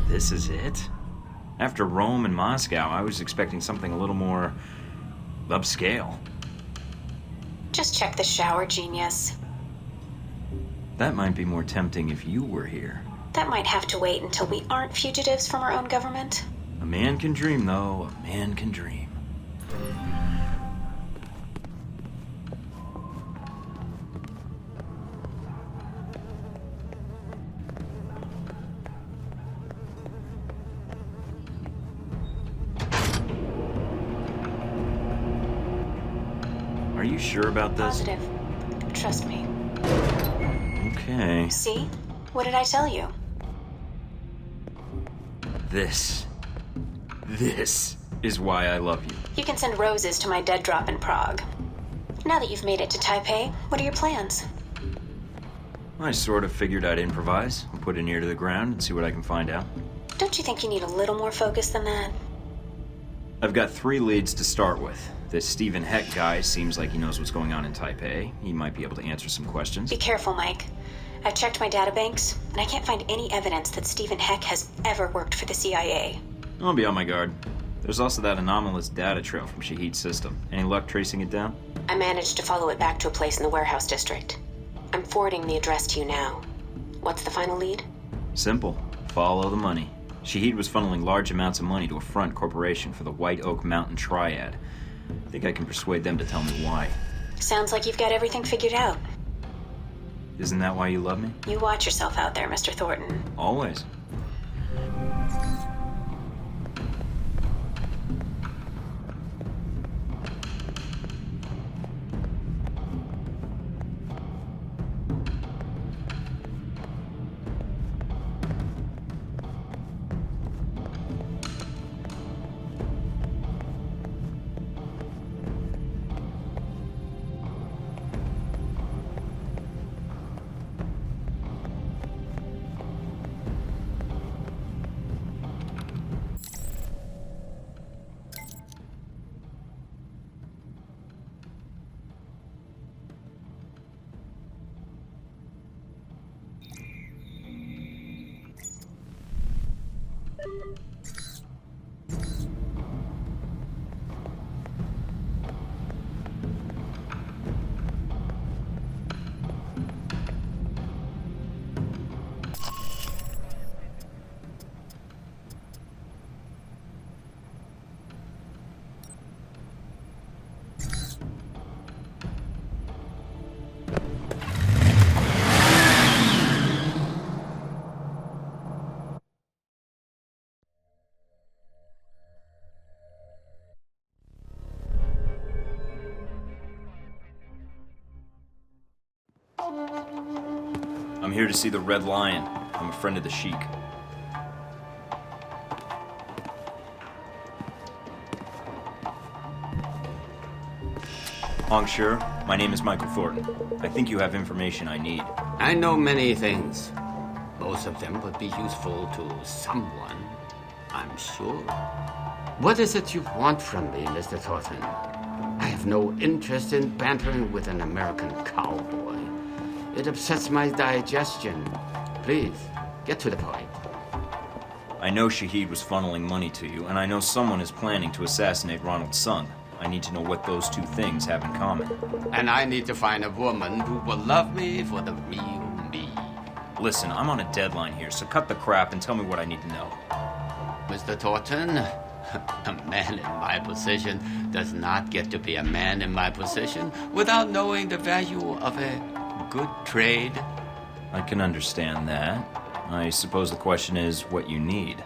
This is it? After Rome and Moscow, I was expecting something a little more upscale. Just check the shower, genius. That might be more tempting if you were here. That might have to wait until we aren't fugitives from our own government. A man can dream, though. A man can dream. Are you sure about this? Positive. Trust me. Okay. See? What did I tell you? This is why I love you. You can send roses to my dead drop in Prague. Now that you've made it to Taipei, what are your plans? I sort of figured I'd improvise. I'll put an ear to the ground and see what I can find out. Don't you think you need a little more focus than that? I've got 3 leads to start with. This Stephen Heck guy seems like he knows what's going on in Taipei. He might be able to answer some questions. Be careful, Mike. I've checked my databanks, and I can't find any evidence that Stephen Heck has ever worked for the CIA. I'll be on my guard. There's also that anomalous data trail from Shahid's system. Any luck tracing it down? I managed to follow it back to a place in the warehouse district. I'm forwarding the address to you now. What's the final lead? Simple. Follow the money. Shahid was funneling large amounts of money to a front corporation for the White Oak Mountain Triad. I think I can persuade them to tell me why. Sounds like you've got everything figured out. Isn't that why you love me? You watch yourself out there, Mr. Thornton. Always. I'm here to see the Red Lion. I'm a friend of the Sheik. Monsieur, my name is Michael Thorton. I think you have information I need. I know many things. Most of them would be useful to someone, I'm sure. What is it you want from me, Mr. Thornton? I have no interest in bantering with an American cowboy. It upsets my digestion. Please, get to the point. I know Shahid was funneling money to you, and I know someone is planning to assassinate Ronald's son. I need to know what those 2 things have in common. And I need to find a woman who will love me for the real me. Listen, I'm on a deadline here, so cut the crap and tell me what I need to know. Mr. Thornton, a man in my position does not get to be a man in my position without knowing the value of a good trade. I can understand that. I suppose the question is what you need.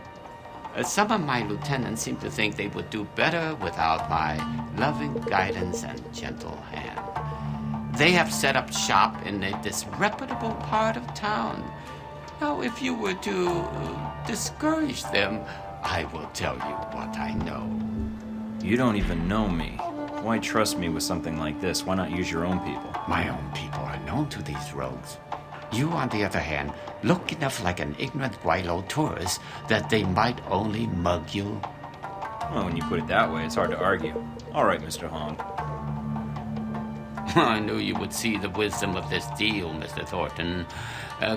Some of my lieutenants seem to think they would do better without my loving guidance and gentle hand. They have set up shop in a disreputable part of town. Now, if you were to discourage them, I will tell you what I know. You don't even know me. Why trust me with something like this? Why not use your own people? My own people are known to these rogues. You, on the other hand, look enough like an ignorant Guaylo tourist that they might only mug you. Well, when you put it that way, it's hard to argue. All right, Mr. Hong. I knew you would see the wisdom of this deal, Mr. Thornton.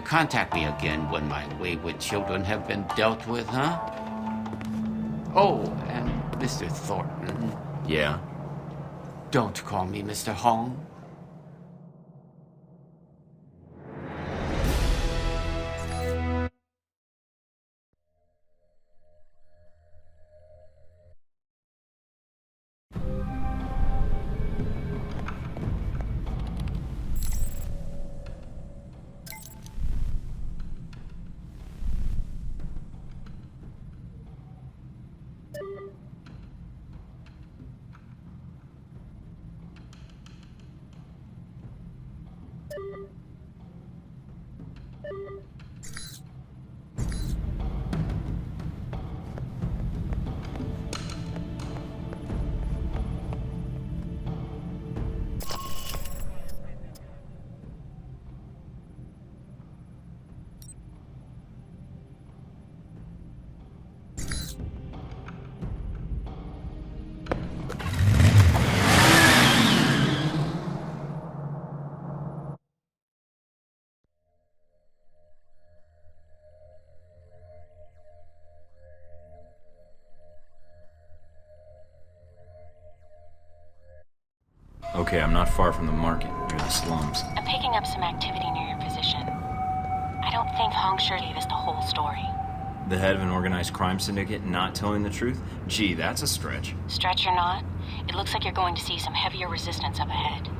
Contact me again when my wayward children have been dealt with, huh? Oh, and Mr. Thornton. Yeah? Don't call me Mr. Hong. Okay, I'm not far from the market, near the slums. I'm picking up some activity near your position. I don't think Hong Shi gave us the whole story. The head of an organized crime syndicate not telling the truth? Gee, that's a stretch. Stretch or not, it looks like you're going to see some heavier resistance up ahead.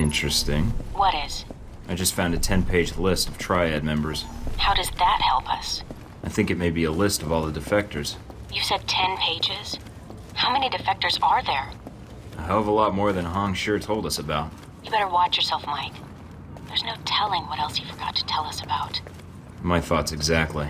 Interesting. What is? I just found a 10-page list of Triad members. How does that help us? I think it may be a list of all the defectors. You said 10 pages? How many defectors are there? A hell of a lot more than Hong sure told us about. You better watch yourself, Mike. There's no telling what else he forgot to tell us about. My thoughts exactly.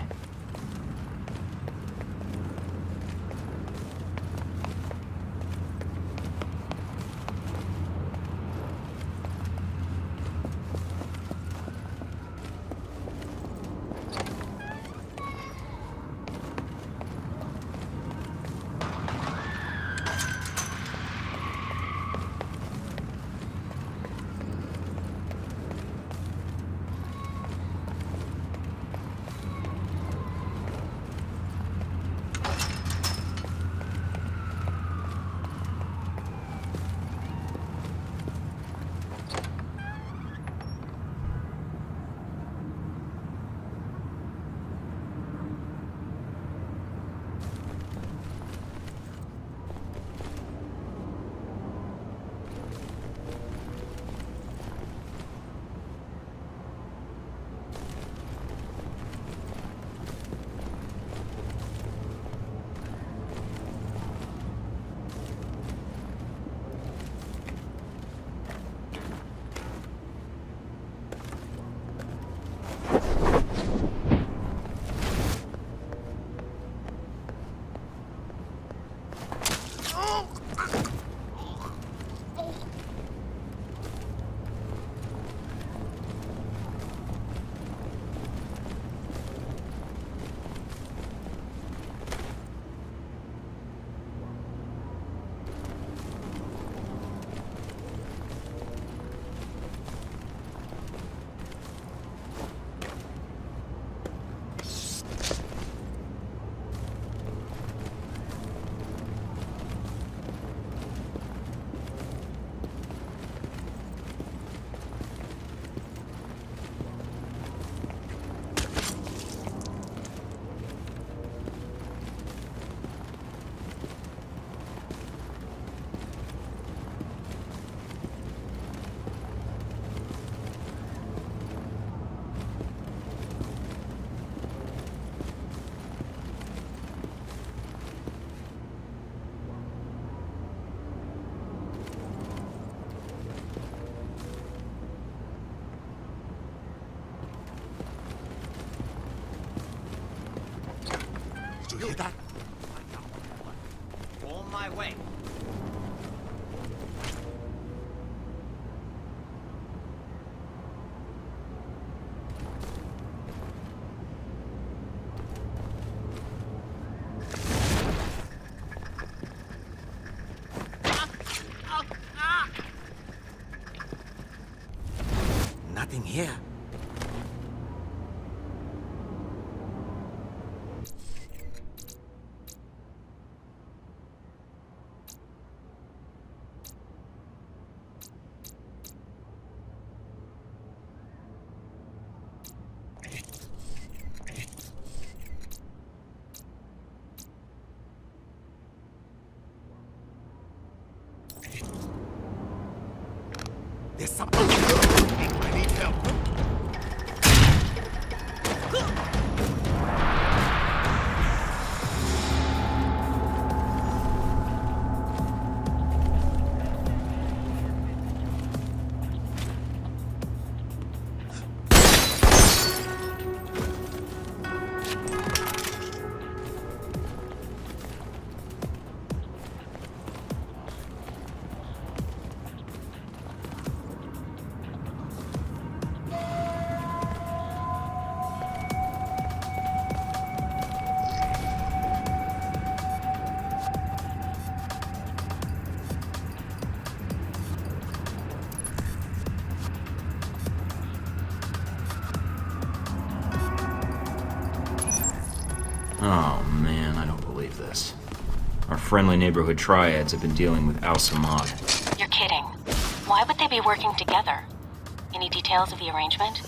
You hear that? On my way. Nothing here. There's something. I need help. Oh man, I don't believe this. Our friendly neighborhood triads have been dealing with Al-Samad. You're kidding. Why would they be working together? Any details of the arrangement?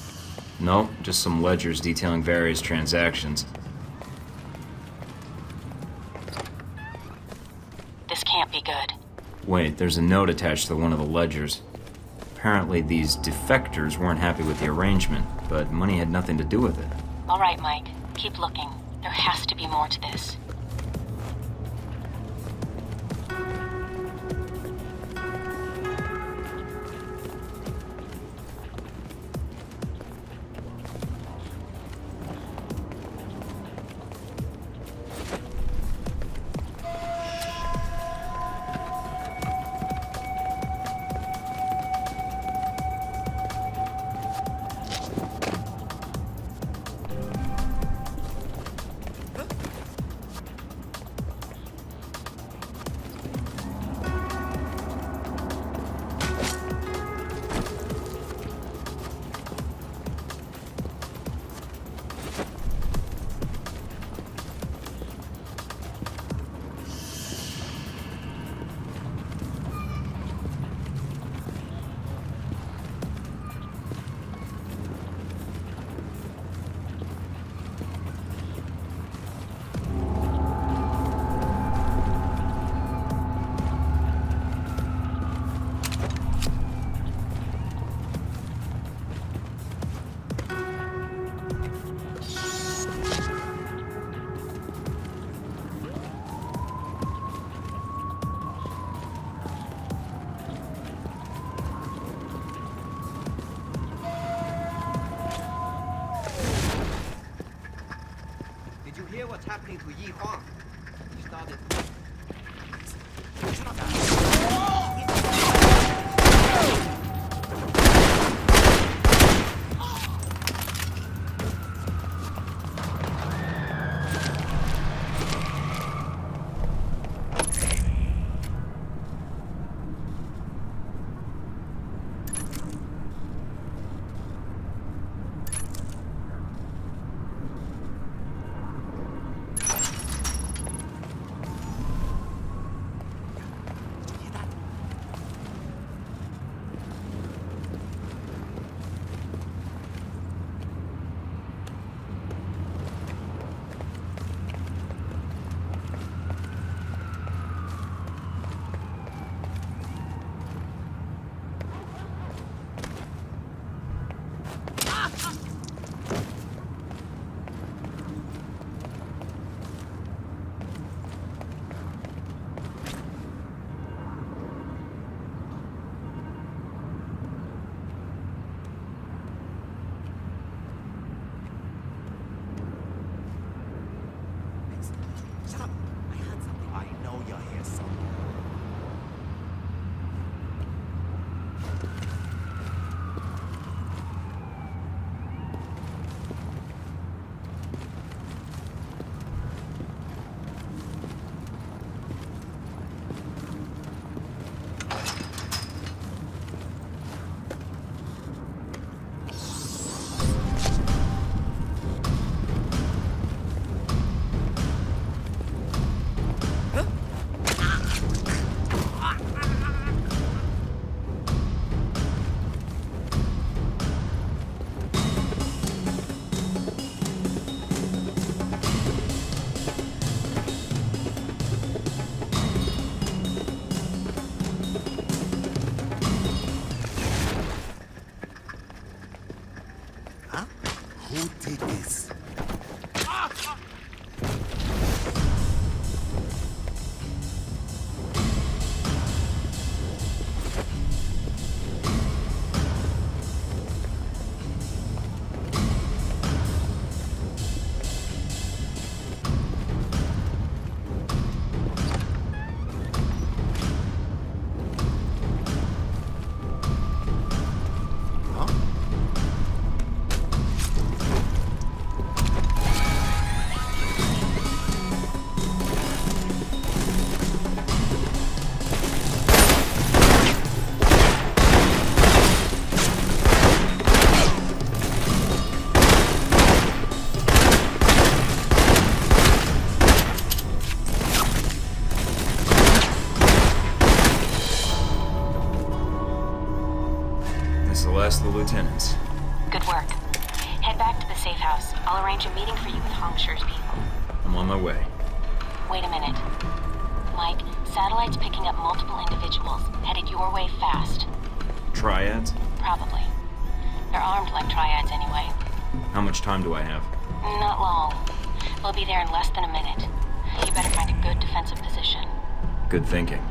No, just some ledgers detailing various transactions. This can't be good. Wait, there's a note attached to one of the ledgers. Apparently these defectors weren't happy with the arrangement, but money had nothing to do with it. All right, Mike. Keep looking. There has to be more to this. What's happening to Yi Huang? He started... Who did this? The lieutenants. Good work. Head back to the safe house. I'll arrange a meeting for you with Hongshu's people. I'm on my way. Wait a minute. Mike, satellite's picking up multiple individuals, headed your way fast. Triads? Probably. They're armed like triads anyway. How much time do I have? Not long. We'll be there in less than a minute. You better find a good defensive position. Good thinking.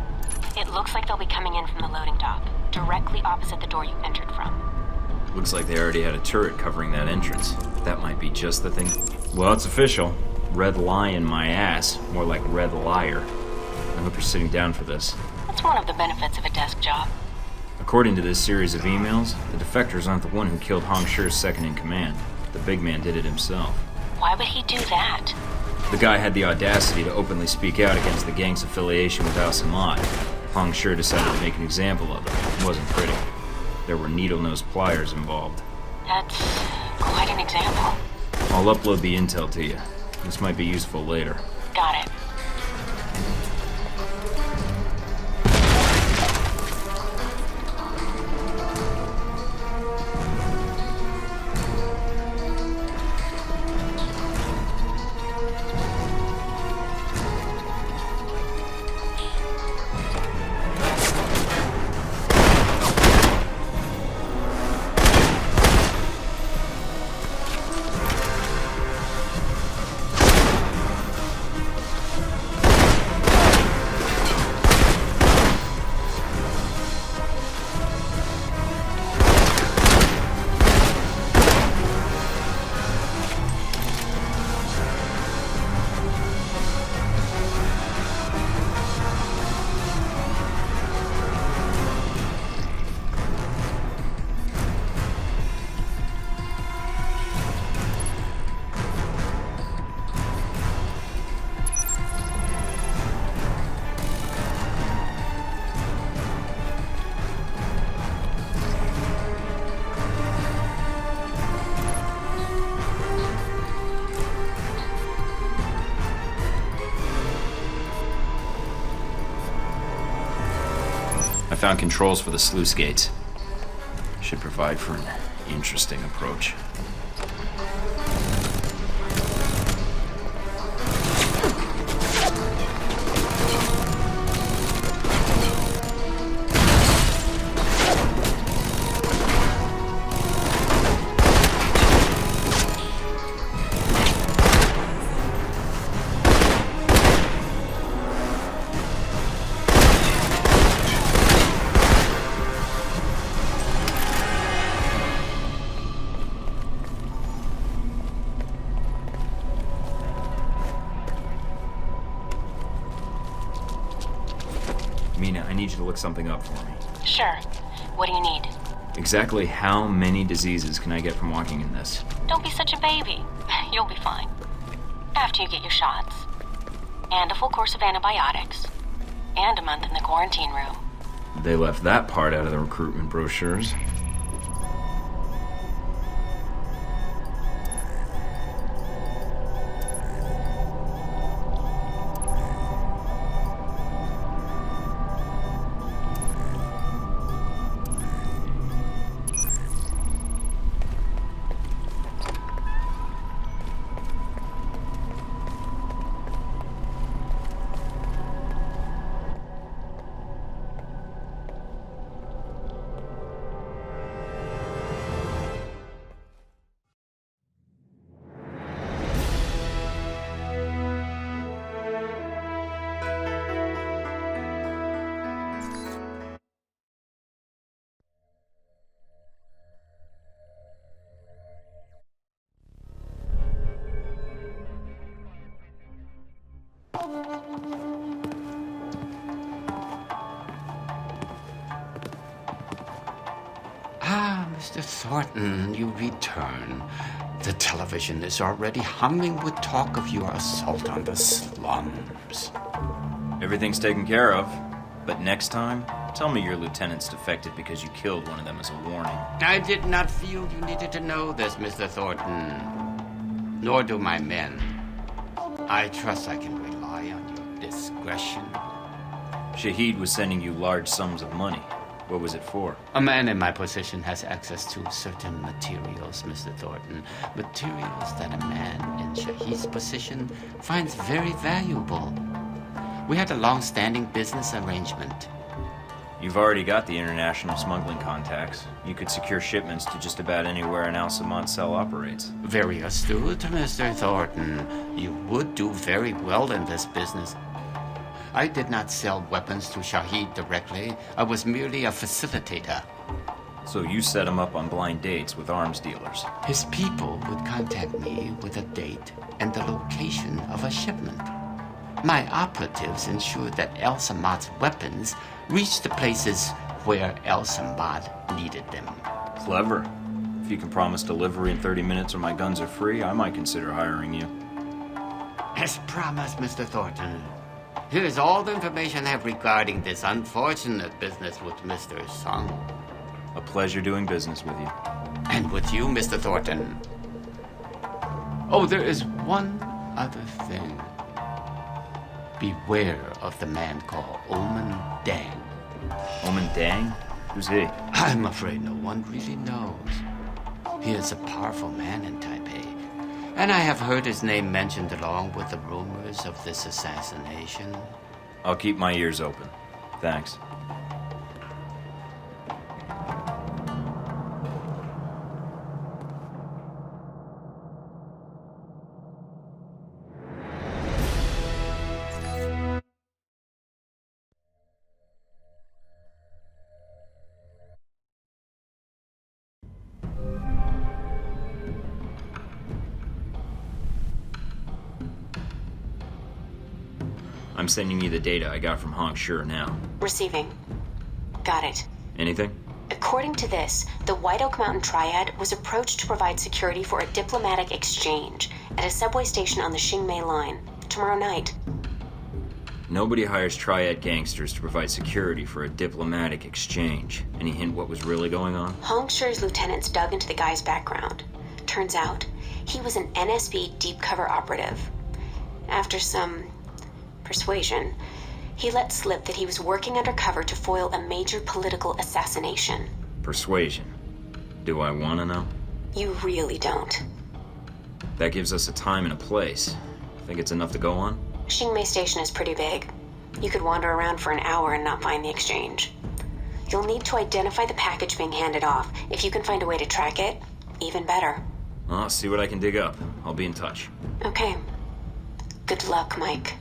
It looks like they'll be coming in from the loading dock, directly opposite the door you entered from. Looks like they already had a turret covering that entrance. That might be just the thing. Well, it's official. Red lion my ass. More like red liar. I hope you're sitting down for this. That's one of the benefits of a desk job. According to this series of emails, the defectors aren't the one who killed Hong Shi's second-in-command. The big man did it himself. Why would he do that? The guy had the audacity to openly speak out against the gang's affiliation with Al-Samad. Hong Shi decided to make an example of him. It wasn't pretty. There were needle-nosed pliers involved. That's quite an example. I'll upload the intel to you. This might be useful later. Got it. I found controls for the sluice gates. Should provide for an interesting approach. I need you to look something up for me. Sure. What do you need? Exactly how many diseases can I get from walking in this? Don't be such a baby. You'll be fine. After you get your shots. And a full course of antibiotics. And a month in the quarantine room. They left that part out of the recruitment brochures. Mr. Thornton, you return. The television is already humming with talk of your assault on the slums. Everything's taken care of. But next time, tell me your lieutenant's defected because you killed one of them as a warning. I did not feel you needed to know this, Mr. Thornton. Nor do my men. I trust I can rely on your discretion. Shahid was sending you large sums of money. What was it for? A man in my position has access to certain materials, Mr. Thornton. Materials that a man in Shahid's position finds very valuable. We had a long-standing business arrangement. You've already got the international smuggling contacts. You could secure shipments to just about anywhere an Alcemont cell operates. Very astute, Mr. Thornton. You would do very well in this business. I did not sell weapons to Shahid directly. I was merely a facilitator. So you set him up on blind dates with arms dealers? His people would contact me with a date and the location of a shipment. My operatives ensured that Alcemont's weapons reached the places where Alcemont needed them. Clever. If you can promise delivery in 30 minutes or my guns are free, I might consider hiring you. As promised, Mr. Thornton. Here is all the information I have regarding this unfortunate business with Mr. Sung. A pleasure doing business with you. And with you, Mr. Thornton. Oh, there is one other thing. Beware of the man called Omen Deng. Omen Deng? Who's he? I'm afraid no one really knows. He is a powerful man in Taipei, and I have heard his name mentioned along with the rumors of this assassination. I'll keep my ears open. Thanks. I'm sending you the data I got from Hong Sure now. Receiving. Got it. Anything? According to this, the White Oak Mountain Triad was approached to provide security for a diplomatic exchange at a subway station on the Xingmei line tomorrow night. Nobody hires Triad gangsters to provide security for a diplomatic exchange. Any hint what was really going on? Hong Shure's lieutenants dug into the guy's background. Turns out, he was an NSB deep cover operative. After some persuasion, he let slip that he was working undercover to foil a major political assassination. Persuasion. Do I want to know? You really don't. That gives us a time and a place. Think it's enough to go on? Xingmei Station is pretty big. You could wander around for an hour and not find the exchange. You'll need to identify the package being handed off. If you can find a way to track it, even better. I'll see what I can dig up. I'll be in touch. Okay. Good luck, Mike.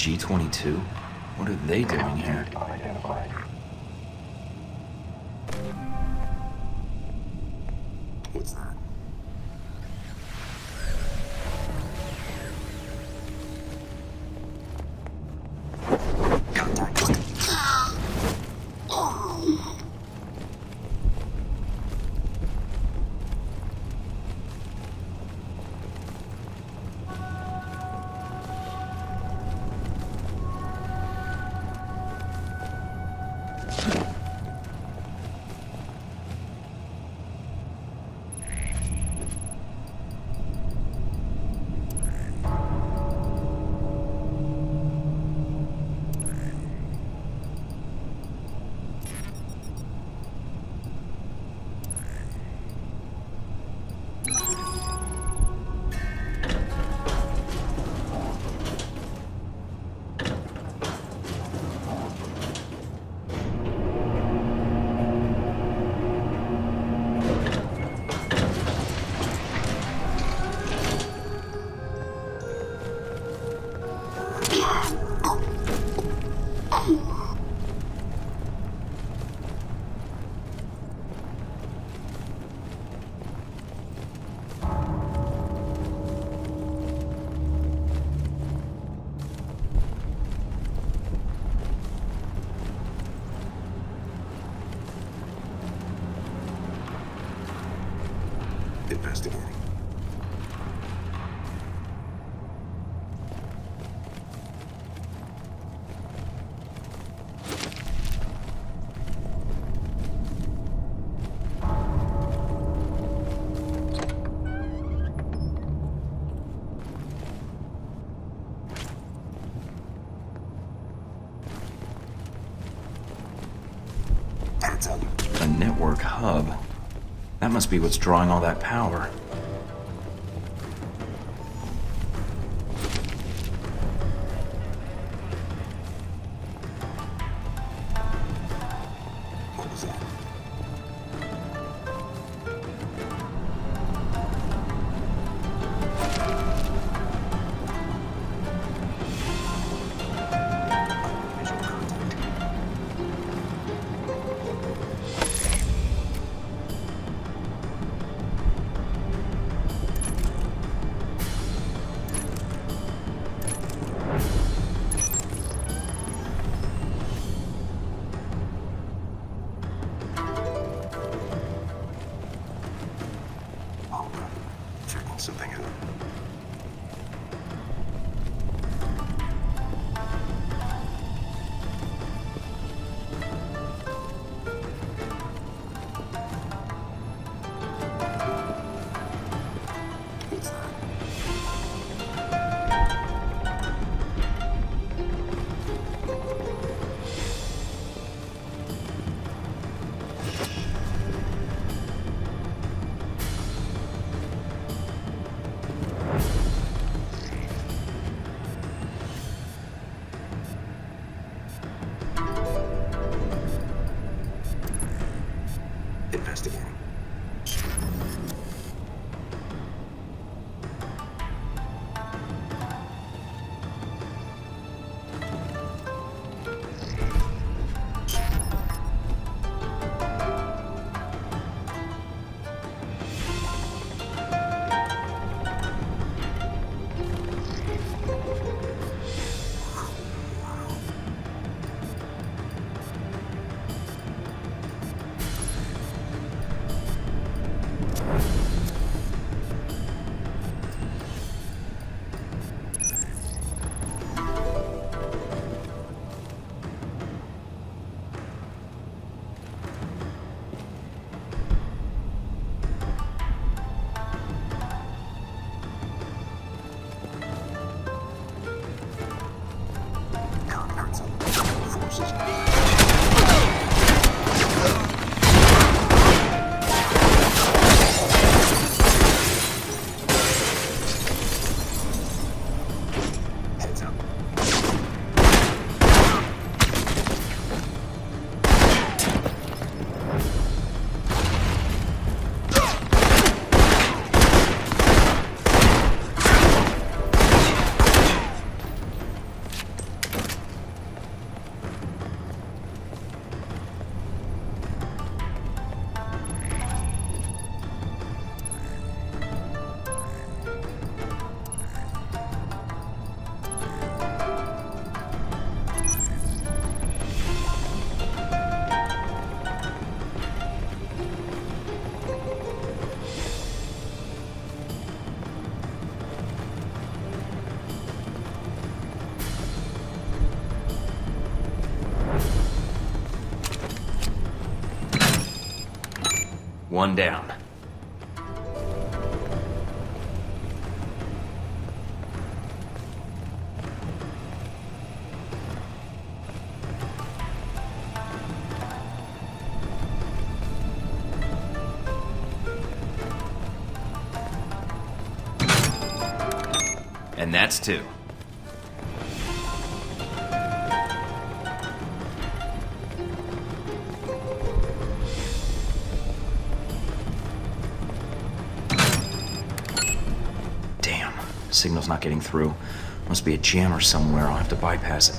G-22? What are they doing here? What's that? Investigating. A network hub. That must be what's drawing all that power. What was that? Something out. What's that? Investigating. One down. And that's two. Damn, signal's not getting through. Must be a jammer somewhere. I'll have to bypass it.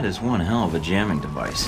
That is one hell of a jamming device.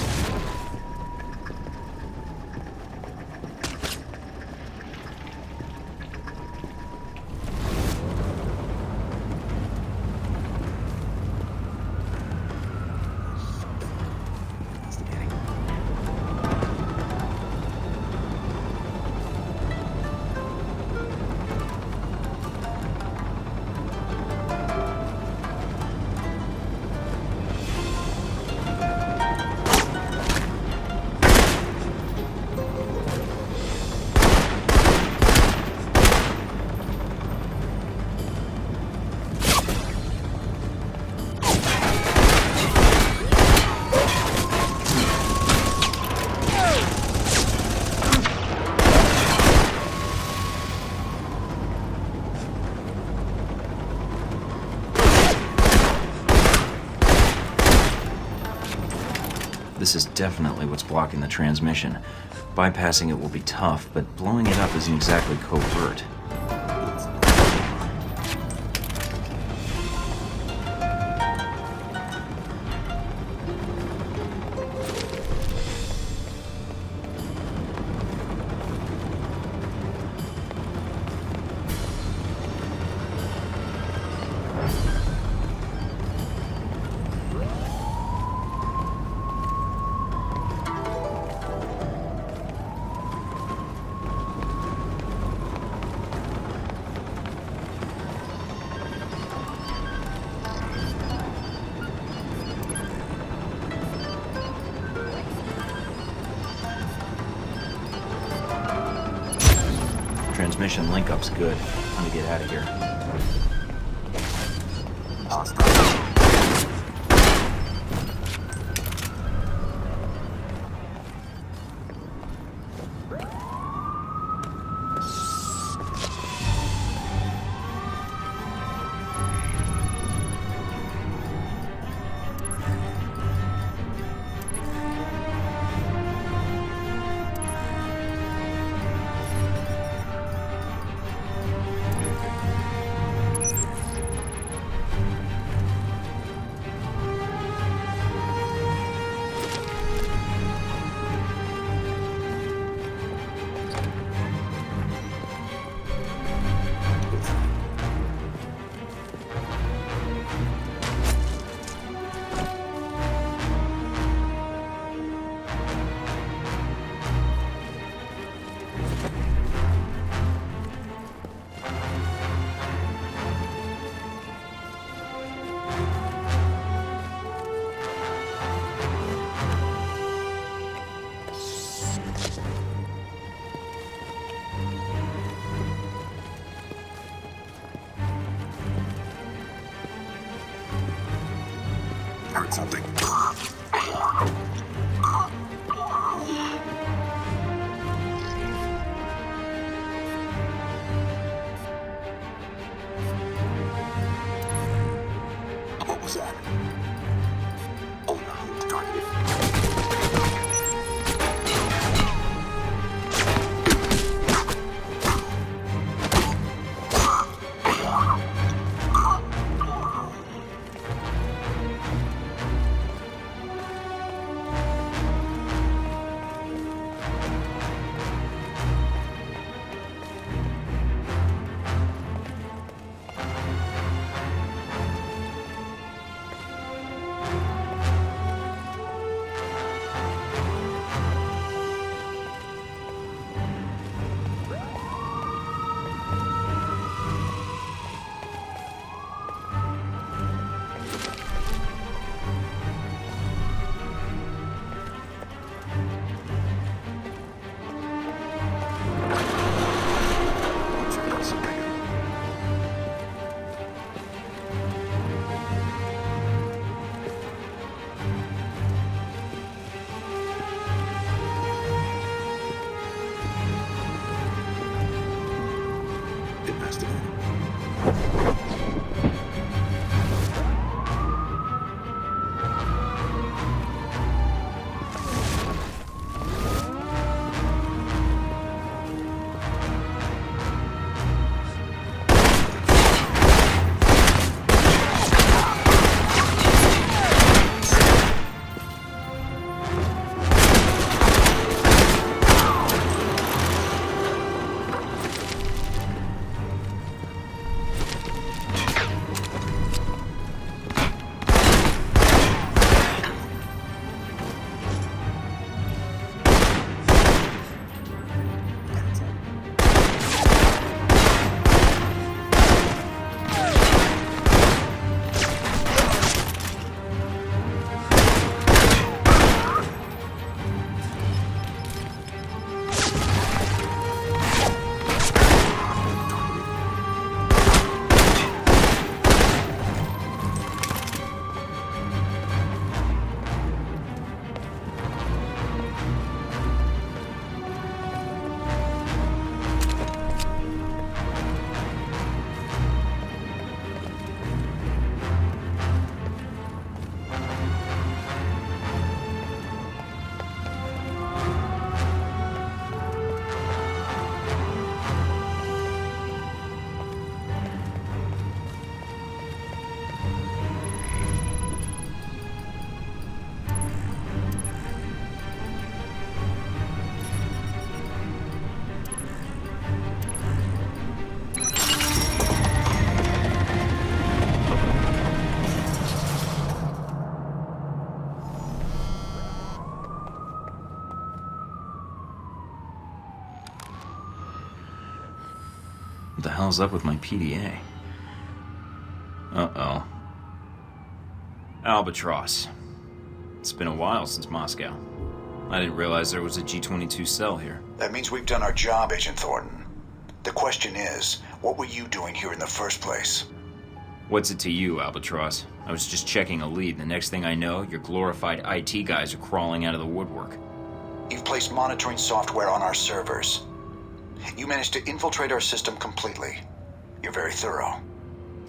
This is definitely what's blocking the transmission. Bypassing it will be tough, but blowing it up isn't exactly covert. Transmission link-up's good. Time to get out of here. Heard something. What was that? Oh no, targeted. What the hell's up with my PDA? Uh-oh. Albatross. It's been a while since Moscow. I didn't realize there was a G-22 cell here. That means we've done our job, Agent Thornton. The question is, what were you doing here in the first place? What's it to you, Albatross? I was just checking a lead. The next thing I know, your glorified IT guys are crawling out of the woodwork. You've placed monitoring software on our servers. You managed to infiltrate our system completely. You're very thorough.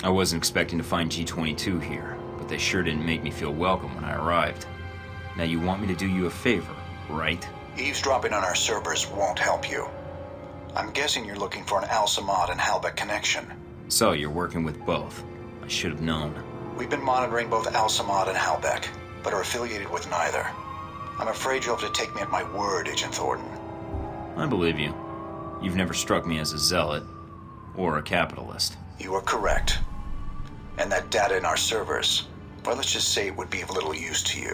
I wasn't expecting to find G-22 here, but they sure didn't make me feel welcome when I arrived. Now you want me to do you a favor, right? Eavesdropping on our servers won't help you. I'm guessing you're looking for an Al-Samad and Halbech connection. So you're working with both. I should have known. We've been monitoring both Al-Samad and Halbech, but are affiliated with neither. I'm afraid you'll have to take me at my word, Agent Thornton. I believe you. You've never struck me as a zealot, or a capitalist. You are correct. And that data in our servers, well, let's just say it would be of little use to you.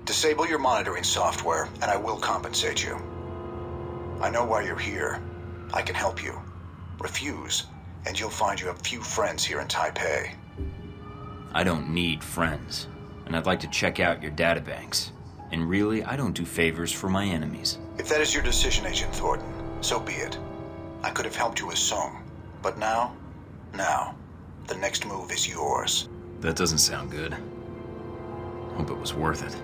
Disable your monitoring software, and I will compensate you. I know why you're here. I can help you. Refuse, and you'll find you have few friends here in Taipei. I don't need friends, and I'd like to check out your databanks. And really, I don't do favors for my enemies. If that is your decision, Agent Thornton, so be it. I could have helped you with Song, but now, the next move is yours. That doesn't sound good. Hope it was worth it.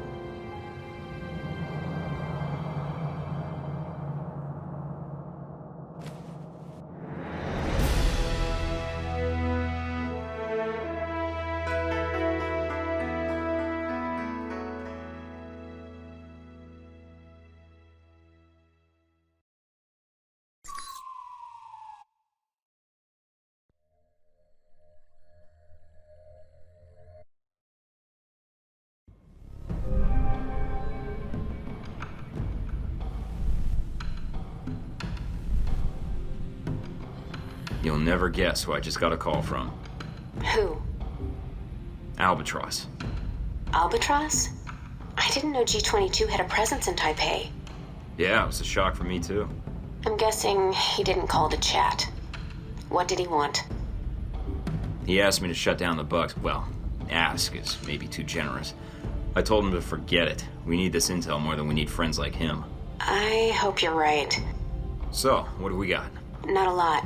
You'll never guess who I just got a call from. Who? Albatross. Albatross? I didn't know G-22 had a presence in Taipei. Yeah, it was a shock for me too. I'm guessing he didn't call to chat. What did he want? He asked me to shut down the Bucks. Well, ask is maybe too generous. I told him to forget it. We need this intel more than we need friends like him. I hope you're right. So, what do we got? Not a lot.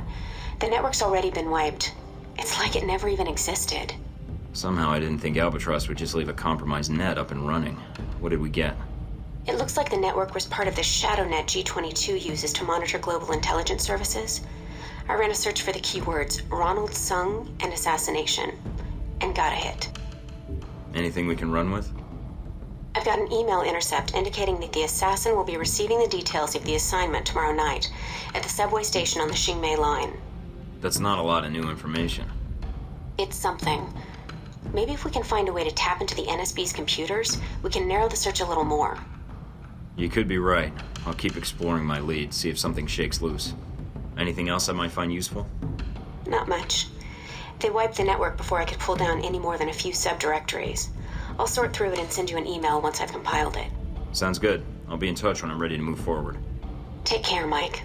The network's already been wiped. It's like it never even existed. Somehow I didn't think Albatross would just leave a compromised net up and running. What did we get? It looks like the network was part of the shadow net G-22 uses to monitor global intelligence services. I ran a search for the keywords Ronald Sung and Assassination, and got a hit. Anything we can run with? I've got an email intercept indicating that the assassin will be receiving the details of the assignment tomorrow night at the subway station on the Xingmei line. That's not a lot of new information. It's something. Maybe if we can find a way to tap into the NSB's computers, we can narrow the search a little more. You could be right. I'll keep exploring my lead, see if something shakes loose. Anything else I might find useful? Not much. They wiped the network before I could pull down any more than a few subdirectories. I'll sort through it and send you an email once I've compiled it. Sounds good. I'll be in touch when I'm ready to move forward. Take care, Mike.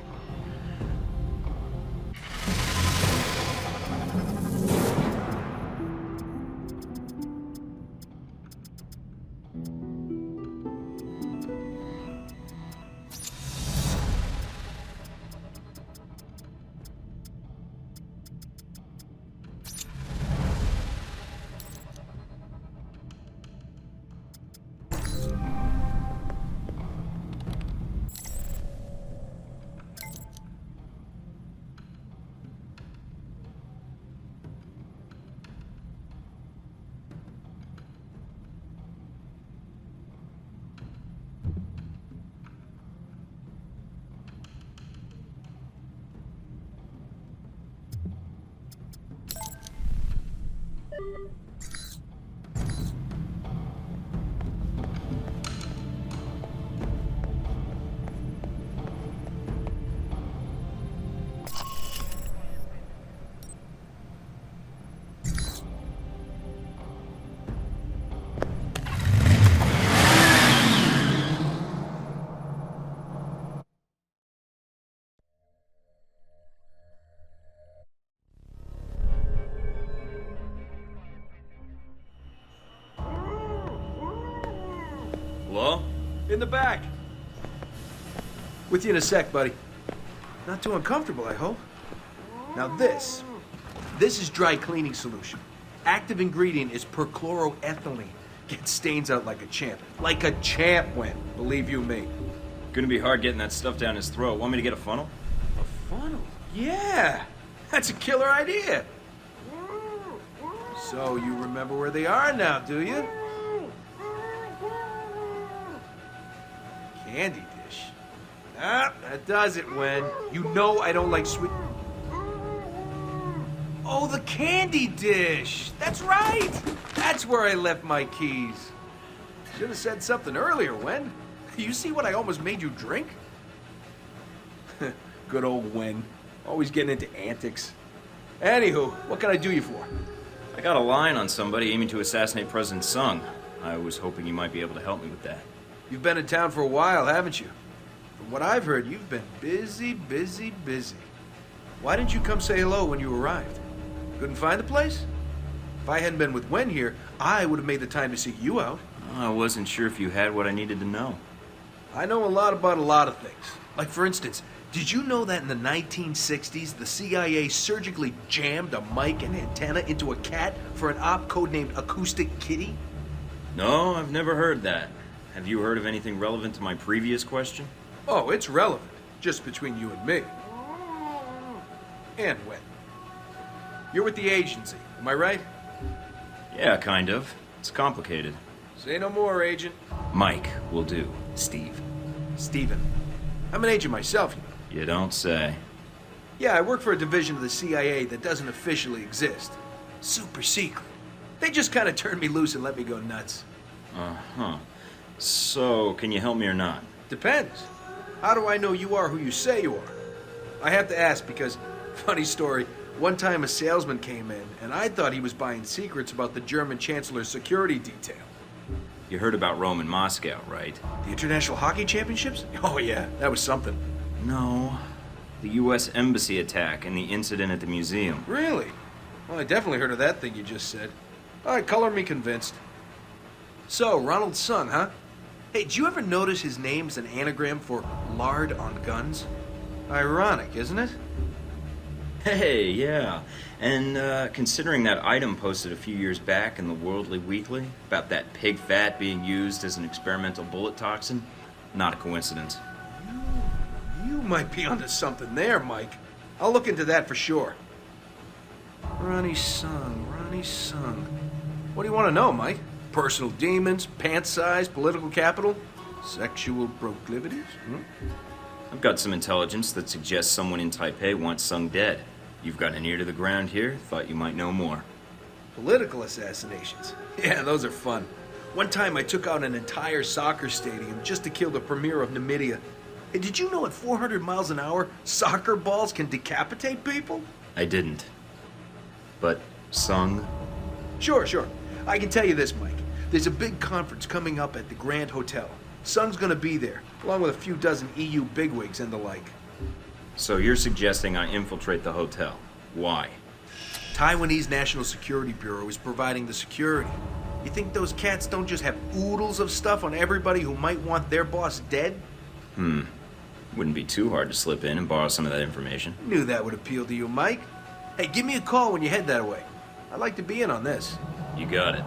Hello? In the back. With you in a sec, buddy. Not too uncomfortable, I hope. Now this is dry cleaning solution. Active ingredient is perchloroethylene. Gets stains out like a champ. Like a champ went, believe you me. Gonna be hard getting that stuff down his throat. Want me to get a funnel? A funnel? Yeah! That's a killer idea! So you remember where they are now, do you? Candy dish. Ah, that does it, Wen. You know I don't like sweet... Oh, the candy dish! That's right! That's where I left my keys. Should have said something earlier, Wen. You see what I almost made you drink? Good old Wen. Always getting into antics. Anywho, what can I do you for? I got a line on somebody aiming to assassinate President Sung. I was hoping you might be able to help me with that. You've been in town for a while, haven't you? From what I've heard, you've been busy. Why didn't you come say hello when you arrived? Couldn't find the place? If I hadn't been with Wen here, I would have made the time to seek you out. I wasn't sure if you had what I needed to know. I know a lot about a lot of things. Like, for instance, did you know that in the 1960s, the CIA surgically jammed a mic and antenna into a cat for an op codenamed Acoustic Kitty? No, I've never heard that. Have you heard of anything relevant to my previous question? Oh, it's relevant. Just between you and me. And Wen. You're with the agency, am I right? Yeah, kind of. It's complicated. Say no more, Agent. Mike will do. Steve. Steven. I'm an agent myself, you know. You don't say. Yeah, I work for a division of the CIA that doesn't officially exist. Super secret. They just kind of turned me loose and let me go nuts. Uh-huh. So, can you help me or not? Depends. How do I know you are who you say you are? I have to ask because, funny story, one time a salesman came in and I thought he was buying secrets about the German Chancellor's security detail. You heard about Rome and Moscow, right? The International Hockey Championships? Oh yeah, that was something. No. The U.S. Embassy attack and the incident at the museum. Really? Well, I definitely heard of that thing you just said. All right, color me convinced. So, Ronald Sung, huh? Hey, did you ever notice his name's an anagram for lard on guns? Ironic, isn't it? Hey, yeah. And considering that item posted a few years back in the Worldly Weekly about that pig fat being used as an experimental bullet toxin, not a coincidence. You might be onto something there, Mike. I'll look into that for sure. Ronnie Sung. What do you want to know, Mike? Personal demons, pant size, political capital, sexual proclivities? I've got some intelligence that suggests someone in Taipei wants Sung dead. You've got an ear to the ground here, thought you might know more. Political assassinations. Yeah, those are fun. One time I took out an entire soccer stadium just to kill the premier of Namibia. Hey, did you know at 400 miles an hour, soccer balls can decapitate people? I didn't. But Sung? Sure. I can tell you this, Mike. There's a big conference coming up at the Grand Hotel. Sung's gonna be there, along with a few dozen EU bigwigs and the like. So you're suggesting I infiltrate the hotel. Why? Taiwanese National Security Bureau is providing the security. You think those cats don't just have oodles of stuff on everybody who might want their boss dead? Wouldn't be too hard to slip in and borrow some of that information. Knew that would appeal to you, Mike. Hey, give me a call when you head that way. I'd like to be in on this. You got it.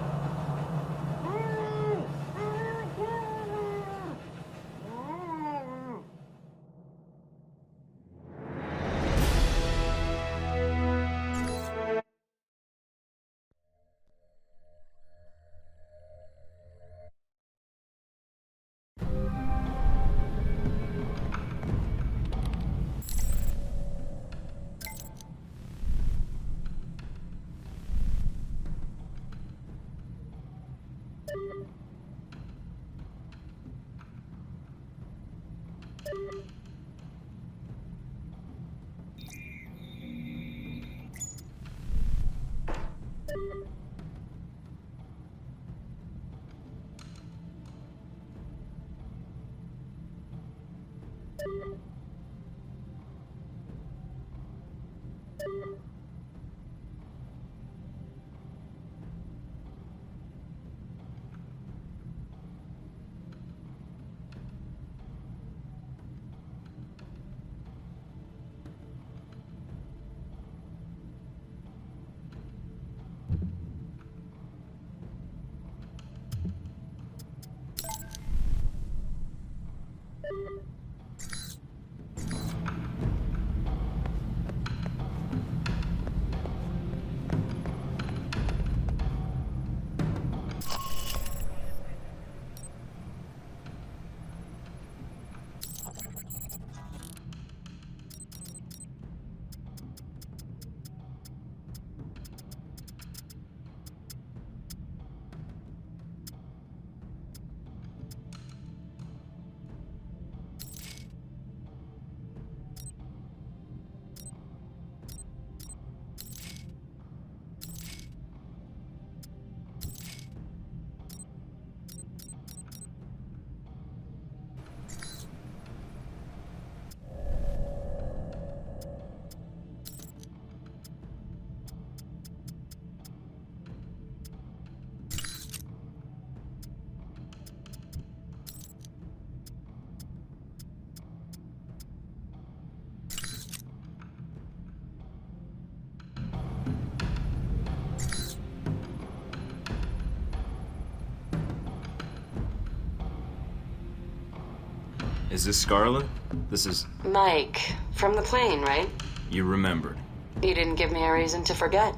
Is this Scarlet? This is... Mike, from the plane, right? You remembered. You didn't give me a reason to forget.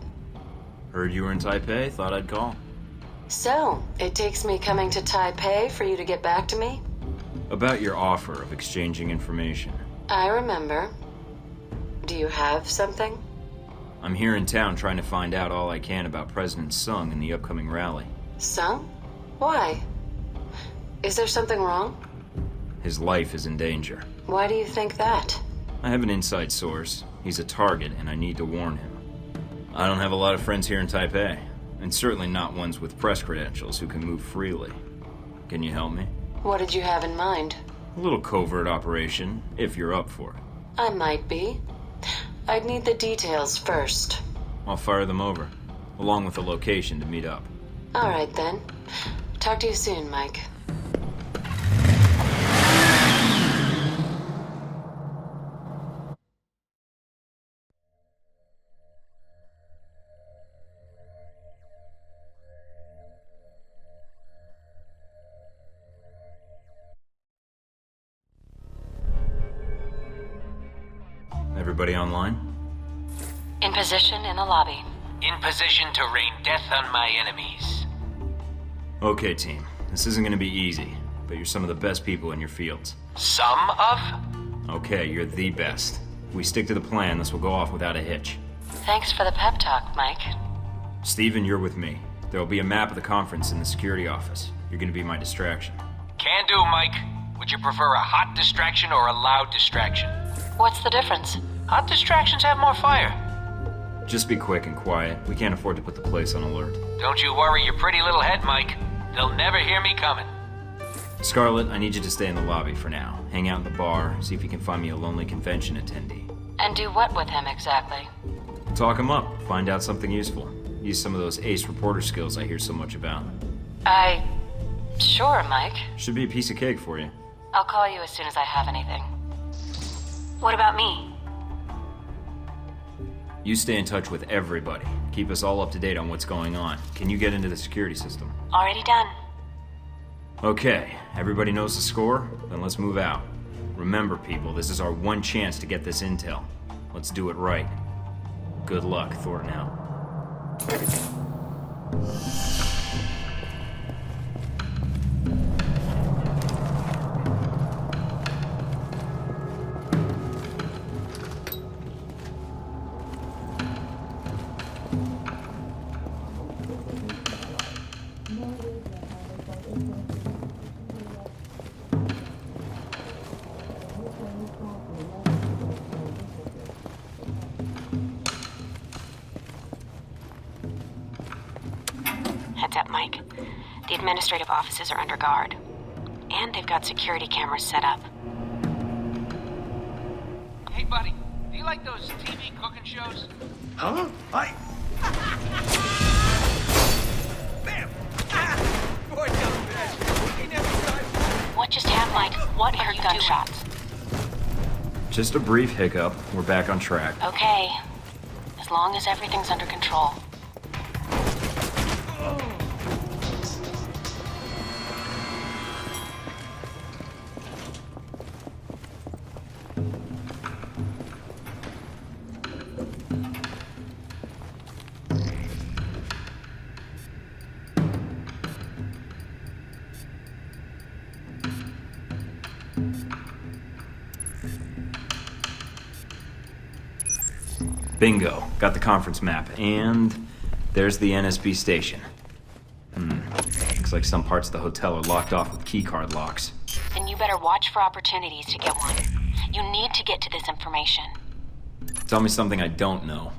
Heard you were in Taipei, thought I'd call. So, it takes me coming to Taipei for you to get back to me? About your offer of exchanging information. I remember. Do you have something? I'm here in town trying to find out all I can about President Sung and the upcoming rally. Sung? Why? Is there something wrong? His life is in danger. Why do you think that? I have an inside source. He's a target, and I need to warn him. I don't have a lot of friends here in Taipei, and certainly not ones with press credentials who can move freely. Can you help me? What did you have in mind? A little covert operation, if you're up for it. I might be. I'd need the details first. I'll fire them over, along with a location to meet up. All right, then. Talk to you soon, Mike. Everybody online? In position in the lobby. In position to rain death on my enemies. Okay, team. This isn't gonna be easy, but you're some of the best people in your fields. Some of? Okay, you're the best. If we stick to the plan, this will go off without a hitch. Thanks for the pep talk, Mike. Steven, you're with me. There will be a map of the conference in the security office. You're gonna be my distraction. Can do, Mike. Would you prefer a hot distraction or a loud distraction? What's the difference? Hot distractions have more fire. Just be quick and quiet. We can't afford to put the place on alert. Don't you worry your pretty little head, Mike. They'll never hear me coming. Scarlet, I need you to stay in the lobby for now. Hang out in the bar, see if you can find me a lonely convention attendee. And do what with him exactly? Talk him up. Find out something useful. Use some of those ace reporter skills I hear so much about. Sure, Mike. Should be a piece of cake for you. I'll call you as soon as I have anything. What about me? You stay in touch with everybody. Keep us all up to date on what's going on. Can you get into the security system? Already done. Okay, everybody knows the score? Then let's move out. Remember, people, this is our one chance to get this intel. Let's do it right. Good luck, Thornton out. Heads up, Mike. The administrative offices are under guard. And they've got security cameras set up. Hey, buddy. Do you like those TV cooking shows? Huh? Bam! Ah! Poor dumb bitch. He never tried. What just happened, Mike? What are you gunshots? Just a brief hiccup. We're back on track. Okay. As long as everything's under control. Bingo. Got the conference map. And there's the NSB station. Looks like some parts of the hotel are locked off with keycard locks. Then you better watch for opportunities to get one. You need to get to this information. Tell me something I don't know.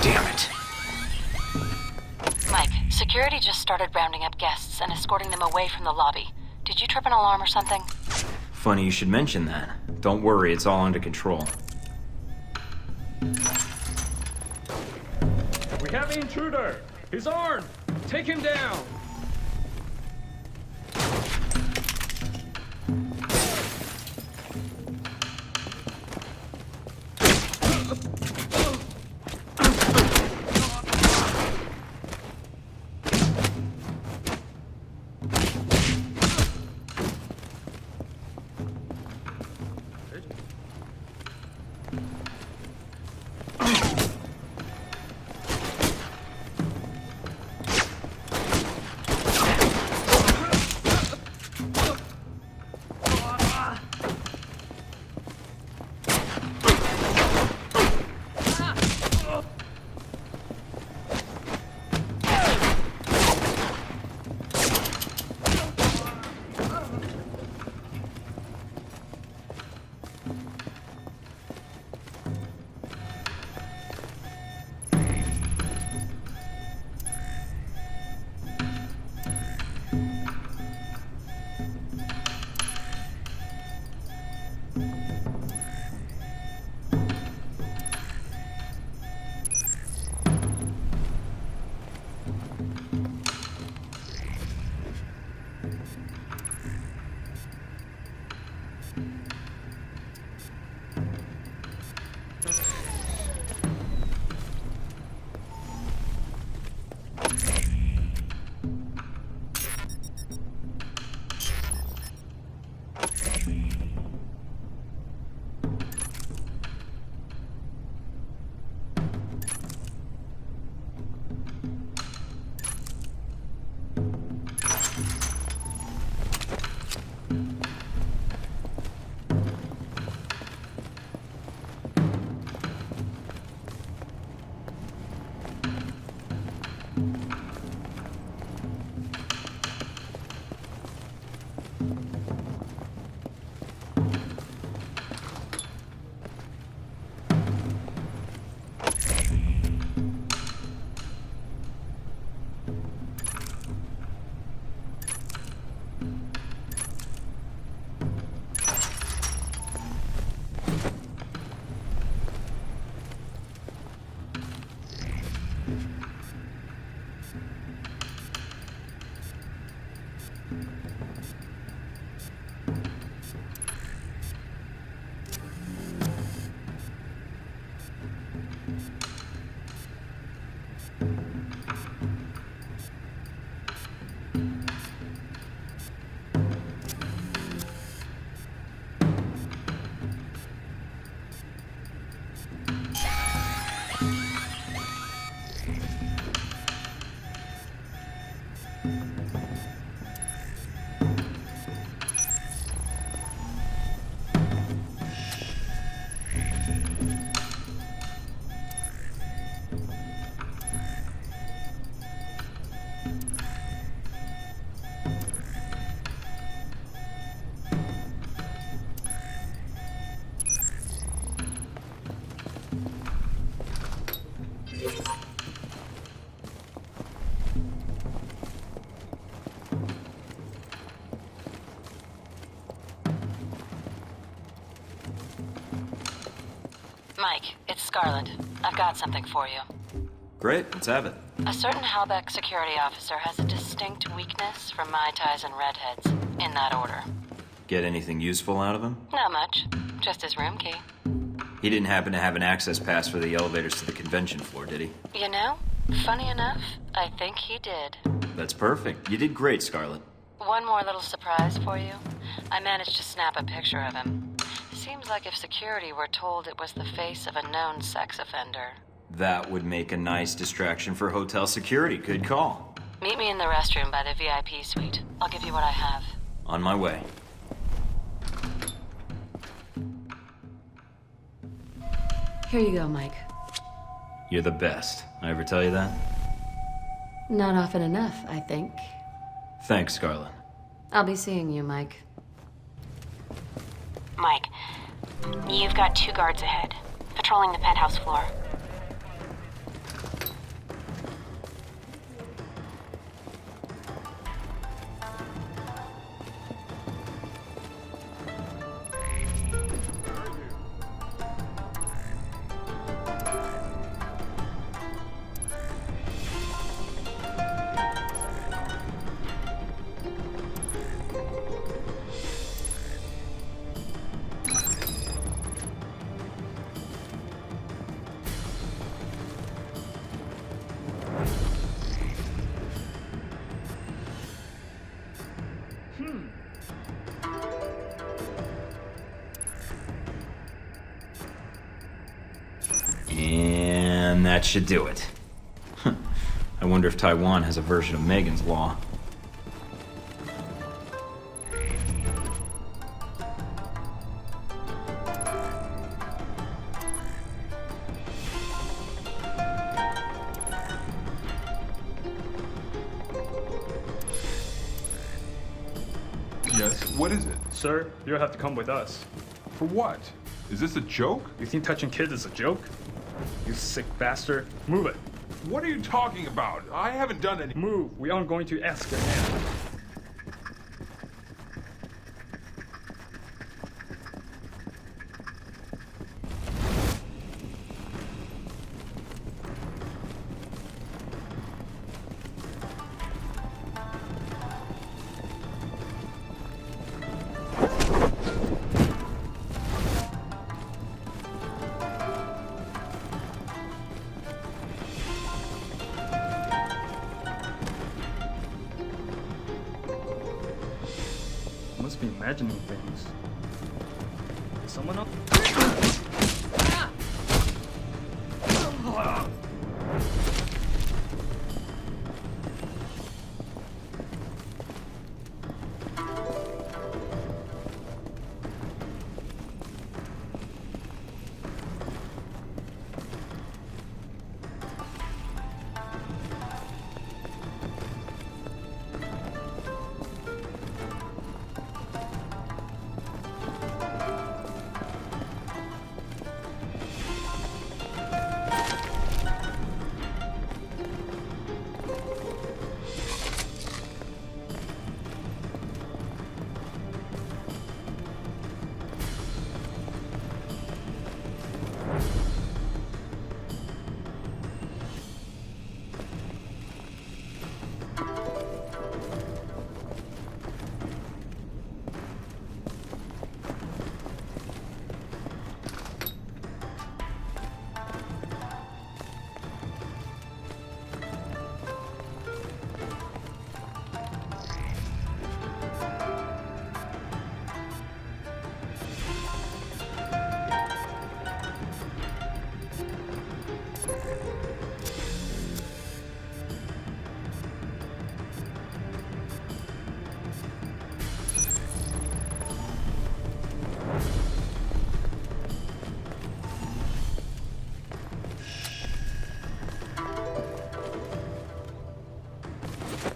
Damn it. Mike, security just started rounding up guests and escorting them away from the lobby. Did you trip an alarm or something? Funny you should mention that. Don't worry, it's all under control. We have the intruder! He's armed! Take him down! Mike, it's Scarlet. I've got something for you. Great, let's have it. A certain Halbeck security officer has a distinct weakness for Mai Tais and Redheads, in that order. Get anything useful out of him? Not much. Just his room key. He didn't happen to have an access pass for the elevators to the convention floor, did he? You know, funny enough, I think he did. That's perfect. You did great, Scarlet. One more little surprise for you. I managed to snap a picture of him. Seems like if security were told it was the face of a known sex offender. That would make a nice distraction for hotel security. Good call. Meet me in the restroom by the VIP suite. I'll give you what I have. On my way. Here you go, Mike. You're the best. I ever tell you that? Not often enough, I think. Thanks, Scarlet. I'll be seeing you, Mike. Mike, you've got 2 guards ahead, patrolling the penthouse floor. And that should do it. I wonder if Taiwan has a version of Megan's Law. Yes, what is it? Sir, you'll have to come with us. For what? Is this a joke? You think touching kids is a joke? You sick bastard. Move it. What are you talking about? I haven't done any— Move. We aren't going to ask your hand. Must be imagining things. Is someone up?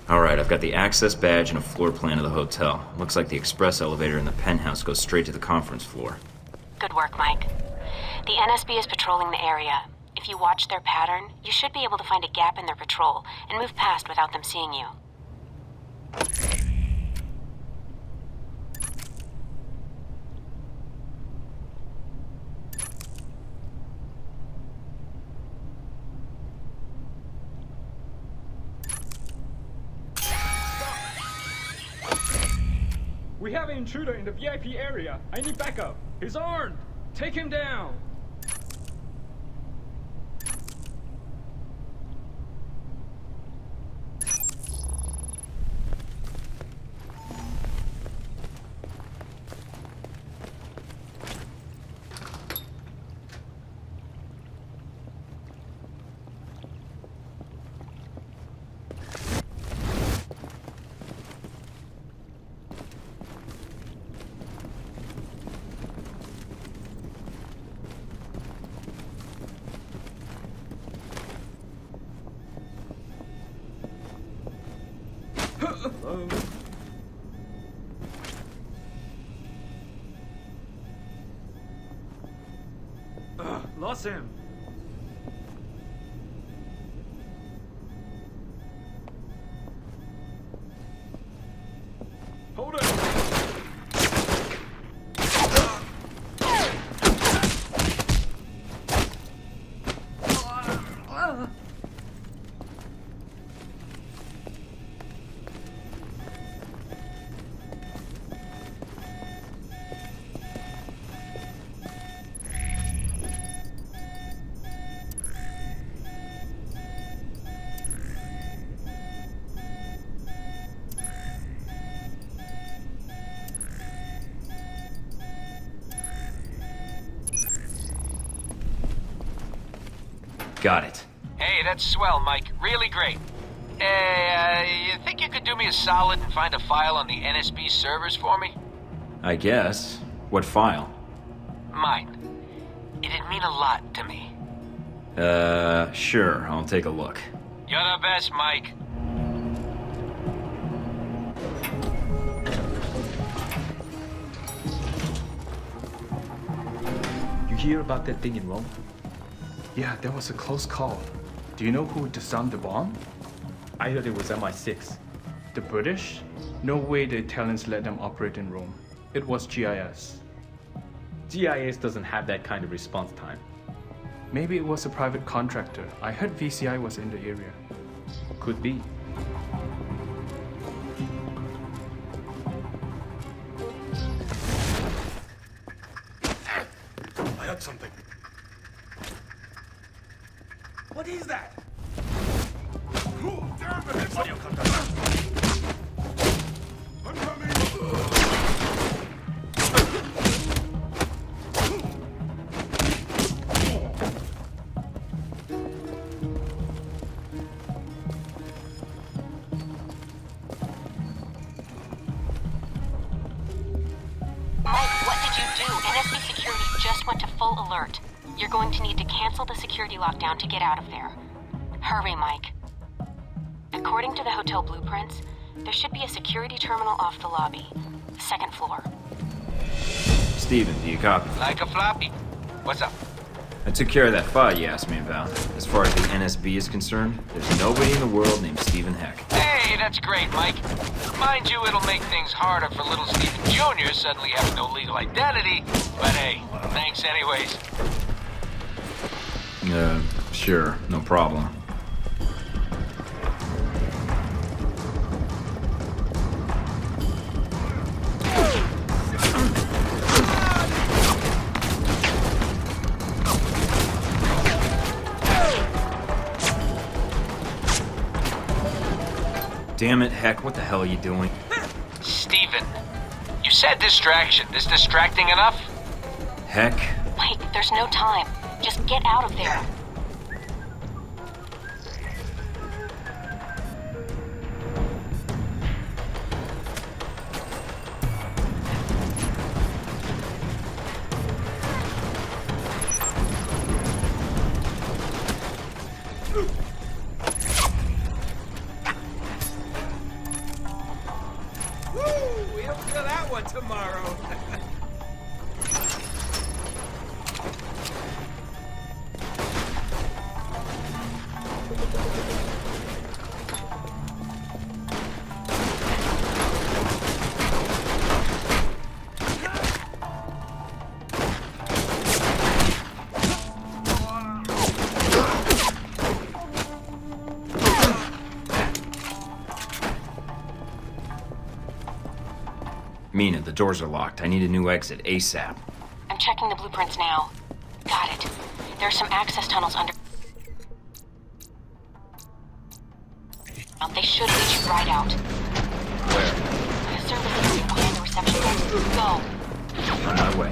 Alright, I've got the access badge and a floor plan of the hotel. Looks like the express elevator in the penthouse goes straight to the conference floor. Good work, Mike. The NSB is patrolling the area. If you watch their pattern, you should be able to find a gap in their patrol and move past without them seeing you. We have an intruder in the VIP area. I need backup. He's armed. Take him down. Lost him. Hold it. Got it. Hey, that's swell, Mike. Really great. You think you could do me a solid and find a file on the NSB servers for me? I guess. What file? Mine. It'd mean a lot to me. Sure. I'll take a look. You're the best, Mike. You hear about that thing in Rome? Yeah, there was a close call. Do you know who disarmed the bomb? I heard it was MI6. The British? No way the Italians let them operate in Rome. It was GIS. GIS doesn't have that kind of response time. Maybe it was a private contractor. I heard VCI was in the area. Could be. I heard something. What is that? Damn it! Audio contact. I'm coming. Went to full alert. You're going to need to cancel the security lockdown to get out of there. Hurry, Mike. According to the hotel blueprints, there should be a security terminal off the lobby. Second floor. Steven, do you copy? Like a floppy. What's up? I took care of that file you asked me about. As far as the NSB is concerned, there's nobody in the world named Stephen Heck. Hey, that's great, Mike. Mind you, it'll make things harder for little Stephen Jr. suddenly having no legal identity, but hey, thanks anyways. Sure, no problem. Damn it, Heck, what the hell are you doing? Steven, you said distraction. Is distracting enough? Heck? Mike, there's no time. Just get out of there. We'll feel that one tomorrow. Mina, the doors are locked. I need a new exit, ASAP. I'm checking the blueprints now. Got it. There are some access tunnels under... They should lead you right out. Where? The service area behind the reception desk. Go. On my way.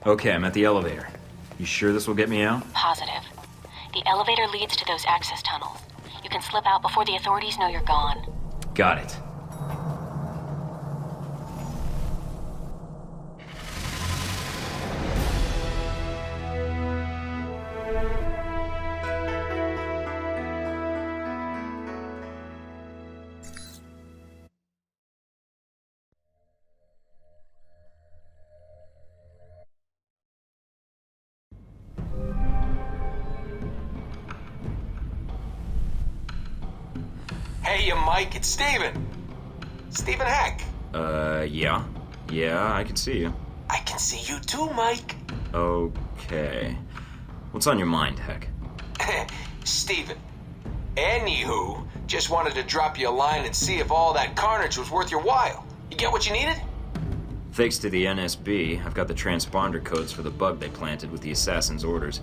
Okay, I'm at the elevator. You sure this will get me out? Positive. The elevator leads to those access tunnels. You can slip out before the authorities know you're gone. Got it. Hey, Mike, it's Steven. Steven Heck. Yeah. Yeah, I can see you. I can see you too, Mike. Okay. What's on your mind, Heck? Steven. Anywho, just wanted to drop you a line and see if all that carnage was worth your while. You get what you needed? Thanks to the NSB, I've got the transponder codes for the bug they planted with the assassin's orders.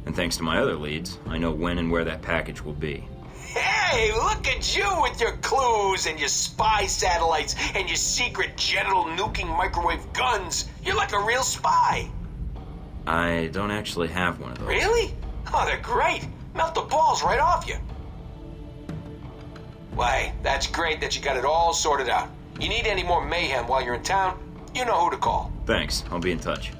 And thanks to my other leads, I know when and where that package will be. Hey, look at you with your clues and your spy satellites and your secret genital nuking microwave guns. You're like a real spy. I don't actually have one of those. Really? Oh, they're great. Melt the balls right off you. Why, that's great that you got it all sorted out. You need any more mayhem while you're in town, you know who to call. Thanks. I'll be in touch.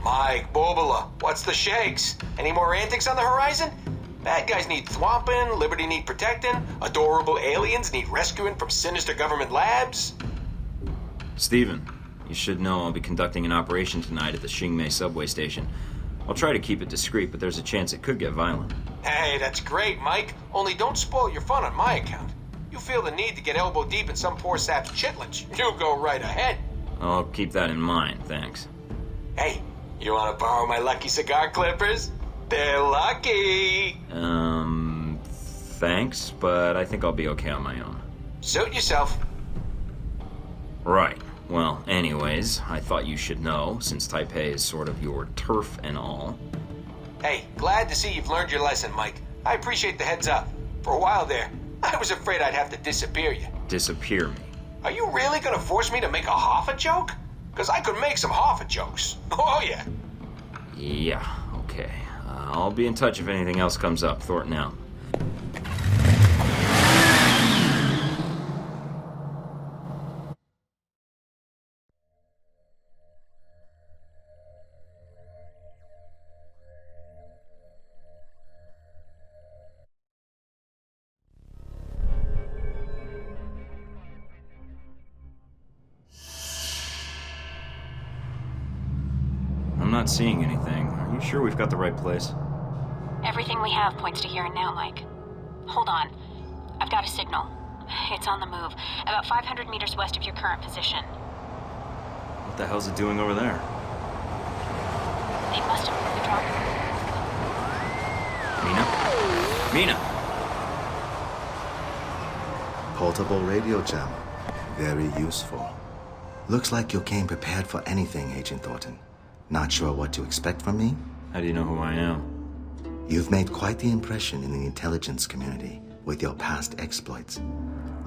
Mike Bobola, what's the shakes? Any more antics on the horizon? Bad guys need thwomping, Liberty need protecting, adorable aliens need rescuing from sinister government labs. Steven, you should know I'll be conducting an operation tonight at the Xingmei subway station. I'll try to keep it discreet, but there's a chance it could get violent. Hey, that's great, Mike. Only don't spoil your fun on my account. You feel the need to get elbow deep in some poor sap's chitlins, you go right ahead. I'll keep that in mind, thanks. Hey, you want to borrow my lucky cigar clippers? They're lucky. Thanks, but I think I'll be okay on my own. Suit yourself. Right. Well, anyways, I thought you should know, since Taipei is sort of your turf and all. Hey, glad to see you've learned your lesson, Mike. I appreciate the heads up. For a while there, I was afraid I'd have to disappear you. Disappear me? Are you really gonna force me to make a Hoffa joke? Because I could make some Hoffa jokes. Oh, yeah. Yeah, okay. I'll be in touch if anything else comes up. Thornton out. I'm not seeing anything. Are you sure we've got the right place? Everything we have points to here and now, Mike. Hold on. I've got a signal. It's on the move, about 500 meters west of your current position. What the hell's it doing over there? They must have moved the drone. Mina? Portable radio jammer. Very useful. Looks like you came prepared for anything, Agent Thornton. Not sure what to expect from me? How do you know who I am? You've made quite the impression in the intelligence community with your past exploits.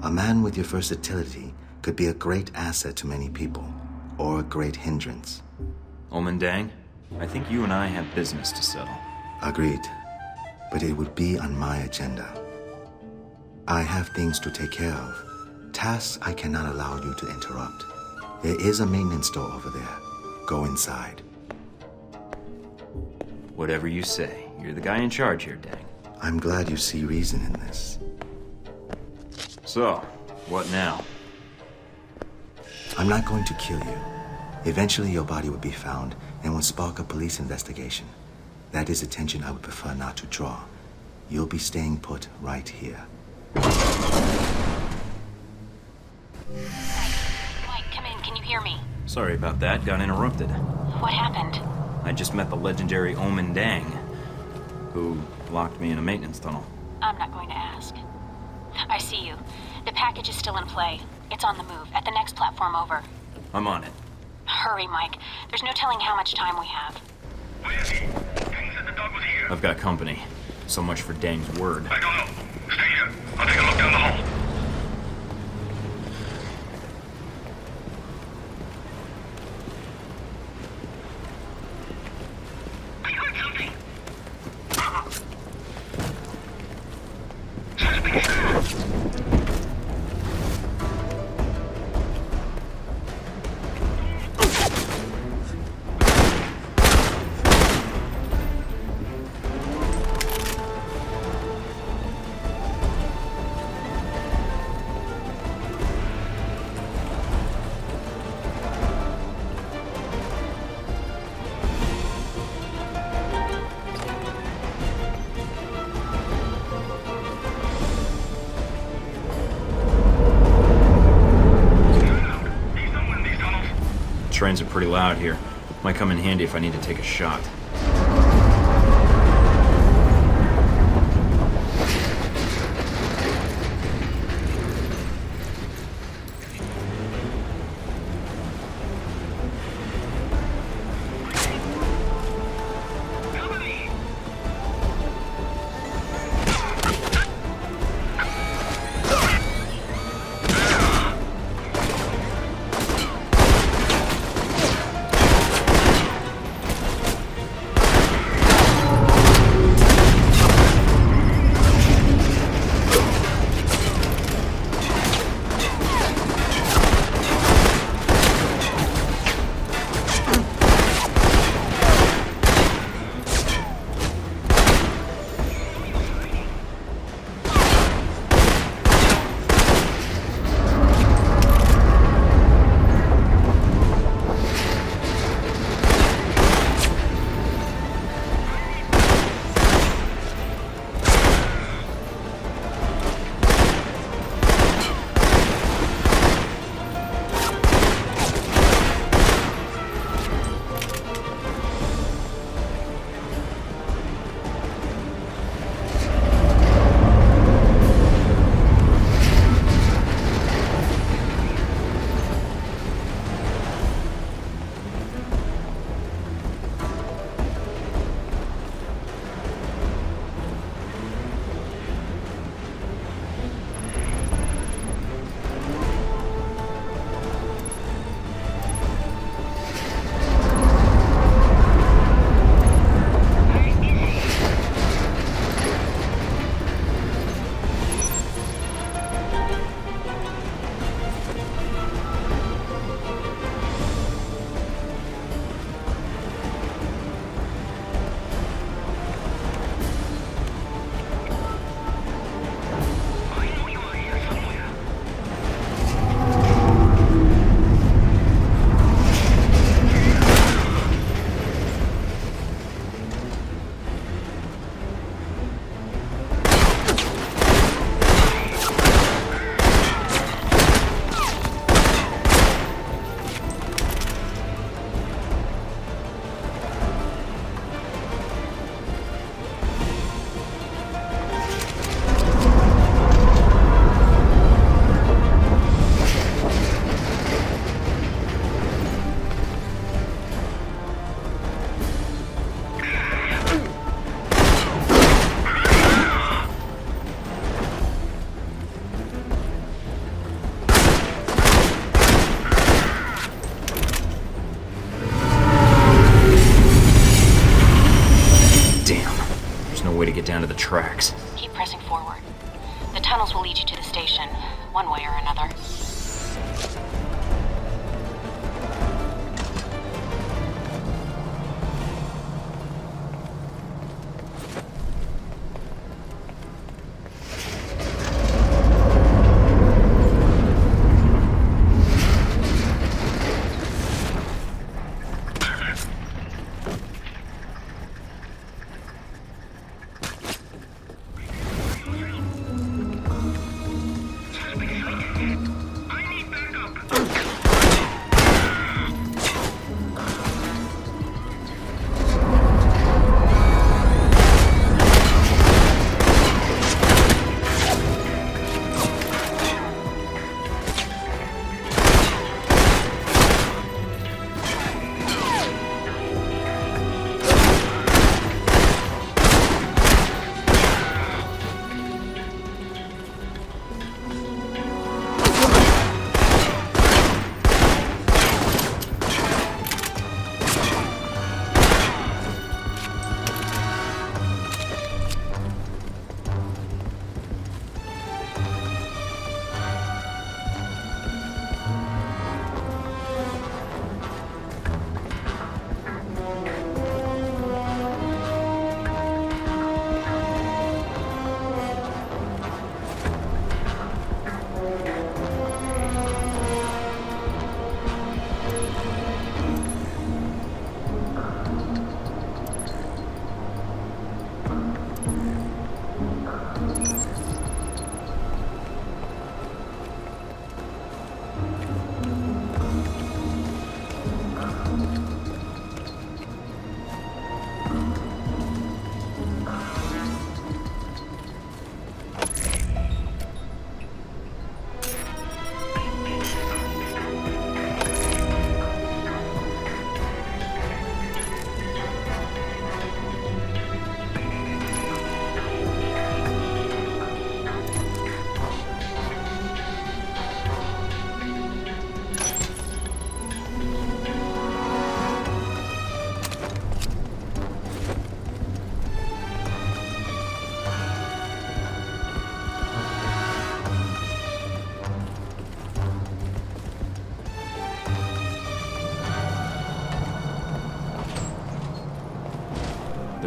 A man with your versatility could be a great asset to many people, or a great hindrance. Omen Deng, I think you and I have business to settle. Agreed. But it would be on my agenda. I have things to take care of. Tasks I cannot allow you to interrupt. There is a maintenance door over there. Go inside. Whatever you say. You're the guy in charge here, Deng. I'm glad you see reason in this. So, what now? I'm not going to kill you. Eventually your body will be found and will spark a police investigation. That is attention I would prefer not to draw. You'll be staying put right here. Mike, come in. Can you hear me? Sorry about that. Got interrupted. What happened? I just met the legendary Omen Deng, who locked me in a maintenance tunnel. I'm not going to ask. I see you. The package is still in play. It's on the move, at the next platform over. I'm on it. Hurry, Mike. There's no telling how much time we have. Where is he? Deng said the dog was here. I've got company. So much for Deng's word. I don't know. Stay here. I'll take a look down the hall. Trains are pretty loud here. Might come in handy if I need to take a shot. one way or another.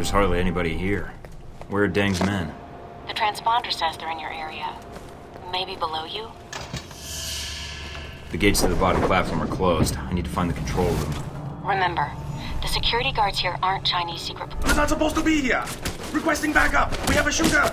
There's hardly anybody here. Where are Deng's men? The transponder says they're in your area. Maybe below you? The gates to the bottom platform are closed. I need to find the control room. Remember, the security guards here aren't Chinese secret... We're not supposed to be here! Requesting backup! We have a shooter!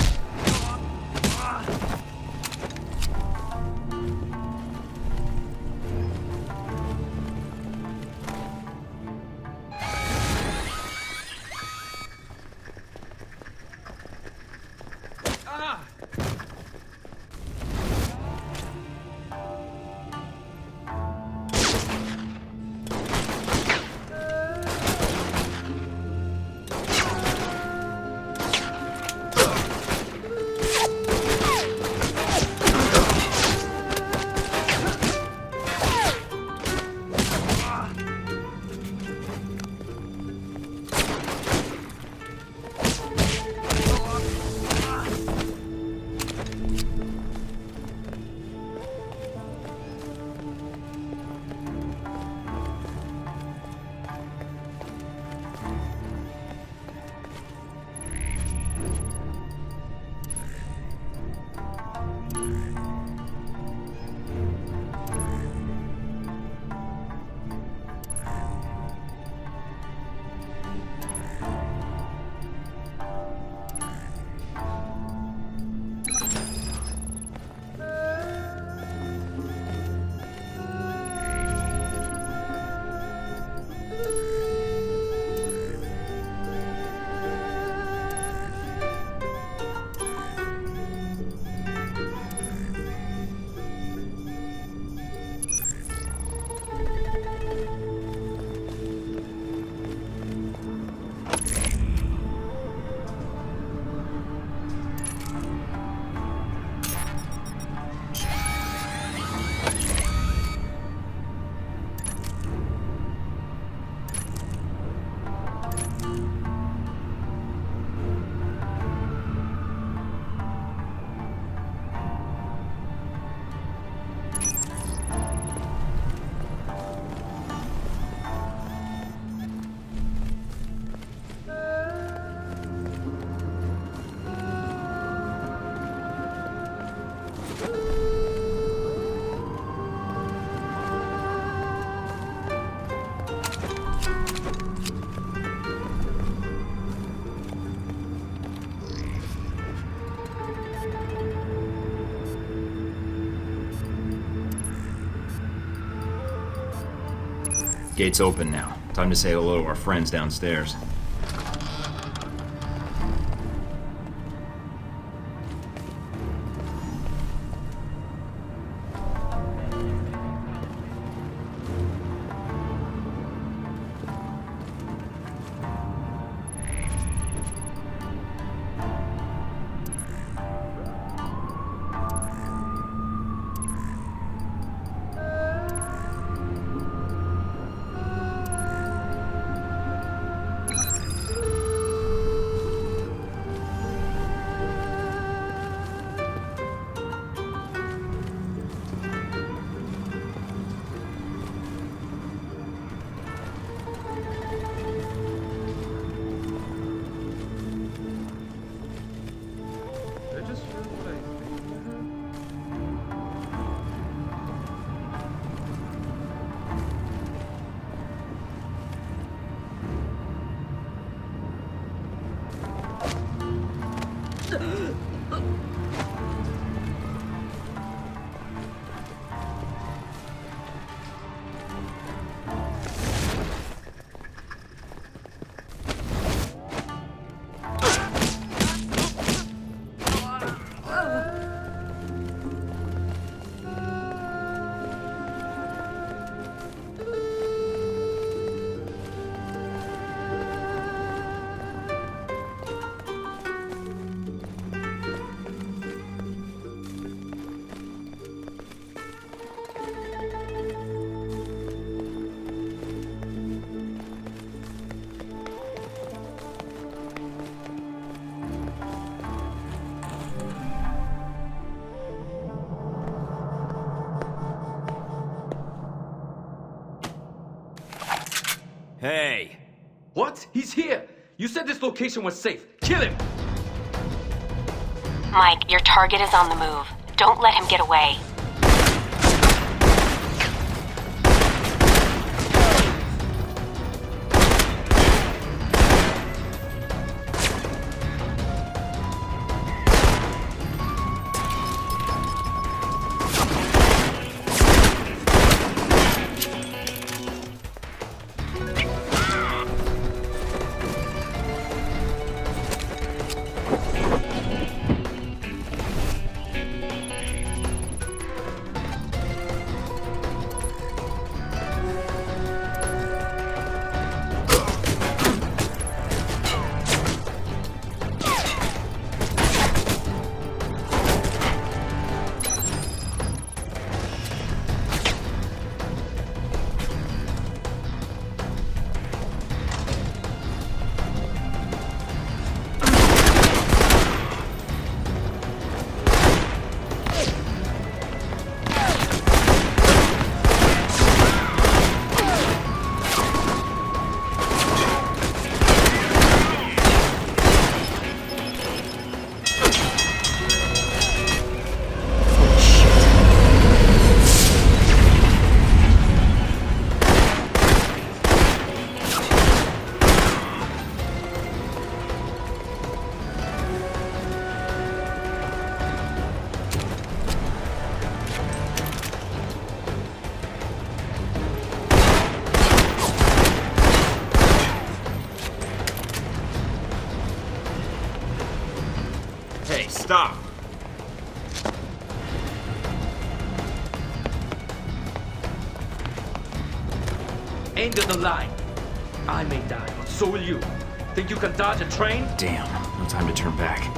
Gate's open now. Time to say hello to our friends downstairs. Hey! What? He's here! You said this location was safe. Kill him! Mike, your target is on the move. Don't let him get away. Hey, stop! End of the line. I may die, but so will you. Think you can dodge a train? Damn, no time to turn back.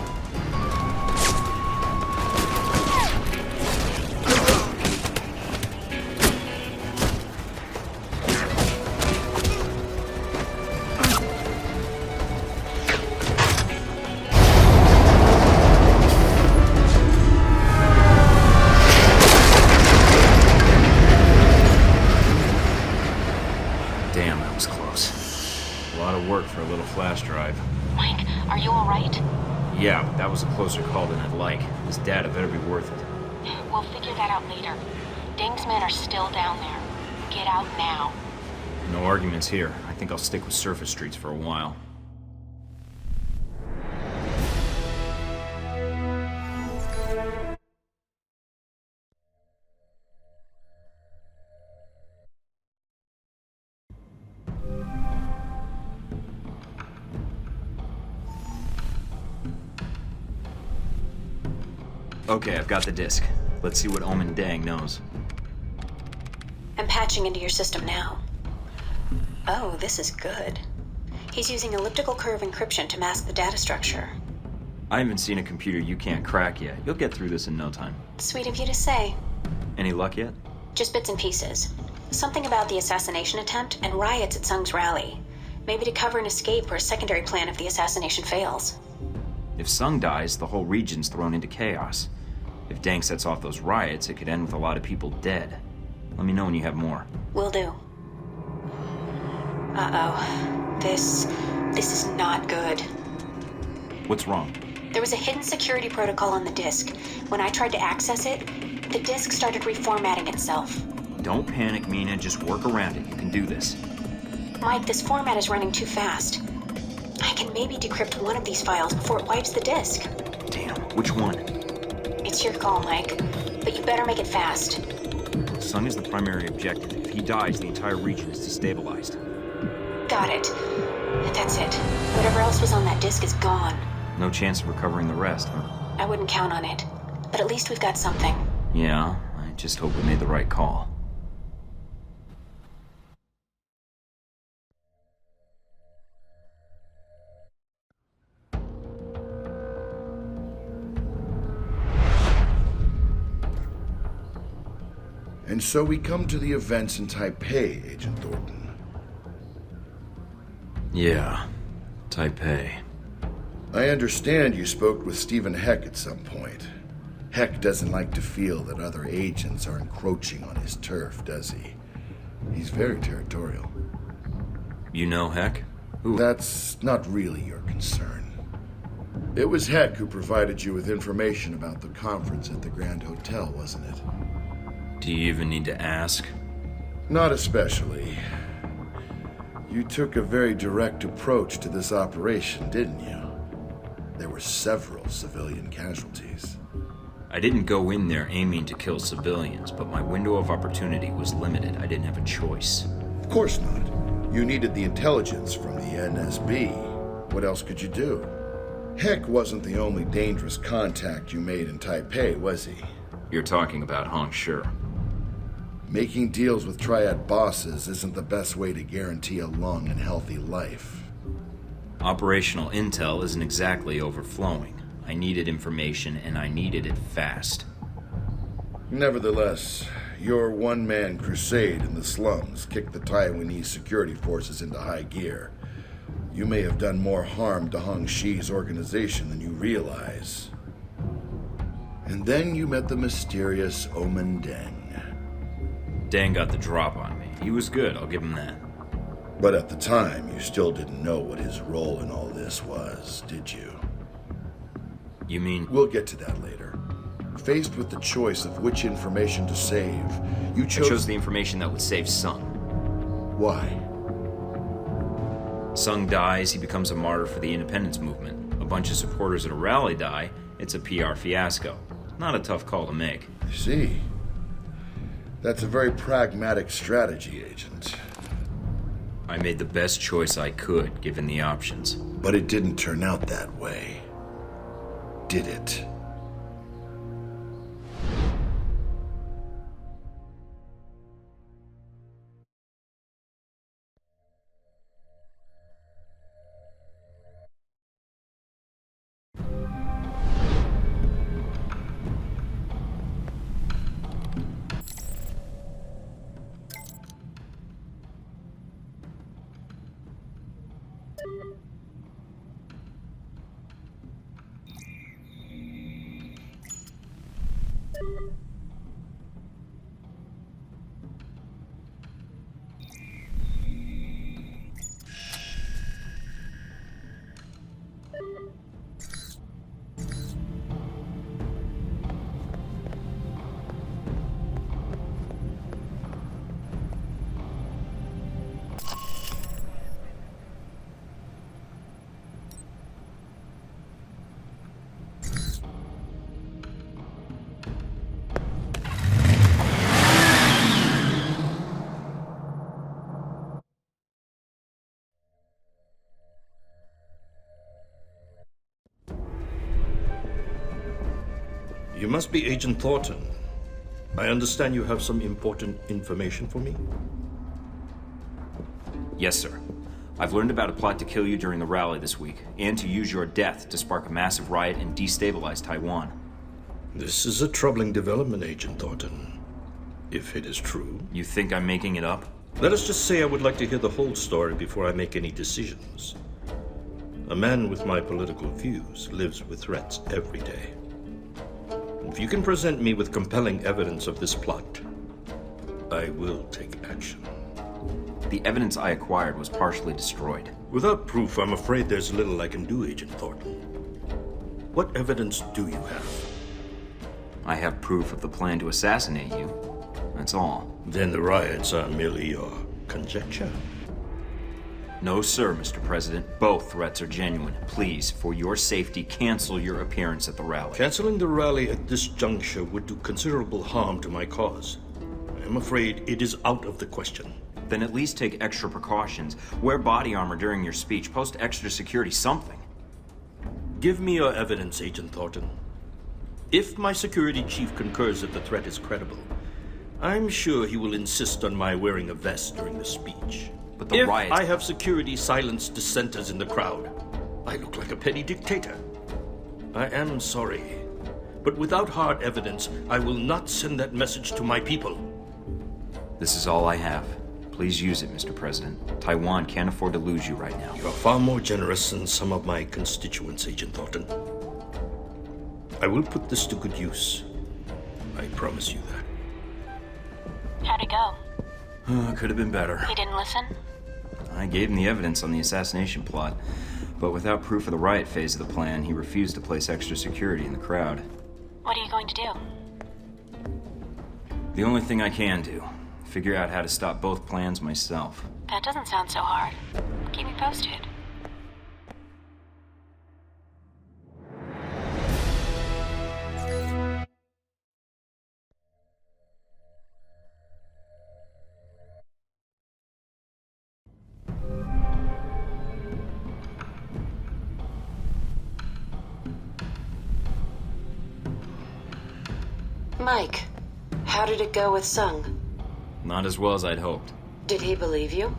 Damn, that was close. A lot of work for a little flash drive. Mike, are you alright? Yeah, but that was a closer call than I'd like. This data better be worth it. We'll figure that out later. Deng's men are still down there. Get out now. No arguments here. I think I'll stick with surface streets for a while. Okay, I've got the disk. Let's see what Omen Deng knows. I'm patching into your system now. Oh, this is good. He's using elliptical curve encryption to mask the data structure. I haven't seen a computer you can't crack yet. You'll get through this in no time. Sweet of you to say. Any luck yet? Just bits and pieces. Something about the assassination attempt and riots at Sung's rally. Maybe to cover an escape or a secondary plan if the assassination fails. If Sung dies, the whole region's thrown into chaos. If Deng sets off those riots, it could end with a lot of people dead. Let me know when you have more. Will do. Uh-oh. This is not good. What's wrong? There was a hidden security protocol on the disk. When I tried to access it, the disk started reformatting itself. Don't panic, Mina. Just work around it. You can do this. Mike, this format is running too fast. I can maybe decrypt one of these files before it wipes the disk. Damn, which one? It's your call, Mike. But you better make it fast. Sung is the primary objective. If he dies, the entire region is destabilized. Got it. That's it. Whatever else was on that disk is gone. No chance of recovering the rest, huh? I wouldn't count on it. But at least we've got something. Yeah, I just hope we made the right call. And so we come to the events in Taipei, Agent Thornton. Yeah, Taipei. I understand you spoke with Stephen Heck at some point. Heck doesn't like to feel that other agents are encroaching on his turf, does he? He's very territorial. You know Heck? Who? That's not really your concern. It was Heck who provided you with information about the conference at the Grand Hotel, wasn't it? Do you even need to ask? Not especially. You took a very direct approach to this operation, didn't you? There were several civilian casualties. I didn't go in there aiming to kill civilians, but my window of opportunity was limited. I didn't have a choice. Of course not. You needed the intelligence from the NSB. What else could you do? Heck wasn't the only dangerous contact you made in Taipei, was he? You're talking about Hong Shi. Making deals with Triad bosses isn't the best way to guarantee a long and healthy life. Operational intel isn't exactly overflowing. I needed information, and I needed it fast. Nevertheless, your one-man crusade in the slums kicked the Taiwanese security forces into high gear. You may have done more harm to Hong Shi's organization than you realize. And then you met the mysterious Omen Deng. Deng got the drop on me. He was good, I'll give him that. But at the time, you still didn't know what his role in all this was, did you? You mean? We'll get to that later. Faced with the choice of which information to save, you chose... I chose the information that would save Sung. Why? Sung dies, he becomes a martyr for the independence movement. A bunch of supporters at a rally die, it's a PR fiasco. Not a tough call to make. I see. That's a very pragmatic strategy, Agent. I made the best choice I could, given the options. But it didn't turn out that way, did it? must be Agent Thorton. I understand you have some important information for me? Yes, sir. I've learned about a plot to kill you during the rally this week, and to use your death to spark a massive riot and destabilize Taiwan. This is a troubling development, Agent Thornton. If it is true. You think I'm making it up? Let us just say I would like to hear the whole story before I make any decisions. A man with my political views lives with threats every day. If you can present me with compelling evidence of this plot, I will take action. The evidence I acquired was partially destroyed. Without proof, I'm afraid there's little I can do, Agent Thornton. What evidence do you have? I have proof of the plan to assassinate you. That's all. Then the riots are merely your conjecture? No, sir, Mr. President. Both threats are genuine. Please, for your safety, cancel your appearance at the rally. Canceling the rally at this juncture would do considerable harm to my cause. I am afraid it is out of the question. Then at least take extra precautions. Wear body armor during your speech. Post extra security, something. Give me your evidence, Agent Thornton. If my security chief concurs that the threat is credible, I'm sure he will insist on my wearing a vest during the speech. But the riot... I have security silence dissenters in the crowd, I look like a petty dictator. I am sorry, but without hard evidence, I will not send that message to my people. This is all I have. Please use it, Mr. President. Taiwan can't afford to lose you right now. You are far more generous than some of my constituents, Agent Thornton. I will put this to good use. I promise you that. How'd it go? Could have been better. He didn't listen? I gave him the evidence on the assassination plot, but without proof of the riot phase of the plan, he refused to place extra security in the crowd. What are you going to do? The only thing I can do. Figure out how to stop both plans myself. That doesn't sound so hard. Keep me posted. Mike, how did it go with Sung? Not as well as I'd hoped. Did he believe you?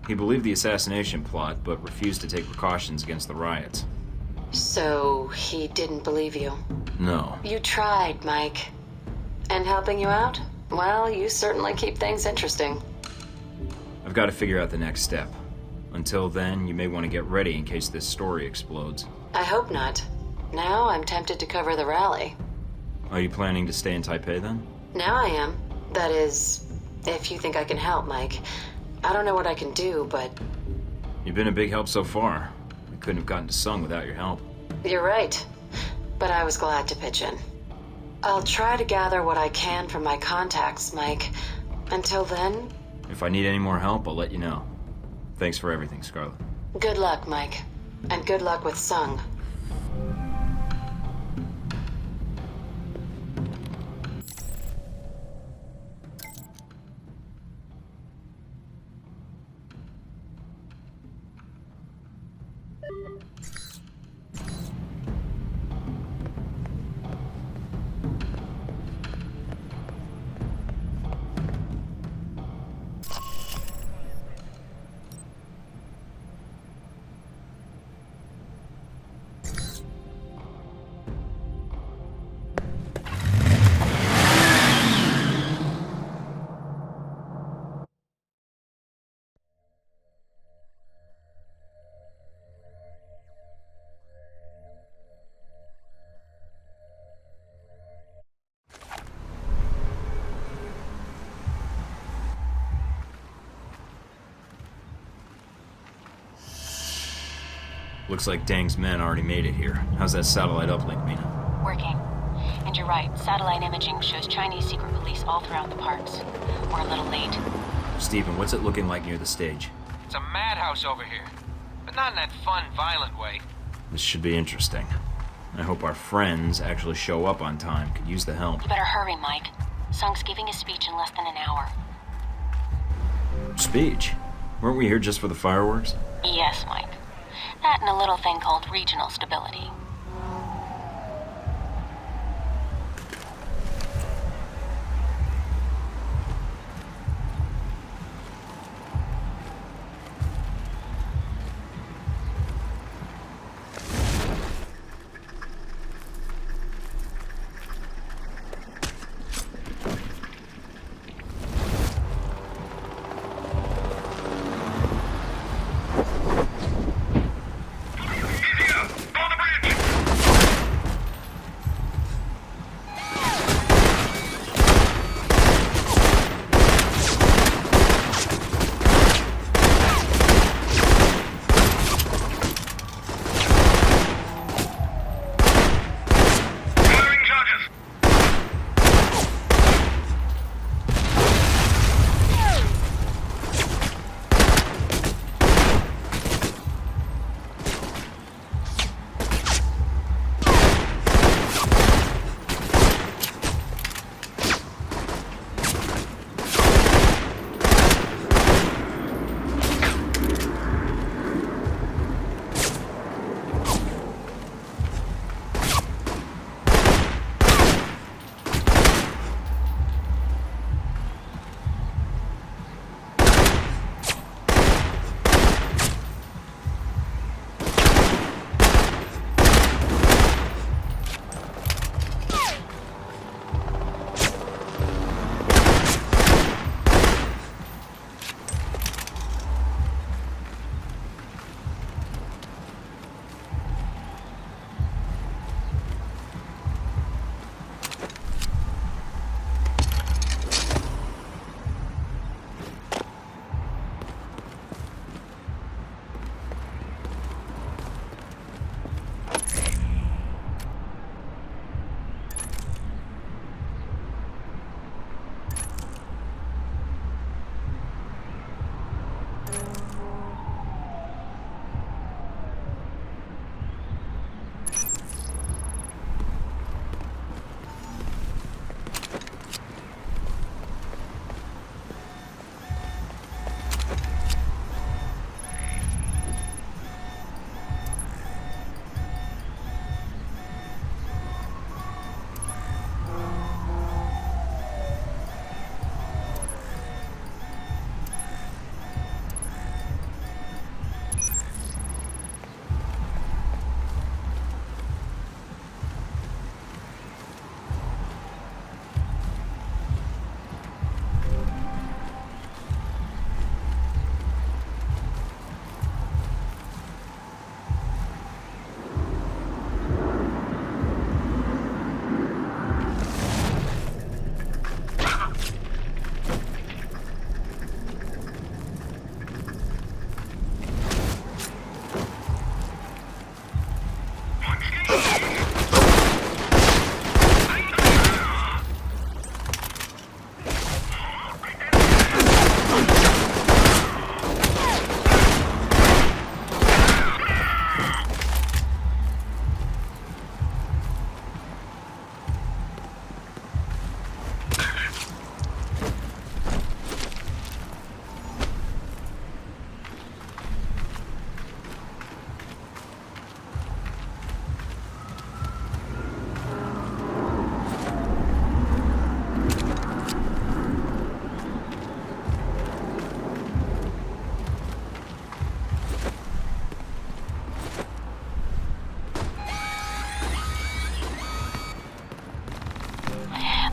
He believed the assassination plot, but refused to take precautions against the riots. So, he didn't believe you? No. You tried, Mike. And helping you out? Well, you certainly keep things interesting. I've got to figure out the next step. Until then, you may want to get ready in case this story explodes. I hope not. Now I'm tempted to cover the rally. Are you planning to stay in Taipei then? Now I am. That is, if you think I can help, Mike. I don't know what I can do, but... You've been a big help so far. We couldn't have gotten to Sung without your help. You're right. But I was glad to pitch in. I'll try to gather what I can from my contacts, Mike. Until then... If I need any more help, I'll let you know. Thanks for everything, Scarlet. Good luck, Mike. And good luck with Sung. Looks like Deng's men already made it here. How's that satellite uplink, Mina? Working. And you're right, satellite imaging shows Chinese secret police all throughout the parks. We're a little late. Stephen, what's it looking like near the stage? It's a madhouse over here. But not in that fun, violent way. This should be interesting. I hope our friends actually show up on time. Could use the help. You better hurry, Mike. Sung's giving his speech in less than an hour. Speech? Weren't we here just for the fireworks? Yes, Mike. That and a little thing called regional stability.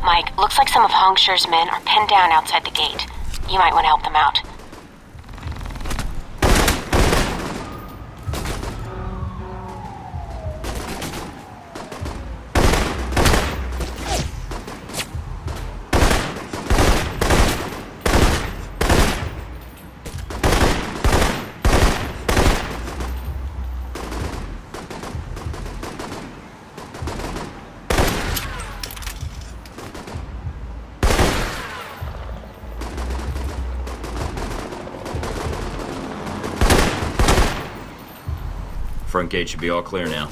Mike, looks like some of Hong Shi's men are pinned down outside the gate. You might want to help them out. Front gate should be all clear now.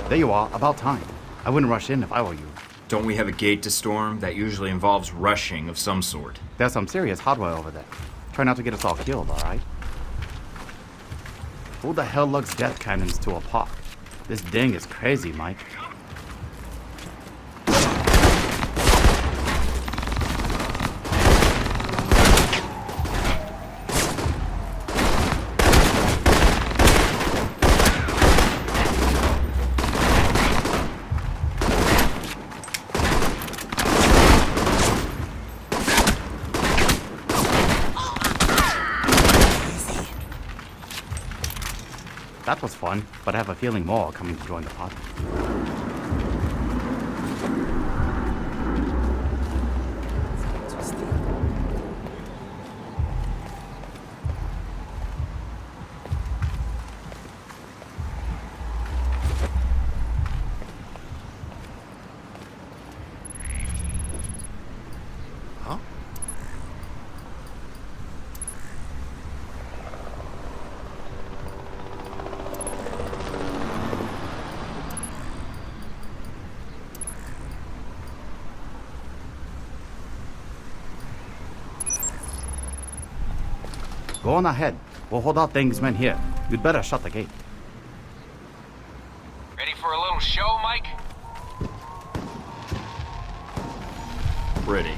There you are, about time. I wouldn't rush in if I were you. Don't we have a gate to storm? That usually involves rushing of some sort. There's some serious hardware over there. Try not to get us all killed, alright? Who the hell lugs death cannons to a park? This Deng is crazy, Mike. That was fun, but I have a feeling more are coming to join the party. Huh? Go on ahead. We'll hold out Deng's men here. You'd better shut the gate. Ready for a little show, Mike? Ready.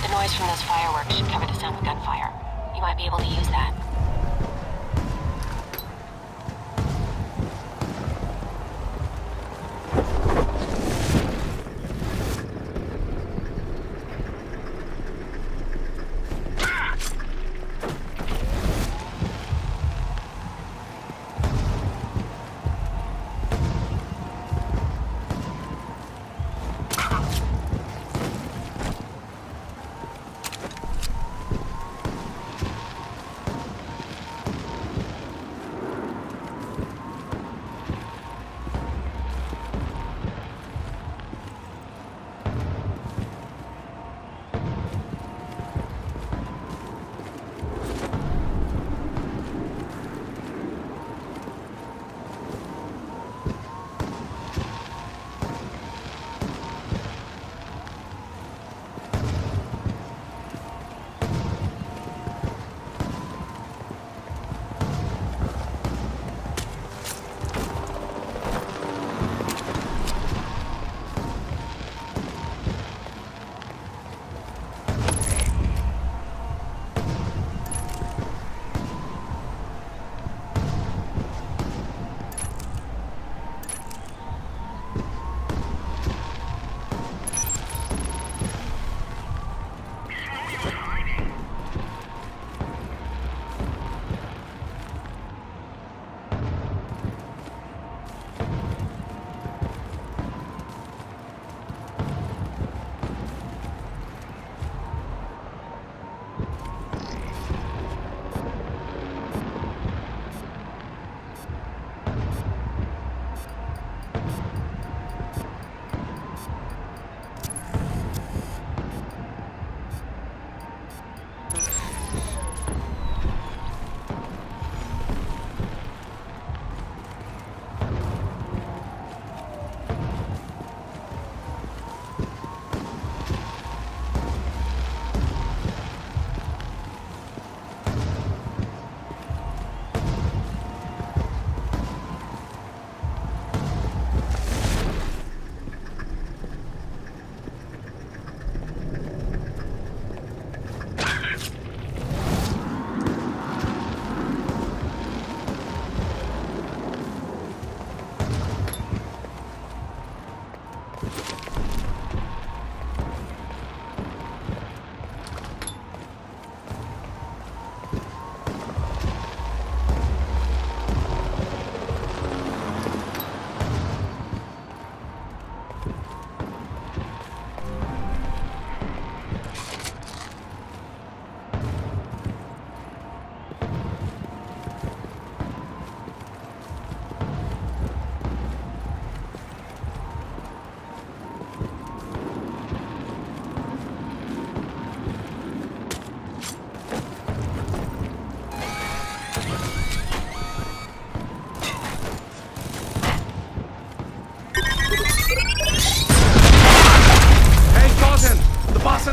The noise from those fireworks should cover the sound of gunfire. You might be able to use that.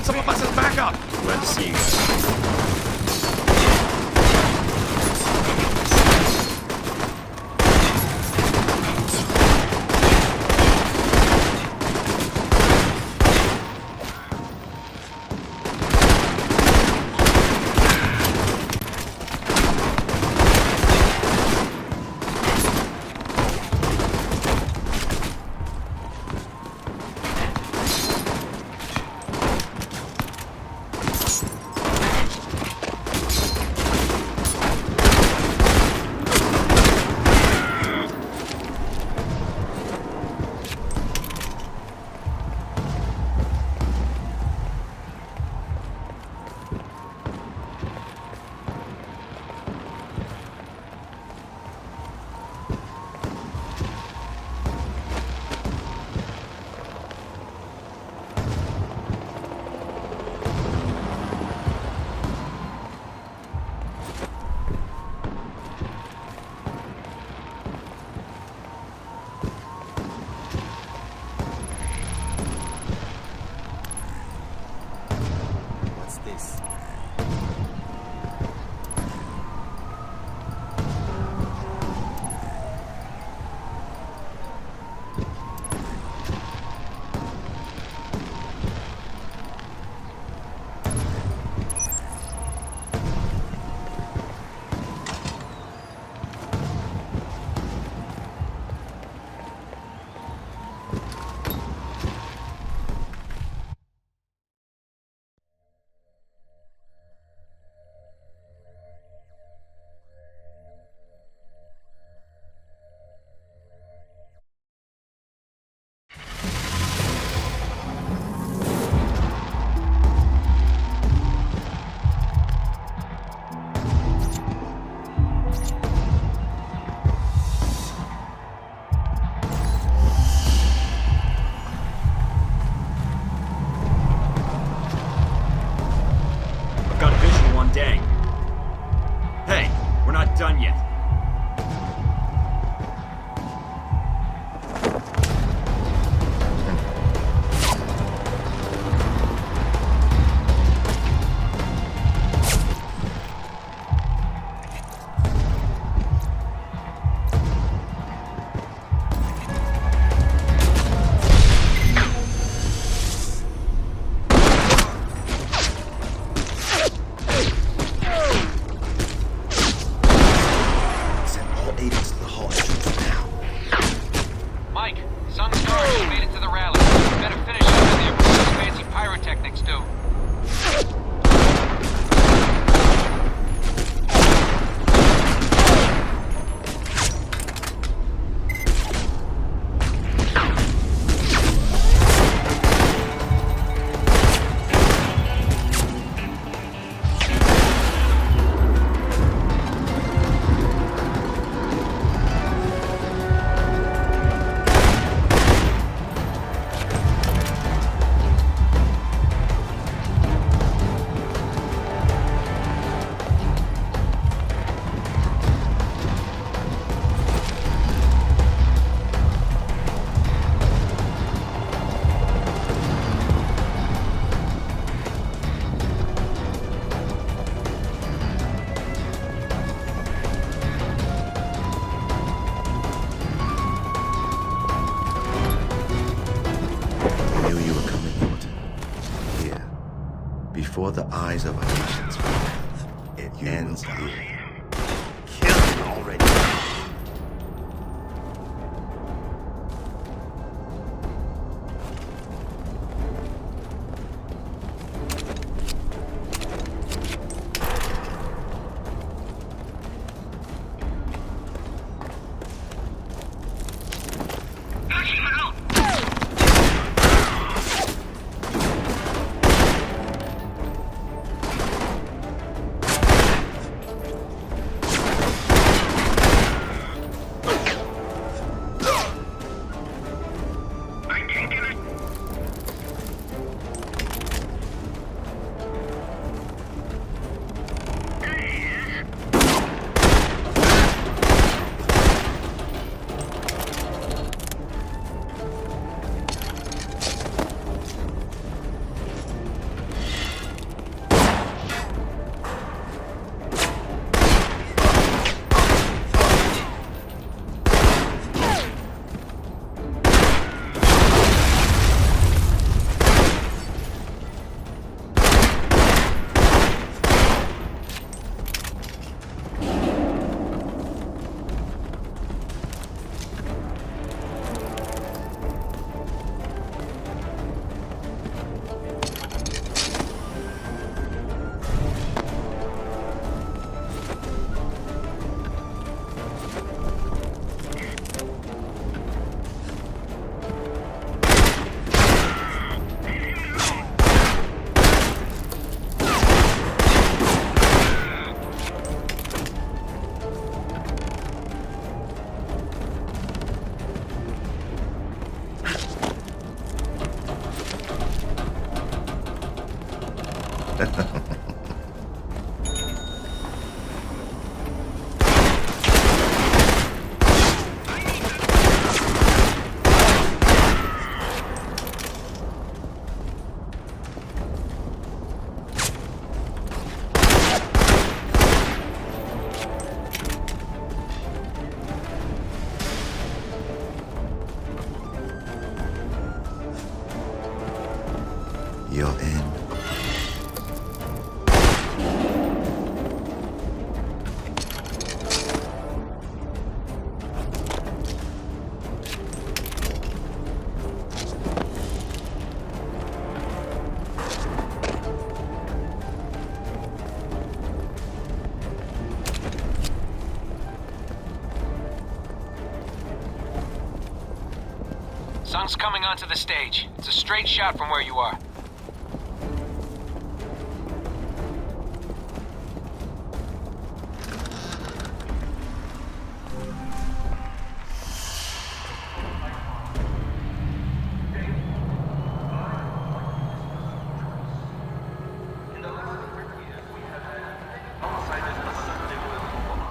send some of us as backup. Let's see. Deng. Hey, we're not done yet. Before the eyes of our nation's wrath, it ends here. Kill him already. You're in. Sun's coming onto the stage. It's a straight shot from where you are.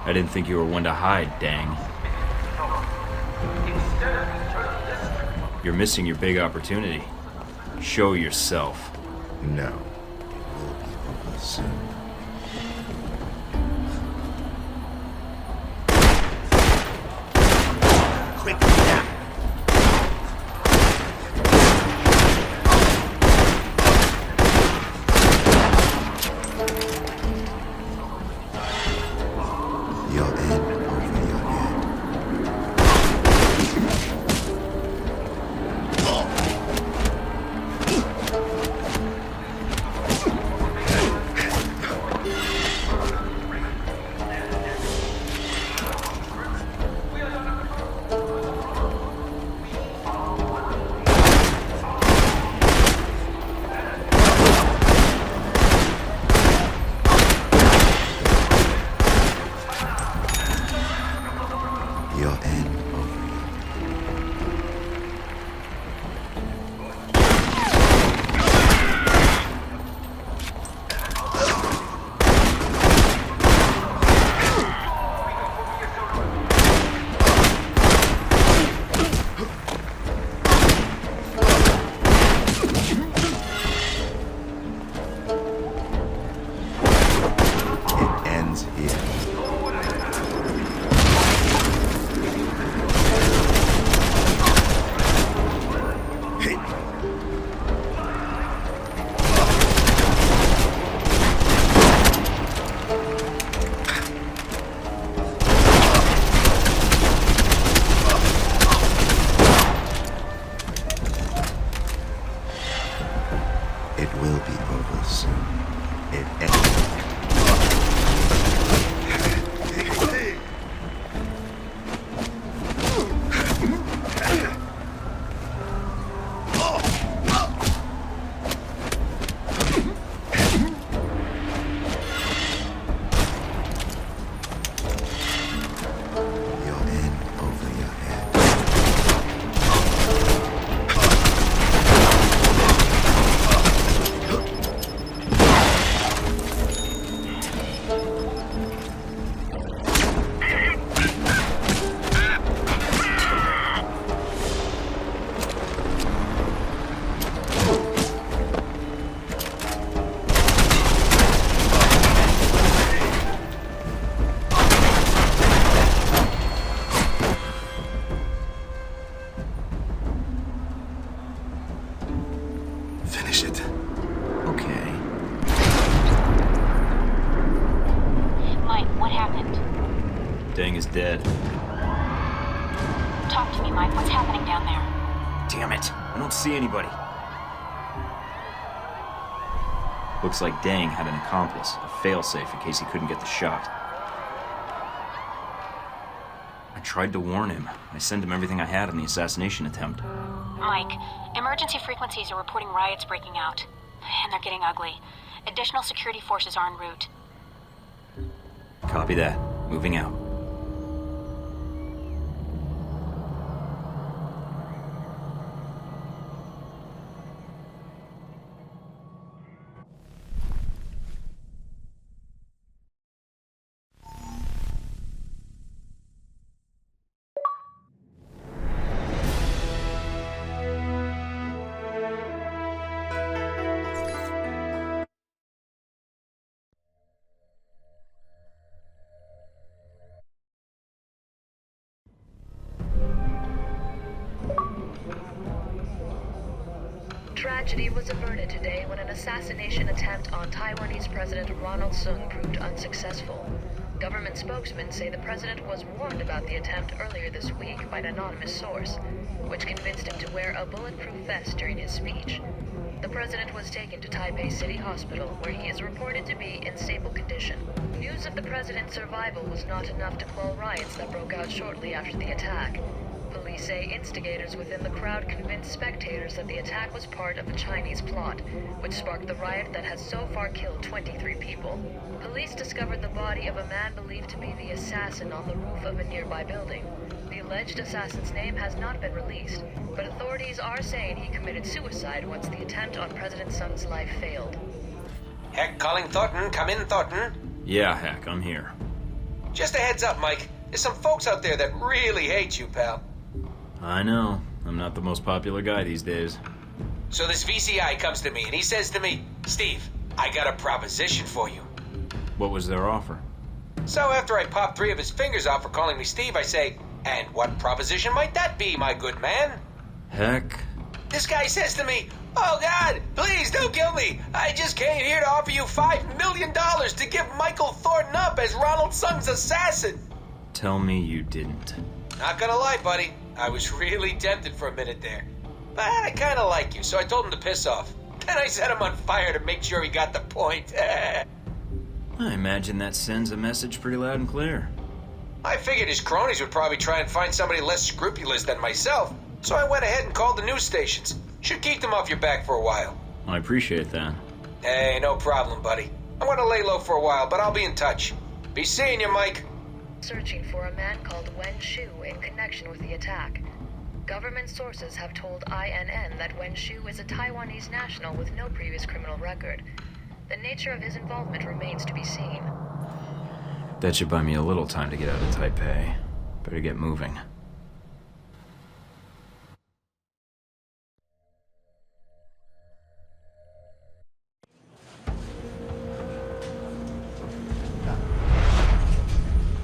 I didn't think you were one to hide, Deng. You're missing your big opportunity. Show yourself. No. It will be over soon. Quickly now. You're in over your head. You're in over your It ends here. It will be over soon. It ends. You're in over your head. Finish it. Okay. Mike, what happened? Deng is dead. Talk to me, Mike. What's happening down there? Damn it! I don't see anybody. Looks like Deng had an accomplice, a failsafe in case he couldn't get the shot. I tried to warn him. I sent him everything I had on the assassination attempt. Mike, emergency frequencies are reporting riots breaking out. And they're getting ugly. Additional security forces are en route. Copy that. Moving out. Tragedy was averted today when an assassination attempt on Taiwanese President Ronald Sung proved unsuccessful. Government spokesmen say the president was warned about the attempt earlier this week by an anonymous source, which convinced him to wear a bulletproof vest during his speech. The president was taken to Taipei City Hospital, where he is reported to be in stable condition. News of the president's survival was not enough to quell riots that broke out shortly after the attack. Police say instigators within the crowd convinced spectators that the attack was part of a Chinese plot, which sparked the riot that has so far killed 23 people. Police discovered the body of a man believed to be the assassin on the roof of a nearby building. The alleged assassin's name has not been released, but authorities are saying he committed suicide once the attempt on President Sung's life failed. Heck, calling Thorton. Come in, Thorton. Yeah, Heck, I'm here. Just a heads up, Mike. There's some folks out there that really hate you, pal. I know. I'm not the most popular guy these days. So this VCI comes to me and he says to me, Steve, I got a proposition for you. What was their offer? So after I pop 3 of his fingers off for calling me Steve, I say, and what proposition might that be, my good man? Heck. This guy says to me, oh God, please don't kill me. I just came here to offer you $5 million to give Michael Thorton up as Ronald Sung's assassin. Tell me you didn't. Not gonna lie, buddy. I was really tempted for a minute there. But I kinda like you, so I told him to piss off. Then I set him on fire to make sure he got the point. I imagine that sends a message pretty loud and clear. I figured his cronies would probably try and find somebody less scrupulous than myself, so I went ahead and called the news stations. Should keep them off your back for a while. I appreciate that. Hey, no problem, buddy. I want to lay low for a while, but I'll be in touch. Be seeing you, Mike. Searching for a man called Wen Shu in connection with the attack. Government sources have told INN that Wen Shu is a Taiwanese national with no previous criminal record. The nature of his involvement remains to be seen. That should buy me a little time to get out of Taipei. Better get moving.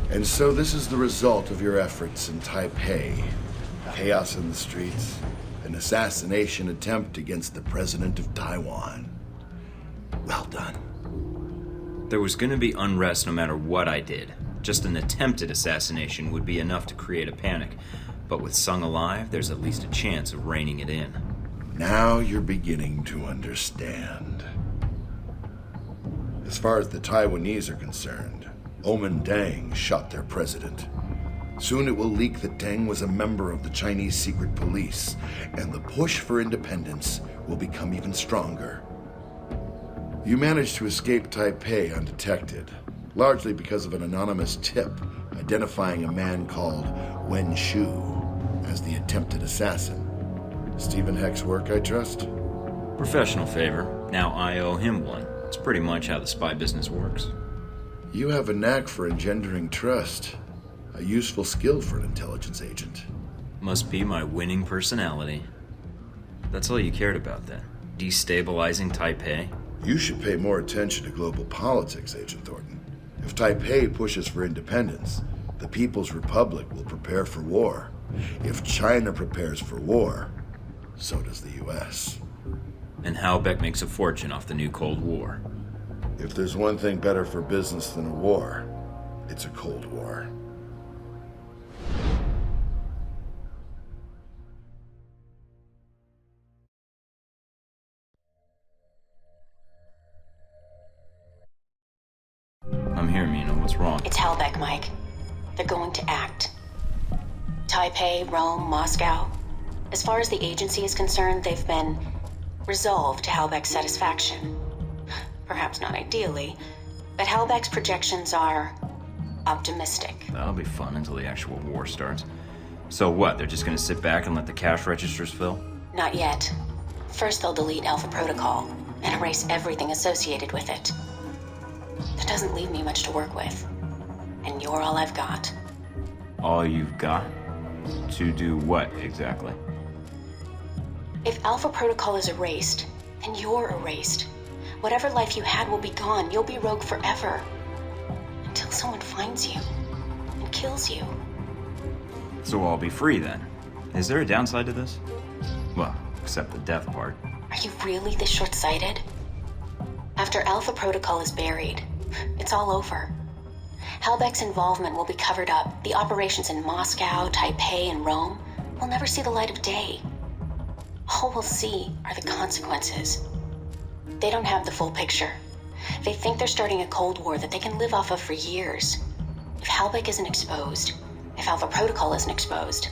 And so this is the result of your efforts in Taipei. Chaos in the streets, an assassination attempt against the president of Taiwan. Well done. There was gonna be unrest no matter what I did. Just an attempted assassination would be enough to create a panic. But with Sung alive, there's at least a chance of reining it in. Now you're beginning to understand. As far as the Taiwanese are concerned, Omen Deng shot their president. Soon it will leak that Deng was a member of the Chinese secret police, and the push for independence will become even stronger. You managed to escape Taipei undetected, largely because of an anonymous tip identifying a man called Wen Shu as the attempted assassin. Stephen Heck's work, I trust? Professional favor. Now I owe him one. It's pretty much how the spy business works. You have a knack for engendering trust. A useful skill for an intelligence agent. Must be my winning personality. That's all you cared about then? Destabilizing Taipei? You should pay more attention to global politics, Agent Thornton. If Taipei pushes for independence, the People's Republic will prepare for war. If China prepares for war, so does the US. And Halbeck makes a fortune off the new Cold War. If there's one thing better for business than a war, it's a Cold War. I'm here, Mina. What's wrong? It's Halbeck, Mike. They're going to act. Taipei, Rome, Moscow. As far as the agency is concerned, they've been resolved to Halbeck's satisfaction. Perhaps not ideally, but Halbeck's projections are optimistic. That'll be fun until the actual war starts. So what, they're just gonna sit back and let the cash registers fill? Not yet. First they'll delete Alpha Protocol and erase everything associated with it. That doesn't leave me much to work with. And you're all I've got. All you've got? To do what, exactly? If Alpha Protocol is erased, then you're erased. Whatever life you had will be gone. You'll be rogue forever. Until someone finds you and kills you. So I'll be free then. Is there a downside to this? Well, except the death part. Are Are you really this short-sighted? After Alpha Protocol is buried, it's all over. Halbeck's involvement will be covered up. The operations in Moscow, Taipei, and Rome will never see the light of day. All we'll see are the consequences. They don't have the full picture. They think they're starting a Cold War that they can live off of for years. If Halbeck isn't exposed, if Alpha Protocol isn't exposed.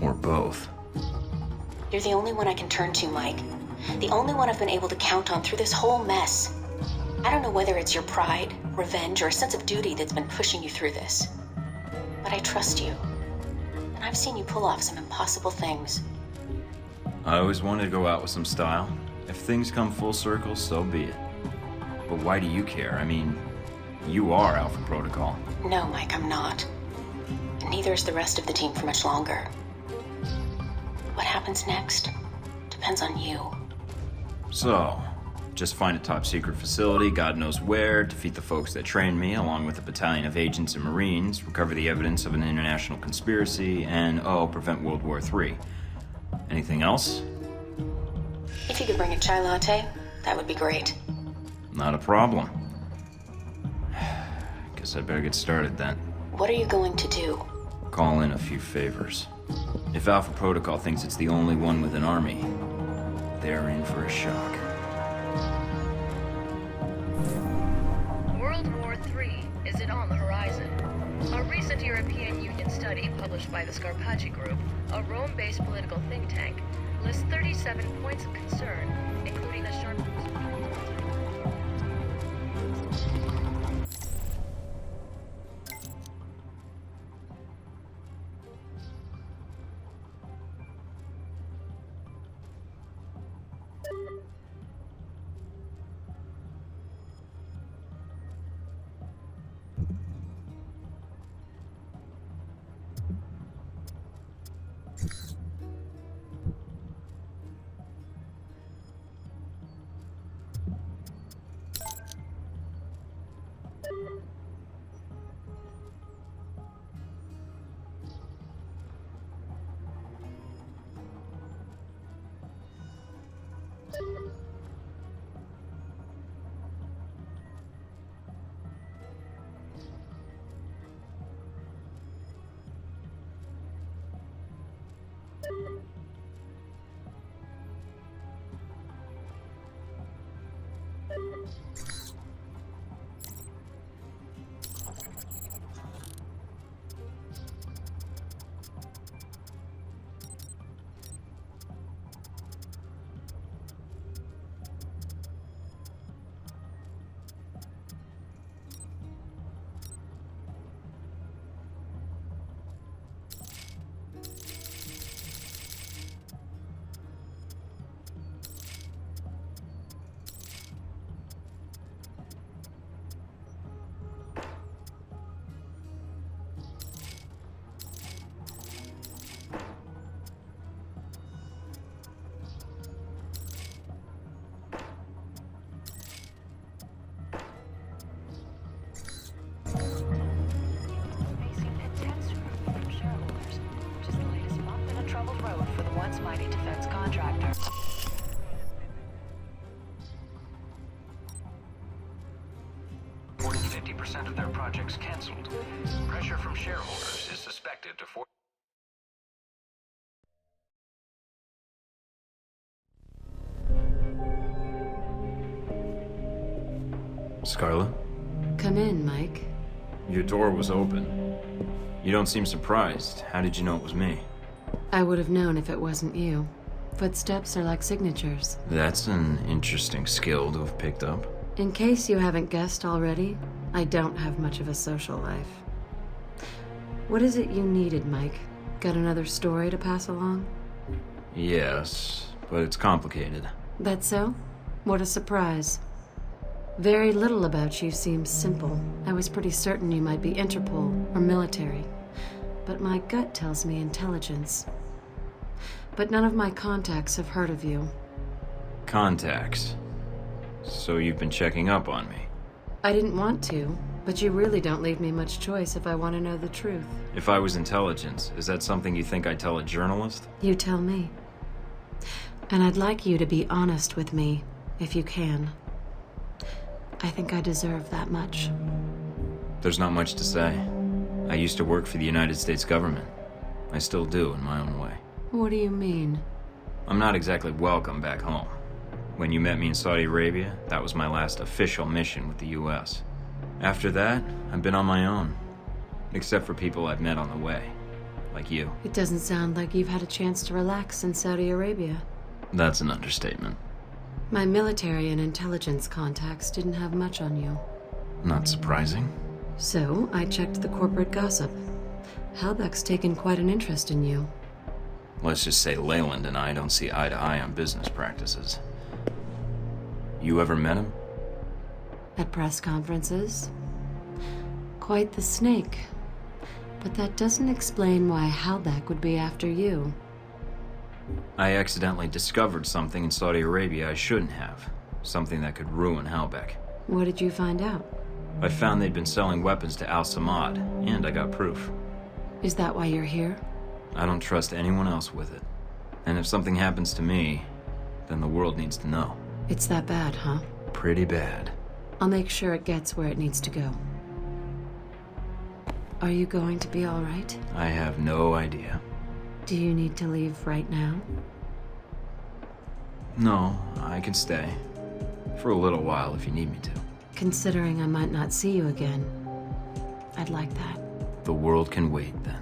Or both. You're the only one I can turn to, Mike. The only one I've been able to count on through this whole mess. I don't know whether it's your pride, revenge, or a sense of duty that's been pushing you through this. But I trust you. And I've seen you pull off some impossible things. I always wanted to go out with some style. If things come full circle, so be it. But why do you care? I mean, you are Alpha Protocol. No, Mike, I'm not. And neither is the rest of the team for much longer. What happens next depends on you. So, just find a top-secret facility, God knows where, defeat the folks that trained me, along with a battalion of agents and Marines, recover the evidence of an international conspiracy, and, prevent World War III. Anything else? If you could bring a chai latte, that would be great. Not a problem. Guess I'd better get started then. What are you going to do? Call in a few favors. If Alpha Protocol thinks it's the only one with an army, they're in for a shock. World War III, is it on the horizon? A recent European Union study published by the Scarpacci Group, a Rome-based political think tank, lists 37 points of concern, including a sharp... mighty defense contractor. More than 50% of their projects canceled. Pressure from shareholders is suspected to force. Scarlet? Come in, Mike. Your door was open. You don't seem surprised. How did you know it was me? I would have known if it wasn't you. Footsteps are like signatures. That's an interesting skill to have picked up. In case you haven't guessed already, I don't have much of a social life. What is it you needed, Mike? Got another story to pass along? Yes, but it's complicated. That's so? What a surprise. Very little about you seems simple. I was pretty certain you might be Interpol or military. But my gut tells me intelligence. But none of my contacts have heard of you. Contacts? So you've been checking up on me? I didn't want to, but you really don't leave me much choice if I want to know the truth. If I was intelligence, is that something you think I'd tell a journalist? You tell me. And I'd like you to be honest with me, if you can. I think I deserve that much. There's not much to say. I used to work for the United States government. I still do, in my own way. What do you mean? I'm not exactly welcome back home. When you met me in Saudi Arabia, that was my last official mission with the US. After that, I've been on my own. Except for people I've met on the way. Like you. It doesn't sound like you've had a chance to relax in Saudi Arabia. That's an understatement. My military and intelligence contacts didn't have much on you. Not surprising. So, I checked the corporate gossip. Halbeck's taken quite an interest in you. Let's just say Leland and I don't see eye to eye on business practices. You ever met him? At press conferences. Quite the snake. But that doesn't explain why Halbeck would be after you. I accidentally discovered something in Saudi Arabia I shouldn't have. Something that could ruin Halbeck. What did you find out? I found they'd been selling weapons to Al-Samad, and I got proof. Is that why you're here? I don't trust anyone else with it. And if something happens to me, then the world needs to know. It's that bad, huh? Pretty bad. I'll make sure it gets where it needs to go. Are you going to be all right? I have no idea. Do you need to leave right now? No, I can stay. For a little while if you need me to. Considering I might not see you again, I'd like that. The world can wait then.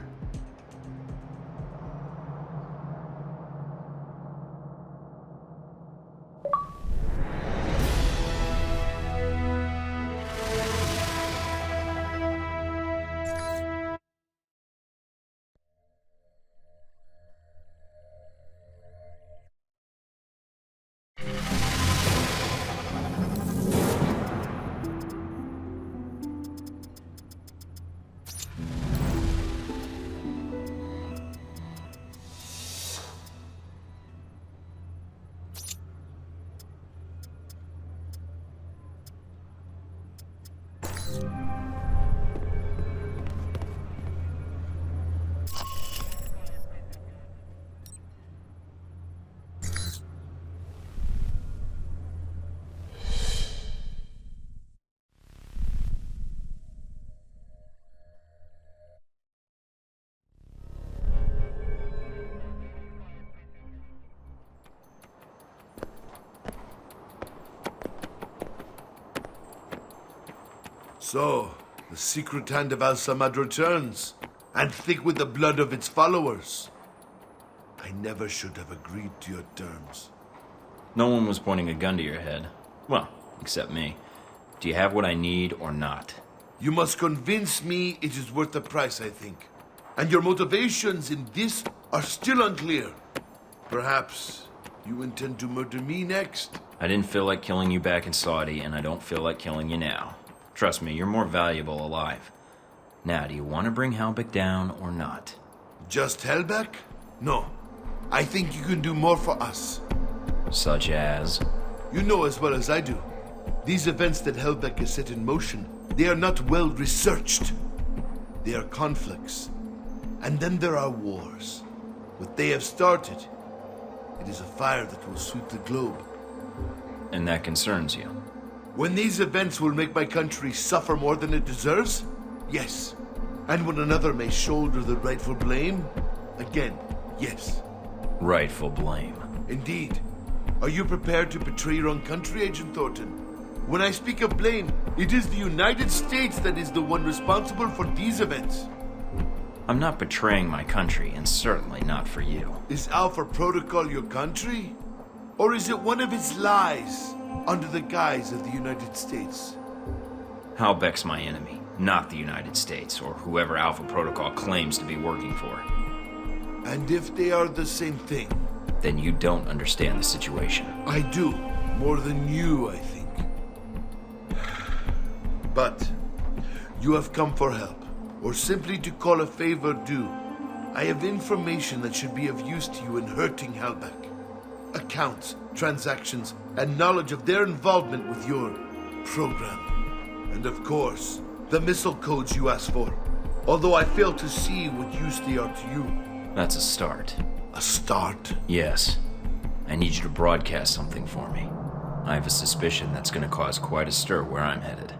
So, the secret hand of Al-Samad returns, and thick with the blood of its followers. I never should have agreed to your terms. No one was pointing a gun to your head. Well, except me. Do you have what I need or not? You must convince me it is worth the price, I think. And your motivations in this are still unclear. Perhaps you intend to murder me next? I didn't feel like killing you back in Saudi, and I don't feel like killing you now. Trust me, you're more valuable alive. Now, do you want to bring Halbeck down or not? Just Halbeck? No. I think you can do more for us. Such as? You know as well as I do. These events that Halbeck has set in motion, they are not well researched. They are conflicts. And then there are wars. What they have started, it is a fire that will suit the globe. And that concerns you? When these events will make my country suffer more than it deserves? Yes. And when another may shoulder the rightful blame? Again, yes. Rightful blame. Indeed. Are you prepared to betray your own country, Agent Thorton? When I speak of blame, it is the United States that is the one responsible for these events. I'm not betraying my country, and certainly not for you. Is Alpha Protocol your country? Or is it one of its lies? Under the guise of the United States. Halbeck's my enemy, not the United States, or whoever Alpha Protocol claims to be working for. And if they are the same thing? Then you don't understand the situation. I do. More than you, I think. But you have come for help, or simply to call a favor due. I have information that should be of use to you in hurting Halbeck. Accounts, transactions, and knowledge of their involvement with your program. And of course, the missile codes you asked for. Although I fail to see what use they are to you. That's a start. A start? Yes. I need you to broadcast something for me. I have a suspicion that's gonna cause quite a stir where I'm headed.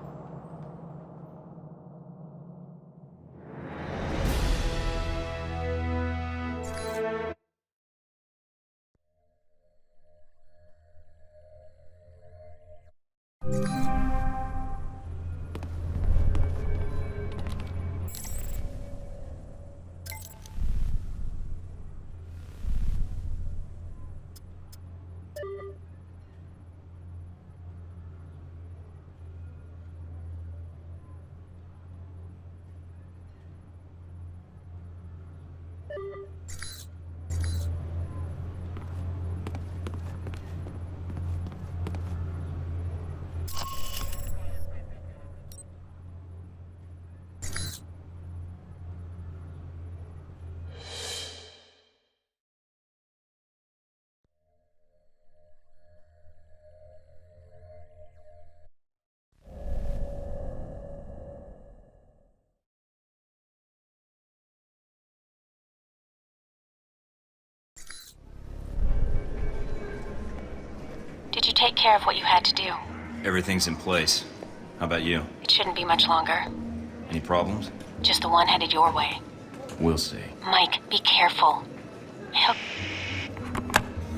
Did you take care of what you had to do? Everything's in place. How about you? It shouldn't be much longer. Any problems? Just the one headed your way. We'll see. Mike, be careful. I hope...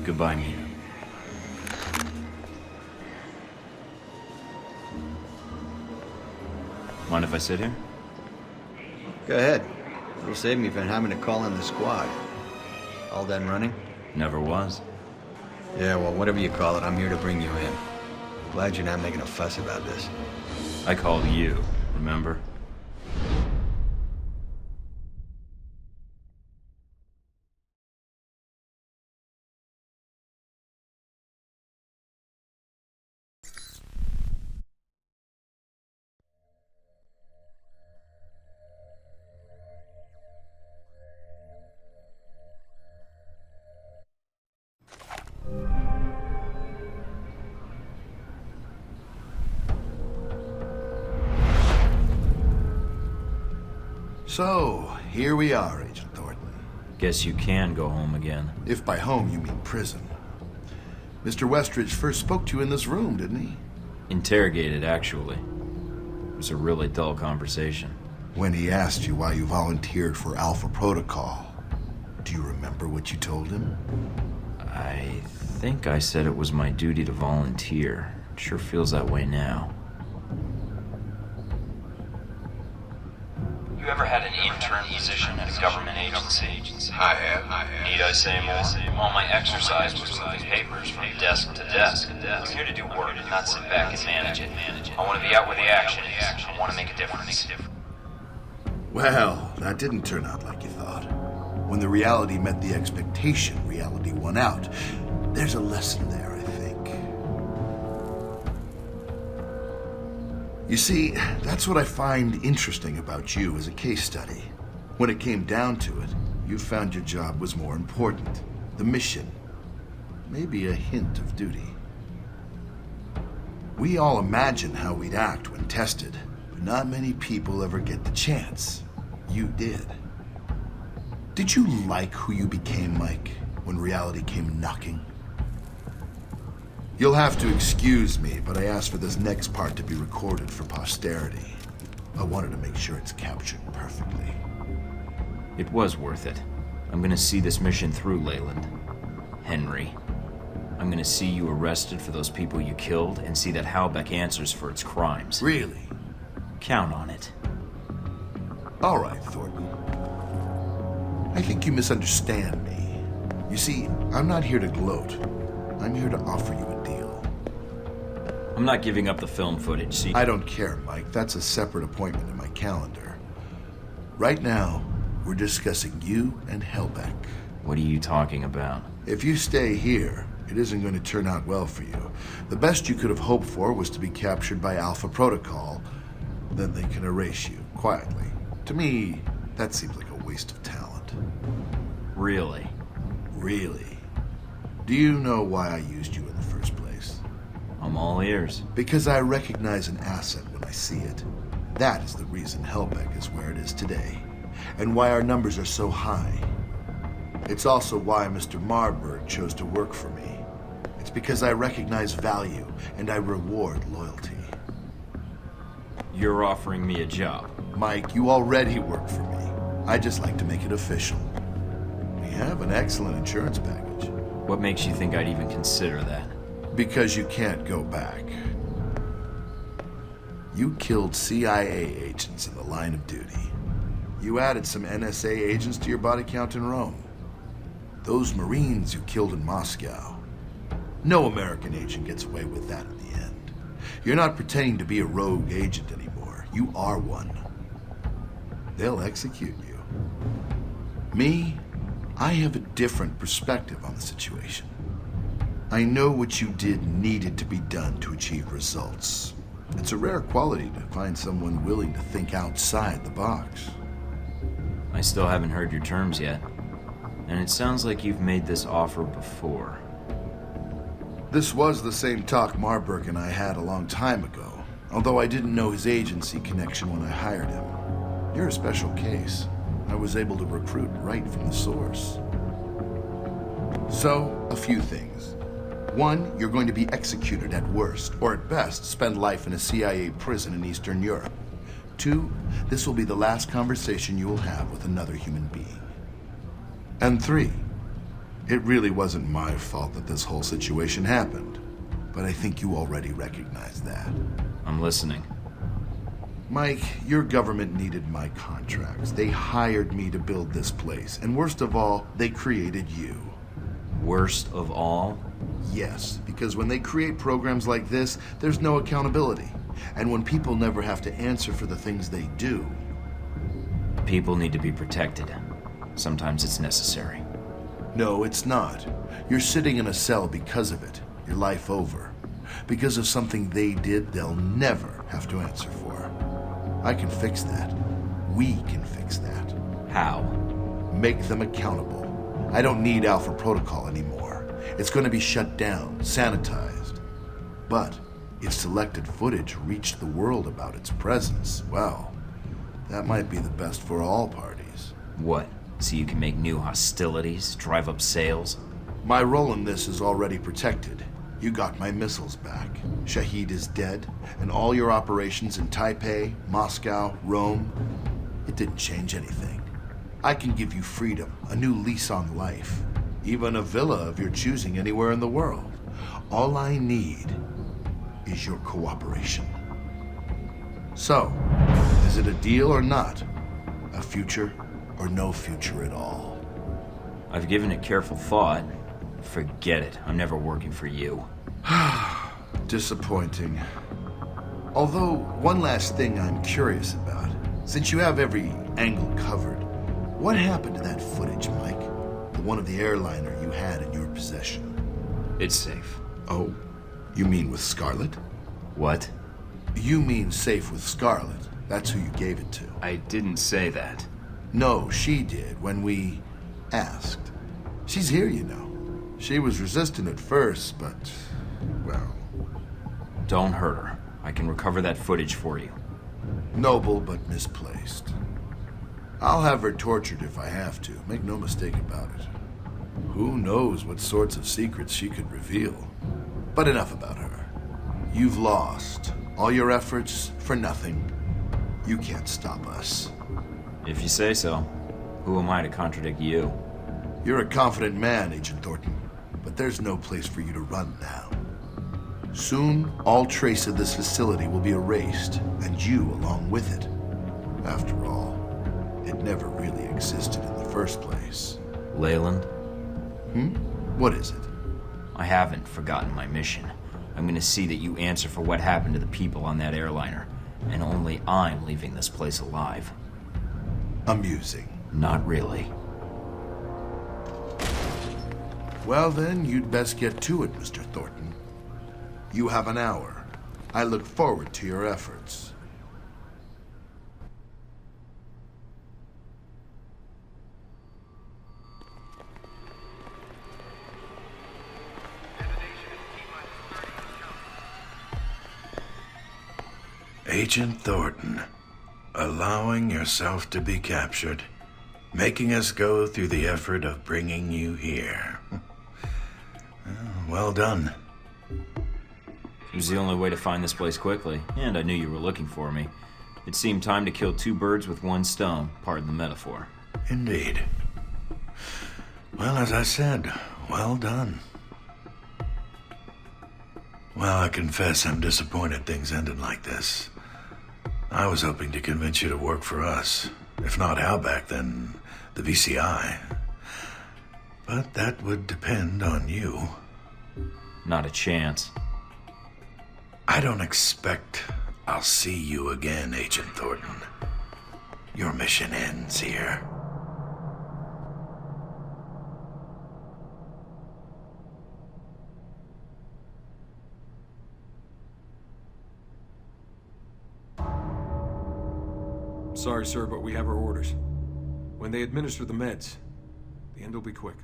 Goodbye, Mina. Mind if I sit here? Go ahead. It'll save me from having to call in the squad. All done running? Never was. Yeah, well, whatever you call it, I'm here to bring you in. Glad you're not making a fuss about this. I called you, remember? So, here we are, Agent Thorton. Guess you can go home again. If by home you mean prison. Mr. Westridge first spoke to you in this room, didn't he? Interrogated, actually. It was a really dull conversation. When he asked you why you volunteered for Alpha Protocol, do you remember what you told him? I think I said it was my duty to volunteer. It sure feels that way now. You ever had an intern position at a government agency? I have. Need I say more? All my exercise was moving papers from desk to desk. I'm here to do work, not sit back and manage it. I want to be out where the action is. I want to make a difference. Well, that didn't turn out like you thought. When the reality met the expectation, reality won out. There's a lesson there, I think. You see, that's what I find interesting about you as a case study. When it came down to it, you found your job was more important. The mission. Maybe a hint of duty. We all imagine how we'd act when tested, but not many people ever get the chance. You did. Did you like who you became, Mike, when reality came knocking? You'll have to excuse me, but I asked for this next part to be recorded for posterity. I wanted to make sure it's captured perfectly. It was worth it. I'm gonna see this mission through, Leland. Henry. I'm gonna see you arrested for those people you killed and see that Halbeck answers for its crimes. Really? Count on it. All right, Thornton. I think you misunderstand me. You see, I'm not here to gloat. I'm here to offer you a deal. I'm not giving up the film footage, see? I don't care, Mike. That's a separate appointment in my calendar. Right now, we're discussing you and Halbeck. What are you talking about? If you stay here, it isn't going to turn out well for you. The best you could have hoped for was to be captured by Alpha Protocol. Then they can erase you, quietly. To me, that seems like a waste of talent. Really? Really? Do you know why I used you in the first place? I'm all ears. Because I recognize an asset when I see it. That is the reason Halbeck is where it is today, and why our numbers are so high. It's also why Mr. Marberg chose to work for me. because I recognize value and I reward loyalty. You're offering me a job. Mike, you already work for me. I just like to make it official. We have an excellent insurance package. What makes you think I'd even consider that? Because you can't go back. You killed CIA agents in the line of duty. You added some NSA agents to your body count in Rome. Those Marines you killed in Moscow. No American agent gets away with that in the end. You're not pretending to be a rogue agent anymore. You are one. They'll execute you. Me, I have a different perspective on the situation. I know what you did needed to be done to achieve results. It's a rare quality to find someone willing to think outside the box. I still haven't heard your terms yet. And it sounds like you've made this offer before. This was the same talk Marberg and I had a long time ago, although I didn't know his agency connection when I hired him. You're a special case. I was able to recruit right from the source. So, a few things. One, you're going to be executed at worst, or at best, spend life in a CIA prison in Eastern Europe. Two, this will be the last conversation you will have with another human being. And three, it really wasn't my fault that this whole situation happened, but I think you already recognize that. I'm listening. Mike, your government needed my contracts. They hired me to build this place, and worst of all, they created you. Worst of all? Yes, because when they create programs like this, there's no accountability. And when people never have to answer for the things they do... People need to be protected. Sometimes it's necessary. No, it's not. You're sitting in a cell because of it. Your life over. Because of something they did they'll never have to answer for. I can fix that. We can fix that. How? Make them accountable. I don't need Alpha Protocol anymore. It's going to be shut down, sanitized. But if selected footage reached the world about its presence, well, that might be the best for all parties. What? So you can make new hostilities, drive up sales? My role in this is already protected. You got my missiles back. Shahid is dead, and all your operations in Taipei, Moscow, Rome, it didn't change anything. I can give you freedom, a new lease on life, even a villa of your choosing anywhere in the world. All I need is your cooperation. So, is it a deal or not? A future or no future at all? I've given it careful thought. Forget it. I'm never working for you. Disappointing. Although, one last thing I'm curious about. Since you have every angle covered, what happened to that footage, Mike? The one of the airliner you had in your possession. It's safe. Oh, you mean with Scarlet? What? You mean safe with Scarlet. That's who you gave it to. I didn't say that. No, she did when we asked. She's here, you know. She was resistant at first, but, well... Don't hurt her. I can recover that footage for you. Noble, but misplaced. I'll have her tortured if I have to. Make no mistake about it. Who knows what sorts of secrets she could reveal. But enough about her. You've lost. All your efforts for nothing. You can't stop us. If you say so. Who am I to contradict you? You're a confident man, Agent Thorton. But there's no place for you to run now. Soon, all trace of this facility will be erased, and you along with it. After all, it never really existed in the first place. Leland? What is it? I haven't forgotten my mission. I'm gonna see that you answer for what happened to the people on that airliner. And only I'm leaving this place alive. Amusing. Not really. Well then, you'd best get to it, Mr. Thornton. You have an hour. I look forward to your efforts. Agent Thornton, allowing yourself to be captured, making us go through the effort of bringing you here. Well done. It was the only way to find this place quickly, and I knew you were looking for me. It seemed time to kill two birds with one stone, pardon the metaphor. Indeed. Well, as I said, well done. Well, I confess I'm disappointed things ended like this. I was hoping to convince you to work for us. If not Halbeck, then the VCI. But that would depend on you. Not a chance. I don't expect I'll see you again, Agent Thornton. Your mission ends here. Sorry, sir, but we have our orders. When they administer the meds, the end will be quick.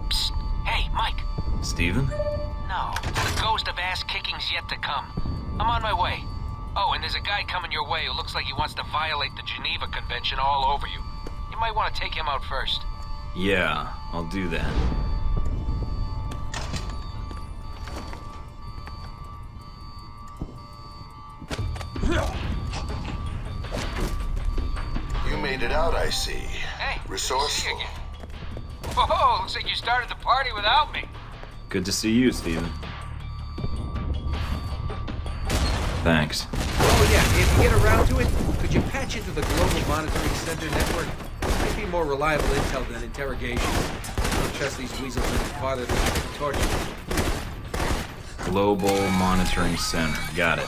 Psst. Hey, Mike. Steven? No, the ghost of ass-kicking's yet to come. I'm on my way. Oh, and there's a guy coming your way who looks like he wants to violate the Geneva Convention all over you. You might want to take him out first. Yeah, I'll do that. You made it out, I see. Hey, resourceful. See you again. Whoa, looks like you started the party without me. Good to see you, Steven. Thanks. Oh yeah, if you get around to it, could you patch into the Global Monitoring Center network? Might be more reliable intel than interrogation. I don't trust these weasels any farther than I can torture them. Global Monitoring Center. Got it.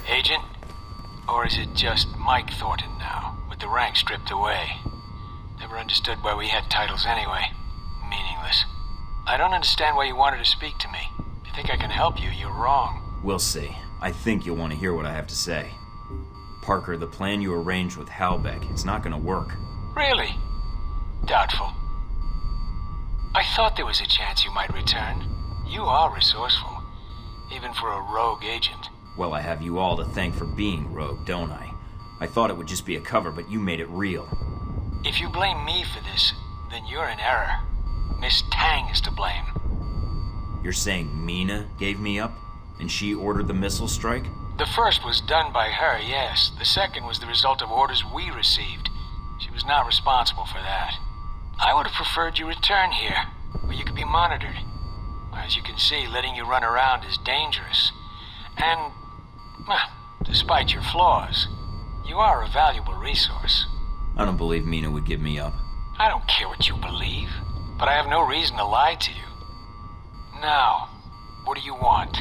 Agent? Or is it just Mike Thornton now, with the rank stripped away? Never understood why we had titles anyway. Meaningless. I don't understand why you wanted to speak to me. If you think I can help you, you're wrong. We'll see. I think you'll want to hear what I have to say. Parker, the plan you arranged with Halbeck, it's not gonna work. Really? Doubtful. I thought there was a chance you might return. You are resourceful, even for a rogue agent. Well, I have you all to thank for being rogue, don't I? I thought it would just be a cover, but you made it real. If you blame me for this, then you're in error. Miss Tang is to blame. You're saying Mina gave me up? And she ordered the missile strike? The first was done by her, yes. The second was the result of orders we received. She was not responsible for that. I would have preferred you return here, where you could be monitored. As you can see, letting you run around is dangerous. And, well, despite your flaws, you are a valuable resource. I don't believe Mina would give me up. I don't care what you believe, but I have no reason to lie to you. Now, what do you want?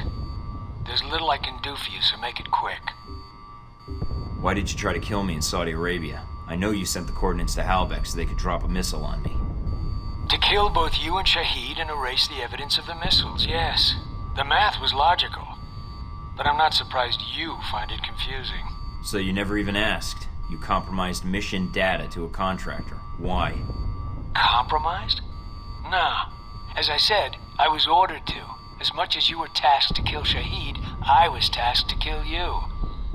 There's little I can do for you, so make it quick. Why did you try to kill me in Saudi Arabia? I know you sent the coordinates to Halbeck so they could drop a missile on me. To kill both you and Shahid and erase the evidence of the missiles, yes. The math was logical. But I'm not surprised you find it confusing. So you never even asked. You compromised mission data to a contractor. Why? Compromised? Nah. As I said, I was ordered to. As much as you were tasked to kill Shahid, I was tasked to kill you.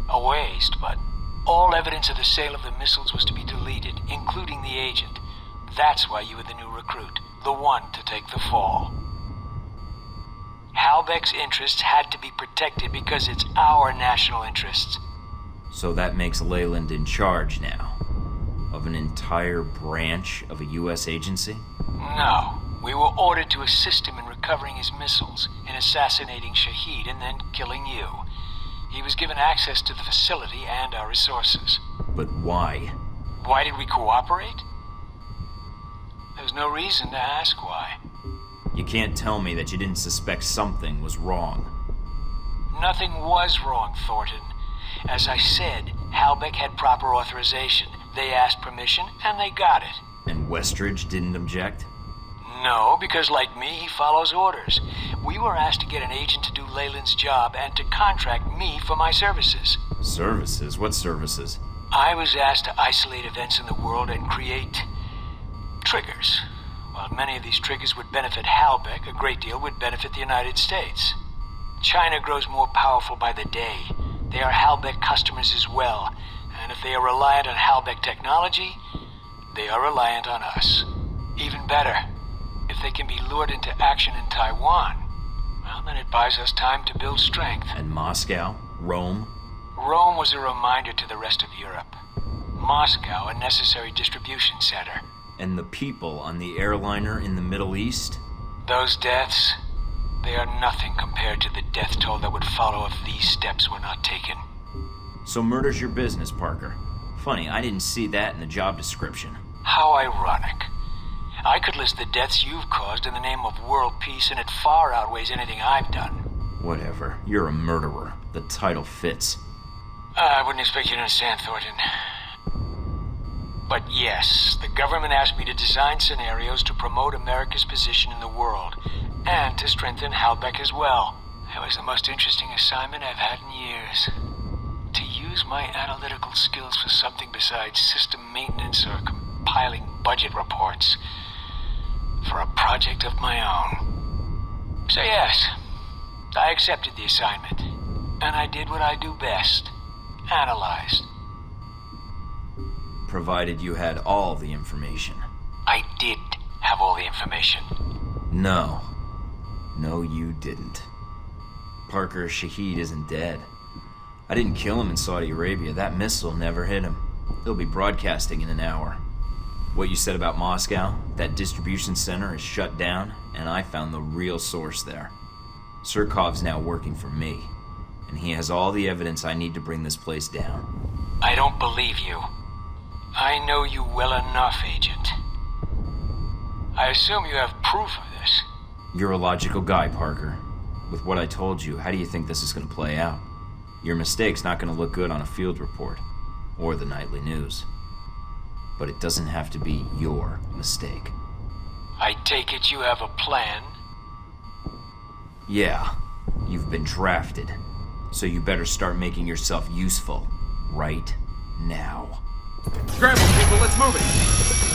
A waste, but all evidence of the sale of the missiles was to be deleted, including the agent. That's why you were the new recruit, the one to take the fall. Halbeck's interests had to be protected because it's our national interests. So that makes Leland in charge now? Of an entire branch of a U.S. agency? No. We were ordered to assist him in recovering his missiles, in assassinating Shahid, and then killing you. He was given access to the facility and our resources. But why? Why did we cooperate? There's no reason to ask why. You can't tell me that you didn't suspect something was wrong. Nothing was wrong, Thorton. As I said, Halbeck had proper authorization. They asked permission, and they got it. And Westridge didn't object? No, because like me, he follows orders. We were asked to get an agent to do Leland's job and to contract me for my services. Services? What services? I was asked to isolate events in the world and create triggers. While many of these triggers would benefit Halbeck, a great deal would benefit the United States. China grows more powerful by the day. They are Halbeck customers as well, and if they are reliant on Halbeck technology, they are reliant on us. Even better, if they can be lured into action in Taiwan, well, then it buys us time to build strength. And Moscow? Rome? Rome was a reminder to the rest of Europe. Moscow, a necessary distribution center. And the people on the airliner in the Middle East? Those deaths, they are nothing compared to the death toll that would follow if these steps were not taken. So murder's your business, Parker. Funny, I didn't see that in the job description. How ironic. I could list the deaths you've caused in the name of world peace, and it far outweighs anything I've done. Whatever. You're a murderer. The title fits. I wouldn't expect you to understand, Thornton. But yes, the government asked me to design scenarios to promote America's position in the world, and to strengthen Halbeck as well. It was the most interesting assignment I've had in years. To use my analytical skills for something besides system maintenance or compiling budget reports. For a project of my own. So yes, I accepted the assignment, and I did what I do best. Analyzed. Provided you had all the information. I did have all the information. No. No, you didn't. Parker, Shahid isn't dead. I didn't kill him in Saudi Arabia. That missile never hit him. They'll be broadcasting in an hour. What you said about Moscow, that distribution center is shut down, and I found the real source there. Surkov's now working for me, and he has all the evidence I need to bring this place down. I don't believe you. I know you well enough, Agent. I assume you have proof of this. You're a logical guy, Parker. With what I told you, how do you think this is going to play out? Your mistake's not going to look good on a field report, or the nightly news. But it doesn't have to be your mistake. I take it you have a plan? Yeah, you've been drafted. So you better start making yourself useful right now. Scramble, people, let's move it!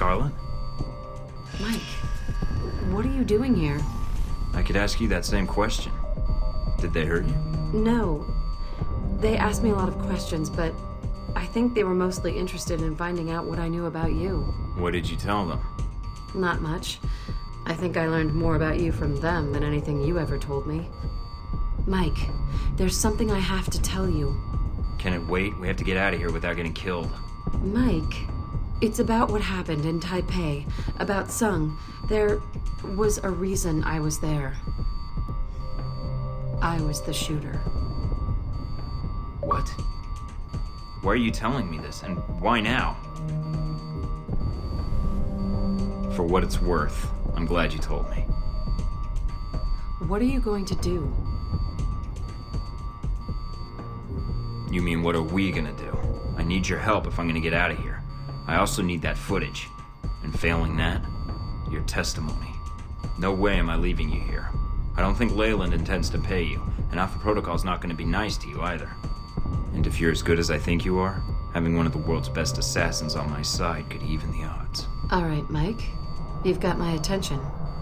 Scarlet? Mike, what are you doing here? I could ask you that same question. Did they hurt you? No. They asked me a lot of questions, but I think they were mostly interested in finding out what I knew about you. What did you tell them? Not much. I think I learned more about you from them than anything you ever told me. Mike, there's something I have to tell you. Can it wait? We have to get out of here without getting killed. Mike, it's about what happened in Taipei, about Sung. There was a reason I was there. I was the shooter. What? Why are you telling me this, and why now? For what it's worth, I'm glad you told me. What are you going to do? You mean, what are we gonna do? I need your help if I'm gonna get out of here. I also need that footage. And failing that, your testimony. No way am I leaving you here. I don't think Leland intends to pay you, and Alpha Protocol's not gonna be nice to you either. And if you're as good as I think you are, having one of the world's best assassins on my side could even the odds. All right, Mike. You've got my attention.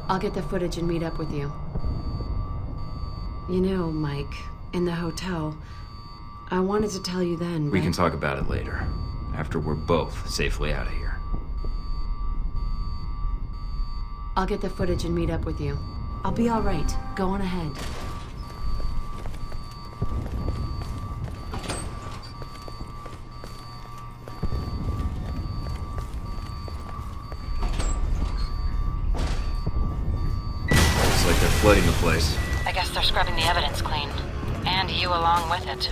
I'll get the footage and meet up with you. You know, Mike, in the hotel, I wanted to tell you then, We can talk about it later, after we're both safely out of here. I'll get the footage and meet up with you. I'll be all right. Go on ahead. Looks like they're flooding the place. I guess they're scrubbing the evidence clean. And you along with it.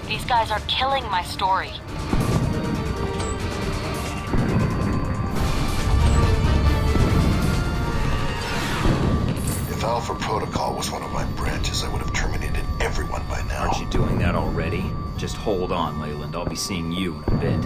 These guys are killing my story. If Alpha Protocol was one of my branches, I would have terminated everyone by now. Aren't you doing that already? Just hold on, Leland. I'll be seeing you in a bit.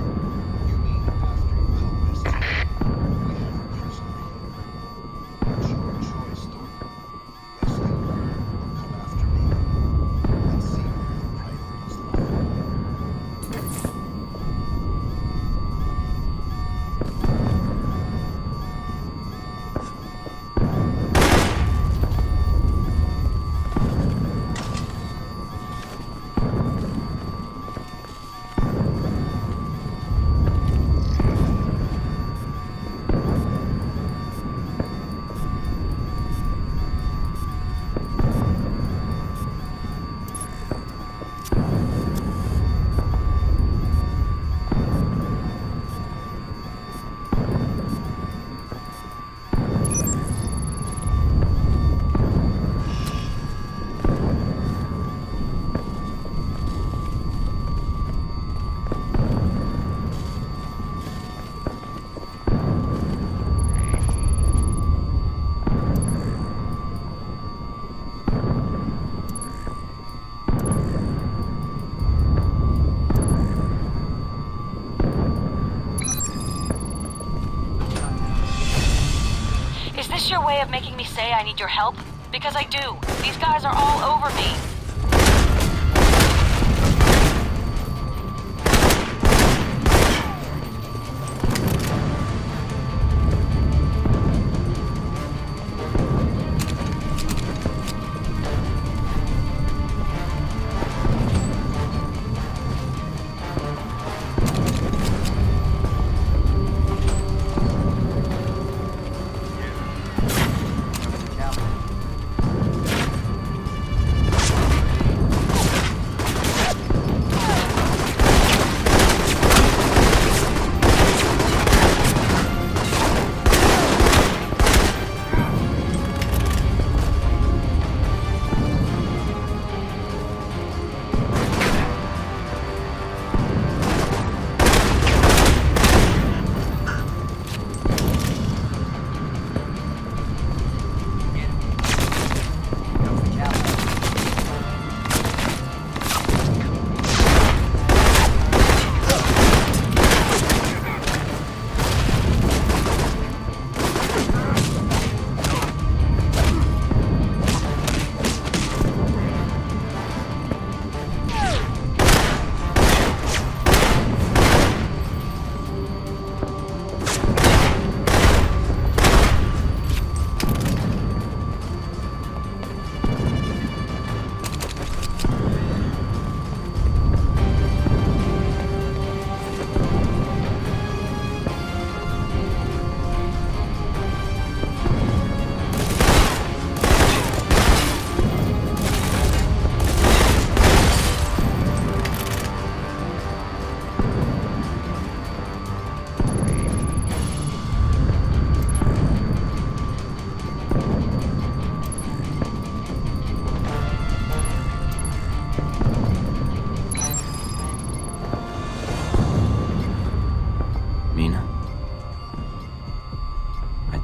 this your way of making me say I need your help? Because I do. These guys are all over me.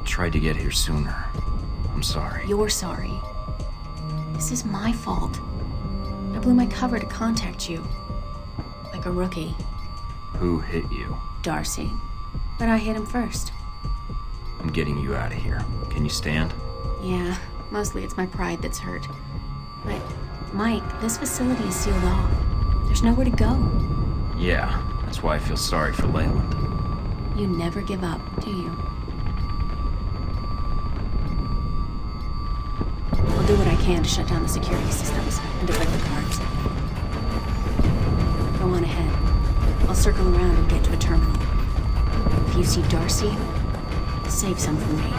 Tried to get here sooner. I'm sorry. You're sorry. This is my fault. I blew my cover to contact you. Like a rookie. Who hit you? Darcy. But I hit him first. I'm getting you out of here. Can you stand? Yeah, mostly it's my pride that's hurt. But, Mike, this facility is sealed off. There's nowhere to go. Yeah, that's why I feel sorry for Leland. You never give up, do you? I'll do what I can to shut down the security systems and divert the guards. Go on ahead. I'll circle around and get to a terminal. If you see Darcy, save some for me.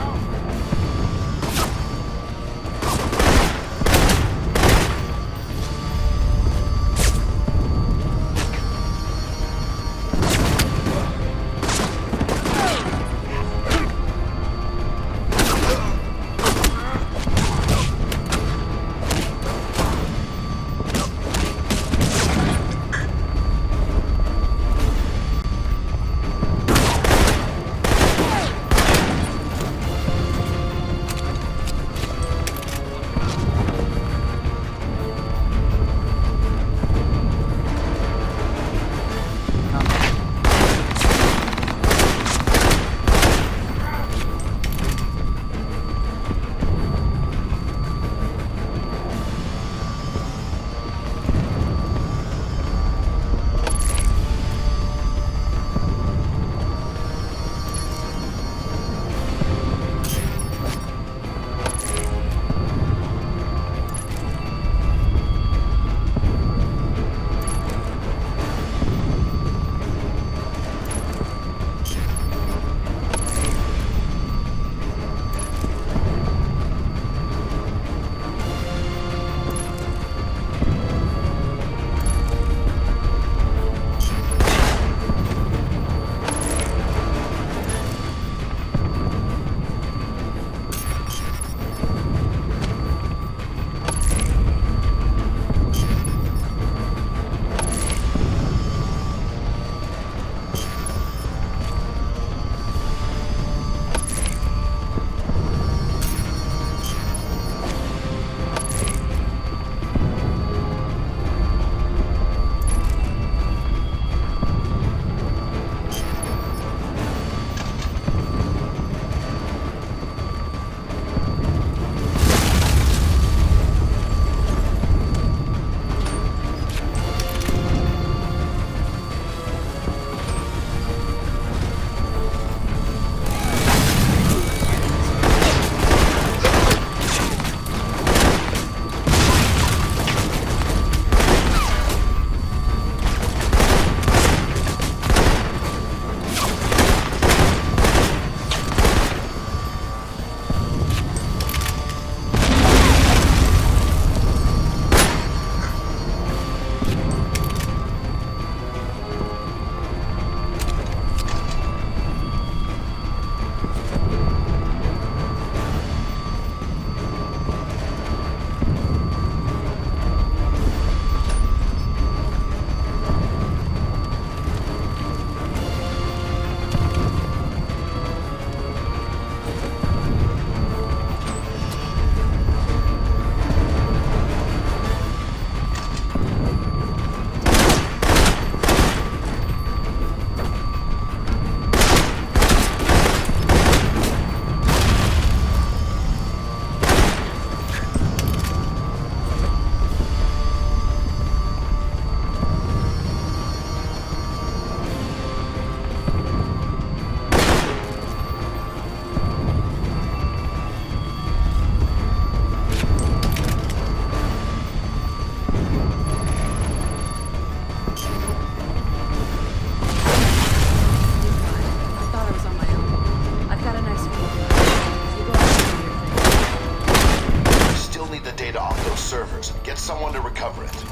servers. Get someone to recover it.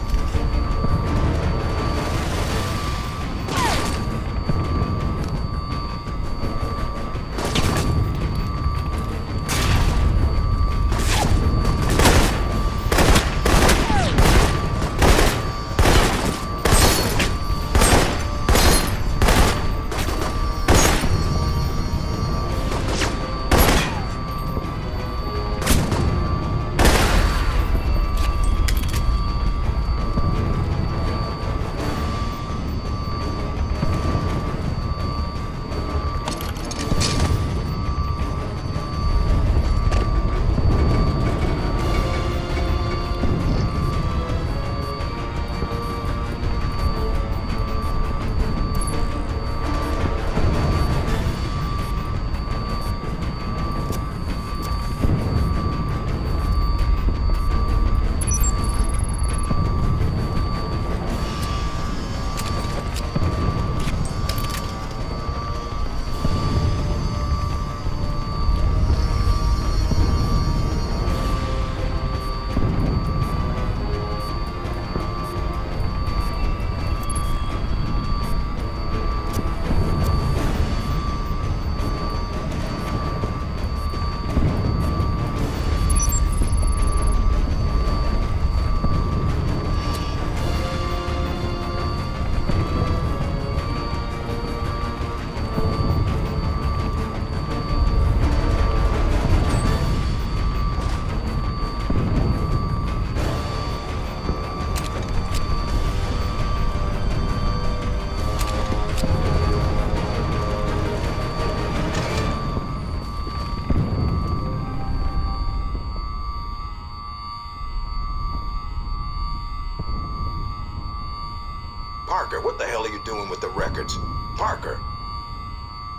Parker, what the hell are you doing with the records? Parker!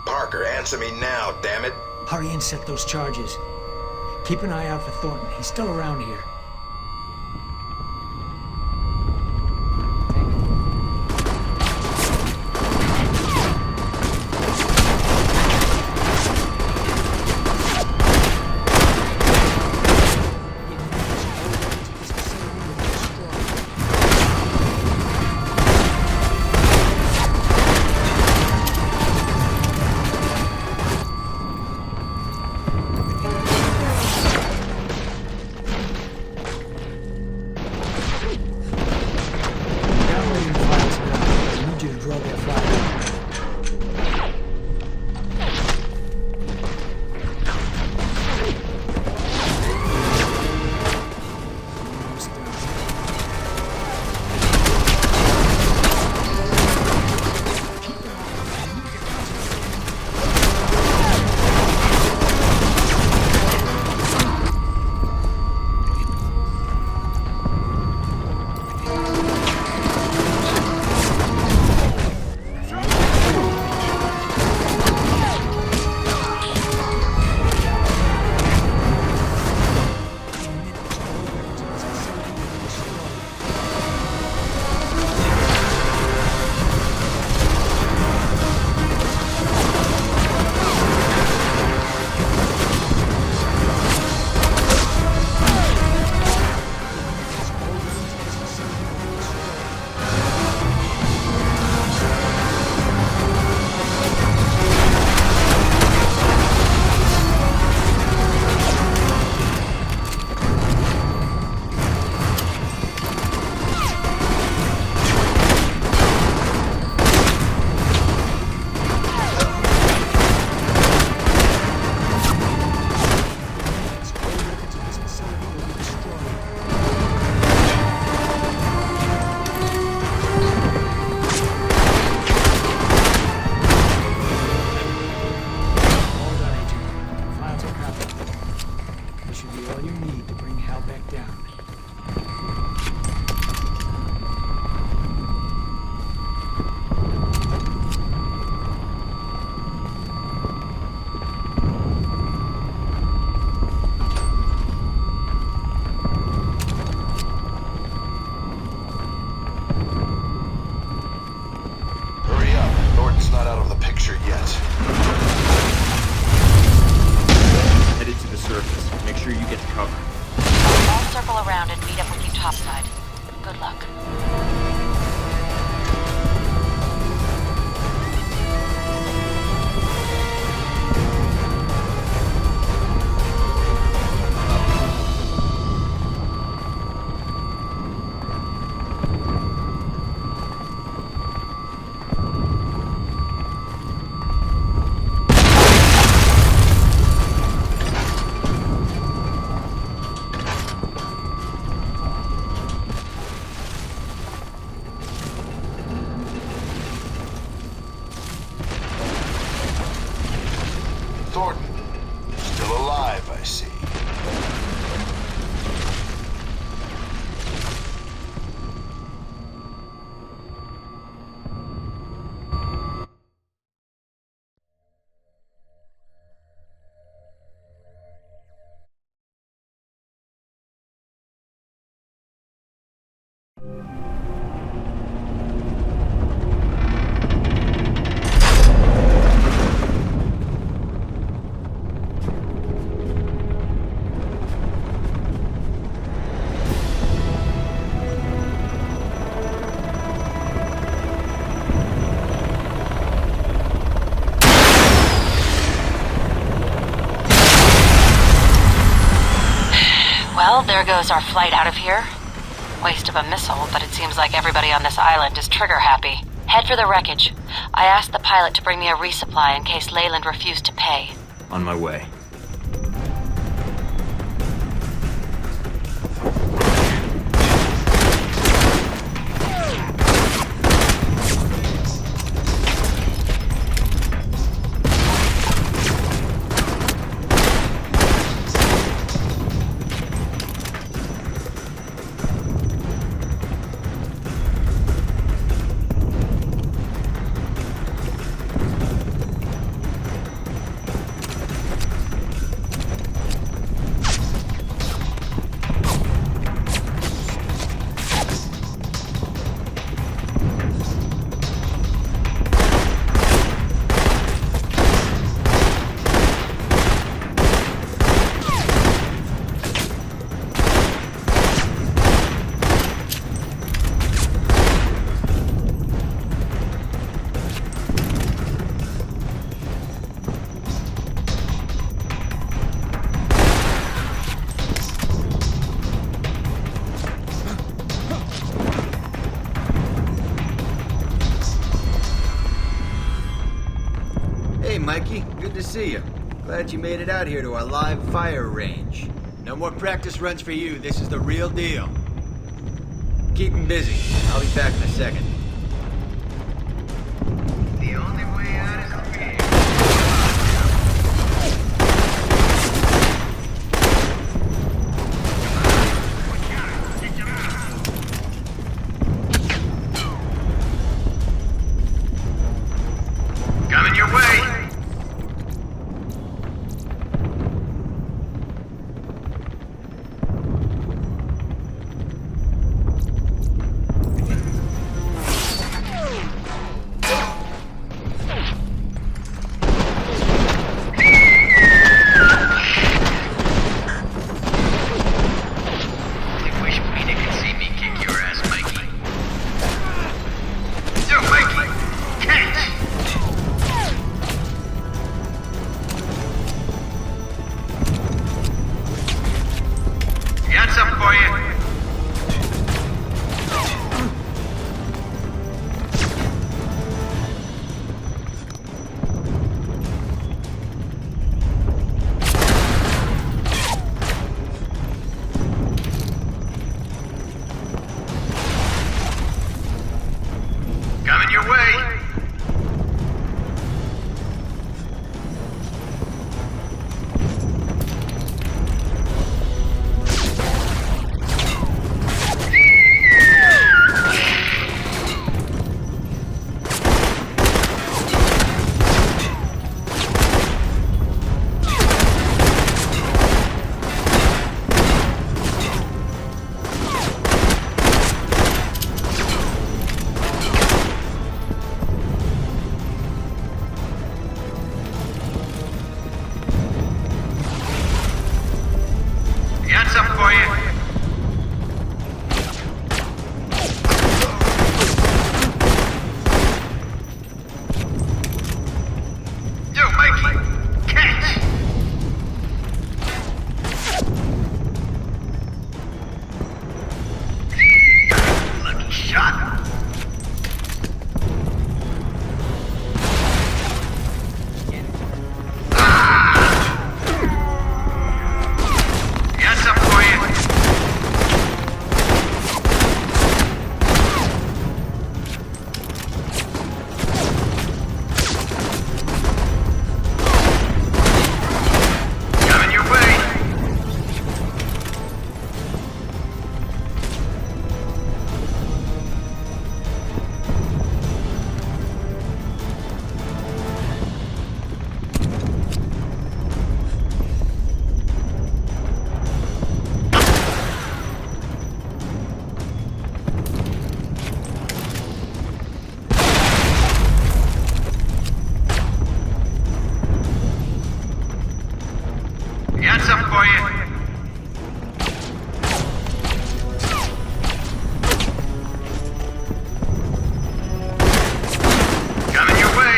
Parker, answer me now, damn it! Hurry and set those charges. Keep an eye out for Thornton. He's still around here. I'll circle around. stuff I see. Well, there goes our flight out of here. Waste of a missile, but it seems like everybody on this island is trigger happy. Head for the wreckage. I asked the pilot to bring me a resupply in case Leland refused to pay. On my way. Hey, Mikey. Good to see you. Glad you made it out here to our live fire range. No more practice runs for you. This is the real deal. Keep him busy. I'll be back in a second. The only way out is up here. Coming your way. for you. Coming your way.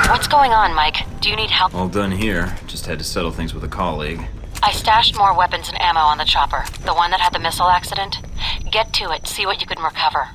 What's going on, Mike? Do you need help? All done here. Just had to settle things with a colleague. I stashed more weapons and ammo on the chopper. The one that had the missile accident. Get to it, see what you can recover.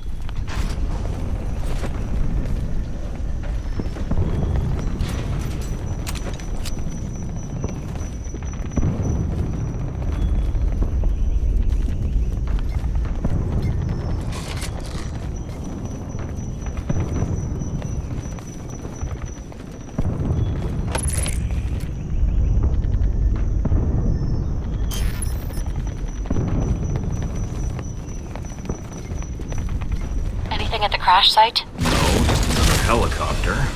At the crash site? No, just another helicopter.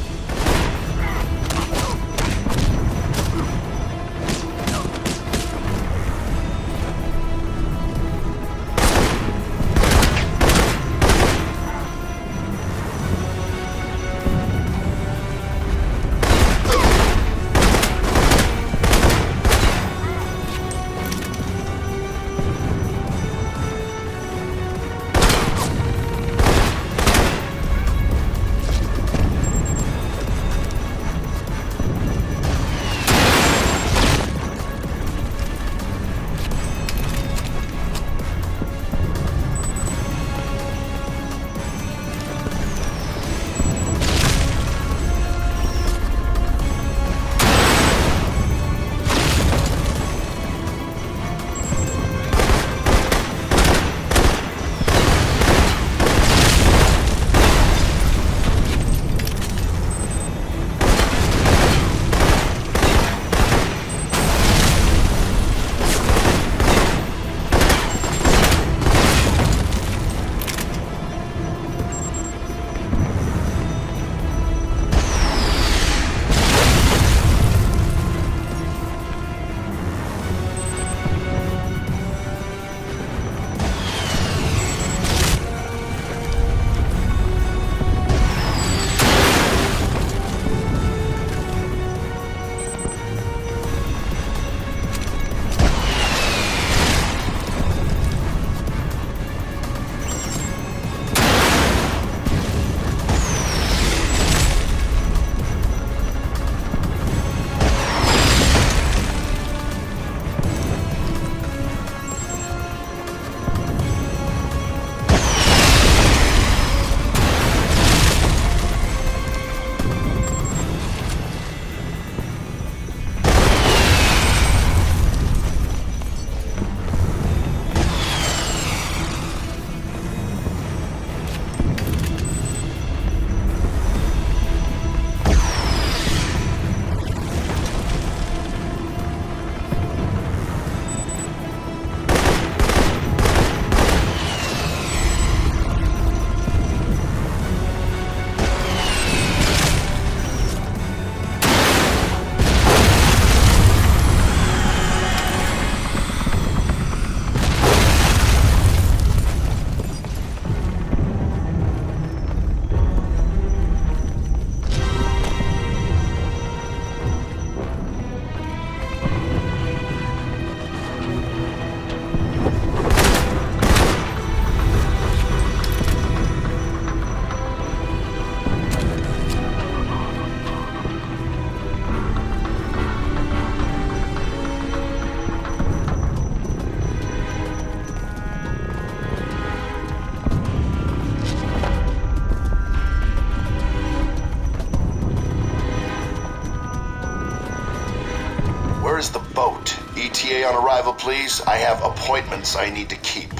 Where's the boat? ETA on arrival, please. I have appointments I need to keep.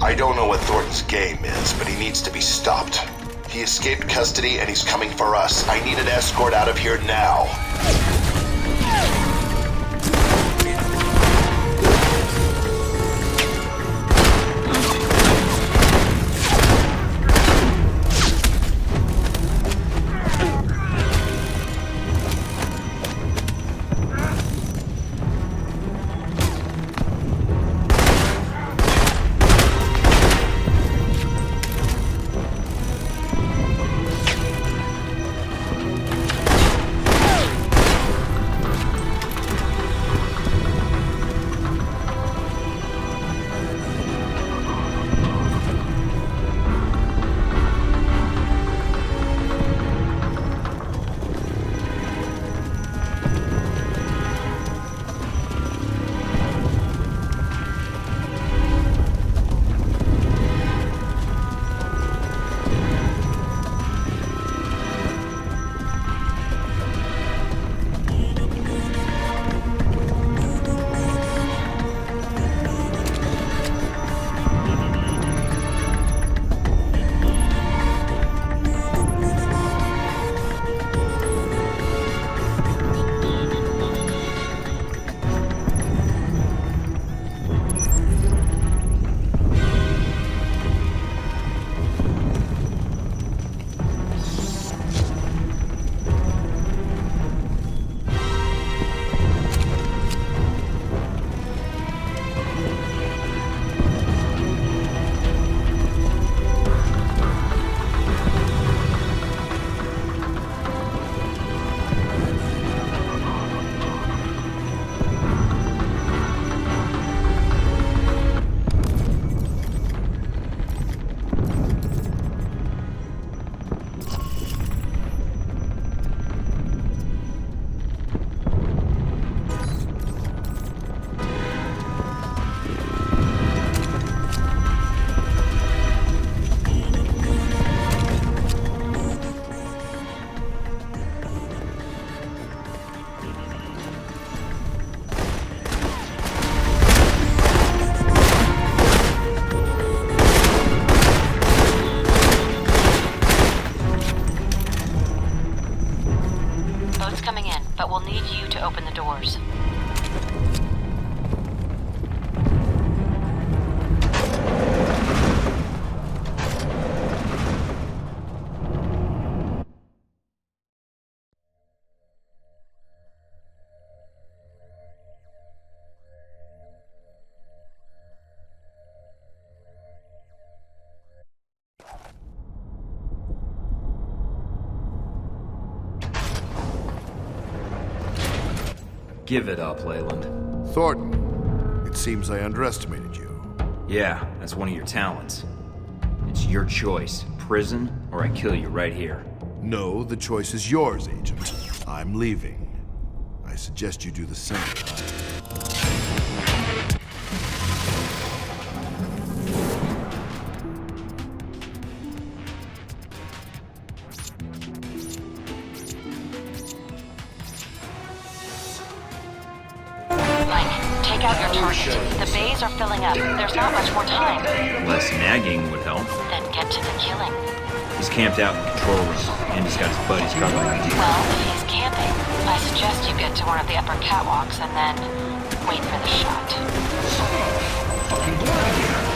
I don't know what Thornton's game is, but he needs to be stopped. He escaped custody and he's coming for us. I need an escort out of here now. Give it up, Leland. Thornton, it seems I underestimated you. Yeah, that's one of your talents. It's your choice, prison or I kill you right here. No, the choice is yours, Agent. I'm leaving. I suggest you do the same. Out your target. The bays are filling up. There's not much more time. Less nagging would help. Then get to the killing. He's camped out in the control room, and he's got his buddies covering him. Well, if he's camping, I suggest you get to one of the upper catwalks and then wait for the shot. Fucking blood here.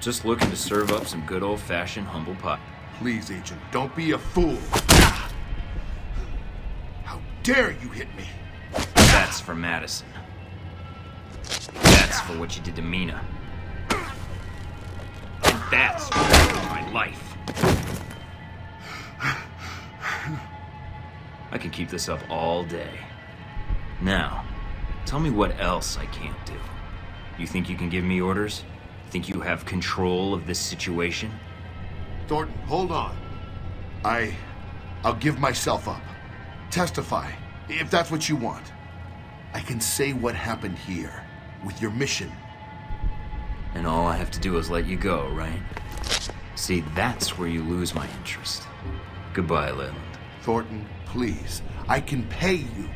Just looking to serve up some good old-fashioned humble pie. Please, Agent, don't be a fool. How dare you hit me? That's for Madison. That's for what you did to Mina. And that's for my life. I can keep this up all day. Now, tell me what else I can't do. You think you can give me orders? Think you have control of this situation? Thornton, hold on. I'll give myself up. Testify, if that's what you want. I can say what happened here, with your mission. And all I have to do is let you go, right? See, that's where you lose my interest. Goodbye, Leland. Thornton, please. I can pay you.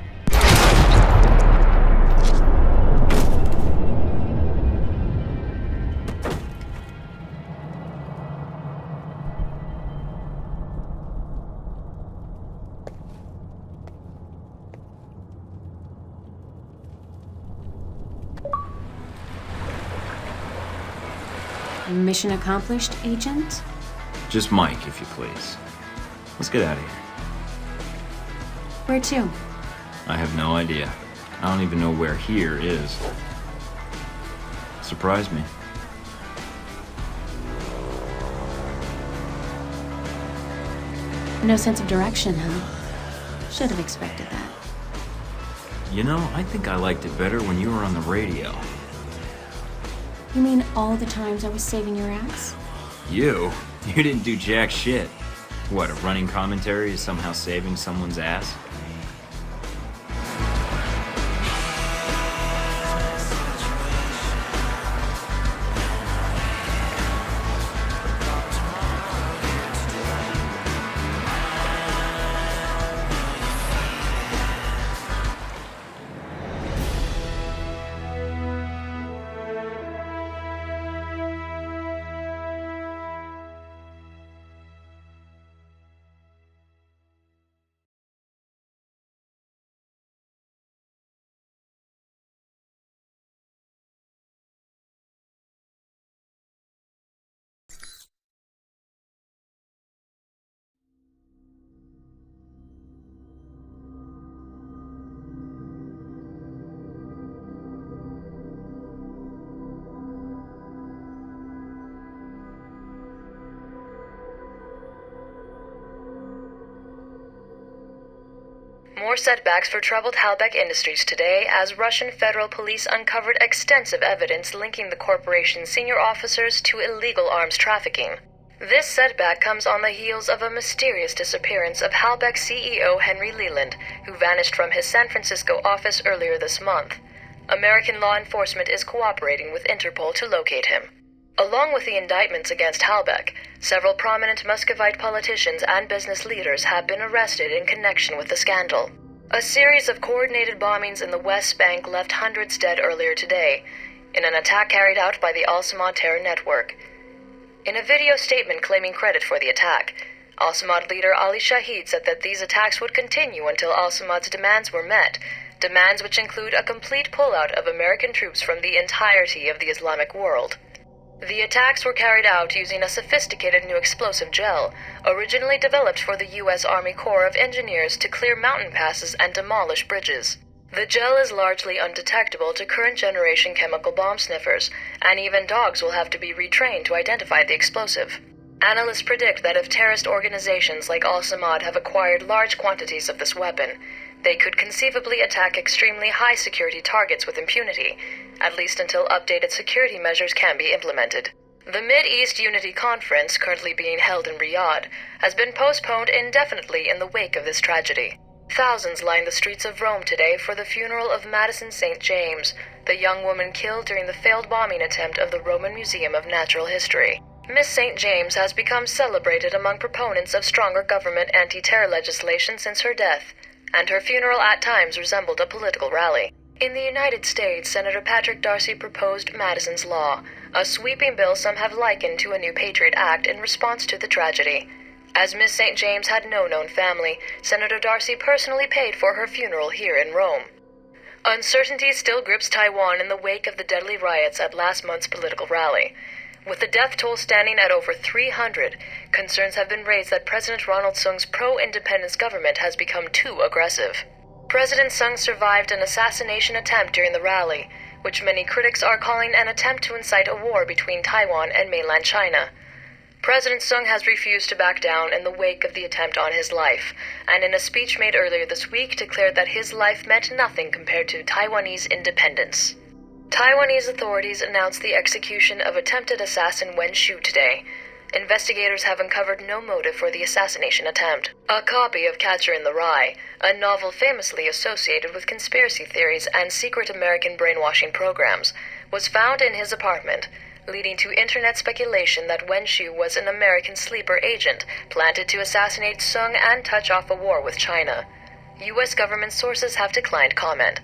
Mission accomplished, Agent? Just Mike, if you please. Let's get out of here. Where to? I have no idea. I don't even know where here is. Surprise me. No sense of direction, huh? Should have expected that. You know, I think I liked it better when you were on the radio. You mean all the times I was saving your ass? You? You didn't do jack shit. What, a running commentary is somehow saving someone's ass? More setbacks for troubled Halbeck Industries today as Russian federal police uncovered extensive evidence linking the corporation's senior officers to illegal arms trafficking. This setback comes on the heels of a mysterious disappearance of Halbeck CEO Henry Leland, who vanished from his San Francisco office earlier this month. American law enforcement is cooperating with Interpol to locate him. Along with the indictments against Halbeck, several prominent Muscovite politicians and business leaders have been arrested in connection with the scandal. A series of coordinated bombings in the West Bank left hundreds dead earlier today, in an attack carried out by the Al-Samad terror network. In a video statement claiming credit for the attack, Al-Samad leader Ali Shahid said that these attacks would continue until Al-Samad's demands were met, demands which include a complete pullout of American troops from the entirety of the Islamic world. The attacks were carried out using a sophisticated new explosive gel, originally developed for the U.S. Army Corps of Engineers to clear mountain passes and demolish bridges. The gel is largely undetectable to current-generation chemical bomb sniffers, and even dogs will have to be retrained to identify the explosive. Analysts predict that if terrorist organizations like Al-Samad have acquired large quantities of this weapon, they could conceivably attack extremely high-security targets with impunity, at least until updated security measures can be implemented. The Mid-East Unity Conference, currently being held in Riyadh, has been postponed indefinitely in the wake of this tragedy. Thousands lined the streets of Rome today for the funeral of Madison St. James, the young woman killed during the failed bombing attempt of the Roman Museum of Natural History. Miss St. James has become celebrated among proponents of stronger government anti-terror legislation since her death, and her funeral at times resembled a political rally. In the United States, Senator Patrick Darcy proposed Madison's Law, a sweeping bill some have likened to a new Patriot Act in response to the tragedy. As Miss St. James had no known family, Senator Darcy personally paid for her funeral here in Rome. Uncertainty still grips Taiwan in the wake of the deadly riots at last month's political rally. With the death toll standing at over 300, concerns have been raised that President Ronald Sung's pro-independence government has become too aggressive. President Sung survived an assassination attempt during the rally, which many critics are calling an attempt to incite a war between Taiwan and mainland China. President Sung has refused to back down in the wake of the attempt on his life, and in a speech made earlier this week declared that his life meant nothing compared to Taiwanese independence. Taiwanese authorities announced the execution of attempted assassin Wen Shu today. Investigators have uncovered no motive for the assassination attempt. A copy of Catcher in the Rye, a novel famously associated with conspiracy theories and secret American brainwashing programs, was found in his apartment, leading to internet speculation that Wen Shu was an American sleeper agent planted to assassinate Sung and touch off a war with China. U.S. government sources have declined comment.